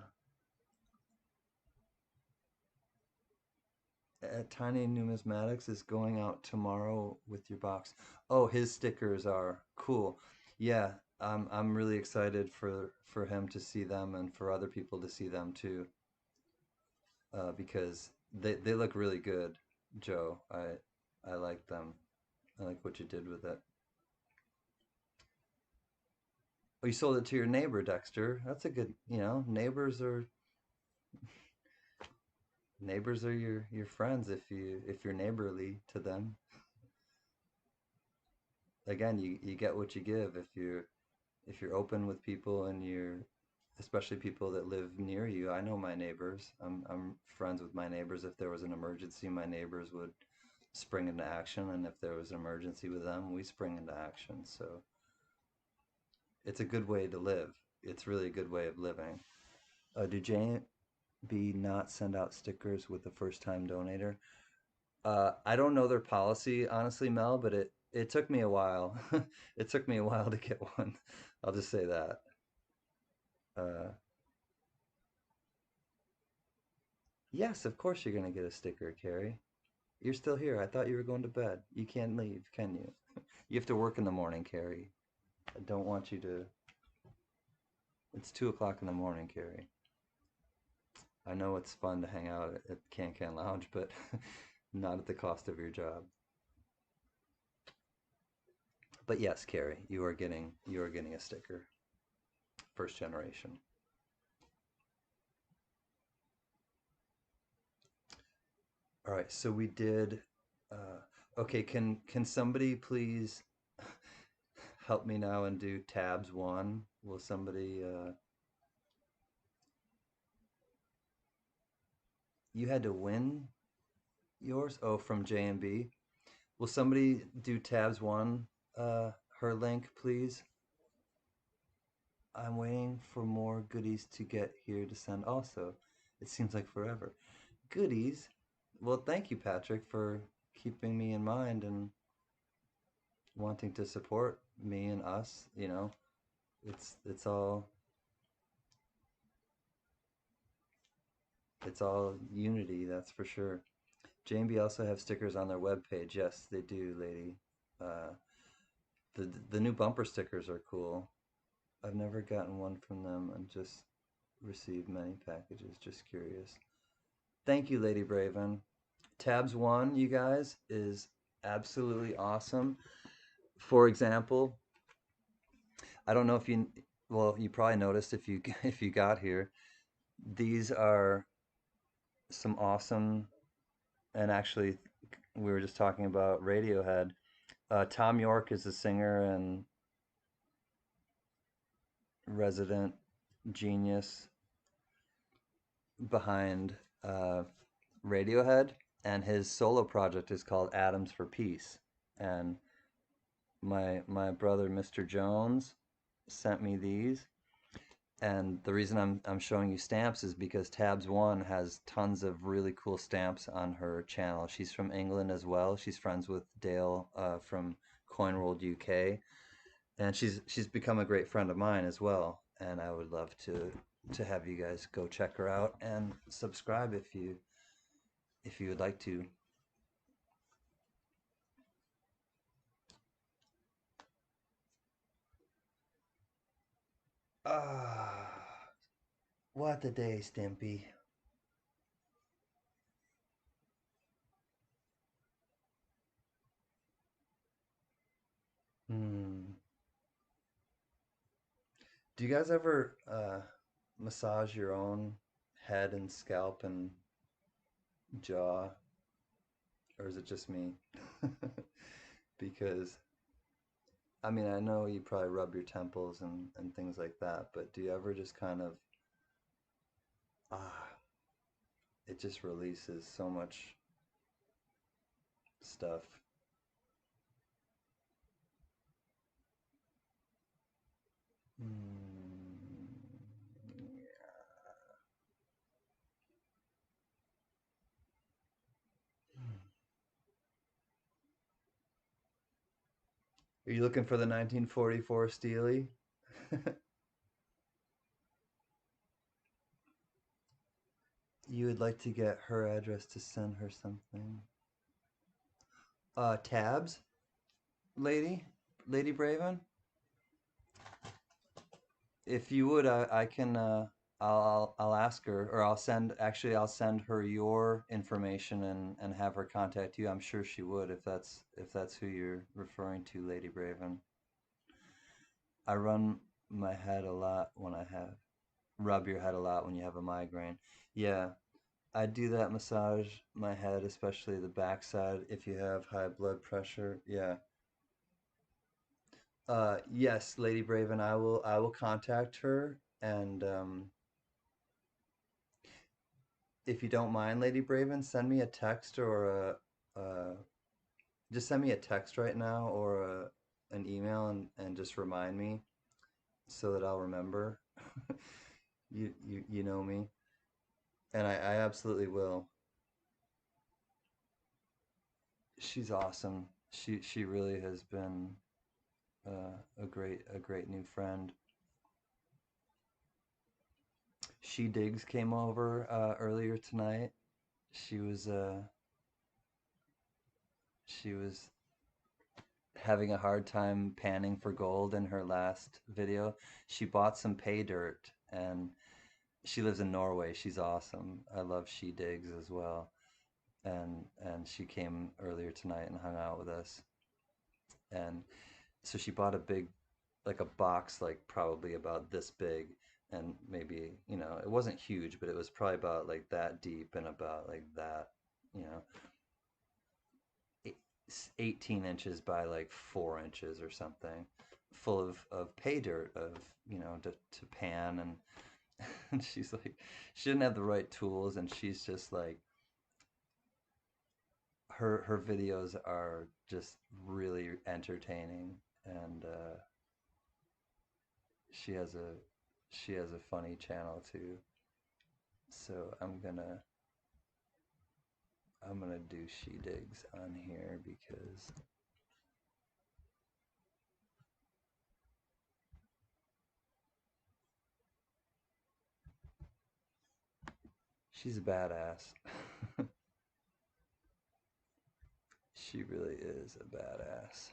at Tiny Numismatics is going out tomorrow with your box. Oh, his stickers are cool. Yeah, I'm really excited for him to see them and for other people to see them too, because they look really good, Joe. I like them. I like what you did with it. Oh, you sold it to your neighbor, Dexter. That's a good, neighbors are your friends if you're neighborly to them. Again, you get what you give if you're open with people and you're especially people that live near you. I know my neighbors. I'm friends with my neighbors. If there was an emergency, my neighbors would spring into action, and if there was an emergency with them, we spring into action. So it's a good way to live. It's really a good way of living. Do JB not send out stickers with the first time donator? I don't know their policy, honestly, Mel, but it took me a while. It took me a while to get one. I'll just say that. Uh, yes, of course you're gonna get a sticker, Carrie. You're still here. I thought you were going to bed. You can't leave, can you? You have to work in the morning, Carrie. I don't want you to. It's 2 o'clock in the morning, Carrie. I know it's fun to hang out at Can Can Lounge, but not at the cost of your job. But yes, Carrie, you are getting a sticker, first generation. All right, so we did. Okay, can somebody please help me now and do tabs one? Will somebody? You had to win yours. Oh, from J and B. Will somebody do tabs one? Her link, please. I'm waiting for more goodies to get here to send. Also, it seems like forever. Goodies. Well, thank you, Patrick, for keeping me in mind and wanting to support me and us. It's all it's all unity, that's for sure. JMB also have stickers on their webpage. Yes, they do, lady. Uh, the new bumper stickers are cool. I've never gotten one from them and just received many packages. Just curious. Thank you, Lady Braven. Tabs one, you guys, is absolutely awesome. For example, I don't know if you, well, you probably noticed if you if you got here. These are some awesome, and actually, we were just talking about Radiohead. Tom York is the singer and resident genius behind Radiohead, and his solo project is called Atoms for Peace. And my brother, Mr. Jones, sent me these. And the reason I'm showing you stamps is because Tabs One has tons of really cool stamps on her channel. She's from England as well. She's friends with Dale from Coin World UK, and she's become a great friend of mine as well. And I would love to have you guys go check her out and subscribe if you would like to. Ah, what a day, Stimpy. Hmm. Do you guys ever massage your own head and scalp and jaw, or is it just me? Because I mean, I know you probably rub your temples and things like that, but do you ever just kind of ah, it just releases so much stuff. Mm, are you looking for the 1944 Steely? You would like to get her address to send her something. Tabs, lady, Lady Braven. If you would, I can. I'll ask her, or I'll send. Actually, I'll send her your information and have her contact you. I'm sure she would if that's who you're referring to, Lady Braven. I run my head a lot when I have rub your head a lot when you have a migraine. Yeah, I do that massage my head, especially the backside if you have high blood pressure. Yeah. Yes, Lady Braven, I will contact her and if you don't mind, Lady Braven, send me a text or just send me a text right now or an email and just remind me so that I'll remember. You know me, and I absolutely will. She's awesome. She really has been a great new friend. She Diggs came over earlier tonight. She was uh, she was having a hard time panning for gold in her last video. She bought some pay dirt and she lives in Norway. She's awesome. I love She Digs as well. And she came earlier tonight and hung out with us. And so she bought a big like a box like probably about this big and maybe, it wasn't huge, but it was probably about like that deep and about like that, you know, 18 inches by like 4 inches or something, full of pay dirt of, to pan and and she's like she didn't have the right tools and she's just like her videos are just really entertaining and she has a she has a funny channel too. So I'm gonna do She Digs on here because she's a badass. She really is a badass.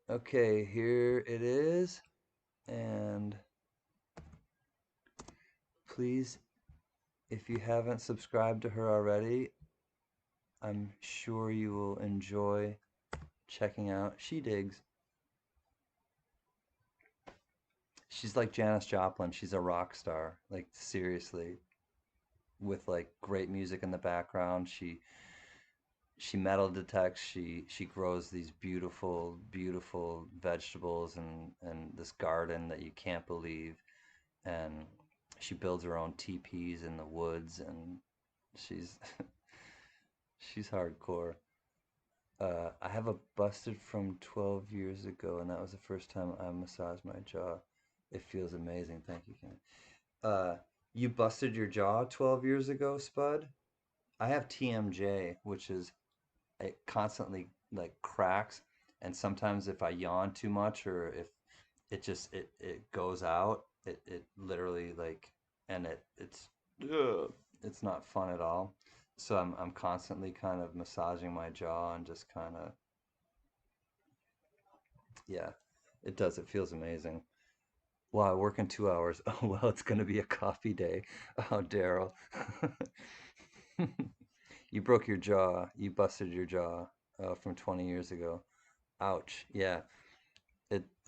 Okay, here it is. And please, if you haven't subscribed to her already, I'm sure you will enjoy checking out She Digs. She's like Janis Joplin. She's a rock star. Like seriously, with like great music in the background. She metal detects. She grows these beautiful vegetables and this garden that you can't believe. And she builds her own teepees in the woods and she's she's hardcore. I have a busted from 12 years ago, and that was the first time I massaged my jaw. It feels amazing. Thank you, Ken. Uh, you busted your jaw 12 years ago, Spud? I have TMJ, which is it constantly like cracks, and sometimes if I yawn too much or if it goes out, it literally like and ugh, it's not fun at all. So I'm constantly kind of massaging my jaw and just kind of yeah, it does. It feels amazing. Wow, I work in 2 hours. Oh, well, it's going to be a coffee day. Oh, Daryl. You broke your jaw. You busted your jaw from 20 years ago. Ouch. Yeah.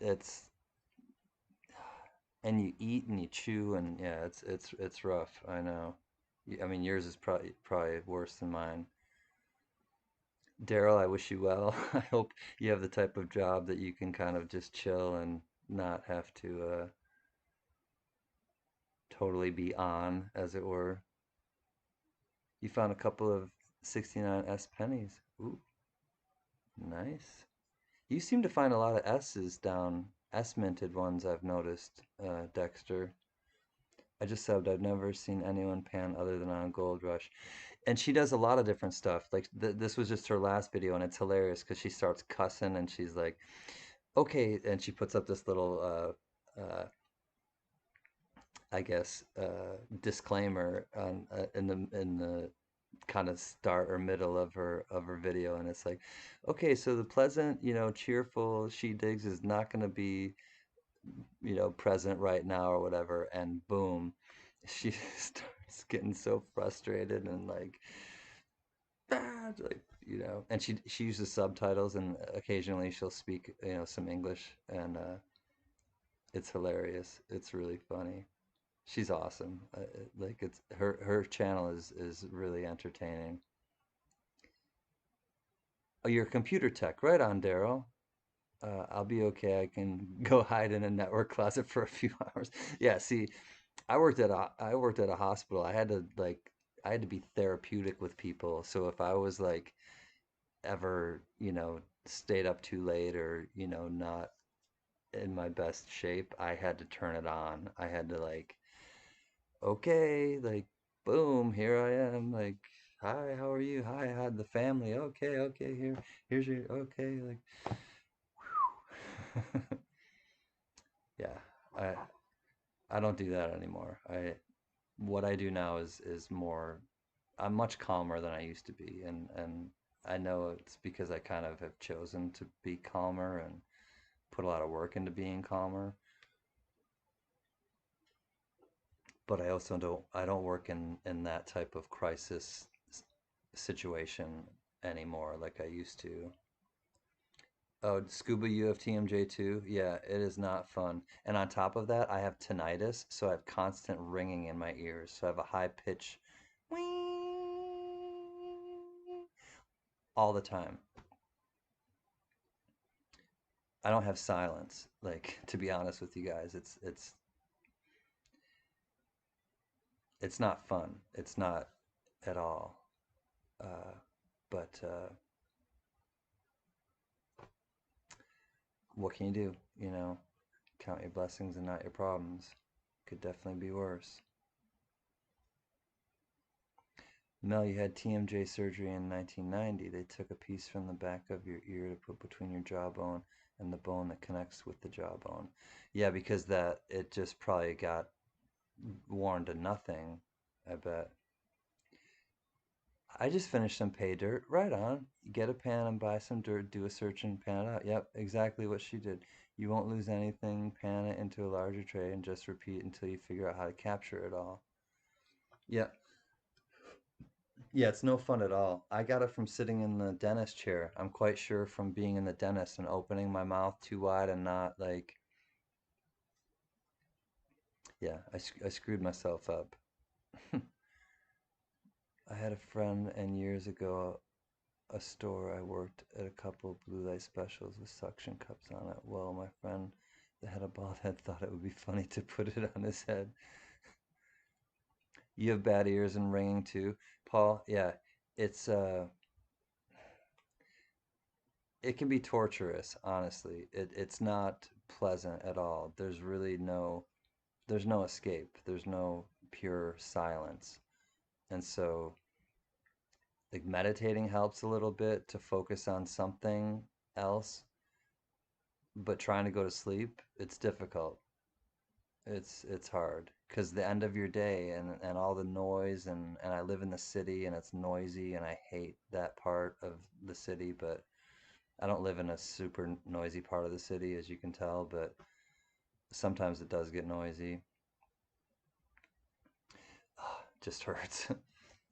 It's and you eat and you chew and yeah, it's rough. I know. I mean, yours is probably worse than mine. Daryl, I wish you well. I hope you have the type of job that you can kind of just chill and not have to totally be on, as it were. You found a couple of 69S pennies. Ooh. Nice. You seem to find a lot of S's down, S minted ones I've noticed, Dexter. I just subbed. I've never seen anyone pan other than on Gold Rush. And she does a lot of different stuff. Like this was just her last video, and it's hilarious because she starts cussing and she's like, "Okay," and she puts up this little, I guess, disclaimer on in the kind of start or middle of her video, and it's like, "Okay, so the pleasant, cheerful she digs is not going to be, present right now or whatever," and boom, she starts getting so frustrated and like, "Ah," like, and she uses subtitles, and occasionally she'll speak, some English, and it's hilarious. It's really funny. She's awesome. Like it's her channel is really entertaining. Oh, you're a computer tech, right on, Daryl. I'll be okay. I can go hide in a network closet for a few hours. Yeah, see, I worked at a hospital. I had to be therapeutic with people. So if I was like ever, stayed up too late or, not in my best shape, I had to turn it on. I had to like, okay, like, boom, here I am, like, hi, how are you? Hi, I had the family. Okay, okay, here's your, okay, like, yeah, I I don't do that anymore. What I do now is more, I'm much calmer than I used to be, and I know it's because I kind of have chosen to be calmer and put a lot of work into being calmer, but I don't work in that type of crisis situation anymore like I used to. Oh, scuba U of TMJ2? Yeah, it is not fun. And on top of that, I have tinnitus, so I have constant ringing in my ears. So I have a high pitch all the time. I don't have silence. Like, to be honest with you guys, it's not fun. It's not at all. Uh, but what can you do? Count your blessings and not your problems. Could definitely be worse. Mel, you had TMJ surgery in 1990. They took a piece from the back of your ear to put between your jawbone and the bone that connects with the jawbone. Yeah, because that it just probably got worn to nothing, I bet. I just finished some pay dirt. Right on. Get a pan and buy some dirt, do a search and pan it out. Yep, exactly what she did. You won't lose anything, pan it into a larger tray and just repeat until you figure out how to capture it all. Yeah, yeah, it's no fun at all. I got it from sitting in the dentist chair. I'm quite sure from being in the dentist and opening my mouth too wide and not like, yeah, I screwed myself up. I had a friend, and years ago, a store I worked at a couple of blue light specials with suction cups on it. Well, my friend that had a bald head thought it would be funny to put it on his head. You have bad ears and ringing too, Paul. Yeah, it's it can be torturous, honestly. It's not pleasant at all. There's no escape. There's no pure silence. And so like meditating helps a little bit to focus on something else, but trying to go to sleep, it's difficult. It's hard because the end of your day and all the noise and I live in the city and it's noisy and I hate that part of the city, but I don't live in a super noisy part of the city, as you can tell, but sometimes it does get noisy. Just hurts.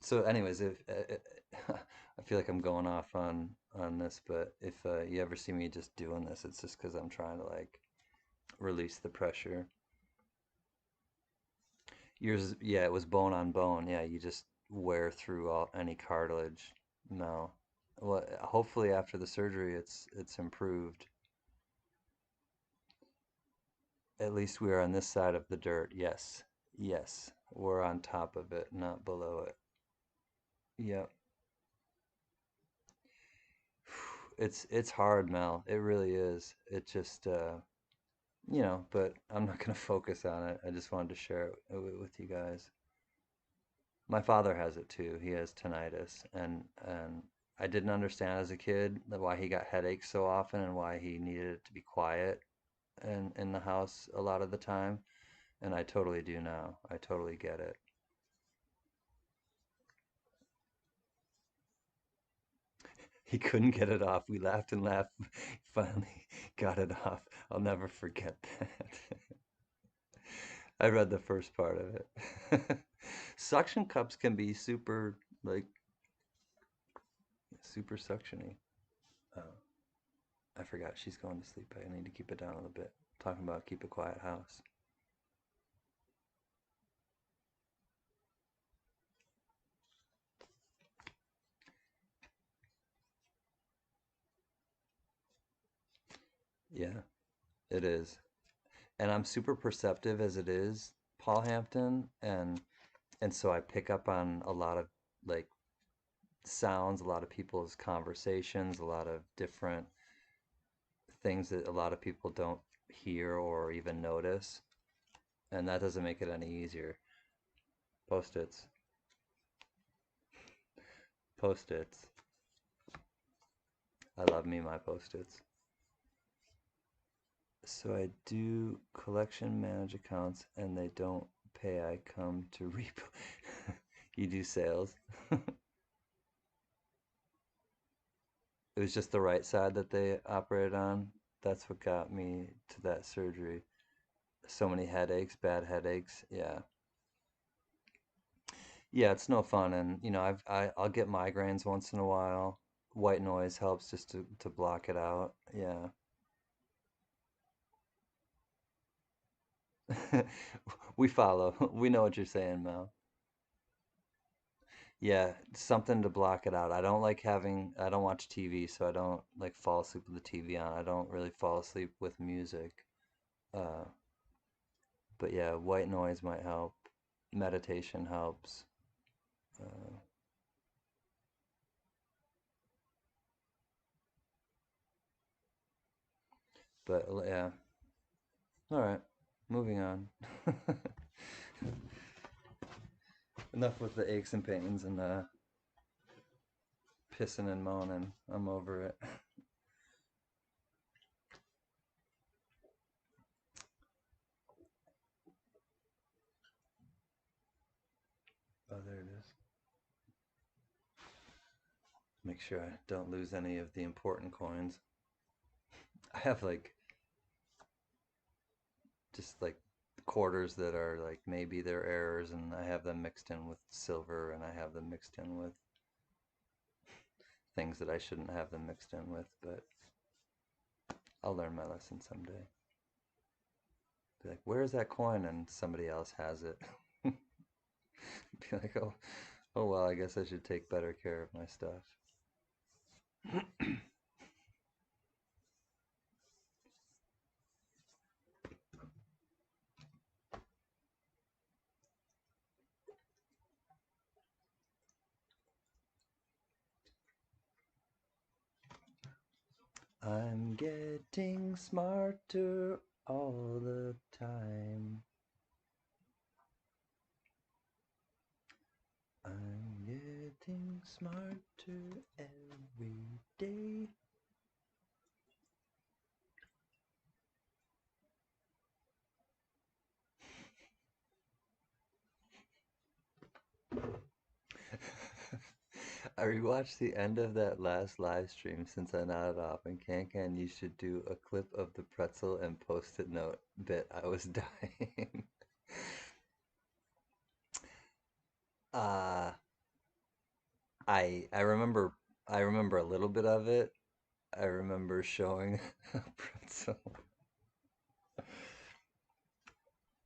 So, anyways, if I feel like I'm going off on this, but if you ever see me just doing this, it's just because I'm trying to like release the pressure. Yours, yeah, it was bone on bone. Yeah, you just wear through any cartilage. No. Well, hopefully after the surgery, it's improved. At least we are on this side of the dirt. Yes, yes, we're on top of it, not below it. Yep. It's hard, Mel. It really is. It just but I'm not gonna focus on it. I just wanted to share it with you guys. My father has it too. He has tinnitus, and I didn't understand as a kid why he got headaches so often and why he needed it to be quiet in the house a lot of the time. And I totally do now. I totally get it. He couldn't get it off. We laughed and laughed. Finally got it off. I'll never forget that. I read the first part of it. Suction cups can be super, like, super suctiony. Oh, I forgot she's going to sleep. I need to keep it down a little bit. Talking about keep a quiet house. Yeah, it is. And I'm super perceptive as it is, Paul Hampton, and so I pick up on a lot of like sounds, a lot of people's conversations, a lot of different things that a lot of people don't hear or even notice, and that doesn't make it any easier. Post-its, post-its. I love me my post-its. So I do collection manage accounts and they don't pay. I come to repo. You do sales. It was just the right side that they operated on. That's what got me to that surgery. So many headaches, bad headaches. Yeah. Yeah, it's no fun, and I'll get migraines once in a while. White noise helps just to block it out. Yeah. We follow. We know what you're saying, Mel. Yeah, something to block it out. I don't watch TV, so I don't like fall asleep with the TV on. I don't really fall asleep with music. Uh, but yeah, white noise might help. Meditation helps. Uh, but yeah, all right, moving on. Enough with the aches and pains and pissing and moaning. I'm over it. Oh, there it is. Make sure I don't lose any of the important coins. I have like just like quarters that are like maybe they're errors, and I have them mixed in with silver, and I have them mixed in with things that I shouldn't have them mixed in with, but I'll learn my lesson someday. Be like, where's that coin? And somebody else has it. Be like, oh well, I guess I should take better care of my stuff. I'm getting smarter all the time. I'm getting smarter every day. I rewatched the end of that last live stream since I nodded off, and Can you should do a clip of the pretzel and post-it note bit. I was dying. uh I remember a little bit of it. I remember showing a pretzel.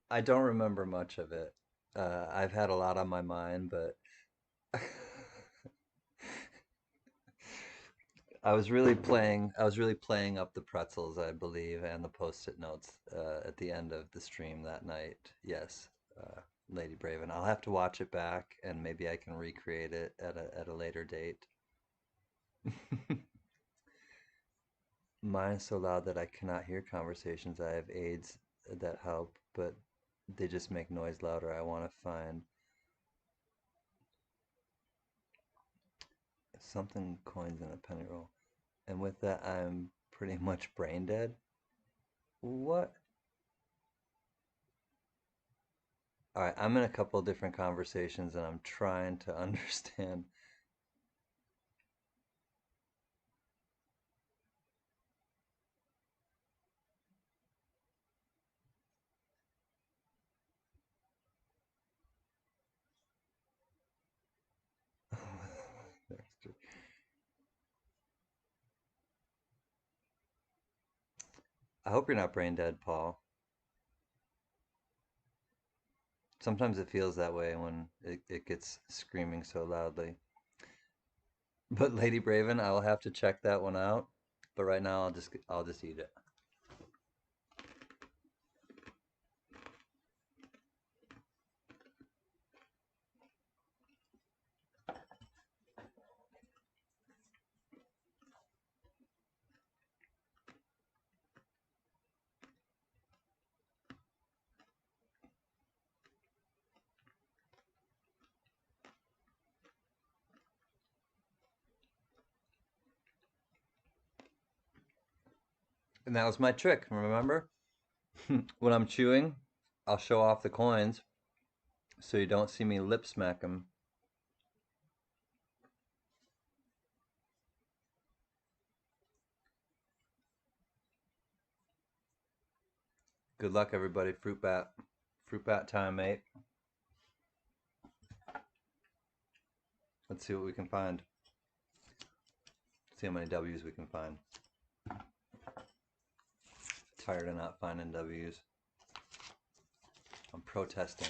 I don't remember much of it. I've had a lot on my mind, but I was really playing up the pretzels, I believe, and the post-it notes at the end of the stream that night. Yes, Lady Braven. I'll have to watch it back, and maybe I can recreate it at a later date. Mine is so loud that I cannot hear conversations. I have aids that help, but they just make noise louder. I want to find something coins in a penny roll. And with that, I'm pretty much brain dead. What? All right, I'm in a couple different conversations and I'm trying to understand. I hope you're not brain dead, Paul. Sometimes it feels that way when it gets screaming so loudly. But Lady Braven, I will have to check that one out. But right now, I'll just eat it. And that was my trick. Remember, when I'm chewing, I'll show off the coins so you don't see me lip smack them. Good luck, everybody. Fruitbat time, mate. Let's see what we can find. See how many W's we can find. Tired of not finding W's. I'm protesting.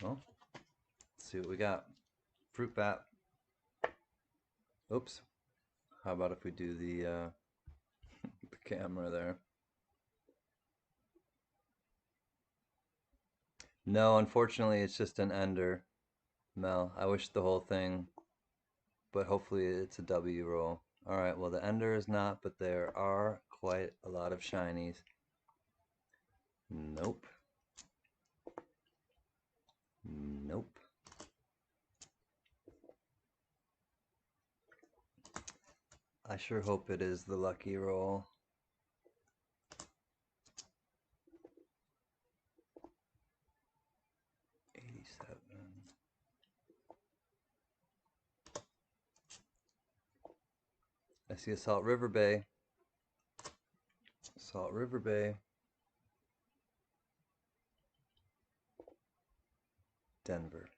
Well, let's see what we got. Fruit bat. Oops. How about if we do the camera there? No, unfortunately, it's just an ender. Mel, I wish the whole thing, but hopefully it's a W roll. All right, well, the ender is not, but there are quite a lot of shinies. Nope. Nope. I sure hope it is the lucky roll. 87. I see a Salt River Bay. Salt River Bay. Denver.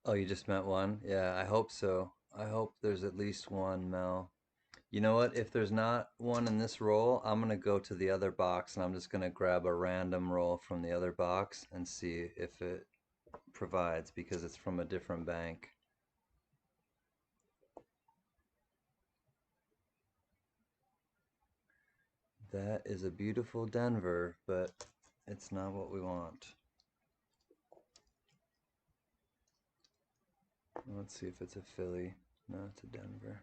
Oh, you just meant one? Yeah, I hope so. I hope there's at least one, Mel. You know what? If there's not one in this roll, I'm going to go to the other box and I'm just going to grab a random roll from the other box and see if it provides because it's from a different bank. That is a beautiful Denver, but it's not what we want. Let's see if it's a Philly. No, it's a Denver.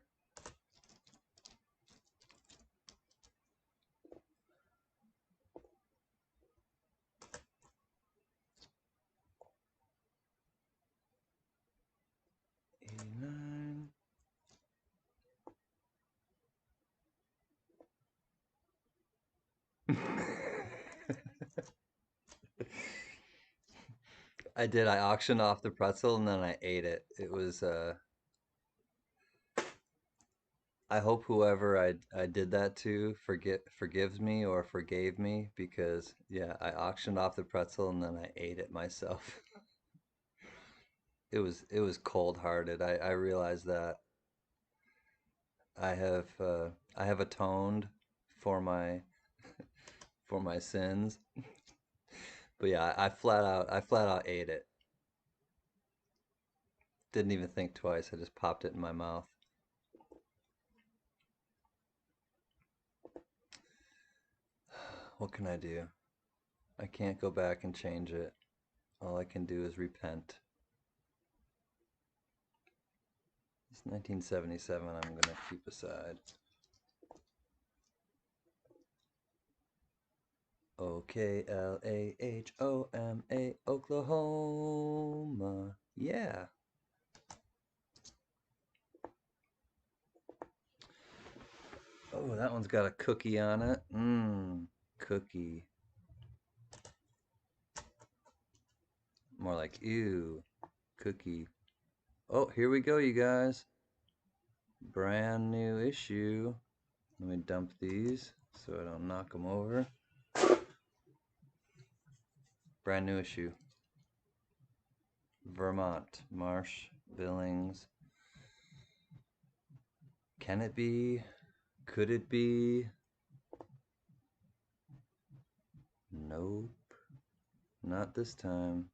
'89. I did. I auctioned off the pretzel and then I ate it. It was I hope whoever I did that to forgives me or forgave me because yeah, I auctioned off the pretzel and then I ate it myself. It was cold-hearted. I realized that I have atoned for my sins. But yeah, I flat out ate it. Didn't even think twice. I just popped it in my mouth. What can I do? I can't go back and change it. All I can do is repent. It's 1977 I'm going to keep aside. Oklahoma, Oklahoma. Yeah. Oh, that one's got a cookie on it. Mmm, cookie. More like, ew, cookie. Oh, here we go, you guys. Brand new issue. Let me dump these so I don't knock them over. Brand new issue. Vermont, Marsh, Billings. Can it be? Could it be? Nope. Not this time.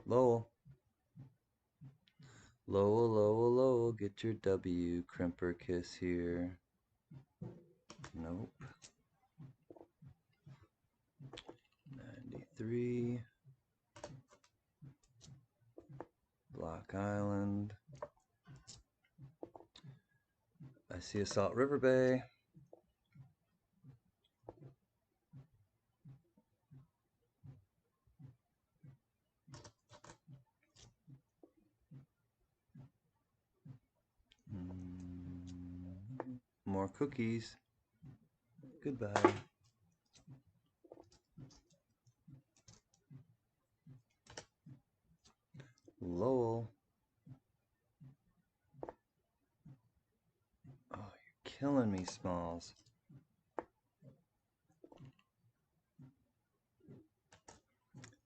Lowell. Lowell, Lowell, Lowell, get your W. Crimper kiss here. Nope. 93. Block Island. I see a Salt River Bay. More cookies. Goodbye. Lowell. Oh, you're killing me, Smalls.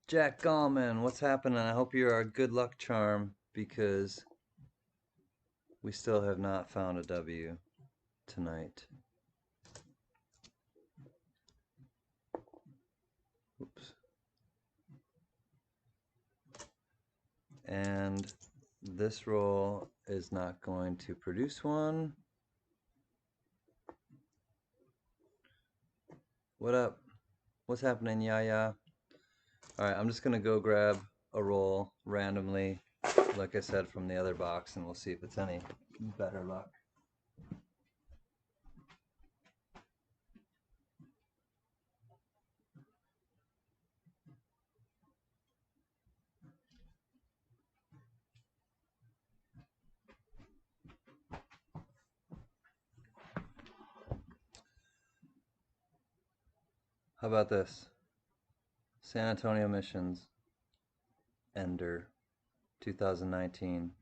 Jack Gallman, what's happening? I hope you're our good luck charm because we still have not found a W tonight. Oops. And this roll is not going to produce one. What up? What's happening, Yaya? Alright, I'm just gonna go grab a roll randomly, like I said, from the other box, and we'll see if it's any better luck. How about this? San Antonio Missions, Ender, 2019.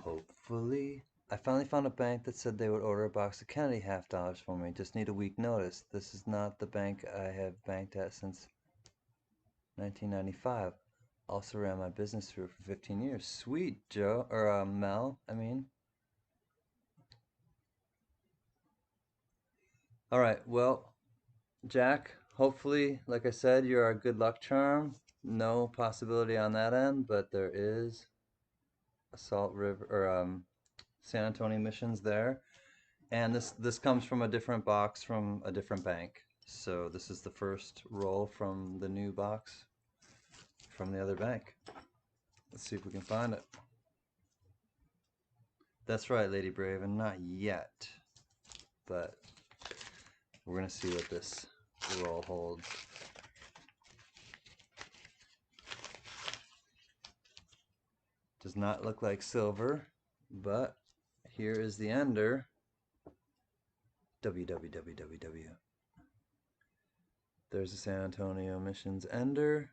Hopefully. I finally found a bank that said they would order a box of Kennedy half dollars for me. Just need a week notice. This is not the bank I have banked at since 1995. Also ran my business through for 15 years. Sweet, Joe. Or, Mel, I mean. Alright, well, Jack, hopefully, like I said, you're our good luck charm. No possibility on that end, but there is a Salt River, or, San Antonio Missions there. And this comes from a different box from a different bank. So this is the first roll from the new box from the other bank. Let's see if we can find it. That's right, Lady Brave, and not yet. But we're gonna see what this roll holds. Does not look like silver, but here is the ender. WWWWW. There's a San Antonio Missions ender.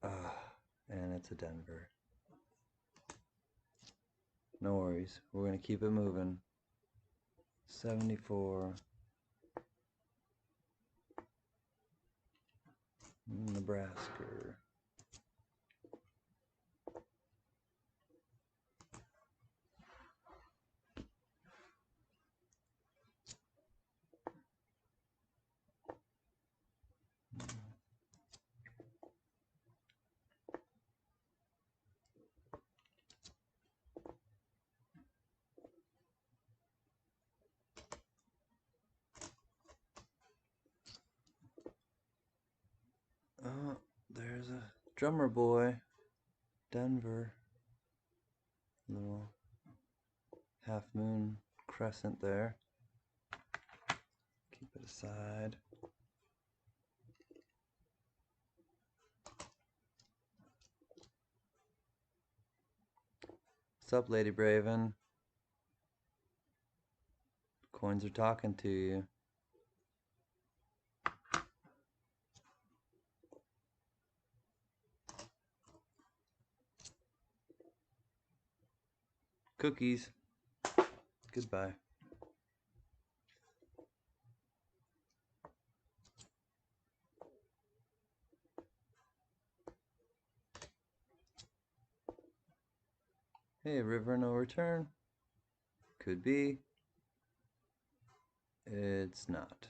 And it's a Denver. No worries. We're going to keep it moving. 74. Nebraska. Drummer boy, Denver. Little half moon crescent there. Keep it aside. What's up, Lady Braven? Coins are talking to you. Cookies. Goodbye. Hey, river no return. Could be. It's not.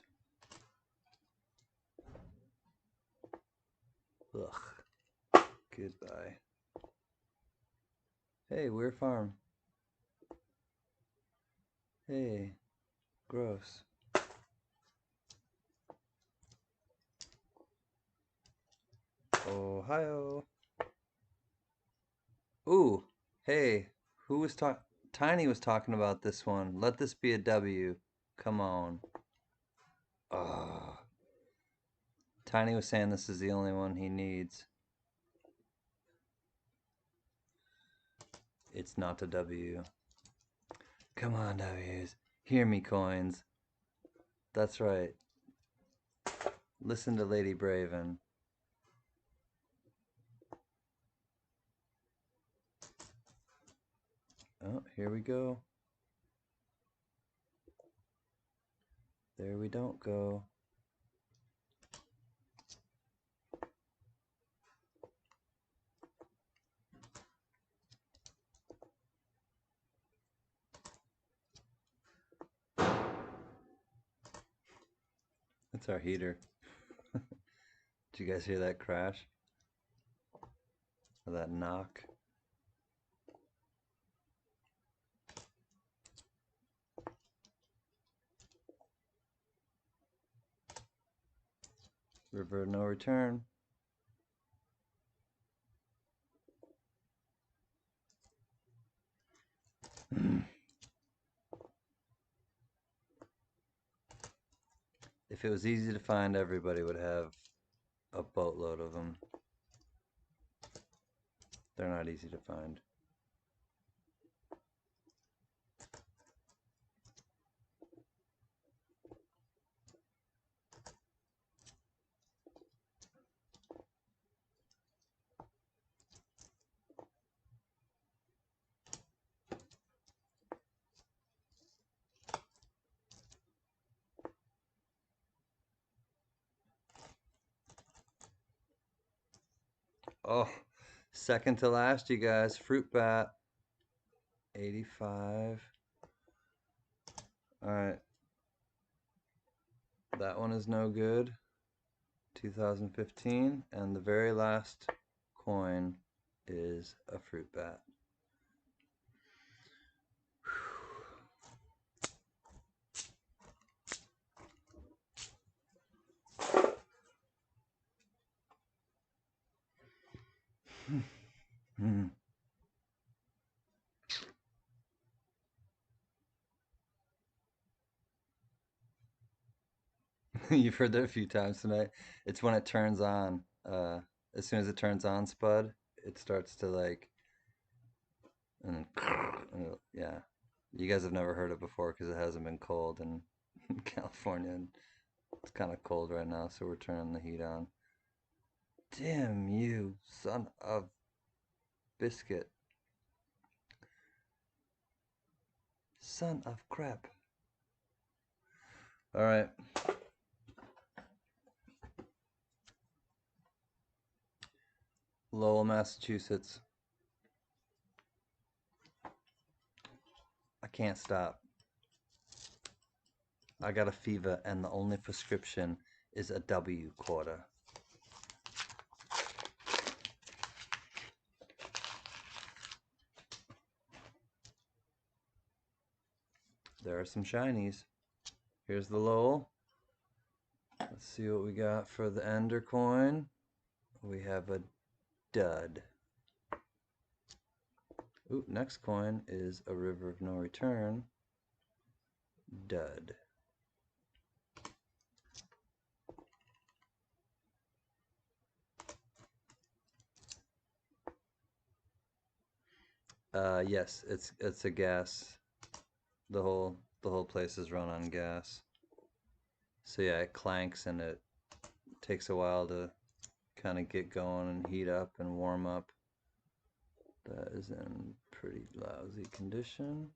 Ugh. Goodbye. Hey, weird farm. Hey, gross. Ohio. Ooh, hey, who was talking? Tiny was talking about this one. Let this be a W. Come on. Tiny was saying this is the only one he needs. It's not a W. Come on, W's. Hear me, coins. That's right. Listen to Lady Braven. Oh, here we go. There we don't go. That's our heater. Did you guys hear that crash? Or that knock? River no return. If it was easy to find, everybody would have a boatload of them. They're not easy to find. Oh, second to last, you guys. Fruitbattt. 85. Alright. That one is no good. 2015. And the very last coin is a Fruitbattt. You've heard that a few times tonight. It's when it turns on. As soon as it turns on, Spud, it starts to like, and yeah. You guys have never heard it before because it hasn't been cold in California. And it's kind of cold right now, so we're turning the heat on. Damn you, son of biscuit. Son of crap. Alright. Lowell, Massachusetts. I can't stop. I got a fever, and the only prescription is a W quarter. There are some shinies. Here's the Lowell. Let's see what we got for the Ender coin. We have a Dud. Ooh, next coin is a River of No Return. Dud. Yes, it's a gas. The whole place is run on gas. So yeah, it clanks and it takes a while to kind of get going and heat up and warm up. That is in pretty lousy condition.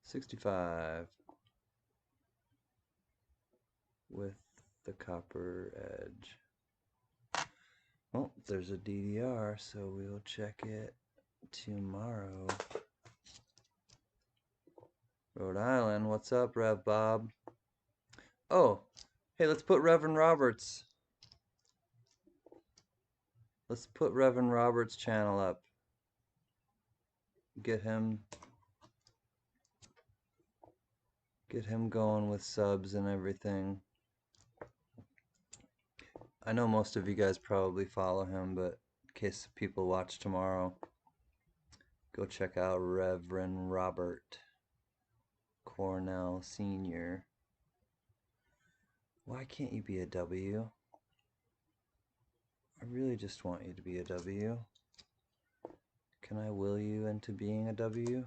65 with the copper edge. Well, there's a DDR, so we'll check it tomorrow. Rhode Island, what's up, Rev Bob? Oh, hey, let's put Reverend Roberts. Let's put Reverend Roberts' channel up. Get him going with subs and everything. I know most of you guys probably follow him, but in case people watch tomorrow, go check out Reverend Robert Cornell Sr. Why can't you be a W? I really just want you to be a W. Can I will you into being a W?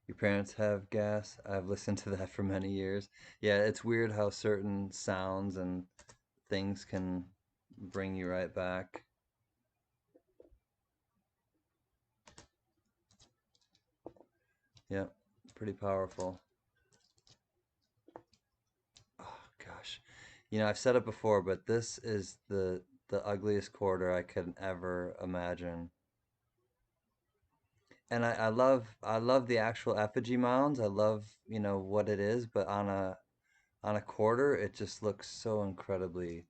Your parents have gas? I've listened to that for many years. Yeah, it's weird how certain sounds and things can bring you right back. Yep, pretty powerful. Oh gosh. You know, I've said it before, but this is the ugliest quarter I could ever imagine. And I love the actual effigy mounds. I love, you know, what it is, but on a quarter it just looks so incredibly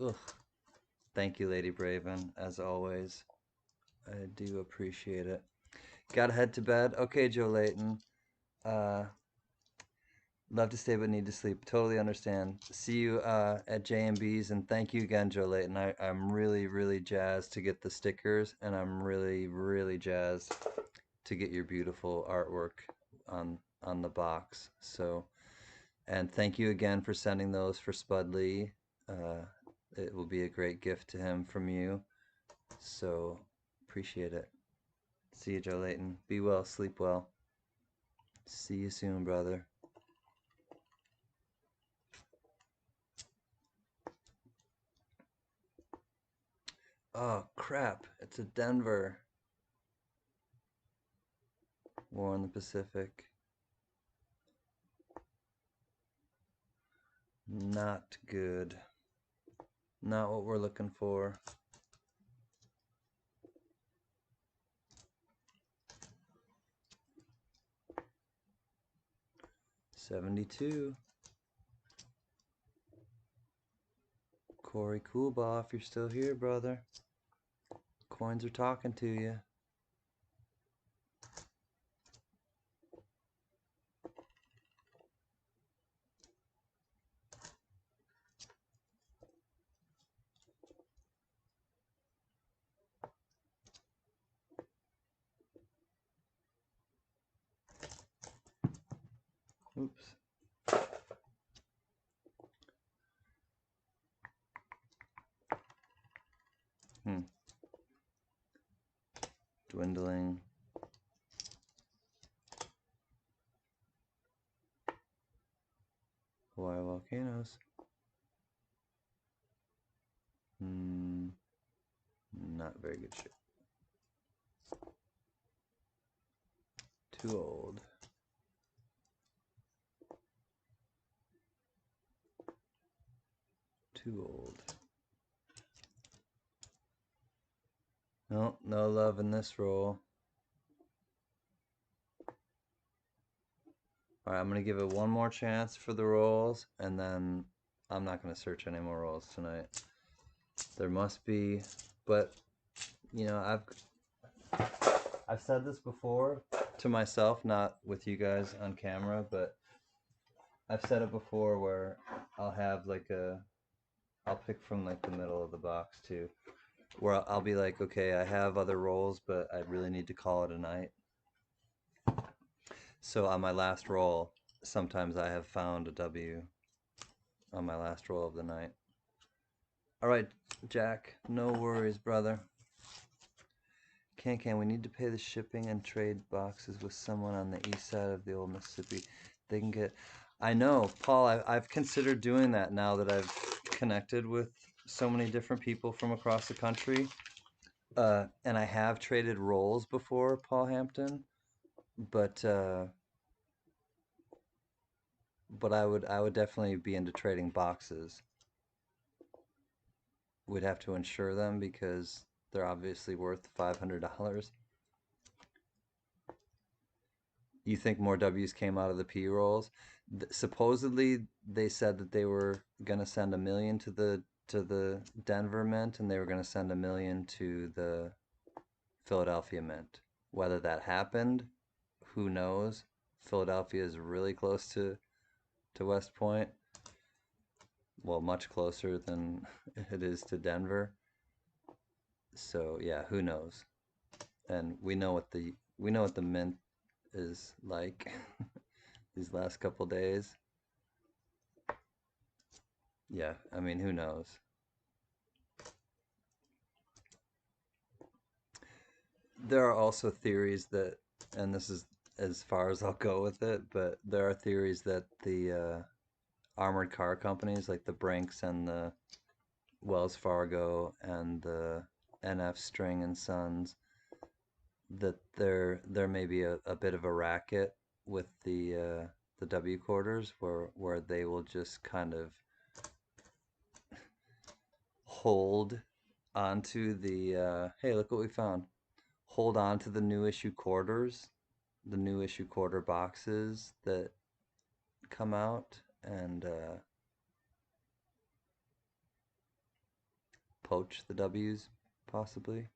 ugh. Thank you, Lady Braven, as always. I do appreciate it. Gotta head to bed. Okay, Joe Layton. Love to stay but need to sleep. Totally understand. See you at JMB's, and thank you again, Joe Layton. I'm really, really jazzed to get the stickers, and I'm really, really jazzed to get your beautiful artwork on the box. So, and thank you again for sending those for Spud Lee. It will be a great gift to him from you. So, appreciate it. See you, Joe Layton. Be well, sleep well. See you soon, brother. Oh, crap. It's a Denver. War in the Pacific. Not good. Not what we're looking for. $72. Corey Coolbaugh, if you're still here, brother. Coins are talking to you. Oops. Dwindling. Hawaii volcanoes. Not very good shape. Too old. Too old. No, no love in this roll. Alright, I'm going to give it one more chance for the rolls, and then I'm not going to search any more rolls tonight. There must be, but, you know, I've said this before, to myself, not with you guys on camera, but I've said it before where I'll have like I'll pick from like the middle of the box too, where I'll be like, okay, I have other roles, but I really need to call it a night. So on my last roll, sometimes I have found a W on my last roll of the night. All right, Jack, no worries, brother. Can we need to pay the shipping and trade boxes with someone on the east side of the old Mississippi? They can get. I know, Paul. I've considered doing that now that I've connected with so many different people from across the country. And I have traded roles before, Paul Hampton, but I would definitely be into trading boxes. We'd have to insure them because they're obviously worth $500. You think more W's came out of the P rolls? Supposedly, they said that they were gonna send 1 million to the Denver Mint, and they were gonna send 1 million to the Philadelphia Mint. Whether that happened, who knows? Philadelphia is really close to West Point. Well, much closer than it is to Denver. So yeah, who knows? And we know what the Mint is like these last couple days. Yeah, I mean, who knows? There are also theories that, and this is as far as I'll go with it, but there are theories that the armored car companies like the Brinks and the Wells Fargo and the NF String and Sons, that there may be a bit of a racket with the W quarters where they will just kind of hold onto the hey, look what we found. Hold on to the new issue quarters, the new issue quarter boxes that come out, and poach the W's possibly.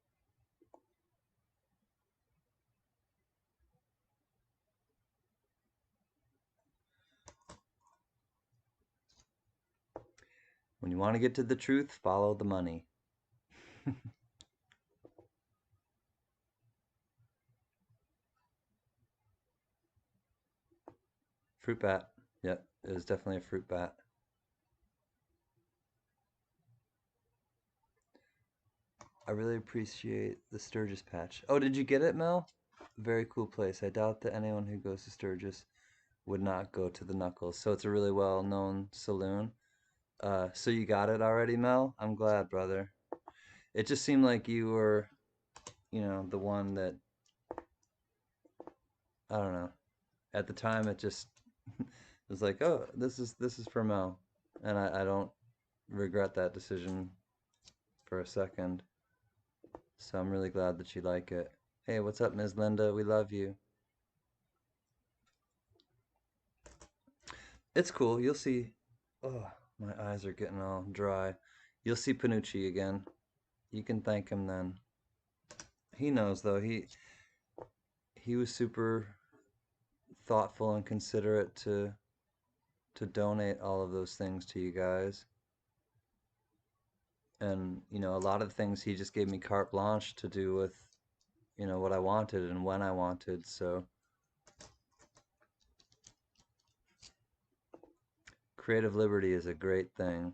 When you want to get to the truth, follow the money. Fruit bat. Yep, it was definitely a fruit bat. I really appreciate the Sturgis patch. Oh, did you get it, Mel? Very cool place. I doubt that anyone who goes to Sturgis would not go to the Knuckles. So it's a really well-known saloon. So you got it already, Mel? I'm glad, brother. It just seemed like you were, the one that, I don't know. At the time, it just was like, oh, this is for Mel, and I don't regret that decision for a second. So I'm really glad that you like it. Hey, what's up, Ms. Linda? We love you. It's cool. You'll see. Oh, my eyes are getting all dry. You'll see Panucci again. You can thank him then. He knows though. He was super thoughtful and considerate to donate all of those things to you guys. And, a lot of things he just gave me carte blanche to do with, what I wanted and when I wanted. So creative liberty is a great thing.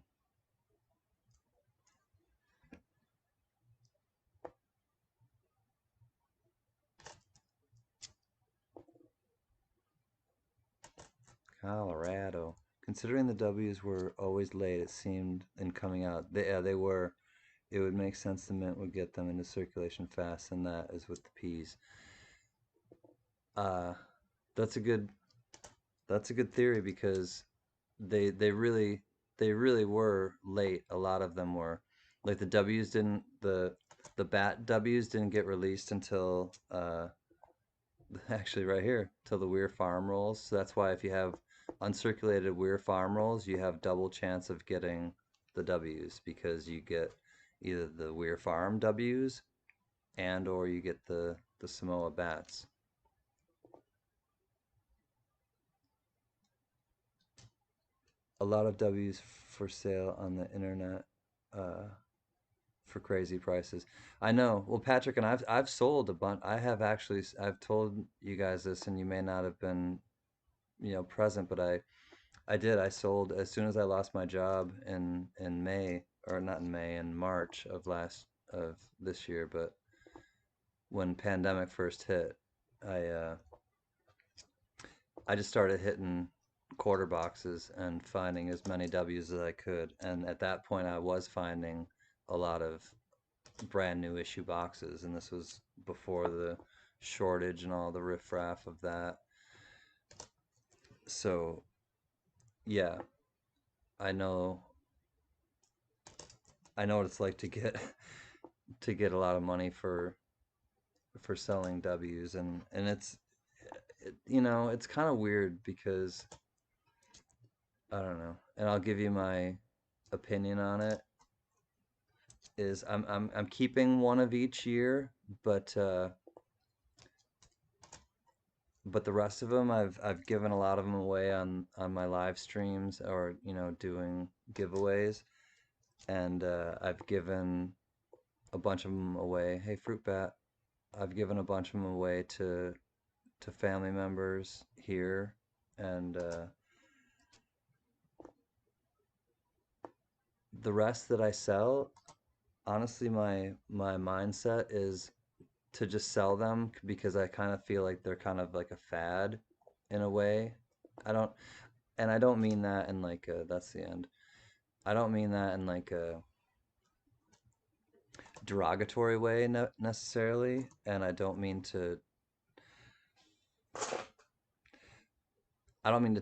Colorado. Considering the W's were always late, it seemed, in coming out. They were. It would make sense the Mint would get them into circulation fast, and that is with the P's. Uh, that's a good theory because they really were late. A lot of them were. Like the W's didn't the bat W's didn't get released until actually right here till the Weir Farm rolls. So that's why if you have uncirculated Weir Farm rolls, you have double chance of getting the W's because you get either the Weir Farm W's and or you get the Samoa bats. a lot of W's for sale on the internet uh, for crazy prices. I know. Well, Patrick, and I've sold a bunch. I have actually. I've told you guys this, and you may not have been, present, but I did. I sold as soon as I lost my job in May, or not in May, in March of this year. But when pandemic first hit, I uh, I just started hitting quarter boxes and finding as many W's as I could. And at that point, I was finding a lot of brand new issue boxes, and this was before the shortage and all the riffraff of that. So yeah, I know I know what it's like to get to get a lot of money for selling W's, and it's kind of weird because I don't know, and I'll give you my opinion on it. Is I'm keeping one of each year, but but the rest of them I've given a lot of them away on my live streams, or doing giveaways, and I've given a bunch of them away. Hey, Fruitbat, I've given a bunch of them away to family members here, and the rest that I sell, honestly, my mindset is to just sell them because I kind of feel like they're kind of like a fad in a way. I don't, and I don't mean that in like that's the end. I don't mean that in like a derogatory way necessarily, and I don't mean to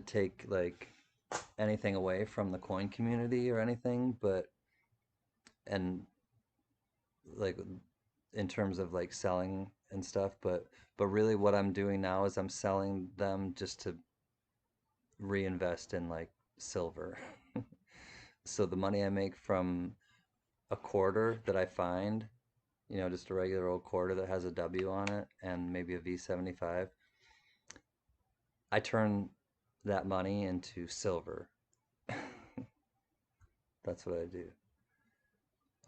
take like anything away from the coin community or anything, but and like in terms of like selling and stuff, but really what I'm doing now is I'm selling them just to reinvest in like silver. So the money I make from a quarter that I find, just a regular old quarter that has a W on it and maybe a V75, I turn that money into silver. That's what I do.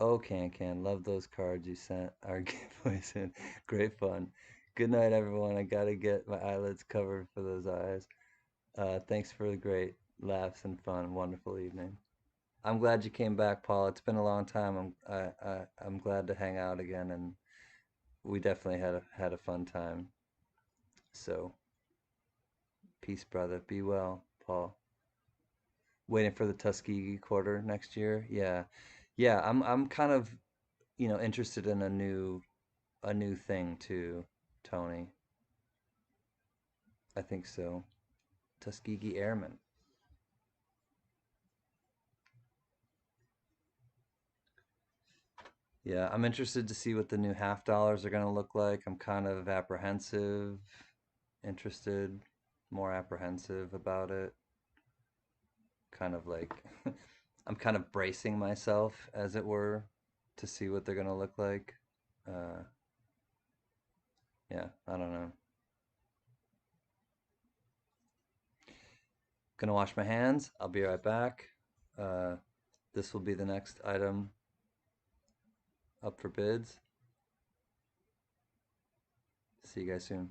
Oh, Can, love those cards you sent our giveaways in. Great fun. Good night, everyone. I gotta get my eyelids covered for those eyes. Thanks for the great laughs and fun. Wonderful evening. I'm glad you came back, Paul. It's been a long time. I'm glad to hang out again, and we definitely had a fun time. So, peace, brother. Be well, Paul. Waiting for the Tuskegee quarter next year. Yeah, yeah. I'm kind of interested in a new thing too, Tony. I think so. Tuskegee Airmen. Yeah, I'm interested to see what the new half dollars are going to look like. I'm kind of apprehensive, interested, more apprehensive about it. Kind of like I'm kind of bracing myself, as it were, to see what they're going to look like. Uh, yeah, I don't know. Gonna wash my hands. I'll be right back. Uh, this will be the next item up for bids. See you guys soon.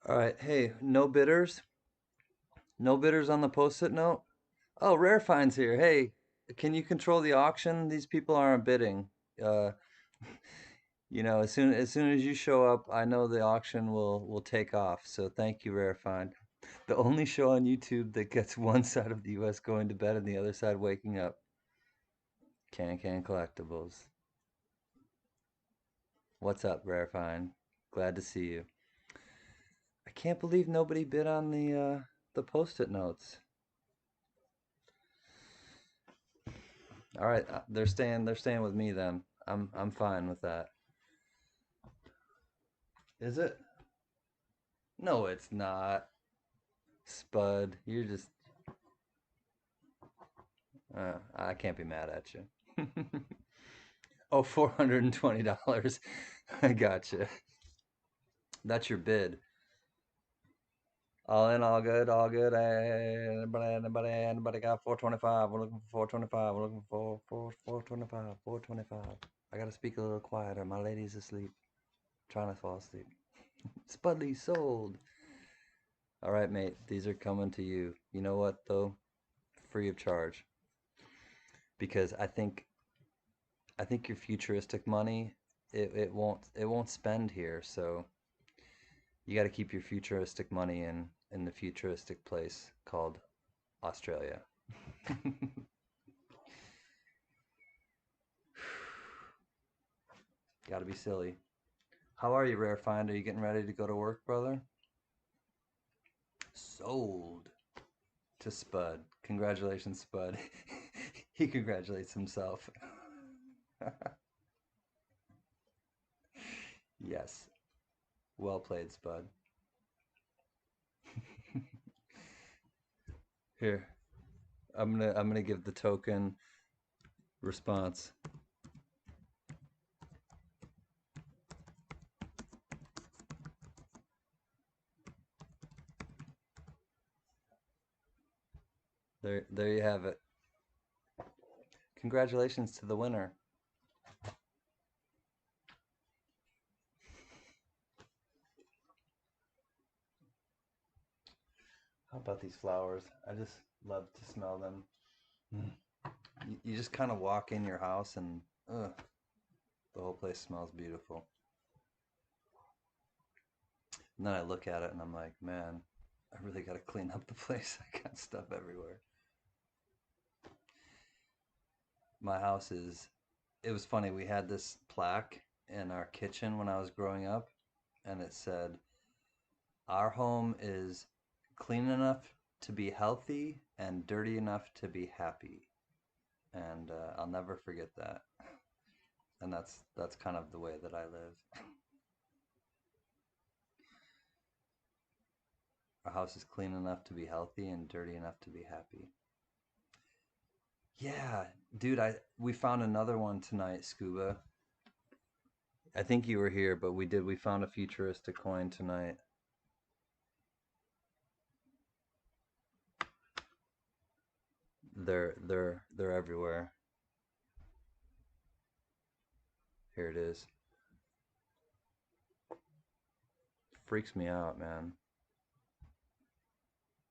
All right. Hey, no bidders? No bidders on the post-it note? Oh, Rare Finds here. Hey, can you control the auction? These people aren't bidding. Uh, as soon as you show up, I know the auction will take off. So thank you, Rare Find. The only show on YouTube that gets one side of the US going to bed and the other side waking up. Can Collectibles. What's up, Rare Find? Glad to see you. I can't believe nobody bid on the post-it notes. All right, they're staying with me then. I'm fine with that. Is it? No, it's not. Spud, you're just I can't be mad at you. Oh, $420. I gotcha. That's your bid. All in, all good, all good. Hey, anybody got 425? We're looking for 425. We're looking for 425, 425. I gotta speak a little quieter. My lady's asleep, trying to fall asleep. Spudley sold. All right, mate. These are coming to you. You know what though? Free of charge. Because I think your futuristic money, it won't spend here. So you got to keep your futuristic money in the futuristic place called Australia. Got to be silly. How are you, Rare Find? Are you getting ready to go to work, brother? Sold to Spud. Congratulations, Spud. He congratulates himself. Yes. Well played, Spud. Here, I'm gonna give the token response. There you have it. Congratulations to the winner. How about these flowers? I just love to smell them. You just kind of walk in your house and the whole place smells beautiful. And then I look at it and I'm like, man, I really got to clean up the place. I got stuff everywhere. My house is, it was funny. We had this plaque in our kitchen when I was growing up, and it said, our home is clean enough to be healthy and dirty enough to be happy. And I'll never forget that. And that's kind of the way that I live. Our house is clean enough to be healthy and dirty enough to be happy. Yeah, dude, I we found another one tonight, Scuba. I think you were here, but we found a futuristic coin tonight. They're everywhere. Here it is. Freaks me out, man.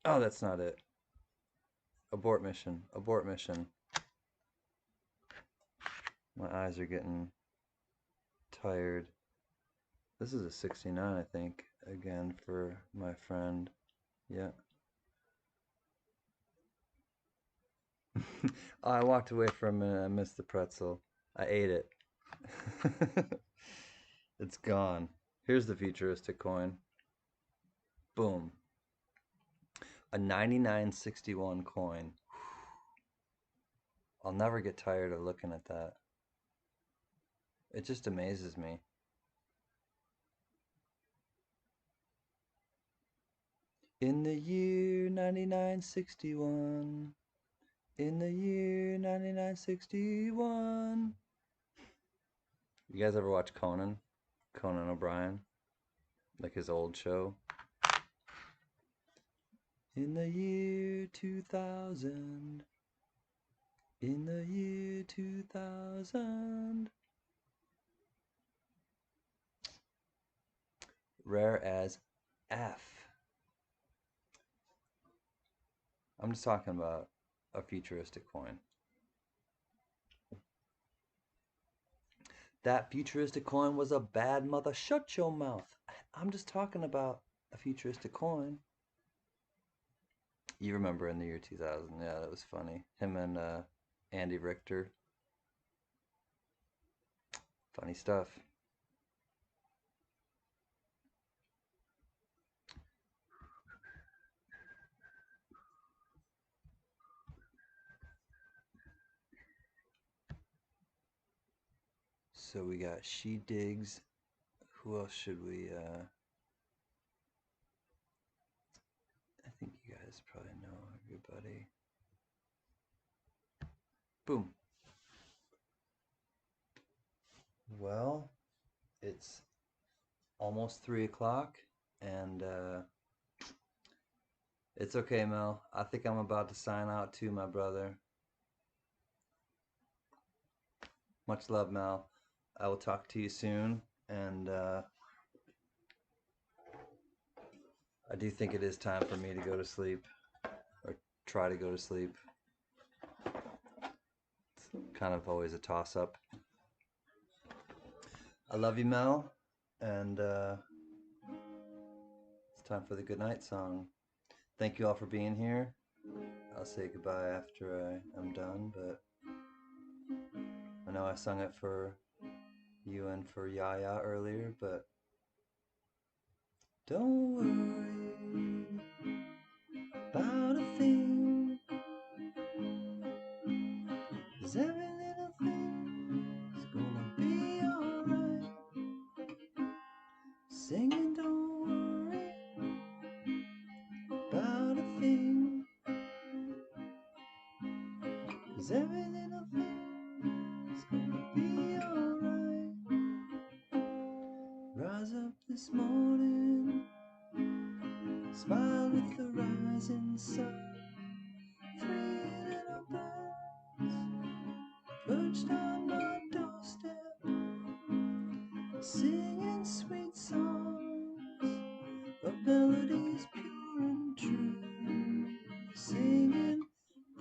Oh, that's not it. Abort mission. Abort mission. My eyes are getting tired. This is a 69, I think. Again for my friend. Yeah. Oh, I walked away for a minute. I missed the pretzel. I ate it. It's gone. Here's the futuristic coin. Boom. A 9961 coin. I'll never get tired of looking at that. It just amazes me. In the year 9961. In the year 9961. You guys ever watch Conan? Conan O'Brien? Like his old show? In the year 2000. In the year 2000. Rare as F. I'm just talking about a futuristic coin. That futuristic coin was a bad mother. Shut your mouth. I'm just talking about a futuristic coin. You remember in the year 2000. Yeah, that was funny. Him and Andy Richter. Funny stuff. So we got She Digs. Who else should we I think you guys probably know everybody. Boom. Well, it's almost 3 o'clock, and it's okay, Mel. I think I'm about to sign out too, my brother. Much love, Mel. I will talk to you soon, and I do think it is time for me to go to sleep, or try to go to sleep. It's kind of always a toss-up. I love you, Mel, and it's time for the goodnight song. Thank you all for being here. I'll say goodbye after I am done, but I know I sung it for you and for Yaya earlier, but don't worry about a thing, 'cause every little thing's gonna be alright. Singing, don't worry about a thing, 'cause every little thing's gonna be alright. Rise up this morning, smile with the rising sun. 3 little birds perched on my doorstep, singing sweet songs of melodies pure and true. Singing,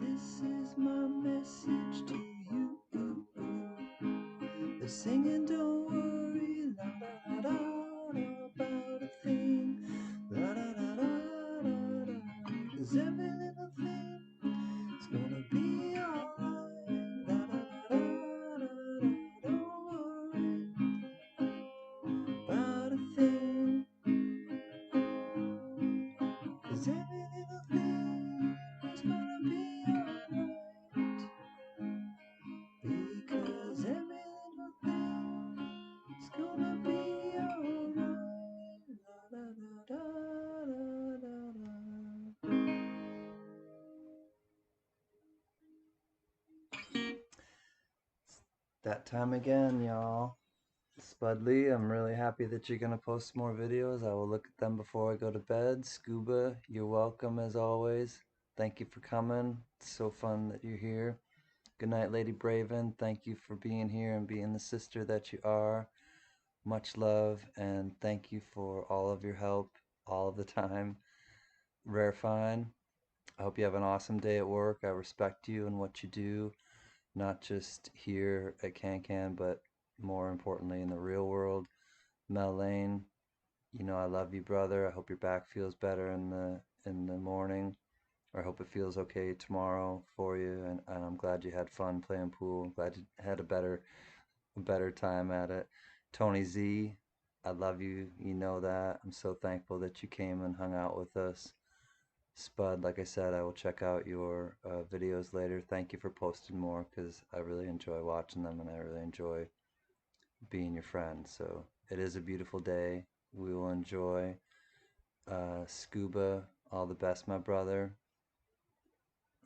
this is my message to you. They're singing, don't worry, la da da da, about a thing, la da da da da da, 'cause every little thing is gonna be alright, la da da da da, don't worry about a thing, 'cause every little thing is gonna be alright, because every little thing is gonna be alright, la da da da da da da. That time again, y'all. Spudley, I'm really happy that you're going to post more videos. I will look at them before I go to bed. Scuba, you're welcome as always. Thank you for coming. It's so fun that you're here. Good night, Lady Braven. Thank you for being here and being the sister that you are. Much love, and thank you for all of your help all of the time. Rare Fine, I hope you have an awesome day at work. I respect you and what you do, not just here at Can, but more importantly in the real world. Mel Lane, you know I love you, brother. I hope your back feels better in the morning. Or I hope it feels okay tomorrow for you. And I'm glad you had fun playing pool. I'm glad you had a better time at it. Tony Z, I love you. You know that. I'm so thankful that you came and hung out with us. Spud, like I said, I will check out your videos later. Thank you for posting more because I really enjoy watching them and I really enjoy being your friend. So it is a beautiful day. We will enjoy. Scuba, all the best, my brother.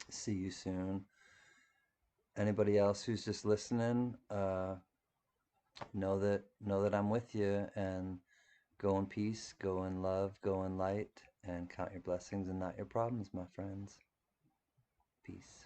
See you soon. Anybody else who's just listening, know that I'm with you, and go in peace, go in love, go in light, and count your blessings and not your problems, my friends. Peace.